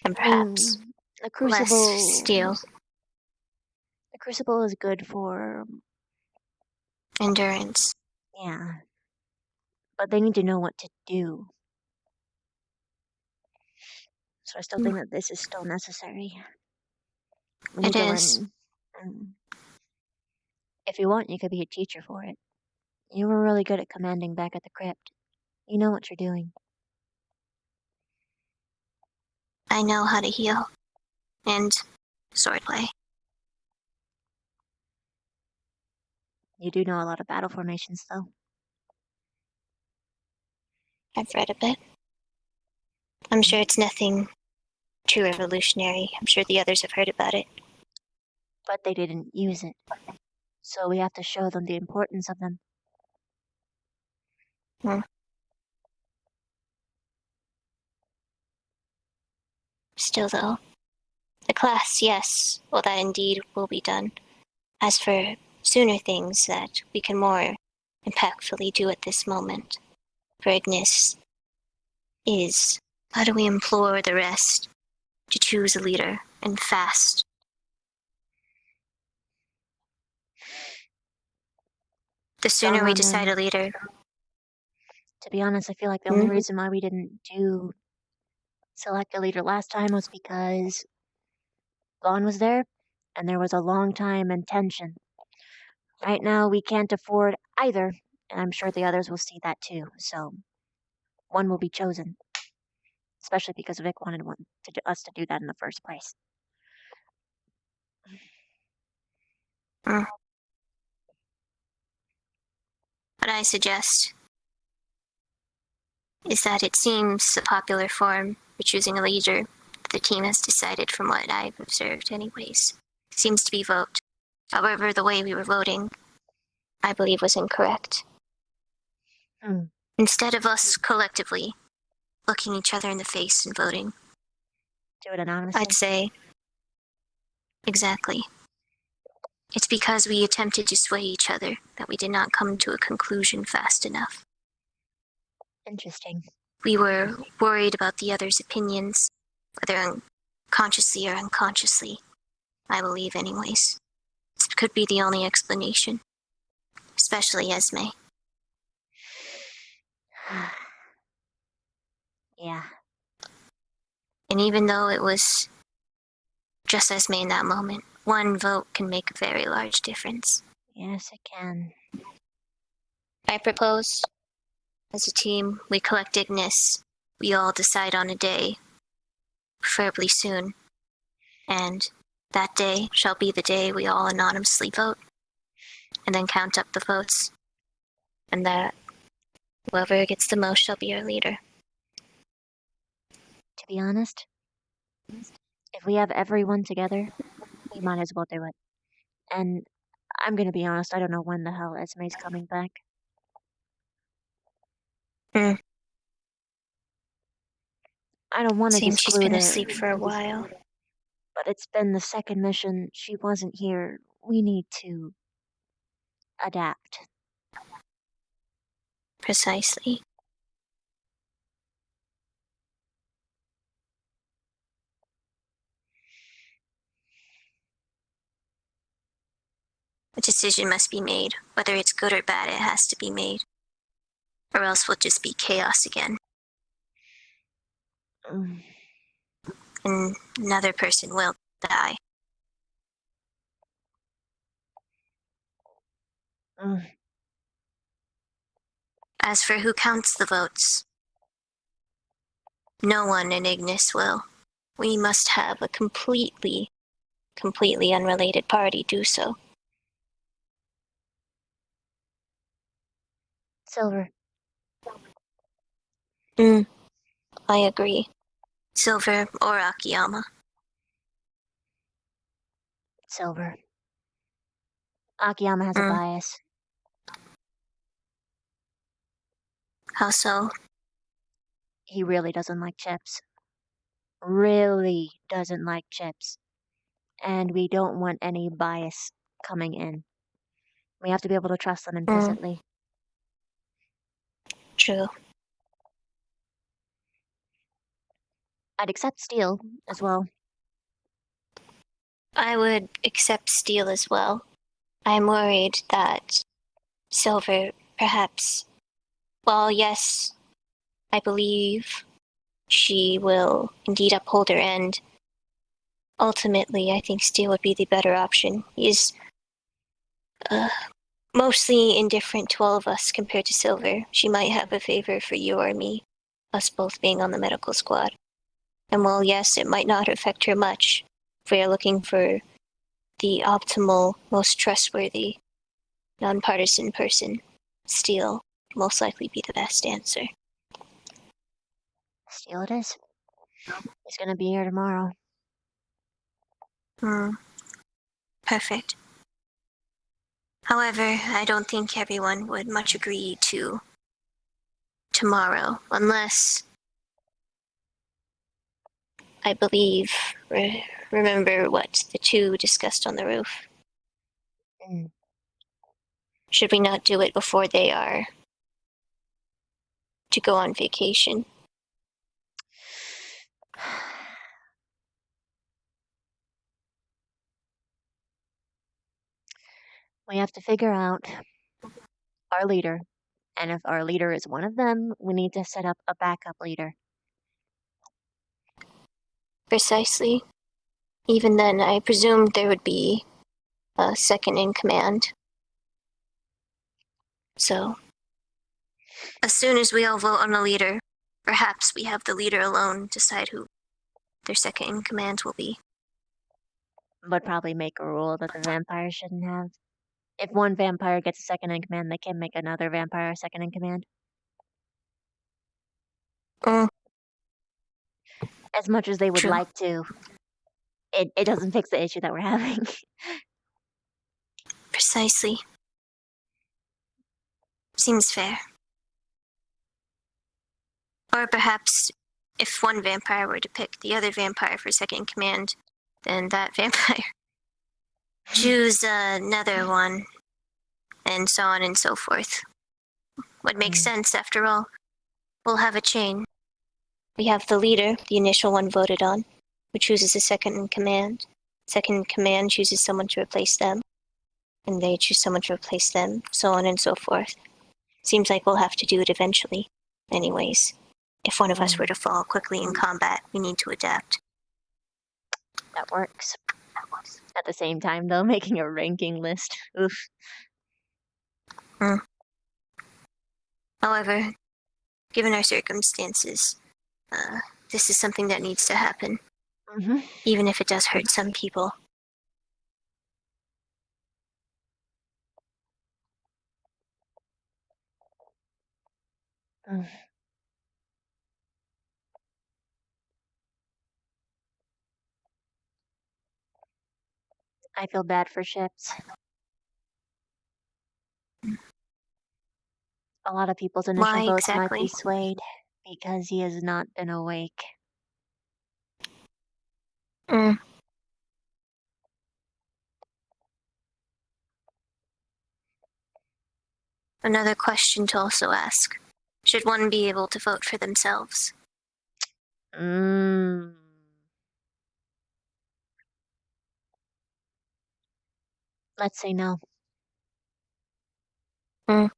and perhaps the crucible. less steel. The crucible is good for endurance. Yeah, but they need to know what to do. So I still think that this is still necessary. We need It to is. learn. If you want, you could be a teacher for it. You were really good at commanding back at the crypt. You know what you're doing. I know how to heal. And swordplay. You do know a lot of battle formations, though. I've read a bit. I'm sure it's nothing too revolutionary. I'm sure the others have heard about it. But they didn't use it. So we have to show them the importance of them. Still, though, the class, yes, well, that indeed will be done. As for sooner things that we can more impactfully do at this moment, for Ignis, is how do we implore the rest to choose a leader, and fast? The sooner we decide a leader. To be honest, I feel like the only reason why we didn't do select a leader last time was because Vaughn was there, and there was a long time and tension. Right now, we can't afford either, and I'm sure the others will see that too, so one will be chosen. Especially because Vic wanted us to do that in the first place. What I suggest is that it seems a popular form for choosing a leader that the team has decided from what I've observed anyways. Seems to be vote. However, the way we were voting, I believe was incorrect. Instead of us collectively looking each other in the face and voting, do it anonymously? I'd say, exactly. It's because we attempted to sway each other that we did not come to a conclusion fast enough. Interesting. We were worried about the others' opinions, whether consciously or unconsciously. I believe anyways. This could be the only explanation. Especially Esme. Yeah. And even though it was just Esme in that moment, one vote can make a very large difference. Yes, it can. I propose, as a team, we collect Ignis. We all decide on a day, preferably soon. And that day shall be the day we all anonymously vote. And then count up the votes. And that whoever gets the most shall be our leader. To be honest, if we have everyone together, we might as well do it. And I'm gonna be honest, I don't know when the hell Esme's coming back. I don't want to Seems she's been disclude her. asleep for a while. But it's been the second mission. She wasn't here. We need to adapt. Precisely. A decision must be made. Whether it's good or bad, it has to be made. Or else we'll just be chaos again. And another person will die. As for who counts the votes, no one in Ignis will. We must have a completely unrelated party do so. Silver. I agree. Silver or Akiyama. Silver. Akiyama has a bias. How so? He really doesn't like chips. Really doesn't like chips. And we don't want any bias coming in. We have to be able to trust them implicitly. True. I'd accept steel as well. I would accept steel as well. I'm worried that Silver, perhaps, well, yes, I believe she will indeed uphold her end. Ultimately, I think Steel would be the better option. He's mostly indifferent to all of us compared to Silver. She might have a favor for you or me, us both being on the medical squad. And while yes, it might not affect her much, if we are looking for the optimal, most trustworthy, nonpartisan person, Steel will most likely be the best answer. Steel it is. He's gonna be here tomorrow. Perfect. However, I don't think everyone would much agree to tomorrow, unless I believe, remember what the two discussed on the roof. Should we not do it before they are to go on vacation? We have to figure out our leader. And if our leader is one of them, we need to set up a backup leader. Precisely. Even then, I presumed there would be a second in command. So, as soon as we all vote on a leader, perhaps we have the leader alone decide who their second in command will be. Would probably make a rule that the vampire shouldn't have. If one vampire gets a second in command, they can make another vampire second in command. As much as they would like to, it doesn't fix the issue that we're having. Precisely. Seems fair. Or perhaps, if one vampire were to pick the other vampire for second in command, then that vampire choose another one, and so on and so forth. Would make sense, after all. We'll have a chain. We have the leader, the initial one voted on, who chooses a second in command. Second in command chooses someone to replace them, and they choose someone to replace them, so on and so forth. Seems like we'll have to do it eventually. Anyways, if one of us were to fall quickly in combat, we need to adapt. That works. At the same time, though, making a ranking list. Oof. However, given our circumstances, this is something that needs to happen. Even if it does hurt some people. I feel bad for Ships. A lot of people's initial Why votes might exactly? be swayed because he has not been awake. Another question to also ask. Should one be able to vote for themselves? Let's say no. Or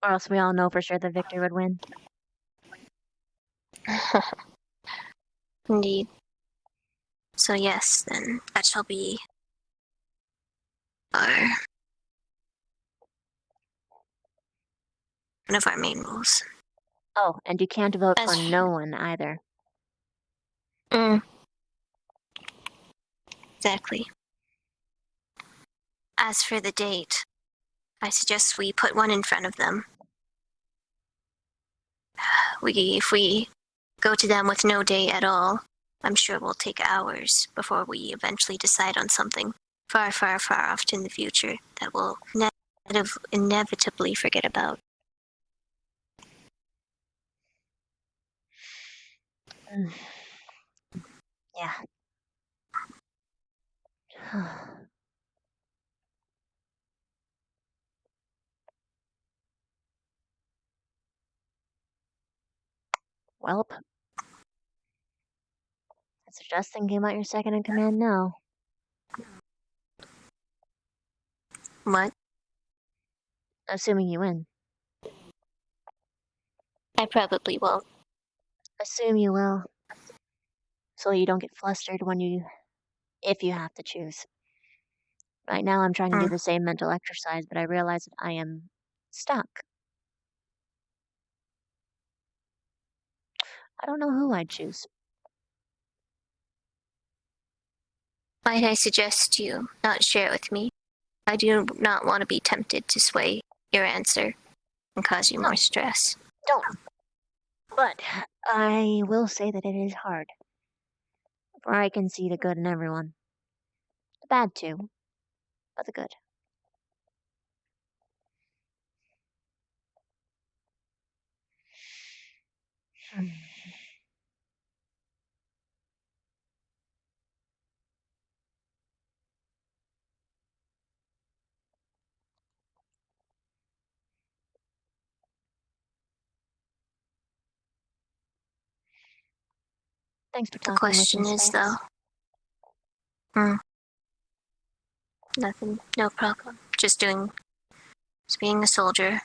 else we all know for sure that Victor would win. Indeed. So yes, then that shall be our one of our main rules. Oh, and you can't vote for no one either. Exactly. As for the date, I suggest we put one in front of them. If we go to them with no date at all, I'm sure we'll take hours before we eventually decide on something far, far, far off in the future that we'll inevitably forget about. Yeah. Welp. I suggest thinking about your second in command now. What? Assuming you win. I probably won't. Assume you will. So you don't get flustered if you have to choose. Right now I'm trying to do the same mental exercise, but I realize that I am stuck. I don't know who I'd choose. Might I suggest you not share it with me? I do not want to be tempted to sway your answer and cause you more stress. Don't. But I will say that it is hard. For I can see the good in everyone. The bad too, but the good. Thanks for The talking with question me, is, Sphinx. though. Nothing, no problem. Just being a soldier.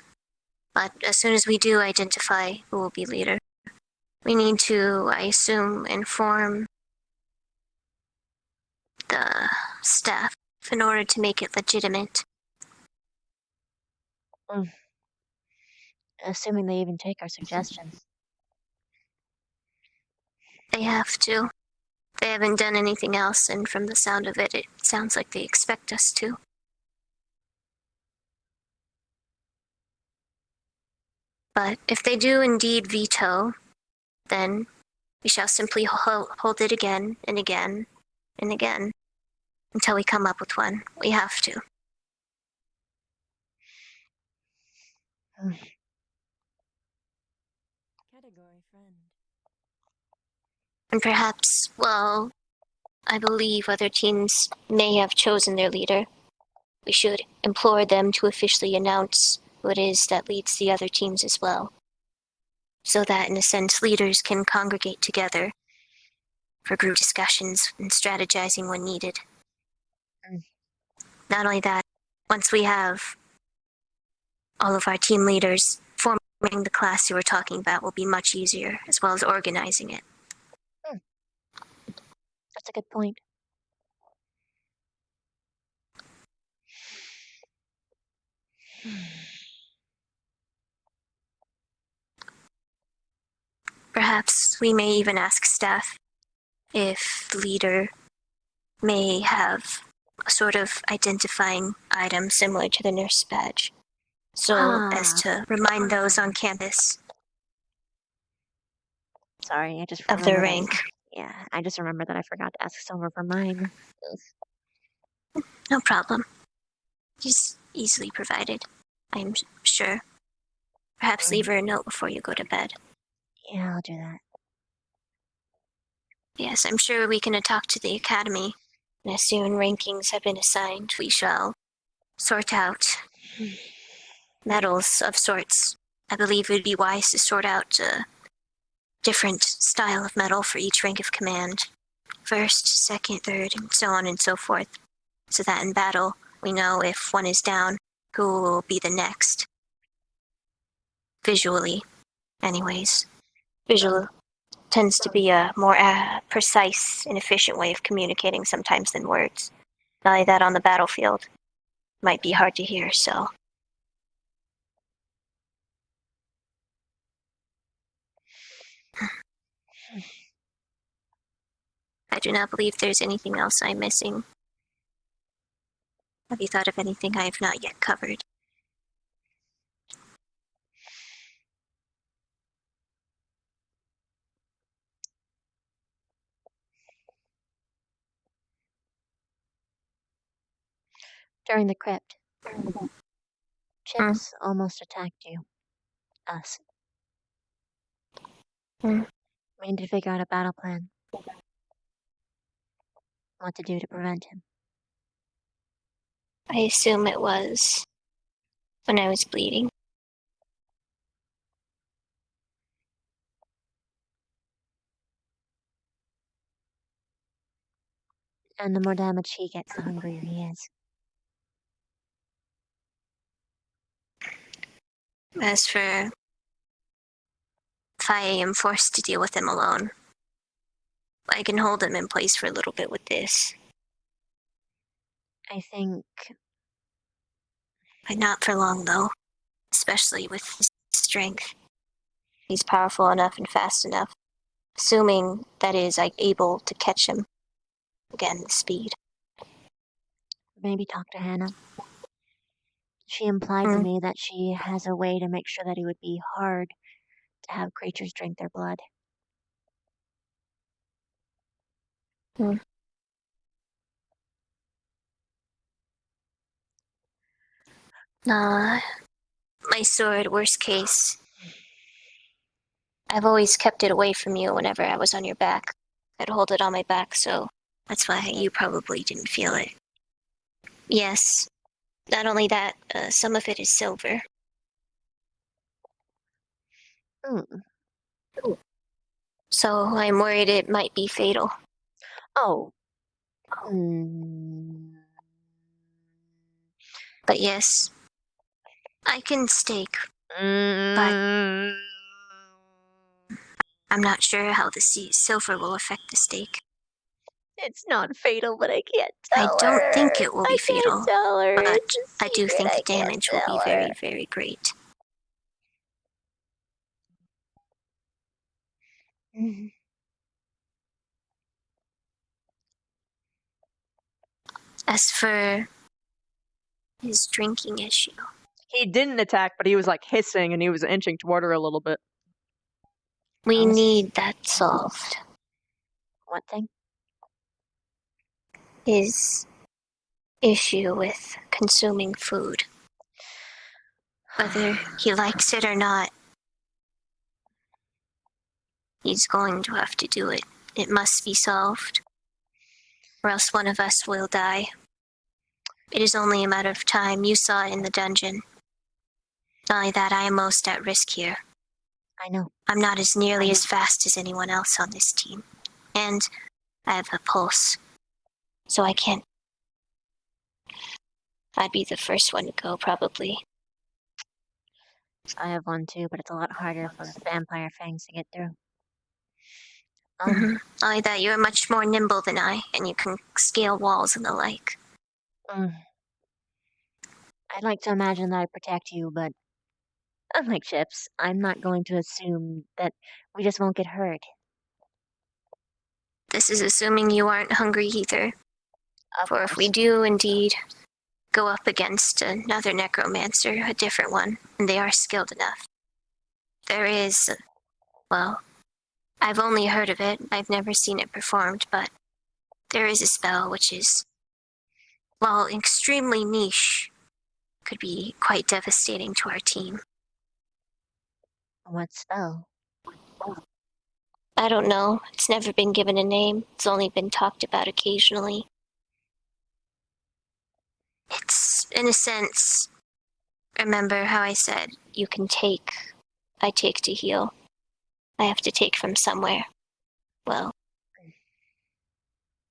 But as soon as we do identify who will be leader, we need to, I assume, inform the staff in order to make it legitimate. Assuming they even take our suggestions. They have to. They haven't done anything else, and from the sound of it, it sounds like they expect us to. But if they do indeed veto, then we shall simply hold it again and again and again until we come up with one. We have to. Category friend. And perhaps, well, I believe other teams may have chosen their leader. We should implore them to officially announce who it is that leads the other teams as well. So that, in a sense, leaders can congregate together for group discussions and strategizing when needed. Not only that, once we have all of our team leaders forming the class you were talking about will be much easier, as well as organizing it. That's a good point. Perhaps we may even ask staff if the leader may have a sort of identifying item similar to the nurse badge, so as to remind those on campus. Sorry, I just of their remembered rank. I just remembered that I forgot to ask Silver for mine. No problem. Just easily provided, I'm sure. Perhaps leave her a note before you go to bed. Yeah, I'll do that. Yes, I'm sure we can talk to the academy, and as soon rankings have been assigned, we shall sort out medals of sorts. I believe it would be wise to sort out a different style of medal for each rank of command. First, second, third, and so on and so forth. So that in battle, we know if one is down, who will be the next. Visually, anyways. Visual tends to be a more precise and efficient way of communicating sometimes than words. Not only that, on the battlefield, might be hard to hear, so. I do not believe there's anything else I'm missing. Have you thought of anything I have not yet covered? During the crypt, Chips almost attacked you. Us. We need to figure out a battle plan. What to do to prevent him. I assume it was when I was bleeding. And the more damage he gets, the hungrier he is. As for if I am forced to deal with him alone, I can hold him in place for a little bit with this. I think... But not for long, though. Especially with his strength. He's powerful enough and fast enough. Assuming, that is, I'm able to catch him. Again, the speed. Maybe talk to Hannah. She implied to me that she has a way to make sure that it would be hard to have creatures drink their blood. My sword, worst case. I've always kept it away from you whenever I was on your back. I'd hold it on my back, so that's why you probably didn't feel it. Yes. Not only that, some of it is silver. So I'm worried it might be fatal. Oh. But yes, I can stake But I'm not sure how the silver will affect the stake. It's not fatal, but I can't tell I don't her. think it will be I can't fatal, tell her. but It's a I do secret. think I the can't damage will be tell very, her. very great. As for his drinking issue, He didn't attack, but he was like hissing and he was inching toward her a little bit. we need that solved. What thing? His issue with consuming food. Whether he likes it or not, he's going to have to do it. It must be solved, or else one of us will die. It is only a matter of time. You saw it in the dungeon. Not only that, I am most at risk here. I know. I'm not as nearly as fast as anyone else on this team. And I have a pulse. So I can't. I'd be the first one to go, probably. I have one too, but it's a lot harder for vampire fangs to get through. Only that you're much more nimble than I, and you can scale walls and the like. I'd like to imagine that I protect you, but unlike Chips, I'm not going to assume that we just won't get hurt. This is assuming you aren't hungry either. For if we do indeed go up against another necromancer, a different one, and they are skilled enough, there is, well, I've only heard of it, I've never seen it performed, but there is a spell which is, while extremely niche, could be quite devastating to our team. What spell? I don't know. It's never been given a name. It's only been talked about occasionally. It's, in a sense, remember how I said you can take, I take to heal. I have to take from somewhere. Well,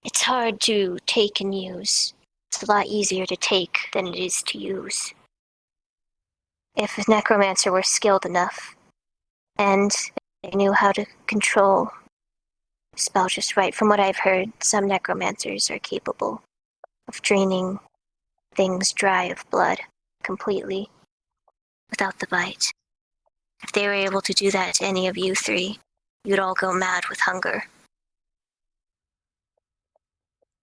it's hard to take and use. It's a lot easier to take than it is to use. If a necromancer were skilled enough, and they knew how to control spell just right, from what I've heard, some necromancers are capable of draining things dry of blood completely without the bite. If they were able to do that to any of you three, you'd all go mad with hunger.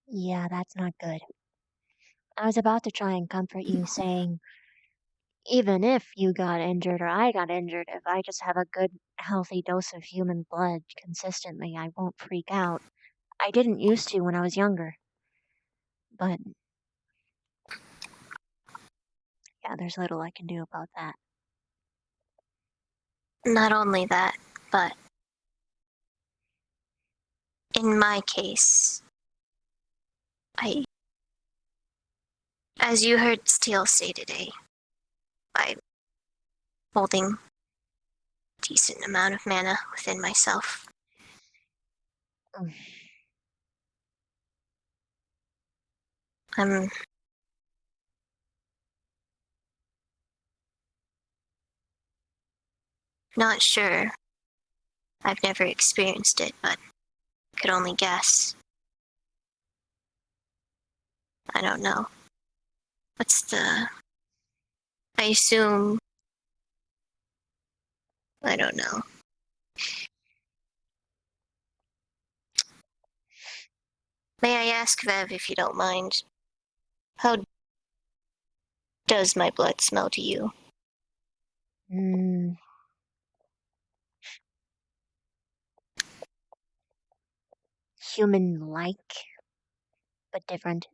Yeah, that's not good. I was about to try and comfort you, saying, even if you got injured or I got injured, if I just have a good, healthy dose of human blood consistently, I won't freak out. I didn't used to when I was younger. But yeah, there's little I can do about that. Not only that, but in my case, as you heard Steele say today, I'm holding a decent amount of mana within myself. I'm not sure. I've never experienced it, but could only guess. I don't know. I assume... I don't know. May I ask, Vev, if you don't mind, how does my blood smell to you? Human-like, but different.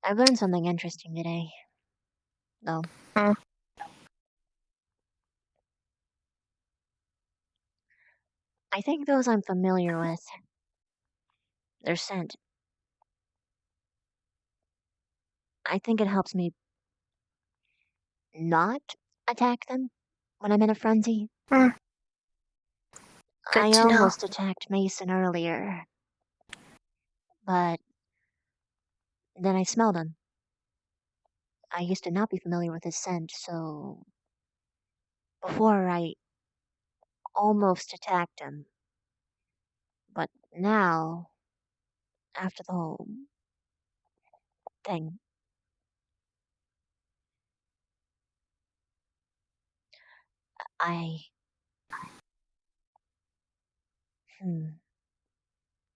I've learned something interesting today, though. I think those I'm familiar with, their scent. I think it helps me not attack them when I'm in a frenzy. Good I to know. almost attacked Mason earlier, but then I smelled him. I used to not be familiar with his scent, so before I almost attacked him. But now, after the whole thing, I.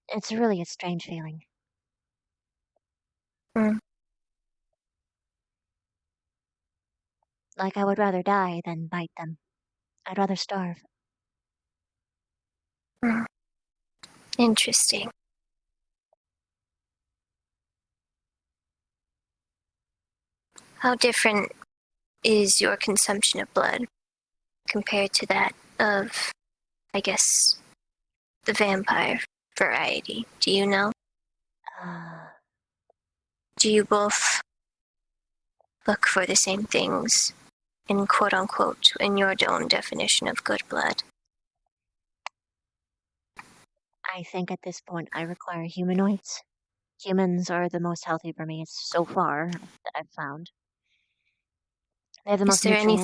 It's really a strange feeling. Like I would rather die than bite them. I'd rather starve. Interesting. How different is your consumption of blood compared to that of, I guess, the vampire variety? Do you know? Do you both look for the same things in quote unquote, in your own definition of good blood? I think at this point I require humanoids. Humans are the most healthy for me so far that I've found. They have the Is most there nutrients.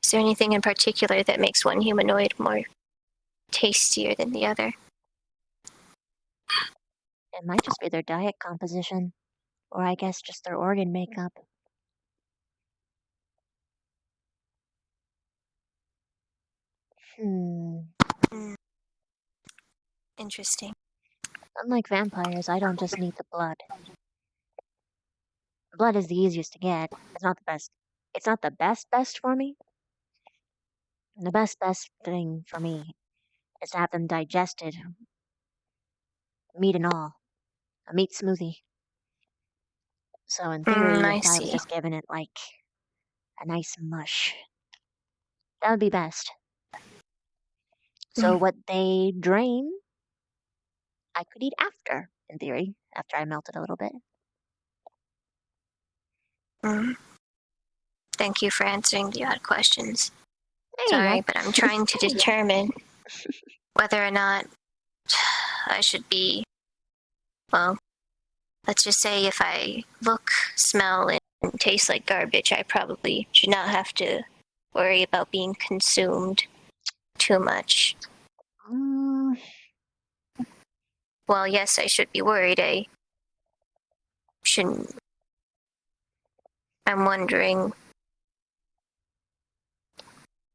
Is there anything in particular that makes one humanoid more tastier than the other? It might just be their diet composition, or I guess just their organ makeup. Interesting. Unlike vampires, I don't just need the blood. Blood is the easiest to get. It's not the best. It's not the best for me. The best thing for me is to have them digested, meat and all. A meat smoothie. So in theory, I if I was see. just given it like a nice mush, that would be best. So what they drain, I could eat after, in theory, after I melted a little bit. Thank you for answering the odd questions. Hey, Sorry, but I'm trying to determine whether or not I should be, well, let's just say if I look, smell, and taste like garbage, I probably should not have to worry about being consumed too much. Well, yes, I should be worried. I shouldn't. I'm wondering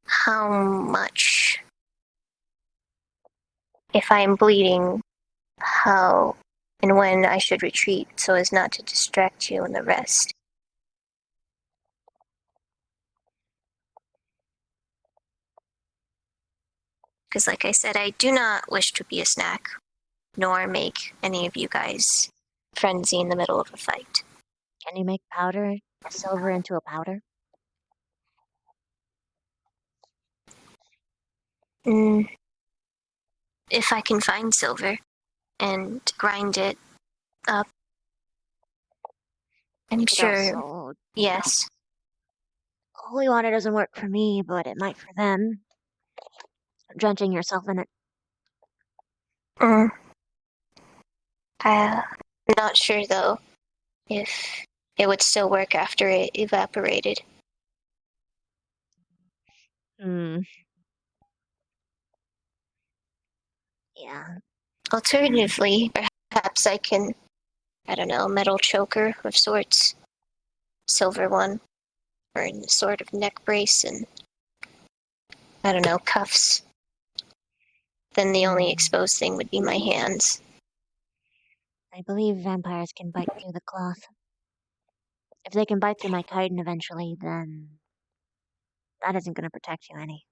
how much, if I'm bleeding, how and when I should retreat so as not to distract you and the rest. Because, like I said, I do not wish to be a snack, nor make any of you guys frenzy in the middle of a fight. Can you make powder, silver into a powder? If I can find silver and grind it up, I'm sure. Also, yes. Holy water doesn't work for me, but it might for them. Drenching yourself in it. I'm not sure though if it would still work after it evaporated. Yeah. Alternatively, perhaps I can, I don't know, metal choker of sorts, silver one, or a sort of neck brace and, I don't know, cuffs. Then the only exposed thing would be my hands. I believe vampires can bite through the cloth. If they can bite through my chitin eventually, then that isn't going to protect you any.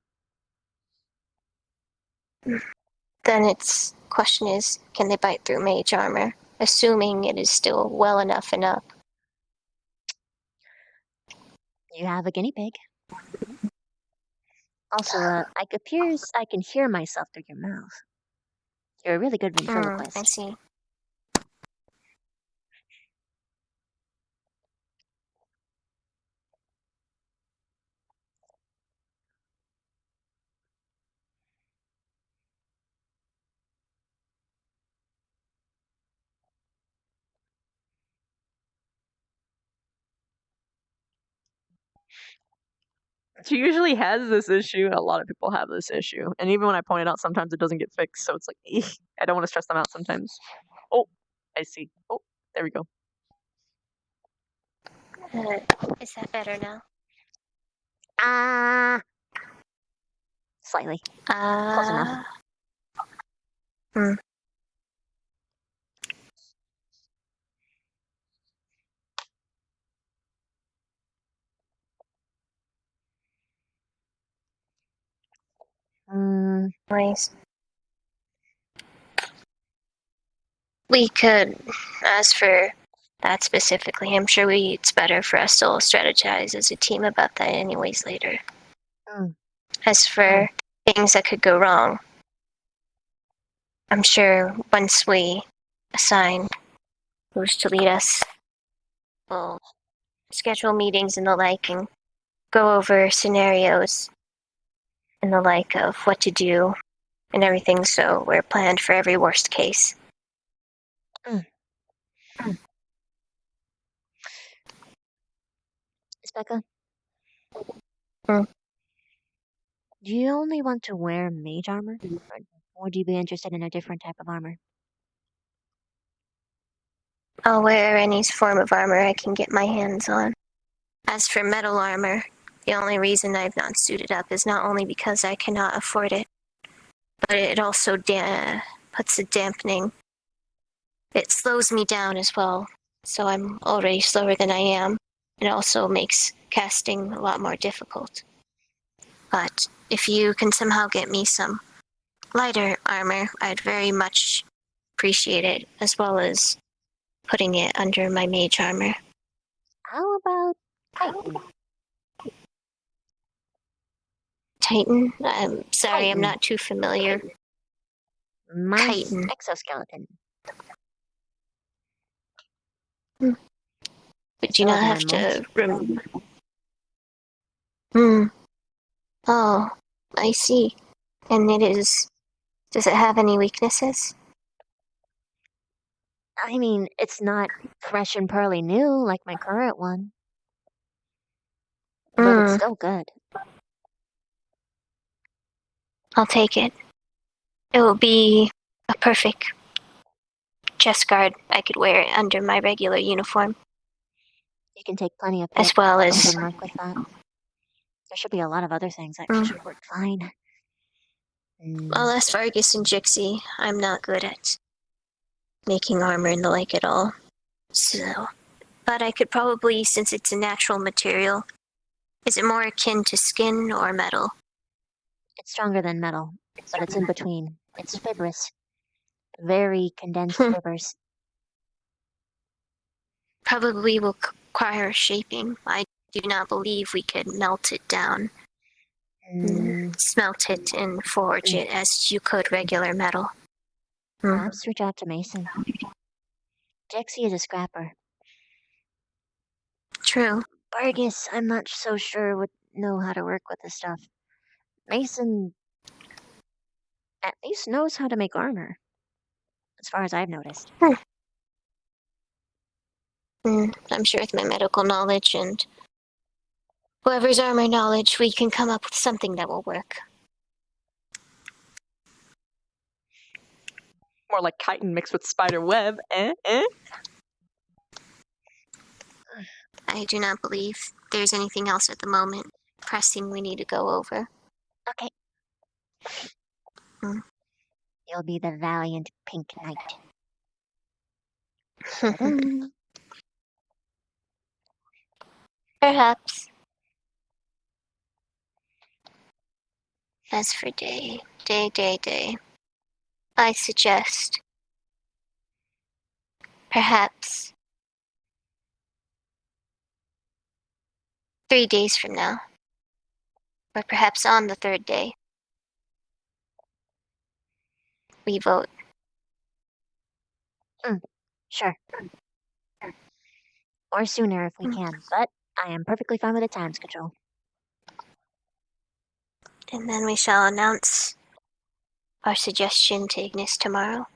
Then its question is, can they bite through mage armor, assuming it is still well enough and up? You have a guinea pig. Also, I can hear myself through your mouth. You're a really good ventriloquist. I see. She usually has this issue. A lot of people have this issue, and even when I point it out, sometimes it doesn't get fixed. So it's like, I don't want to stress them out sometimes. Oh, I see. Oh, there we go. Is that better now? Slightly. Close enough. Hmm. Nice. We could, as for that specifically, I'm sure it's better for us to all strategize as a team about that anyways later. As for things that could go wrong, I'm sure once we assign who's to lead us, we'll schedule meetings and the like and go over scenarios and the like of what to do and everything, so we're planned for every worst case. Becca? Do you only want to wear mage armor? Or would you be interested in a different type of armor? I'll wear any form of armor I can get my hands on. As for metal armor, the only reason I've not suited up is not only because I cannot afford it, but it also puts a dampening. It slows me down as well, so I'm already slower than I am. It also makes casting a lot more difficult. But if you can somehow get me some lighter armor, I'd very much appreciate it, as well as putting it under my mage armor. How about Titan? Titan? I'm sorry, Titan. I'm not too familiar. Mine's Titan. exoskeleton. Would you So not is my have to monk. Oh, I see. And does it have any weaknesses? I mean, it's not fresh and pearly new like my current one. But it's still good. I'll take it. It will be a perfect chest guard. I could wear it under my regular uniform. You can take plenty of As pip well buttons as and work with that. There should be a lot of other things that should work fine. Well, as Vargas and Jixie, I'm not good at making armor and the like at all. So, but I could probably, since it's a natural material, is it more akin to skin or metal? It's stronger than metal, but it's in between. It's fibrous. Very condensed fibers. Probably will require shaping. I do not believe we could melt it down. Smelt it and forge it as you could regular metal. Perhaps reach out to Mason. Jexie is a scrapper. True. Vargas, I'm not so sure would know how to work with this stuff. Mason at least knows how to make armor. As far as I've noticed. I'm sure with my medical knowledge and whoever's armor knowledge, we can come up with something that will work. More like chitin mixed with spider web. I do not believe there's anything else at the moment pressing we need to go over. Okay. You'll be the valiant pink knight. Perhaps. As for day, I suggest perhaps 3 days from now, or perhaps on the 3rd day, we vote. Sure. Or sooner if we can, but I am perfectly fine with the time schedule. And then we shall announce our suggestion to Ignis tomorrow.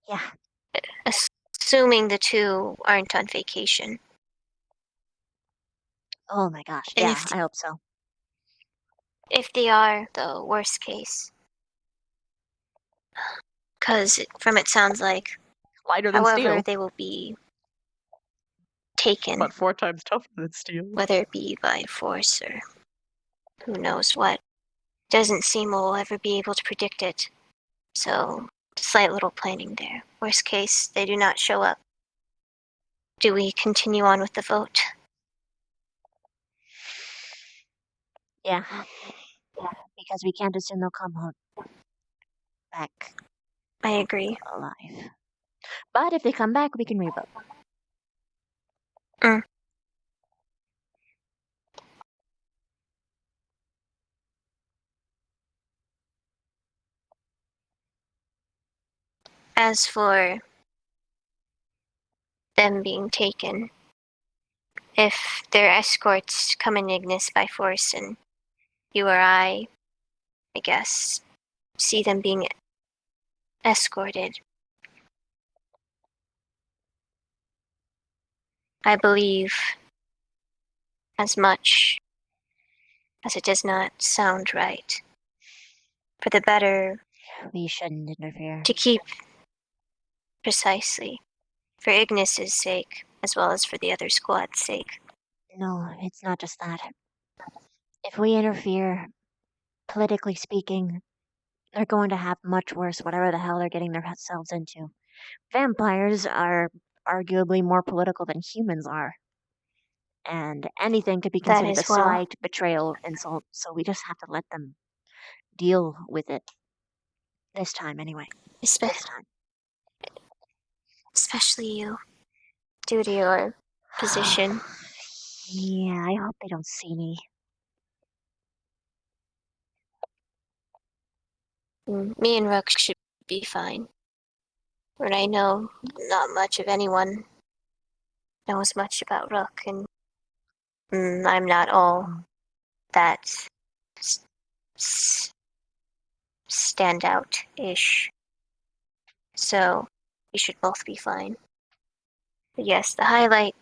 Yeah. assuming the two aren't on vacation. Oh my gosh, And yeah, I hope so. If they are, though, worst case. Because from it sounds like, lighter than however, steel. they will be taken. But 4 times tougher than steel. Whether it be by force or who knows what. Doesn't seem we'll ever be able to predict it. So, slight little planning there. Worst case, they do not show up. Do we continue on with the vote? Yeah. Because we can't assume they'll come home back. I agree. Alive. But if they come back, we can revote. As for them being taken, if their escorts come in Ignis by force and you or I guess, see them being escorted, I believe, as much as it does not sound right, for the better, we shouldn't interfere. To keep precisely, for Ignis's sake, as well as for the other squad's sake. No, it's not just that. If we interfere, politically speaking, they're going to have much worse whatever the hell they're getting themselves into. Vampires are arguably more political than humans are. And anything could be That considered a as well. slight, betrayal, insult, so we just have to let them deal with it. This time, anyway. This time. Especially you, due to your position. Yeah, I hope they don't see me. Me and Rook should be fine. But I know not much of anyone knows much about Rook, and I'm not all that standout-ish. So, we should both be fine. But yes, the highlight,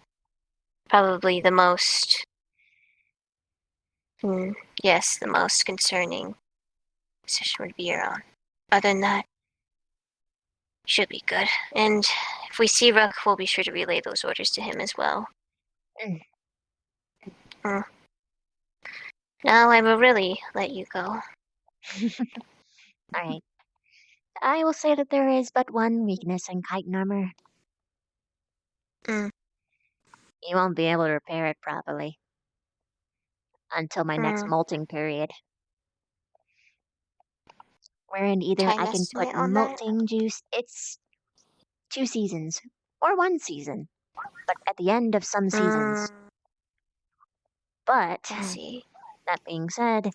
probably the most, yes, the most concerning position would be your own. Other than that, should be good. And if we see Rook, we'll be sure to relay those orders to him as well. Now I will really let you go. Alright. I will say that there is but one weakness in chitin armor. You won't be able to repair it properly. Until my next molting period. Wherein either Time I can put estimate on molting juice, it's 2 seasons. Or 1 season. But at the end of some seasons. But, that being said,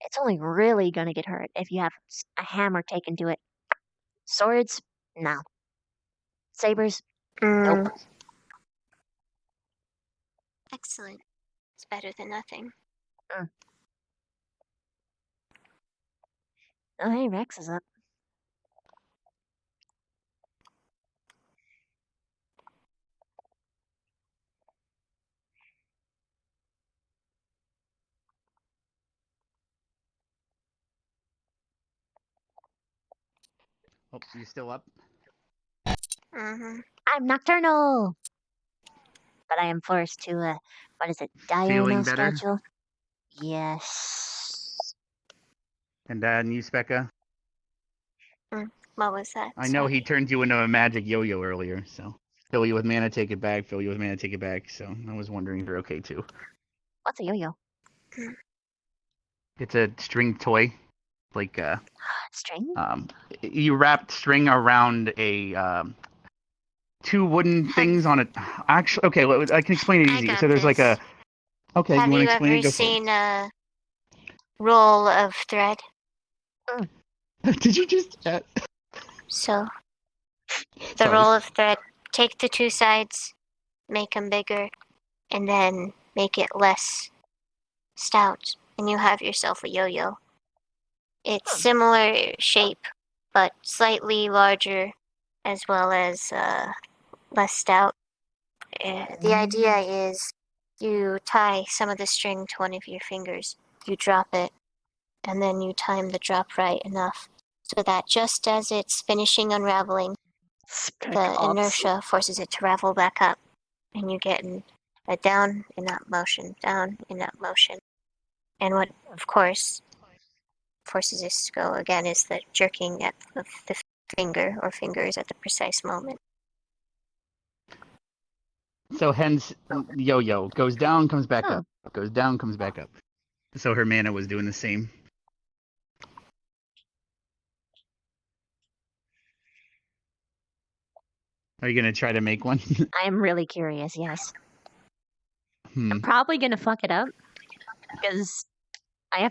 it's only really gonna get hurt if you have a hammer taken to it. Swords? No. Sabers? Nope. Excellent. It's better than nothing. Oh, hey, Rex is up. Oh, you still up? I'm nocturnal! But I am forced to, what is it, Feeling diurnal better? schedule? Yes. And you, Specca? What was that? I know he turned you into a magic yo-yo earlier, so fill you with mana, take it back, fill you with mana, take it back, so I was wondering if you're okay too. What's a yo-yo? It's a string toy. Like string? You wrapped string around a 2 wooden things on it. Actually, okay, I can explain it easy. So there's like a. Okay, Have you want you to explain ever it? Go for it. seen a roll of thread? Did you just? So, the Sorry. roll of thread, take the 2 sides, make them bigger, and then make it less stout, and you have yourself a yo-yo. It's similar shape, but slightly larger, as well as less stout. The idea is you tie some of the string to one of your fingers, you drop it, and then you time the drop right enough so that just as it's finishing unraveling, the inertia forces it to ravel back up, and you get a down and up motion, down and up motion. And what, of course, forces this to go again is the jerking at the finger or fingers at the precise moment. So hence, yo-yo goes down, comes back up, goes down, comes back up. So her mana was doing the same. Are you gonna try to make one? I'm really curious, yes. Hmm. I'm probably gonna fuck it up because I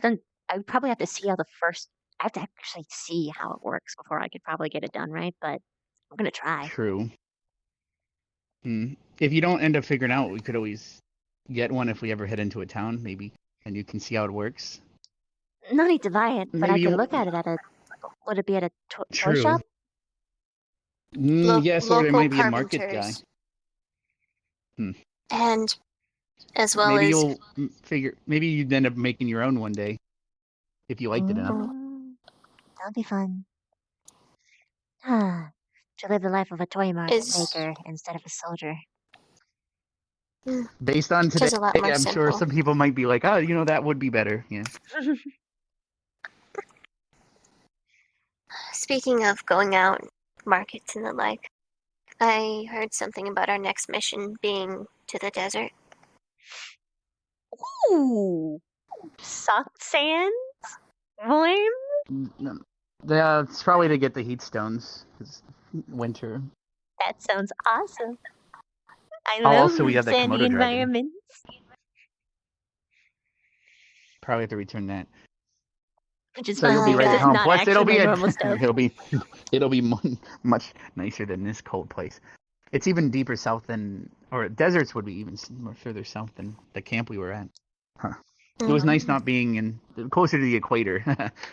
would probably have to see how I have to actually see how it works before I could probably get it done right, but I'm gonna try. True. If you don't end up figuring out, we could always get one if we ever head into a town, maybe, and you can see how it works. No need to buy it, but I Maybe could you- look at it at a. Would it be at a toy True. shop? Yes, or there Local might be a market guy. carpenters. Hmm. And as well Maybe as you'll figure. Maybe you'd end up making your own one day if you liked it enough. That'll be fun. To live the life of a toy maker instead of a soldier. Based on Which today, is a lot more I'm sure simple. some people might be like, "Oh, that would be better." Yeah. Speaking of going out, markets and the like, I heard something about our next mission being to the desert. Ooh, soft sands, William. Yeah, it's probably to get the heat stones. It's winter. That sounds awesome. I Oh, love also we have that sandy Komodo dragon. environments. Probably have to return that. Which is So you'll funny be right because at it's home. not Plus, it'll actually be my normal stuff. it'll be much nicer than this cold place. It's even deeper south than, or deserts would be even more further south than the camp we were at. Huh. It was nice not being closer to the equator.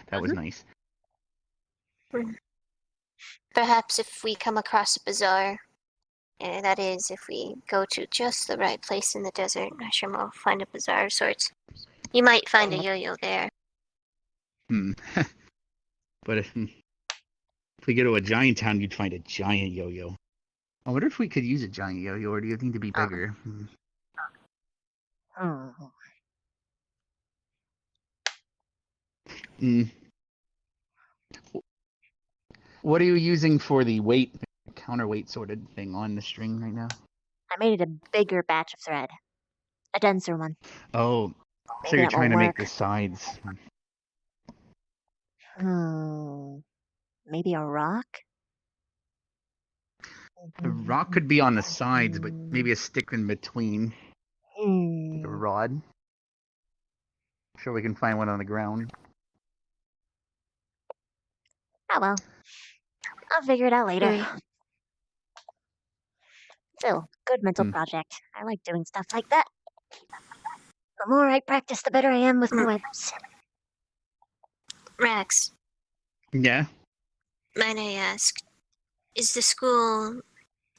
That was nice. Perhaps if we come across a bazaar, that is, if we go to just the right place in the desert, I'm sure we'll find a bazaar of sorts. You might find a yo-yo there. But if we go to a giant town, you'd find a giant yo-yo. I wonder if we could use a giant yo-yo, or do you think to be bigger? What are you using for the counterweight sort of thing on the string right now? I made it a bigger batch of thread, a denser one. Oh, so Maybe you're that will trying to make work. the sides. Maybe a rock. A rock could be on the sides, but maybe a stick in between. Like a rod. I'm sure we can find one on the ground. Oh well. I'll figure it out later. Still, good mental project. I like doing stuff like that. The more I practice, the better I am with my webs. Rex, Yeah? might I ask, is the school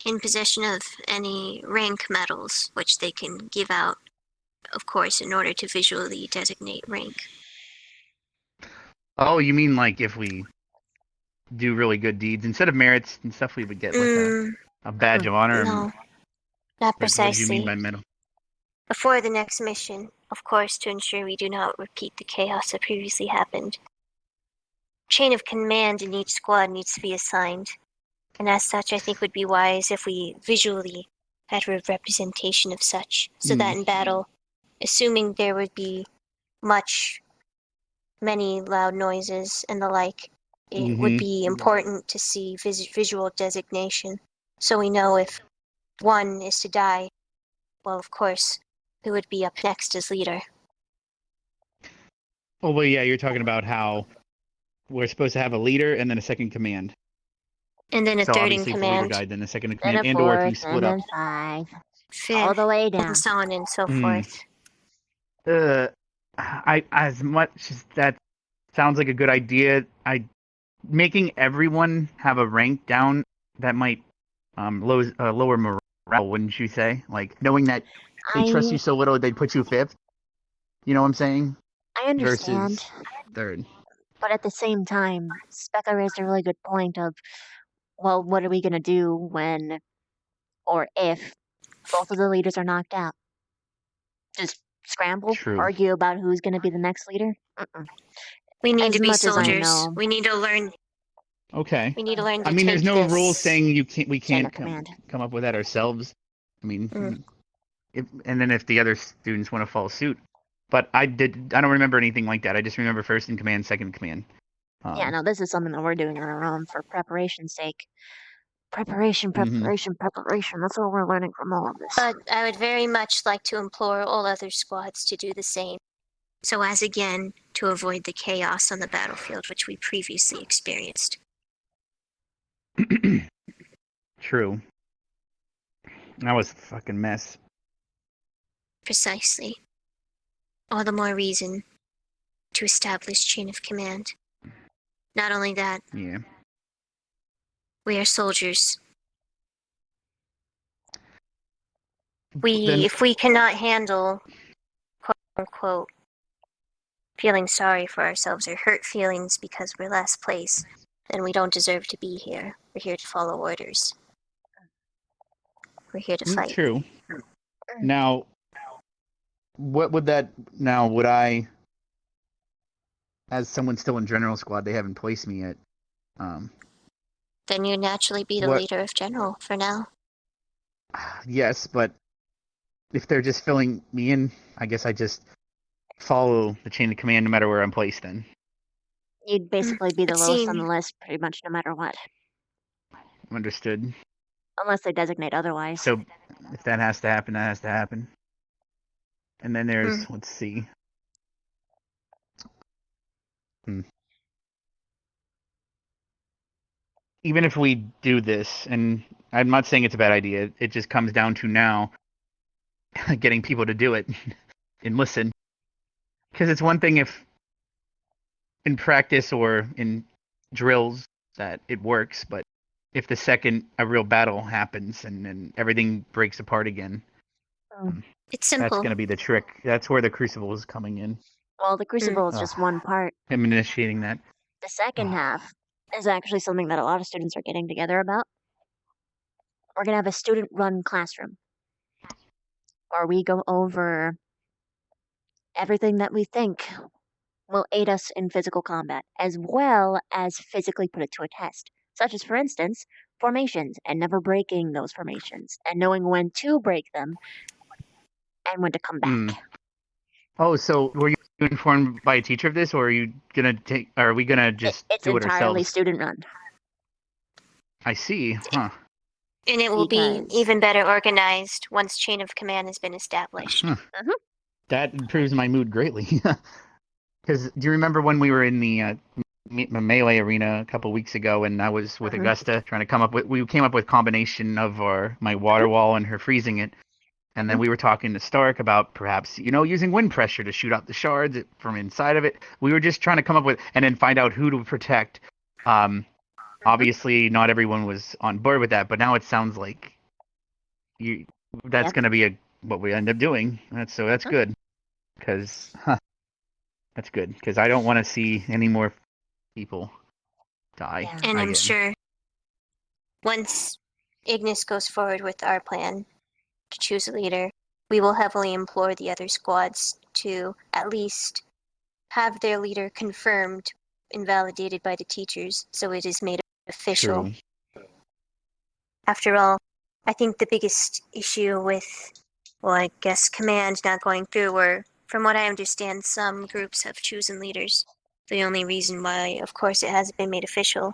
in possession of any rank medals which they can give out, of course, in order to visually designate rank? Oh, you mean like if we do really good deeds, instead of merits and stuff, we would get like a badge of honor? No, not What do you precisely. mean by medal? Before the next mission, of course, to ensure we do not repeat the chaos that previously happened. Chain of command in each squad needs to be assigned, and as such, I think would be wise if we visually had a representation of such, so that in battle, assuming there would be many loud noises and the like, it would be important to see visual designation, so we know if one is to die, well, of course, who would be up next as leader. Oh, well, yeah, you're talking about how we're supposed to have a leader and then a second command. And then a So third in obviously, if a leader command. died, then a second in Then command, a and or if you fourth, split and up. then 5. Fair. All the way down. And so on and so forth. As much as that sounds like a good idea, making everyone have a rank down, that might lower morale, wouldn't you say? Like knowing that they trust you I so little, they'd put you fifth. You know what I'm saying? I understand, Versus third. but at the same time, Specker raised a really good point of, well, what are we gonna do when or if both of the leaders are knocked out? Just scramble, True. argue about who's gonna be the next leader? Mm-mm. We need As to be much as I soldiers. know, We need to learn. Okay. We need to learn I to mean, there's take no rules this. saying we chain of can't command. come up with that ourselves. I mean, Mm. and then if the other students want to follow suit. But I don't remember anything like that. I just remember first in command, second in command. Yeah, no, this is something that we're doing on our own for preparation's sake. Preparation, Mhm. preparation. That's what we're learning from all of this. But I would very much like to implore all other squads to do the same, so as again to avoid the chaos on the battlefield which we previously experienced. True. That was a fucking mess. Precisely. All the more reason to establish chain of command. Not only that, Yeah. we are soldiers. Then- If we cannot handle, quote unquote, feeling sorry for ourselves or hurt feelings because we're last place, then we don't deserve to be here. We're here to follow orders. We're here to fight. True. Now, what would that? Now, would I, as someone still in general squad, they haven't placed me yet. Then you naturally be the What- leader of general for now. Yes, but if they're just filling me in, I guess I just follow the chain of command no matter where I'm placed. Then You'd basically be the It lowest on seemed- the list pretty much no matter what. understood. Unless they designate otherwise. So if that has to happen, that has to happen. And then there's let's see. Even if we do this, and I'm not saying it's a bad idea, it just comes down to now getting people to do it and listen. Because it's one thing if in practice or in drills that it works, but if the second a real battle happens and everything breaks apart again, It's simple. that's going to be the trick. That's where the crucible is coming in. Well, the crucible is just one part. I'm initiating that. The second half is actually something that a lot of students are getting together about. We're going to have a student-run classroom where we go over everything that we think will aid us in physical combat, as well as physically put it to a test, such as, for instance, formations and never breaking those formations, and knowing when to break them and when to come back. Oh, so were you informed by a teacher of this, or are you gonna take? Are we gonna just It's do it entirely ourselves? student-run. I see, huh? And it will be even better organized once chain of command has been established. That improves my mood greatly. Because do you remember when we were in the melee arena a couple weeks ago, and I was with Augusta trying to come up with? We came up with combination of my water wall and her freezing it, and then we were talking to Stark about perhaps using wind pressure to shoot out the shards from inside of it. We were just trying to come up with, and then find out who to protect. Obviously, not everyone was on board with that, but now it sounds like that's going to be what we end up doing. That's good, because that's good, because I don't want to see any more people die. And I'm again. sure once Ignis goes forward with our plan to choose a leader, we will heavily implore the other squads to at least have their leader confirmed and validated by the teachers so it is made official. True. After all, I think the biggest issue with, well, I guess command not going through, or from what I understand, some groups have chosen leaders. The only reason why, of course, it hasn't been made official,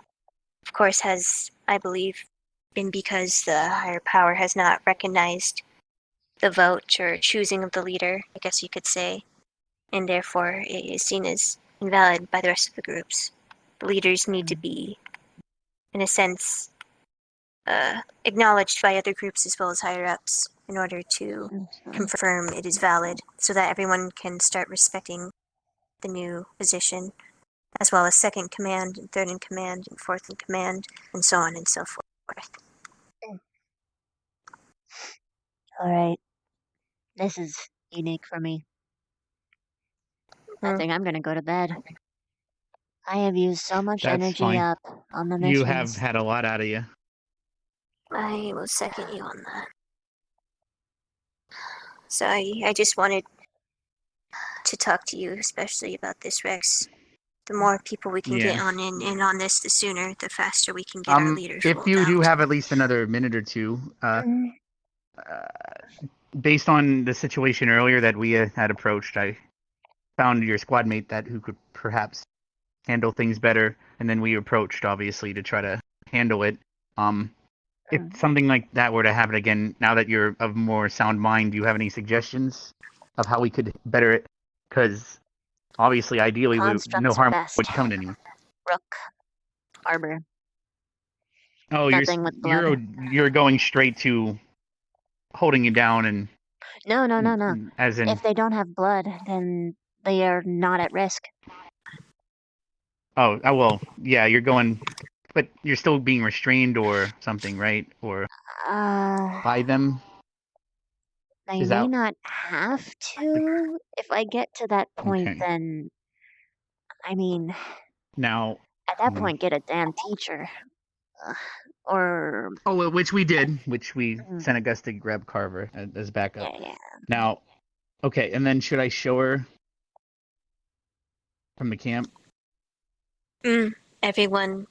of course, has, I believe, been because the higher power has not recognized the vote or choosing of the leader, I guess you could say, and therefore it is seen as invalid by the rest of the groups. The leaders need to be, in a sense, acknowledged by other groups as well as higher ups in order to confirm it is valid, so that everyone can start respecting the new position, as well as second command and third in command and fourth in command, and so on and so forth. Alright. This is unique for me. I think I'm gonna go to bed. I have used so much That's energy fine. up on the You missions. have had a lot out of you. I will second you on that. So I just wanted to talk to you, especially about this, Rex. The more people we can get Yeah. on in on this, the sooner, the faster we can get our leaders If rolled you do out. have at least another minute or two, based on the situation earlier that we had approached, I found your squad mate who could perhaps handle things better, and then we approached obviously to try to handle it. If something like that were to happen again, now that you're of more sound mind, do you have any suggestions of how we could better it? Because obviously, ideally, no Constructs are harm best. would come to anyone. Rook. Arbor. Oh, Nothing with blood. you're going straight to holding you down and No. as in If they don't have blood, then they are not at risk. oh well, yeah, you're going, but you're still being restrained or something, right? Or by them. They Is may that not have to. If I get to that point, okay? then I mean, Now, at that point, get a damn teacher. Or oh, well, which we did, which we sent a Gus to grab Carver as backup. Yeah. Now, okay, and then should I show her from the camp? Everyone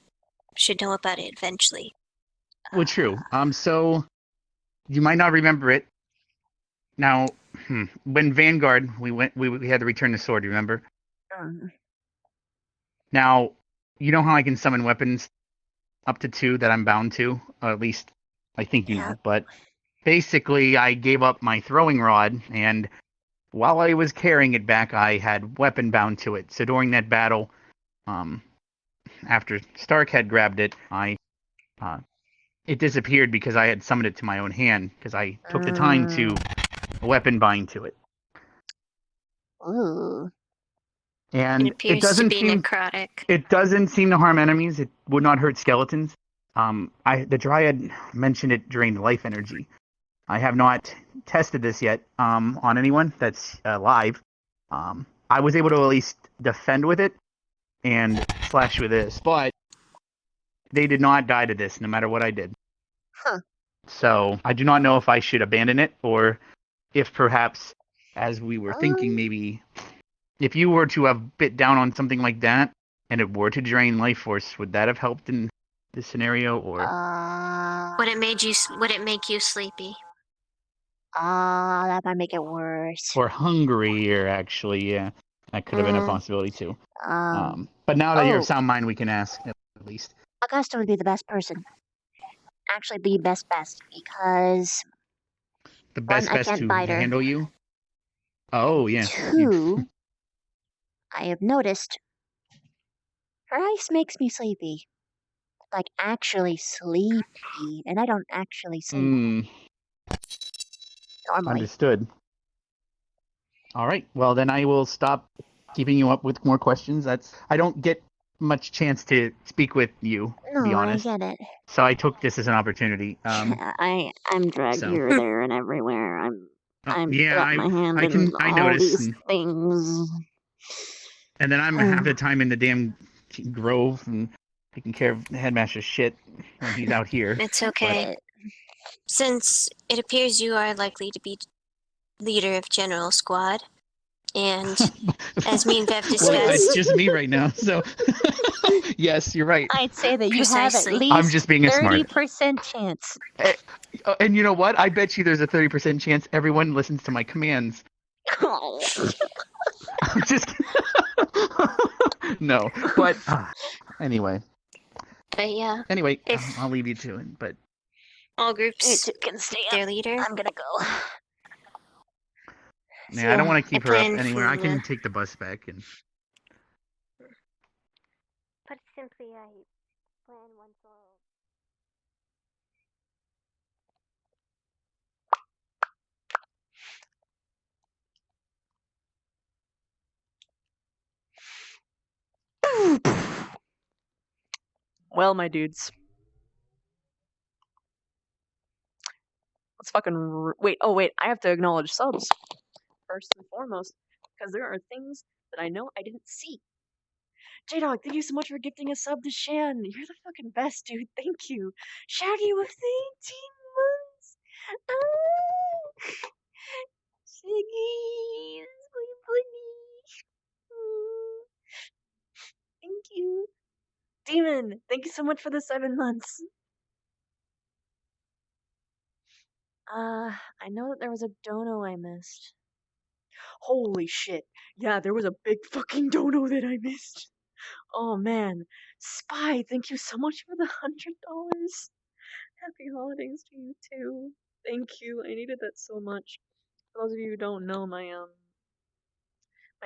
should know about it eventually. Well, true. So you might not remember it. Now, when Vanguard, we had to return the sword. You remember? Now, you know how I can summon weapons up to 2 that I'm bound to, or at least I think you know. But basically, I gave up my throwing rod, and while I was carrying it back, I had weapon bound to it. So during that battle, after Stark had grabbed it, it disappeared because I had summoned it to my own hand because I took the time to weapon bind to it. Ooh. And It appears to be necrotic. It doesn't seem to harm enemies. It would not hurt skeletons. The Dryad mentioned it drained life energy. I have not tested this yet on anyone that's alive. I was able to at least defend with it and slash with this, but they did not die to this, no matter what I did. Huh. So I do not know if I should abandon it or if perhaps, as we were thinking, maybe if you were to have bit down on something like that and it were to drain life force, would that have helped in this scenario? Or Would it make you sleepy? that might make it worse. or hungrier, actually, yeah, that could have been a possibility too. But now that you're of sound mind, we can ask at least. Augusta would be the best person. Actually, be best, because The best one, I can't to bite her. handle you. Oh yeah. 2, I have noticed her ice makes me sleepy. Like actually sleepy, and I don't actually sleep normally. Understood. All right. Well, then I will stop keeping you up with more questions. I don't get much chance to speak with you, to be No, honest. I get it. So I took this as an opportunity. I'm dragged so. here, there, and everywhere. I'm yeah, got my hand in I all noticed. these things. And then I'm half the time in the damn grove and taking care of the headmaster's shit when he's out here. It's okay. Since it appears you are likely to be leader of General Squad, and as me and Bev discussed... Well, it's just me right now, so... Yes, you're right. I'd say that you Precisely. have at least I'm just being a smart. 30% chance. And you know what? I bet you there's a 30% chance everyone listens to my commands. I'm just no, but anyway. But yeah. Anyway, I'll leave you to it. But all groups can stay their leader. I'm gonna go. Yeah, I don't want to keep her up anywhere. I can take the bus back and. But simply, I plan once all. Well, my dudes. It's fucking wait. Oh wait, I have to acknowledge subs first and foremost because there are things that I know I didn't see. J-Dog, thank you so much for gifting a sub to Shan. You're the fucking best, dude. Thank you. Shaggy with 18 months. Ah. Shaggy, that's my bunny. Mm. Thank you. Demon, thank you so much for the 7 months. I know that there was a dono I missed. Holy shit. Yeah, there was a big fucking dono that I missed. Oh man. Spy, thank you so much for the $100. Happy holidays to you too. Thank you. I needed that so much. For those of you who don't know, my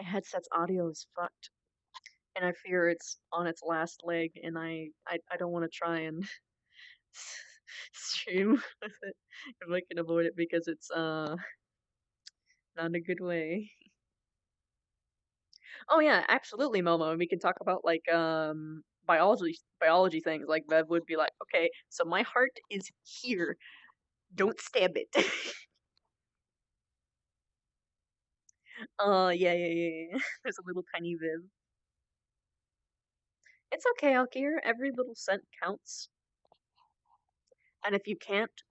headset's audio is fucked. And I fear it's on its last leg, and I don't want to try and stream with it if I can avoid it because it's not a good way. Oh yeah, absolutely, Momo. We can talk about like biology things. Like Bev would be like, okay, so my heart is here. Don't stab it. Yeah. There's a little tiny Viv. It's okay, Alkir. Every little cent counts. And if you can't,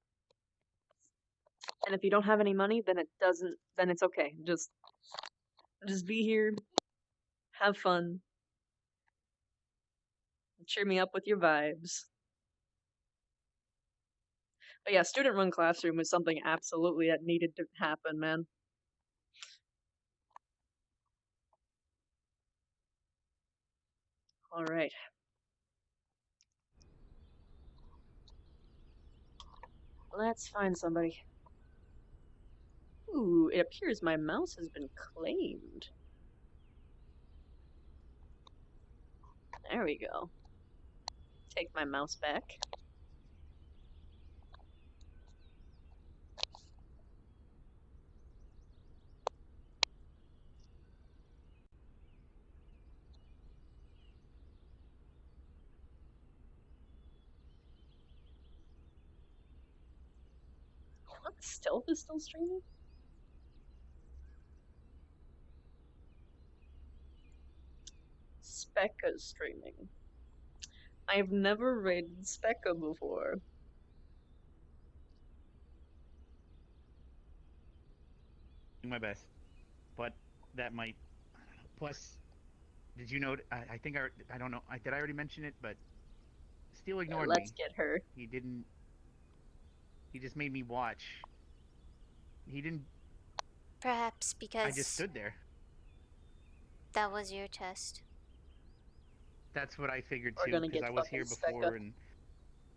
and if you don't have any money, then it doesn't. Then it's okay. Just be here, have fun, cheer me up with your vibes. But yeah, student-run classroom is something absolutely that needed to happen, man. All right. Let's find somebody. Ooh, it appears my mouse has been claimed. There we go. Take my mouse back. What? Stealth is still streaming? Specca's streaming. I've never raided Specca before. My best, but that might. Plus, did you know? I think I don't know. Did I already mention it? But Steel ignored me. Let's get her. He didn't. He just made me watch. He didn't. Perhaps because I just stood there. that was your test. That's what I figured We're too, gonna because get I was here fucking before, Specca. and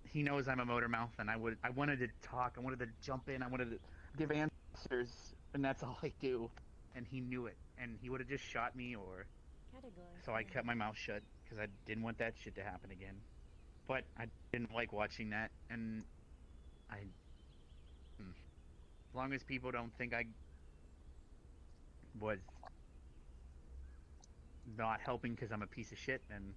he knows I'm a motor mouth, and I wanted to talk, I wanted to jump in, I wanted to give answers, and that's all I do. And he knew it, and he would have just shot me, or so I kept my mouth shut because I didn't want that shit to happen again. But I didn't like watching that, and as long as people don't think I was not helping because I'm a piece of shit, then